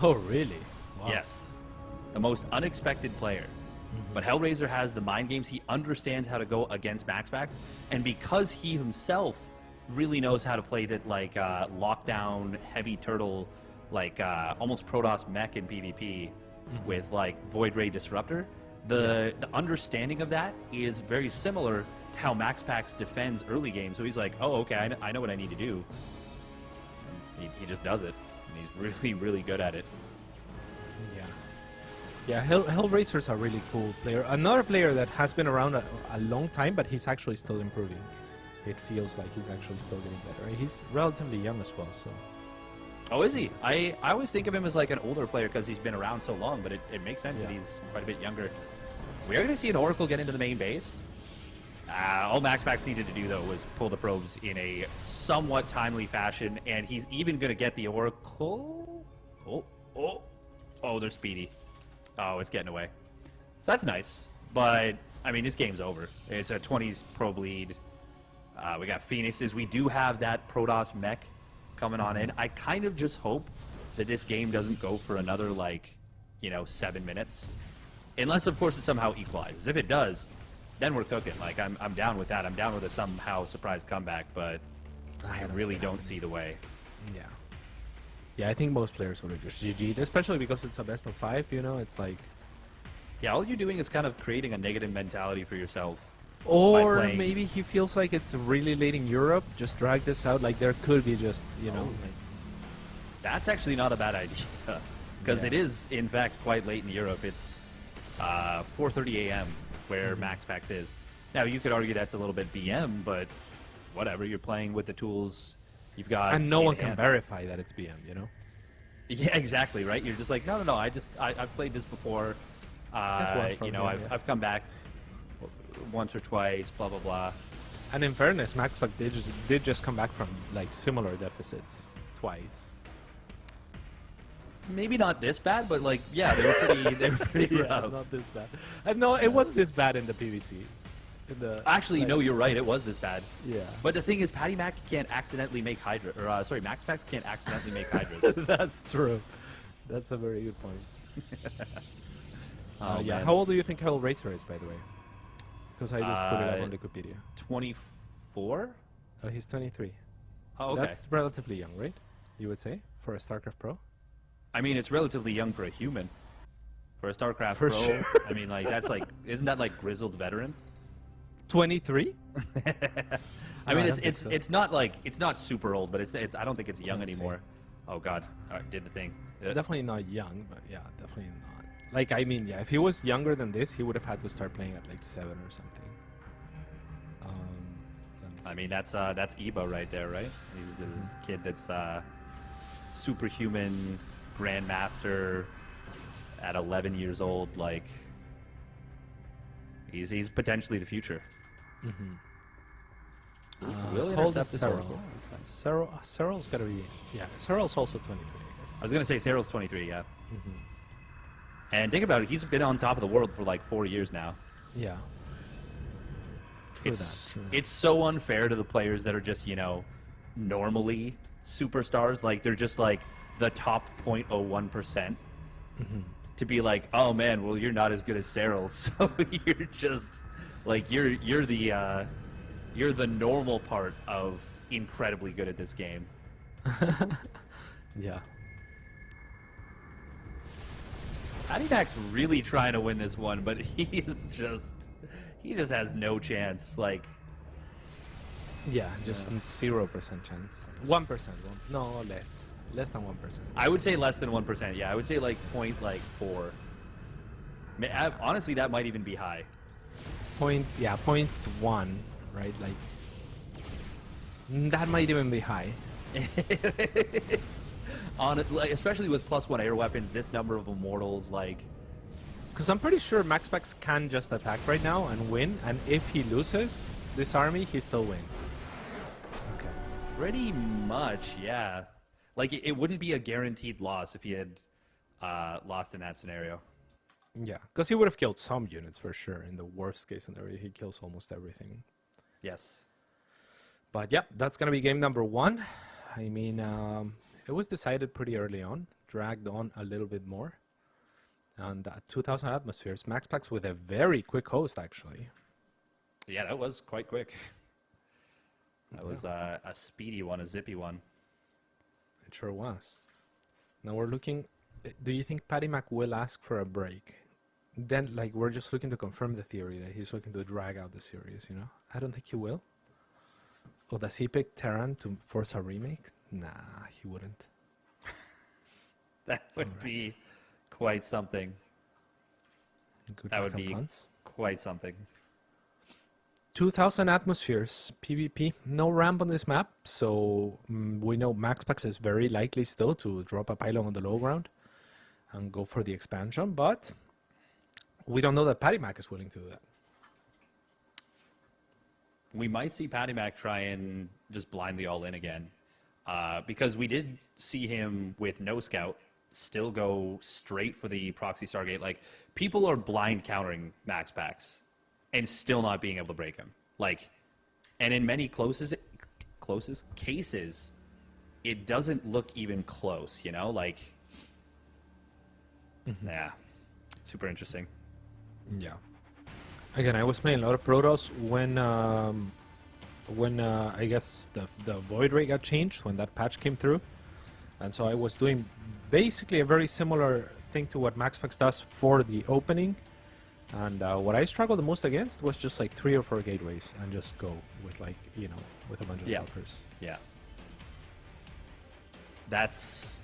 [SPEAKER 3] Oh, really? Wow.
[SPEAKER 1] Yes, the most unexpected player. But Hellraiser has the mind games. He understands how to go against MaxPax, and because he himself really knows how to play that like lockdown heavy turtle, like almost Protoss mech in PvP with like Void Ray Disruptor. The understanding of that is very similar to how MaxPax defends early game. So he's like, oh, okay, I know what I need to do. And he just does it, and he's really, really good at it.
[SPEAKER 3] Yeah, Hellraiser's a really cool player. Another player that has been around a long time, but he's actually still improving. It feels like he's actually still getting better. He's relatively young as well, so.
[SPEAKER 1] Oh, is he? I always think of him as like an older player because he's been around so long, but it makes sense that he's quite a bit younger. We are going to see an Oracle get into the main base. All MaxPax needed to do, though, was pull the probes in a somewhat timely fashion, and he's even going to get the Oracle. Oh, they're speedy. Oh, it's getting away. So that's nice. But, I mean, this game's over. It's a 20s probe lead. We got Phoenixes. We do have that Protoss mech coming on in. I kind of just hope that this game doesn't go for another, 7 minutes. Unless, of course, it somehow equalizes. If it does, then we're cooking. Like, I'm down with that. I'm down with a somehow surprise comeback, but I really don't see the way.
[SPEAKER 3] Yeah. Yeah, I think most players would have just GG'd, especially because it's a best of 5, you know? It's like...
[SPEAKER 1] Yeah, all you're doing is kind of creating a negative mentality for yourself.
[SPEAKER 3] Or maybe he feels like it's really late in Europe, just drag this out, like there could be just,
[SPEAKER 1] That's actually not a bad idea, because it is, in fact, quite late in Europe. It's 4:30 a.m. where MaxPax is. Now, you could argue that's a little bit BM, but whatever, you're playing with the tools you've got.
[SPEAKER 3] And no one can verify that it's BM, you know?
[SPEAKER 1] Yeah, exactly, right? You're just like, no, I've played this before. I've come back once or twice, blah, blah, blah.
[SPEAKER 3] And in fairness, MaxPax did just come back from, similar deficits twice.
[SPEAKER 1] Maybe not this bad, but, they were pretty rough.
[SPEAKER 3] Not this bad. No, it was this bad in the PvC.
[SPEAKER 1] Actually, no, you're right. It was this bad.
[SPEAKER 3] Yeah.
[SPEAKER 1] But the thing is, Patty Mac can't accidentally make Hydra. MaxPax can't accidentally make Hydras.
[SPEAKER 3] That's true. That's a very good point.
[SPEAKER 1] Yeah.
[SPEAKER 3] How old do you think Hellraiser is, by the way? Because I just put it up on Wikipedia.
[SPEAKER 1] 24?
[SPEAKER 3] Oh, he's 23.
[SPEAKER 1] Oh, okay.
[SPEAKER 3] That's relatively young, right? You would say, for a StarCraft Pro?
[SPEAKER 1] I mean, it's relatively young for a human. For a StarCraft Pro,
[SPEAKER 3] sure.
[SPEAKER 1] I mean, isn't that grizzled veteran?
[SPEAKER 3] 23?
[SPEAKER 1] I mean, it's not super old, but it's I don't think it's young anymore. Oh God, did the thing.
[SPEAKER 3] Definitely not young, but yeah, definitely not. If he was younger than this, he would have had to start playing at 7 or something.
[SPEAKER 1] I mean, that's Ebo right there, right? He's this kid that's superhuman grandmaster at 11 years old. He's potentially the future.
[SPEAKER 3] Will intercept this Oracle. Cyril's got to be... Yeah, Cyril's also 23, I guess.
[SPEAKER 1] I was going to say Cyril's 23, yeah. And think about it, he's been on top of the world for 4 years now.
[SPEAKER 3] Yeah.
[SPEAKER 1] It's so unfair to the players that are just, normally superstars. They're just the top 0.01%. To be like, oh man, well you're not as good as Cyril, so you're just you're the normal part of incredibly good at this game.
[SPEAKER 3] Yeah.
[SPEAKER 1] Adidak's really trying to win this one, but he just has no chance.
[SPEAKER 3] Yeah, just 0% chance. 1%. No, less. Less than 1%.
[SPEAKER 1] I would say less than 1%. Yeah, I would say 0.4. Honestly, that might even be high.
[SPEAKER 3] 0.1, right? That might even be high.
[SPEAKER 1] It's especially with +1 air weapons, this number of immortals,
[SPEAKER 3] Because I'm pretty sure MaxPax can just attack right now and win, and if he loses this army, he still wins.
[SPEAKER 1] Okay. Pretty much, yeah. It wouldn't be a guaranteed loss if he had lost in that scenario.
[SPEAKER 3] Yeah, because he would have killed some units for sure. In the worst case scenario, he kills almost everything.
[SPEAKER 1] Yes.
[SPEAKER 3] But yeah, that's going to be game number 1. I mean, it was decided pretty early on, dragged on a little bit more. And 2,000 atmospheres. Max packs with a very quick host, actually.
[SPEAKER 1] Yeah, that was quite quick. That was a speedy one, a zippy one.
[SPEAKER 3] It sure was. Now we're looking. Do you think Patty Mac will ask for a break? Then, like, we're just looking to confirm the theory that he's looking to drag out the series, you know? I don't think he will. Oh, does he pick Terran to force a remake? Nah, he wouldn't.
[SPEAKER 1] That would be quite something. That would be quite something.
[SPEAKER 3] 2,000 atmospheres, PvP. No ramp on this map, so we know Maxpax is very likely still to drop a pylon on the low ground and go for the expansion, but we don't know that Patty Mac is willing to do that.
[SPEAKER 1] We might see Patty Mac try and just blindly all in again, because we did see him with no scout still go straight for the proxy Stargate. Like, people are blind countering Max Packs and still not being able to break him. Like, and in many closest cases, it doesn't look even close, you know? Like, yeah, super interesting.
[SPEAKER 3] Yeah. Again, I was playing a lot of Protoss when I guess the Void Ray got changed, when that patch came through. And so I was doing basically a very similar thing to what MaxPax does for the opening. And what I struggled the most against was just like 3 or 4 gateways and just go with, like, you know, with a bunch of stalkers.
[SPEAKER 1] Yeah. That's,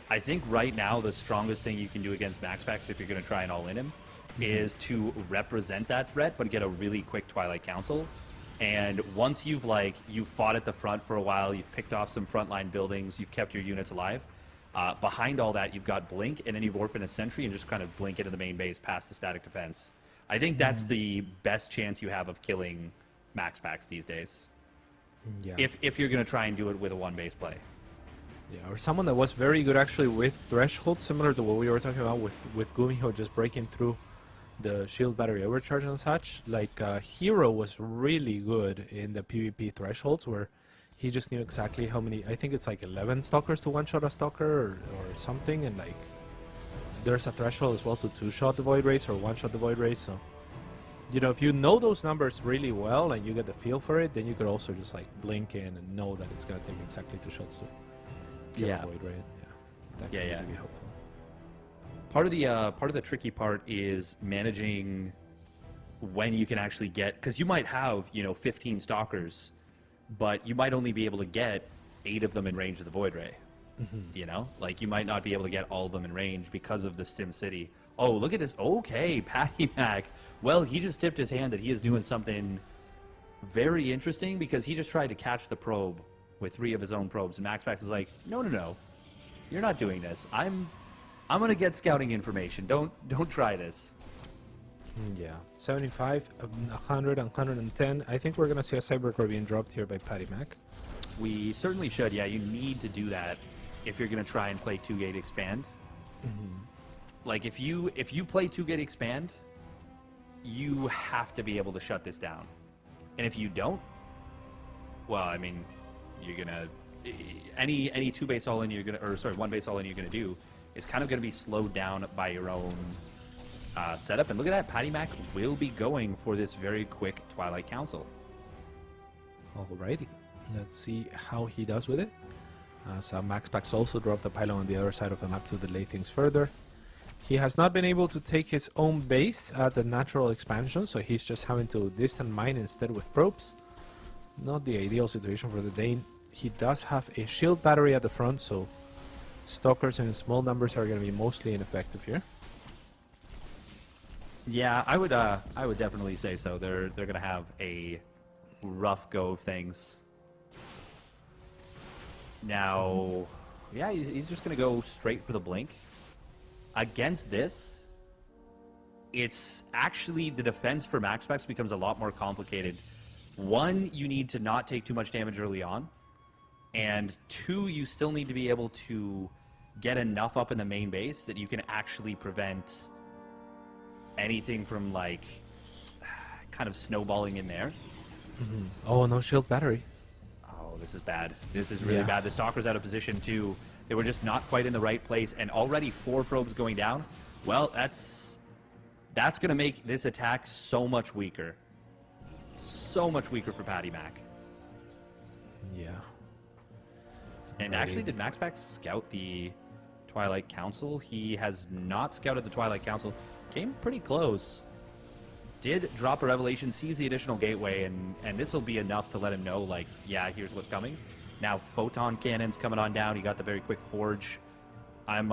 [SPEAKER 1] I think right now, the strongest thing you can do against MaxPax if you're going to try and all in him is to represent that threat, but get a really quick Twilight Council. And once you've fought at the front for a while, you've picked off some frontline buildings, you've kept your units alive, behind all that, you've got Blink, and then you warp in a sentry and just kind of blink into the main base past the static defense. I think that's the best chance you have of killing Max Packs these days.
[SPEAKER 3] Yeah.
[SPEAKER 1] If you're going to try and do it with a one base play.
[SPEAKER 3] Yeah, or someone that was very good actually with Threshold, similar to what we were talking about with Gumiho just breaking through the shield battery overcharge and such. Like, Hero was really good in the PvP thresholds, where he just knew exactly how many, I think it's like 11 stalkers to one-shot a stalker or something, and like there's a threshold as well to two-shot the Void Race or one-shot the Void Race. So, you know, if you know those numbers really well and you get the feel for it, then you could also just like blink in and know that it's going to take exactly 2 shots to kill a Void Race. Yeah, that can really be helpful.
[SPEAKER 1] Part of the tricky part is managing when you can actually get, because you might have, you know, 15 stalkers, but you might only be able to get 8 of them in range of the Void Ray. You know, like, you might not be able to get all of them in range because of the Sim City. Oh, look at this. Okay, Patty Mac. Well, he just tipped his hand that he is doing something very interesting, because he just tried to catch the probe with 3 of his own probes, and MaxPax is like, no, you're not doing this. I'm gonna get scouting information. Don't try this.
[SPEAKER 3] Yeah, 75, 100, and 110. I think we're gonna see a Cybercore being dropped here by Patty Mac.
[SPEAKER 1] We certainly should. Yeah, you need to do that if you're gonna try and play 2-gate expand. Like, if you play 2-gate expand, you have to be able to shut this down. And if you don't, well, I mean, you're gonna any 2-base all-in you're gonna, or sorry, 1-base all-in you're gonna do is kind of gonna be slowed down by your own setup. And look at that, Patty Mac will be going for this very quick Twilight Council.
[SPEAKER 3] Alrighty, let's see how he does with it. So MaxPax also dropped the pylon on the other side of the map to delay things further. He has not been able to take his own base at the natural expansion, so he's just having to distant mine instead with probes. Not the ideal situation for the Dane. He does have a shield battery at the front, so stalkers in small numbers are going to be mostly ineffective here.
[SPEAKER 1] Yeah, I would definitely say so. They're going to have a rough go of things. Now, yeah, he's just going to go straight for the blink. Against this, it's actually, the defense for MaxPax becomes a lot more complicated. 1, you need to not take too much damage early on. And 2, you still need to be able to get enough up in the main base that you can actually prevent anything from, like, kind of snowballing in there.
[SPEAKER 3] Oh, no shield battery.
[SPEAKER 1] Oh, this is bad. This is really bad. The Stalker's out of position, too. They were just not quite in the right place, and already 4 probes going down. Well, that's going to make this attack so much weaker. So much weaker for Patty Mac.
[SPEAKER 3] Yeah.
[SPEAKER 1] And actually, did MaxPax scout the Twilight Council? He has not scouted the Twilight Council. Came pretty close. Did drop a revelation, sees the additional gateway, and this will be enough to let him know, like, yeah, here's what's coming. Now, photon cannons coming on down. He got the very quick forge. I'm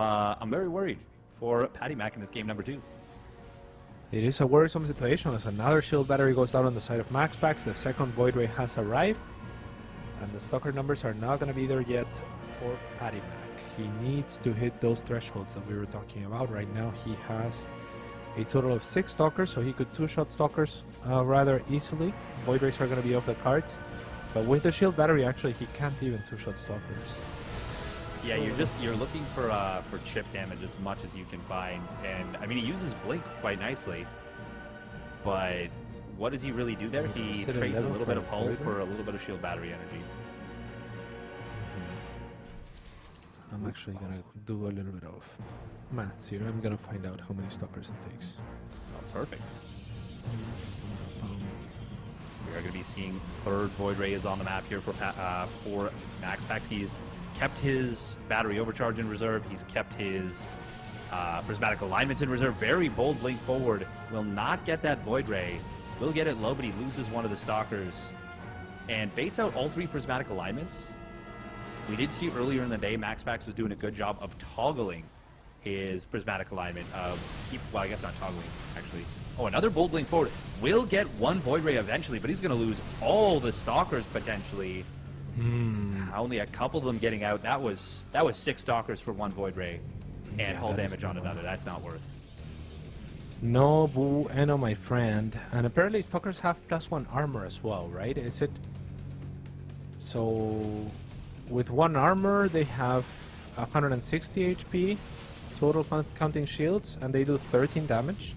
[SPEAKER 1] very worried for Patty Mac in this game number 2.
[SPEAKER 3] It is a worrisome situation as another shield battery goes down on the side of MaxPax. The second Void Ray has arrived, and the Stalker numbers are not going to be there yet for Patty Mac. He needs to hit those thresholds that we were talking about. Right now, he has a total of 6 Stalkers, so he could 2-shot Stalkers rather easily. Void Rays are going to be off the cards, but with the shield battery, actually, he can't even 2-shot Stalkers.
[SPEAKER 1] Yeah, you're looking for chip damage as much as you can find, and I mean he uses Blink quite nicely, but what does he really do there? He trades a little bit of hull for a little bit of shield battery energy.
[SPEAKER 3] I'm actually gonna do a little bit of maths here. I'm gonna find out how many Stalkers it takes.
[SPEAKER 1] Oh, perfect. We are going to be seeing third Void Ray is on the map here for MaxPax. He's kept his battery overcharge in reserve. He's kept his prismatic alignments in reserve. Very bold blink forward. Will not get that Void Ray. Will get it low, but he loses one of the Stalkers. And baits out all 3 prismatic alignments. We did see earlier in the day MaxPax was doing a good job of toggling his prismatic alignment. Well, I guess not toggling, actually. Oh, another bold blink forward. Will get 1 Void Ray eventually, but he's going to lose all the Stalkers potentially. Only a couple of them getting out. That was 6 Stalkers for 1 Void Ray, and hull damage on another. That's not worth.
[SPEAKER 3] No bueno, my friend. And apparently Stalkers have +1 armor as well, right? Is it? So with 1 armor, they have 160 HP total counting shields, and they do 13 damage.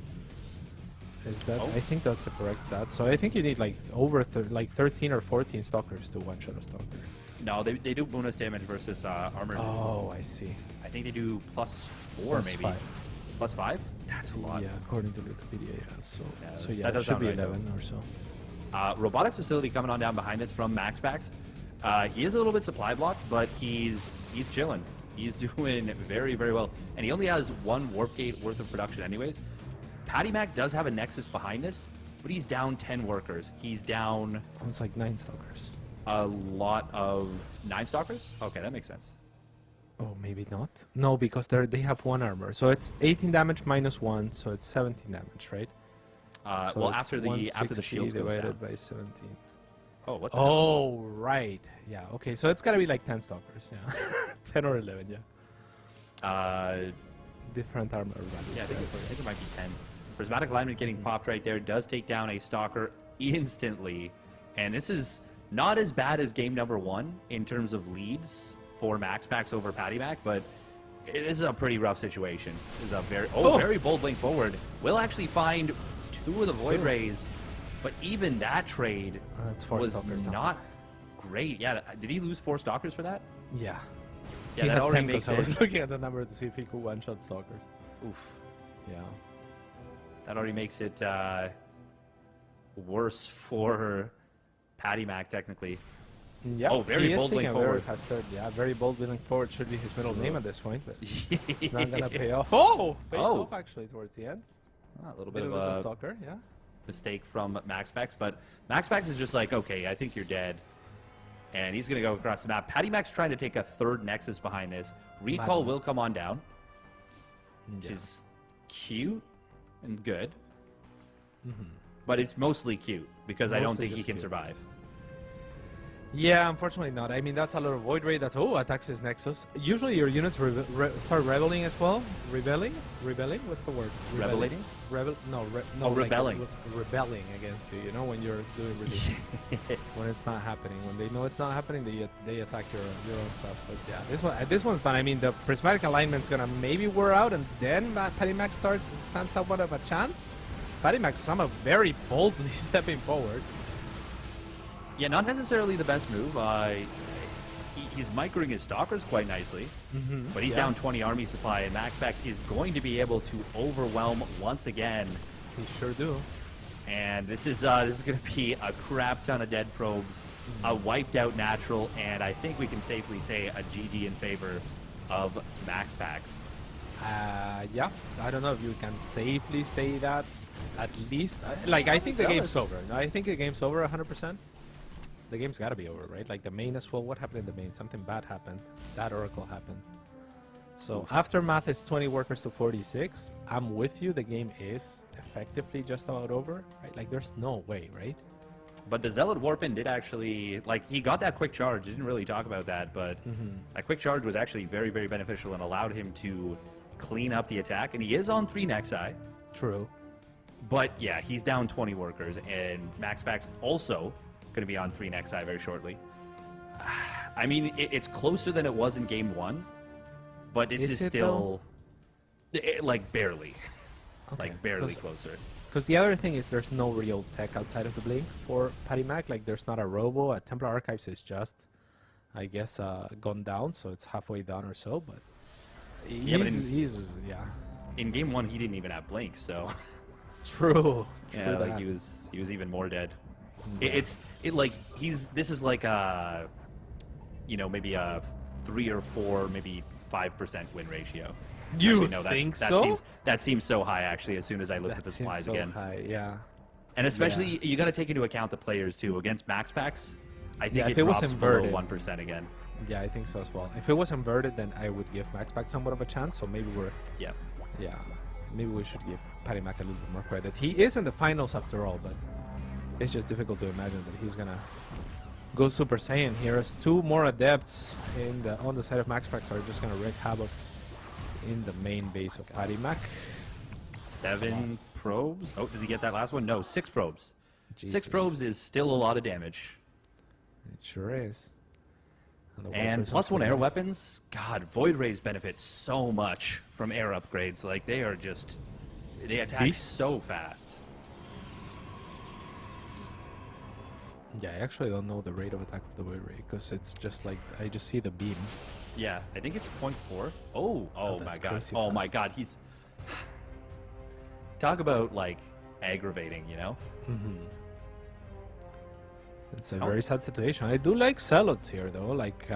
[SPEAKER 3] Is that? I think that's the correct stat. So I think you need like over 13 or 14 Stalkers to one-shot a Stalker.
[SPEAKER 1] No, they do bonus damage versus armor.
[SPEAKER 3] Oh, I see.
[SPEAKER 1] I think they do +4 maybe.
[SPEAKER 3] 5.
[SPEAKER 1] +5? That's a lot.
[SPEAKER 3] Yeah, according to Wikipedia, yeah. So
[SPEAKER 1] that
[SPEAKER 3] yeah, it
[SPEAKER 1] does
[SPEAKER 3] should
[SPEAKER 1] sound
[SPEAKER 3] be
[SPEAKER 1] right,
[SPEAKER 3] 11 or so.
[SPEAKER 1] Robotics facility coming on down behind us from MaxPax. He is a little bit supply blocked, but he's chilling. He's doing very, very well. And he only has 1 warp gate worth of production anyways. Patty Mac does have a Nexus behind this, but he's down 10 workers. He's down...
[SPEAKER 3] Oh, it's like 9 Stalkers.
[SPEAKER 1] A lot of 9 Stalkers? Okay, that makes sense.
[SPEAKER 3] Oh, maybe not. No, because they have 1 armor. So it's 18 damage minus 1, so it's 17 damage, right?
[SPEAKER 1] So well, after the shield
[SPEAKER 3] divided by 17.
[SPEAKER 1] Oh, what the
[SPEAKER 3] hell? Right. Yeah, okay. So it's got to be like 10 Stalkers, yeah. 10 or 11, yeah. Different armor values.
[SPEAKER 1] Yeah, I think it might be 10. Prismatic alignment getting popped right there. Does take down a Stalker instantly. And this is not as bad as game number 1 in terms of leads for MaxPax over Patty Mac, but it is a pretty rough situation. This is a very bold blink forward. Will actually find 2 of the Void Rays, but even that trade
[SPEAKER 3] that's 4
[SPEAKER 1] was
[SPEAKER 3] Stalkers
[SPEAKER 1] not great. Yeah, did he lose 4 Stalkers for that?
[SPEAKER 3] Yeah.
[SPEAKER 1] Yeah, that already makes
[SPEAKER 3] I
[SPEAKER 1] it.
[SPEAKER 3] was looking at the number to see if he could one-shot Stalkers.
[SPEAKER 1] Oof.
[SPEAKER 3] Yeah.
[SPEAKER 1] That already makes it worse for Patty Mac, technically.
[SPEAKER 3] Yeah.
[SPEAKER 1] Oh, very bold blink forward.
[SPEAKER 3] Yeah, very bold blink forward should be his middle name at this point. But it's not gonna pay off. Oh, pays off actually towards the end.
[SPEAKER 1] A little bit of
[SPEAKER 3] a Stalker, yeah.
[SPEAKER 1] Mistake from MaxPax, but MaxPax is just like, okay, I think you're dead. And he's going to go across the map. Patty Mac's trying to take a 3rd Nexus behind this. Recall will come on down, which is cute and good. But it's mostly cute, because I don't think he can survive.
[SPEAKER 3] Yeah, unfortunately not. I mean, that's a lot of Void Ray. That's, attacks his Nexus. Usually your units start rebelling as well. Rebelling? What's the word?
[SPEAKER 1] Rebelling?
[SPEAKER 3] Rebelling. Rebelling against you, when you're doing really... when it's not happening. When they know it's not happening, they attack your own stuff. But yeah, this one's done. I mean, the prismatic alignment's gonna maybe wear out, and then Patty Mac stands somewhat of a chance. Patty Mac's somehow very boldly stepping forward.
[SPEAKER 1] Yeah, not necessarily the best move. he's microing his stalkers quite nicely, but he's
[SPEAKER 3] Yeah.
[SPEAKER 1] down 20 army supply, and MaxPax is going to be able to overwhelm once again.
[SPEAKER 3] He sure do.
[SPEAKER 1] And this is going to be a crap ton of dead probes, a wiped out natural, and I think we can safely say a GG in favor of MaxPax.
[SPEAKER 3] Yeah, I don't know if you can safely say that. At least, I think the game's over. No, I think the game's over 100%. The game's got to be over, right? Like the main as well. What happened in the main? Something bad happened. That oracle happened. So aftermath is 20 workers to 46. I'm with you. The game is effectively just about over, right? Like there's no way, right?
[SPEAKER 1] But the Zealot Warpin did actually, like, he got that quick charge. Didn't really talk about that, but that quick charge was actually very, very beneficial and allowed him to clean up the attack. And he is on 3 Nexi.
[SPEAKER 3] True.
[SPEAKER 1] But yeah, he's down 20 workers, and MaxPax also going to be on 3 Nexi very shortly. I mean, it's closer than it was in Game 1, but this is still, like, barely.
[SPEAKER 3] Okay.
[SPEAKER 1] Like, barely closer.
[SPEAKER 3] Because the other thing is there's no real tech outside of the Blink for Patty Mac. Like, there's not a Robo. A Templar Archives is just, I guess, gone down, so it's halfway done or so. But he's
[SPEAKER 1] in Game 1, he didn't even have Blink, so...
[SPEAKER 3] True.
[SPEAKER 1] Yeah, like, he was even more dead. Yeah. This is like a, maybe a 3 or 4, maybe 5% win ratio.
[SPEAKER 3] You
[SPEAKER 1] actually, no,
[SPEAKER 3] think
[SPEAKER 1] so? That seems so high, actually, as soon as I looked at the supplies
[SPEAKER 3] so
[SPEAKER 1] again.
[SPEAKER 3] High, yeah.
[SPEAKER 1] And especially, you got to take into account the players, too. Against MaxPax, I think
[SPEAKER 3] if
[SPEAKER 1] it
[SPEAKER 3] it was
[SPEAKER 1] drops below
[SPEAKER 3] inverted,
[SPEAKER 1] 1% again.
[SPEAKER 3] Yeah, I think so as well. If it was inverted, then I would give MaxPax somewhat of a chance, so maybe
[SPEAKER 1] Yeah.
[SPEAKER 3] Maybe we should give Patty Mac a little bit more credit. He is in the finals after all, but it's just difficult to imagine that he's gonna go Super Saiyan here, as 2 more adepts on the side of MaxPax are just gonna wreak havoc in the main base of Patty Mac.
[SPEAKER 1] 7 probes. Oh, does he get that last one? No, 6 probes.
[SPEAKER 3] Jesus.
[SPEAKER 1] 6 probes is still a lot of damage.
[SPEAKER 3] It sure is.
[SPEAKER 1] And +1 air weapons, God, Void Rays benefit so much from air upgrades. Like, they are just, they attack so fast.
[SPEAKER 3] Yeah, I actually don't know the rate of attack of the Void Ray, because it's just like, I just see the beam.
[SPEAKER 1] Yeah, I think it's 0.4. Oh my god.
[SPEAKER 3] crazy
[SPEAKER 1] Oh my
[SPEAKER 3] fast.
[SPEAKER 1] god, he's... Talk about, like, aggravating, you know?
[SPEAKER 3] It's a very sad situation. I do like Zealots here, though. Like,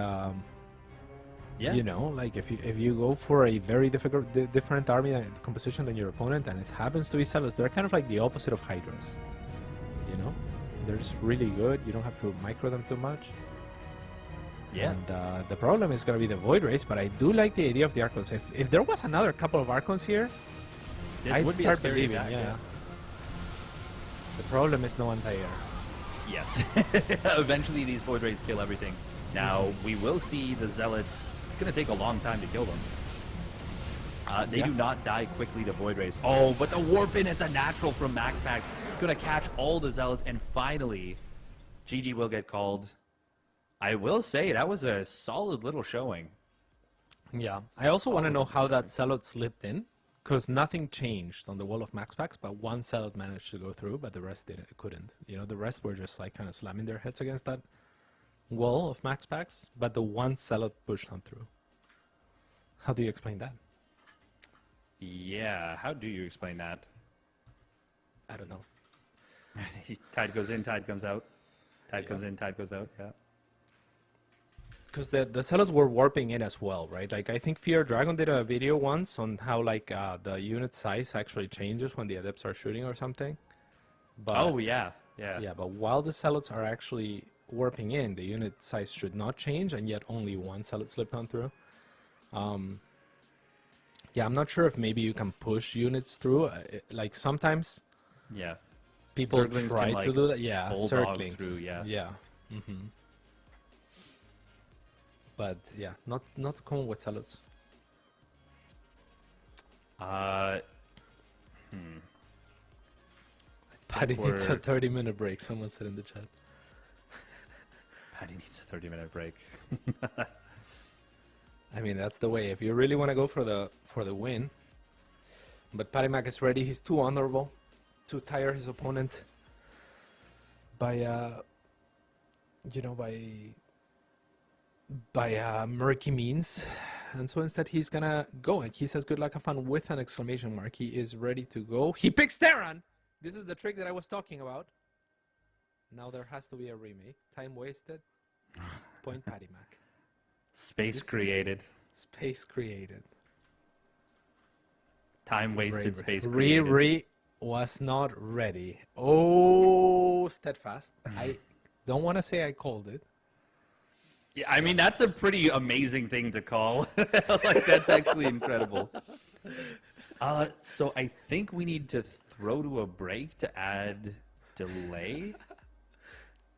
[SPEAKER 1] Yeah.
[SPEAKER 3] you know, like if you go for a very different army composition than your opponent, and it happens to be Zealots, they're kind of like the opposite of Hydras. You know, they're just really good. You don't have to micro them too much.
[SPEAKER 1] Yeah.
[SPEAKER 3] And the problem is going to be the Void Rays, but I do like the idea of the Archons. If there was another couple of Archons here,
[SPEAKER 1] This
[SPEAKER 3] I'd
[SPEAKER 1] would be a
[SPEAKER 3] start
[SPEAKER 1] scary
[SPEAKER 3] believing.
[SPEAKER 1] attack,
[SPEAKER 3] Yeah. The problem is no anti-air.
[SPEAKER 1] Yes. Eventually, these Void Rays kill everything. Now, we will see the Zealots. It's going to take a long time to kill them. They do not die quickly to Void Rays. Oh, but the Warpin at the natural from MaxPax going to catch all the Zealots, and finally, GG will get called. I will say, that was a solid little showing.
[SPEAKER 3] Yeah. I also want to know how that Zealot slipped in, because nothing changed on the wall of MaxPax, but one Zealot managed to go through, but the rest couldn't. You know, the rest were just like kind of slamming their heads against that wall of MaxPax, but the one Zealot pushed on through. How do you explain that?
[SPEAKER 1] Yeah, how do you explain that?
[SPEAKER 3] I don't know.
[SPEAKER 1] Tide goes in, tide comes out. Tide comes in, tide goes out, yeah.
[SPEAKER 3] Because the Zealots were warping in as well, right? Like, I think Fear Dragon did a video once on how, like, the unit size actually changes when the Adepts are shooting or something. But,
[SPEAKER 1] Oh, yeah, yeah.
[SPEAKER 3] yeah, but while the Zealots are actually warping in, the unit size should not change, and yet only one Zealot slipped on through. Yeah, I'm not sure if maybe you can push units through. Like, sometimes
[SPEAKER 1] Yeah.
[SPEAKER 3] people
[SPEAKER 1] Zerglings
[SPEAKER 3] try
[SPEAKER 1] can, like,
[SPEAKER 3] to do that. Yeah,
[SPEAKER 1] bulldog
[SPEAKER 3] Zerglings.
[SPEAKER 1] through, yeah.
[SPEAKER 3] Yeah. But, yeah, not common with Zealots. Patty needs a 30-minute break, someone said in the chat.
[SPEAKER 1] Patty needs a 30-minute break.
[SPEAKER 3] I mean, that's the way. If you really want to go for the win. But Patty Mac is ready. He's too honorable to tire his opponent by by murky means. And so instead he's gonna go, and he says good luck, have fun with an exclamation mark. He is ready to go. He picks Terran! This is the trick that I was talking about. Now there has to be a remake. Time wasted. Point Patty Mac.
[SPEAKER 1] Space
[SPEAKER 3] This is-
[SPEAKER 1] created.
[SPEAKER 3] Space created.
[SPEAKER 1] Time wasted, space
[SPEAKER 3] Riri
[SPEAKER 1] created.
[SPEAKER 3] was not ready. Oh, steadfast. I don't want to say I called it.
[SPEAKER 1] Yeah, I mean, that's a pretty amazing thing to call. Like, that's actually incredible. So I think we need to throw to a break to add delay.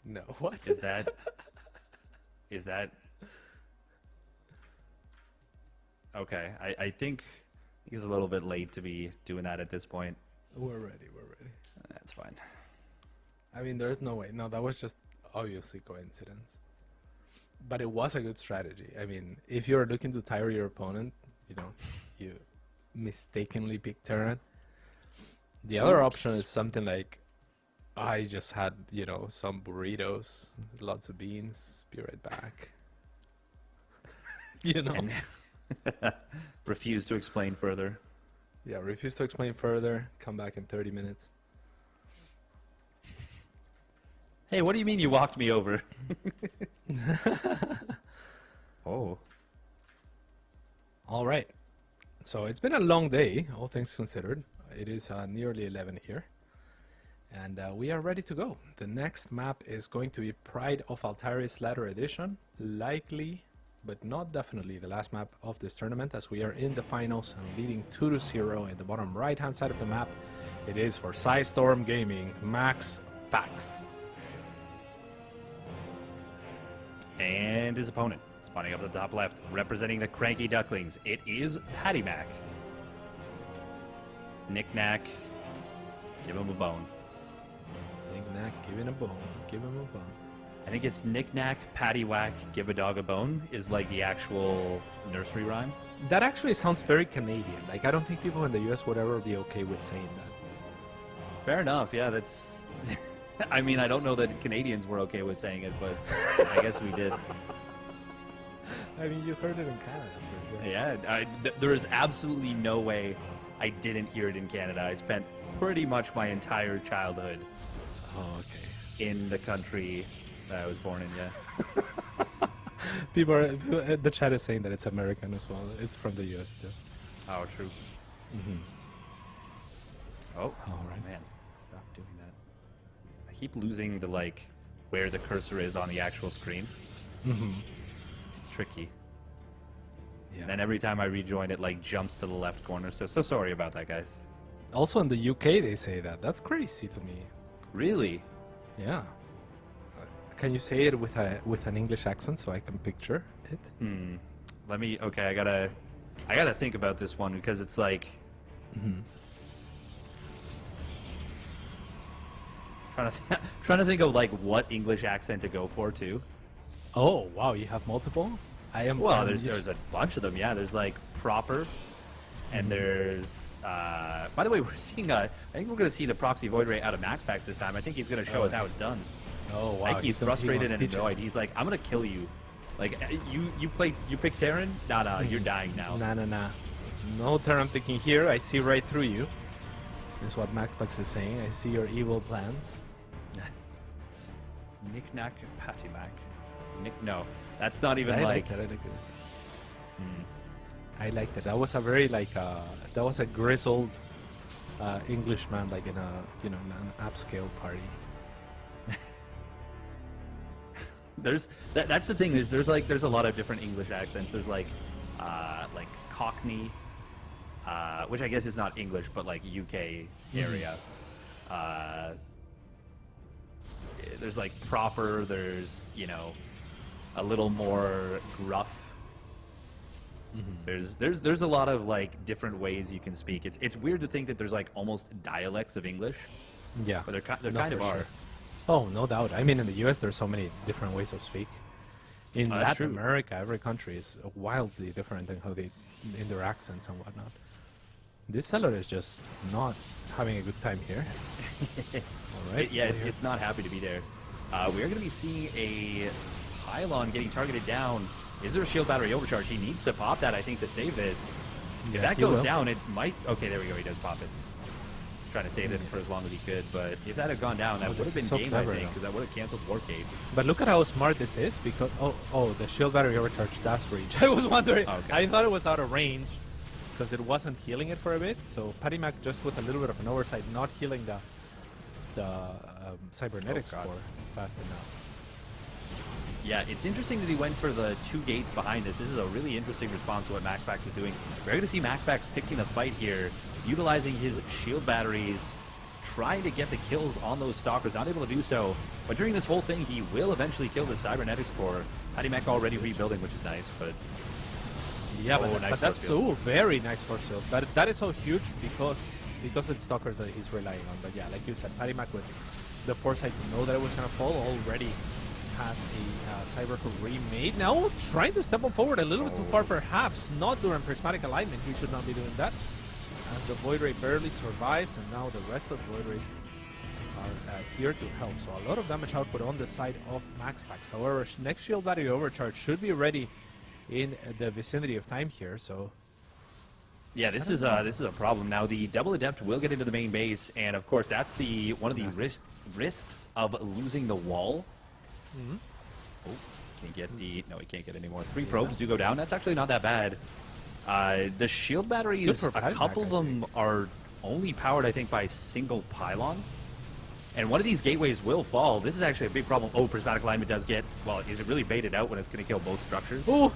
[SPEAKER 3] No, what?
[SPEAKER 1] Is that... Okay, I think he's a little bit late to be doing that at this point.
[SPEAKER 3] We're ready. We're ready.
[SPEAKER 1] That's fine.
[SPEAKER 3] I mean, there's no way. No, that was just obviously coincidence. But it was a good strategy. I mean, if you're looking to tire your opponent, you know, you mistakenly pick Terran. The other option is something like, I just had, you know, some burritos, lots of beans, be right back. You know?
[SPEAKER 1] And refuse to explain further.
[SPEAKER 3] Yeah, refuse to explain further, come back in 30 minutes.
[SPEAKER 1] Hey, what do you mean you walked me over? Oh.
[SPEAKER 3] All right. So it's been a long day, all things considered. It is nearly 11 here. And we are ready to go. The next map is going to be Pride of Altaris Ladder Edition. Likely, but not definitely, the last map of this tournament, as we are in the finals and leading 2-0 in the bottom right-hand side of the map. It is for Storm Gaming, Max Pax.
[SPEAKER 1] And his opponent, spawning up at the top left, representing the Cranky Ducklings, it is Patty Mac. Knick-knack, give him a bone.
[SPEAKER 3] Knick-knack, give him a bone, give him a bone.
[SPEAKER 1] I think it's knick-knack, patty-whack, give a dog a bone is like the actual nursery rhyme.
[SPEAKER 3] That actually sounds very Canadian. Like, I don't think people in the US would ever be okay with saying that.
[SPEAKER 1] Fair enough, yeah, that's... I mean, I don't know that Canadians were okay with saying it, but I guess we did.
[SPEAKER 3] I mean, you heard it in Canada, for sure.
[SPEAKER 1] Yeah, there is absolutely no way I didn't hear it in Canada. I spent pretty much my entire childhood
[SPEAKER 3] Oh, okay.
[SPEAKER 1] in the country that I was born in, yeah.
[SPEAKER 3] The chat is saying that it's American as well. It's from the US too.
[SPEAKER 1] Oh, true.
[SPEAKER 3] Mm-hmm.
[SPEAKER 1] Oh,
[SPEAKER 3] All right.
[SPEAKER 1] man, stop doing that. I keep losing the, like, where the cursor is on the actual screen.
[SPEAKER 3] Mm-hmm.
[SPEAKER 1] It's tricky.
[SPEAKER 3] Yeah.
[SPEAKER 1] And then every time I rejoin, it, like, jumps to the left corner. So sorry about that, guys.
[SPEAKER 3] Also in the UK they say that. That's crazy to me.
[SPEAKER 1] Really?
[SPEAKER 3] Yeah. Can you say it with an English accent so I can picture it?
[SPEAKER 1] Let me... Okay, I gotta think about this one, because it's like...
[SPEAKER 3] Mm-hmm.
[SPEAKER 1] Trying to think of, like, what English accent to go for, too.
[SPEAKER 3] Oh wow, you have multiple?
[SPEAKER 1] Well, there's a bunch of them, yeah. There's, like, proper, and there's... by the way, we're seeing... I think we're going to see the proxy void rate out of Max Packs this time. I think he's going to show us how it's done.
[SPEAKER 3] Oh wow.
[SPEAKER 1] Like, he's frustrated and annoyed. He's like, I'm going to kill you. Like, you pick Terran? Nah, you're dying now.
[SPEAKER 3] Nah. No Terran picking here. I see right through you. Is what MaxPax is saying. I see your evil plans.
[SPEAKER 1] Knick-knack, patty-mac. No, that's not even
[SPEAKER 3] I
[SPEAKER 1] like...
[SPEAKER 3] that. I like it. I liked it. That was a very that was a grizzled Englishman, like in an upscale party.
[SPEAKER 1] That's the thing is there's a lot of different English accents. There's like Cockney, which I guess is not English, but like UK area. There's like proper. There's a little more gruff. There's a lot of like different ways you can speak. It's weird to think that there's like almost dialects of English.
[SPEAKER 3] Yeah,
[SPEAKER 1] but they're
[SPEAKER 3] no,
[SPEAKER 1] kind of
[SPEAKER 3] for
[SPEAKER 1] are.
[SPEAKER 3] sure. Oh, no doubt. I mean, in the US, there's so many different ways of speak. In Latin
[SPEAKER 1] true.
[SPEAKER 3] America, every country is wildly different in how they in their accents and whatnot. This seller is just not having a good time here. All right.
[SPEAKER 1] It's not happy to be there. We are going to be seeing a pylon getting targeted down. Is there a shield battery overcharge? He needs to pop that, I think, to save this. If
[SPEAKER 3] Yeah,
[SPEAKER 1] that
[SPEAKER 3] he
[SPEAKER 1] goes
[SPEAKER 3] will.
[SPEAKER 1] down, it might... Okay, there we go. He does pop it. Trying to save it for as long as he could, but if that had gone down, that would have
[SPEAKER 3] this
[SPEAKER 1] been
[SPEAKER 3] is so
[SPEAKER 1] game,
[SPEAKER 3] clever,
[SPEAKER 1] I think,
[SPEAKER 3] though.
[SPEAKER 1] because that would have canceled Warp Gate.
[SPEAKER 3] But look at how smart this is, because the shield battery overcharge does reach. I was wondering.
[SPEAKER 1] Okay.
[SPEAKER 3] I thought it was out of range because it wasn't healing it for a bit. So Patty Mac just with a little bit of an oversight, not healing the cybernetics
[SPEAKER 1] God.
[SPEAKER 3] core fast enough.
[SPEAKER 1] Yeah, it's interesting that he went for the 2 gates behind this. This is a really interesting response to what MaxPax is doing. We're going to see MaxPax picking the fight here, utilizing his shield batteries, trying to get the kills on those stalkers, not able to do so. But during this whole thing, he will eventually kill the cybernetics core. Patty Mac already rebuilding, which is nice, but...
[SPEAKER 3] Yeah,
[SPEAKER 1] Oh,
[SPEAKER 3] but,
[SPEAKER 1] nice
[SPEAKER 3] but that's
[SPEAKER 1] force field.
[SPEAKER 3] so very nice force field. That is so huge because it's stalkers that he's relying on. But yeah, like you said, Patty Mac with the foresight to know that it was gonna fall already has a cyber core remade. Now trying to step on forward a little bit too far, perhaps not during prismatic alignment. He should not be doing that. As the Void Ray barely survives, and now the rest of the Void Rays are here to help. So a lot of damage output on the side of MaxPax. However, next shield battery overcharge should be ready in the vicinity of time here. So
[SPEAKER 1] Yeah, this is a problem. Now the double adept will get into the main base, and of course that's the one of the risks of losing the wall. Oh, can't get the no, he can't get any more. 3 probes do go down. That's actually not that bad. The shield batteries,
[SPEAKER 3] for
[SPEAKER 1] a
[SPEAKER 3] Patty
[SPEAKER 1] couple
[SPEAKER 3] Mac,
[SPEAKER 1] of
[SPEAKER 3] I
[SPEAKER 1] them are only powered, I think, by a single pylon. And one of these gateways will fall. This is actually a big problem. Oh, prismatic alignment does get, well, is it really baited out when it's going to kill both structures?
[SPEAKER 3] ooh.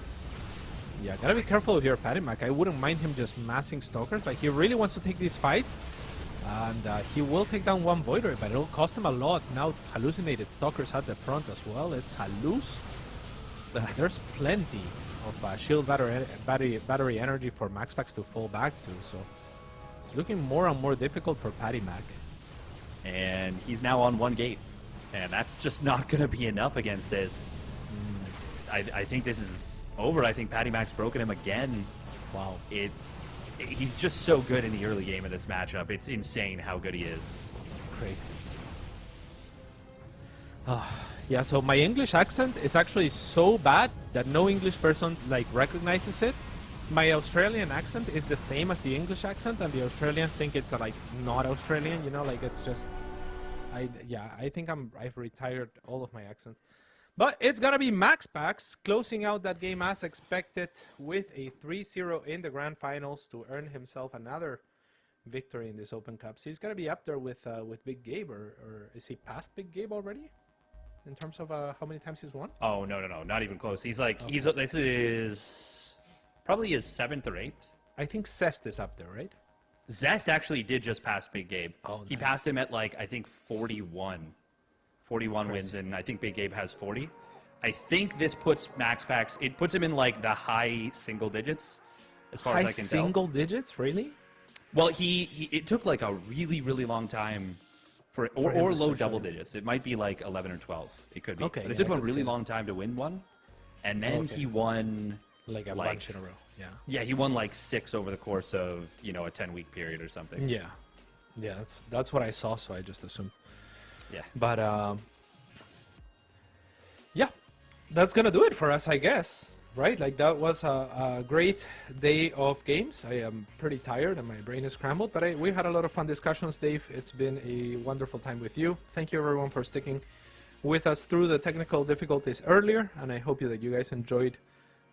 [SPEAKER 3] Yeah, gotta be careful of your Patty Mac. I wouldn't mind him just massing stalkers, but he really wants to take these fights. And he will take down 1 Void Ray, but it'll cost him a lot. Now hallucinated stalkers at the front as well. It's halluce. There's plenty of shield battery energy for MaxPax to fall back to, so it's looking more and more difficult for Patty Mac.
[SPEAKER 1] And he's now on 1 gate. And that's just not going to be enough against this. I think this is over. I think Patty Mac's broken him again.
[SPEAKER 3] Wow.
[SPEAKER 1] He's just so good in the early game of this matchup. It's insane how good he is.
[SPEAKER 3] Crazy. Yeah, so my English accent is actually so bad that no English person like recognizes it. My Australian accent is the same as the English accent, and the Australians think it's like not Australian, you know, like it's just I think I've retired all of my accents. But it's gonna be MaxPax closing out that game as expected with a 3-0 in the grand finals to earn himself another victory in this Open Cup. So he's gonna be up there with Big Gabe, or is he past Big Gabe already? In terms of how many times he's won?
[SPEAKER 1] Oh, no, not even close. He's like, this is probably his 7th or 8th.
[SPEAKER 3] I think Cest is up there, right?
[SPEAKER 1] Zest actually did just pass Big Gabe.
[SPEAKER 3] Oh,
[SPEAKER 1] he
[SPEAKER 3] nice.
[SPEAKER 1] passed him at like, I think 41. 41 wins, and I think Big Gabe has 40. I think this puts MaxPax, it puts him in like the high single digits, as far as I can tell.
[SPEAKER 3] Single digits, really?
[SPEAKER 1] Well, it took like a really, really long time for
[SPEAKER 3] him
[SPEAKER 1] or
[SPEAKER 3] to
[SPEAKER 1] low
[SPEAKER 3] switch
[SPEAKER 1] double
[SPEAKER 3] on.
[SPEAKER 1] digits. It might be like 11 or 12. It could be.
[SPEAKER 3] Okay,
[SPEAKER 1] but it
[SPEAKER 3] yeah,
[SPEAKER 1] took
[SPEAKER 3] I
[SPEAKER 1] him a
[SPEAKER 3] could
[SPEAKER 1] really
[SPEAKER 3] see that.
[SPEAKER 1] long time to win one, and then
[SPEAKER 3] Okay.
[SPEAKER 1] he won.
[SPEAKER 3] Like a
[SPEAKER 1] Like-
[SPEAKER 3] bunch in a row. Yeah.
[SPEAKER 1] Yeah, he won like 6 over the course of a 10-week period or something.
[SPEAKER 3] Yeah. Yeah, that's what I saw, so I just assumed.
[SPEAKER 1] Yeah.
[SPEAKER 3] But yeah, that's gonna do it for us, I guess. Right? Like that was a great day of games. I am pretty tired and my brain is scrambled, but we had a lot of fun discussions, Dave. It's been a wonderful time with you. Thank you everyone for sticking with us through the technical difficulties earlier, and I hope that you guys enjoyed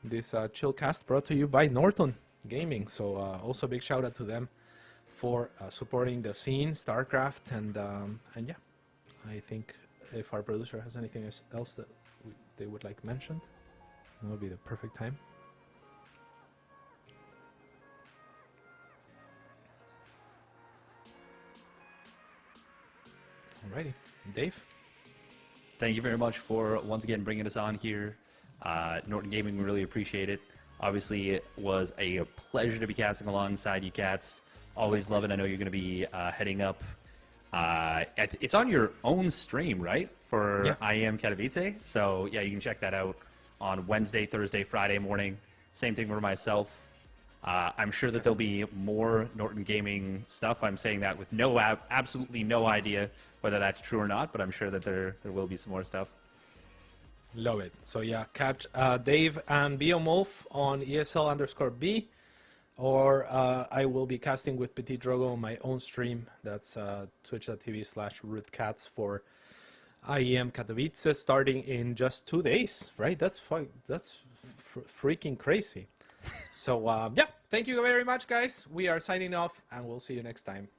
[SPEAKER 3] this chill cast brought to you by Norton Gaming. So also big shout out to them for supporting the scene, Starcraft, and yeah, I think if our producer has anything else that they would like mentioned, that would be the perfect time. Alrighty, Dave.
[SPEAKER 1] Thank you very much for once again bringing us on here. Norton Gaming, we really appreciate it. Obviously, it was a pleasure to be casting alongside you cats. Always love it. I know you're going to be heading up. It's on your own stream, right? For
[SPEAKER 3] Yeah.
[SPEAKER 1] I Am Katowice. So, yeah, you can check that out on Wednesday, Thursday, Friday morning. Same thing for myself. I'm sure that there'll be more Norton Gaming stuff. I'm saying that with absolutely no idea whether that's true or not, but I'm sure that there will be some more stuff.
[SPEAKER 3] Love it. So yeah, catch Dave and Biomolf on ESL_B, or I will be casting with Petit Drogo on my own stream. That's twitch.tv/rootcats for IEM Katowice, starting in just 2 days, right? That's freaking crazy. So yeah, thank you very much, guys. We are signing off, and we'll see you next time.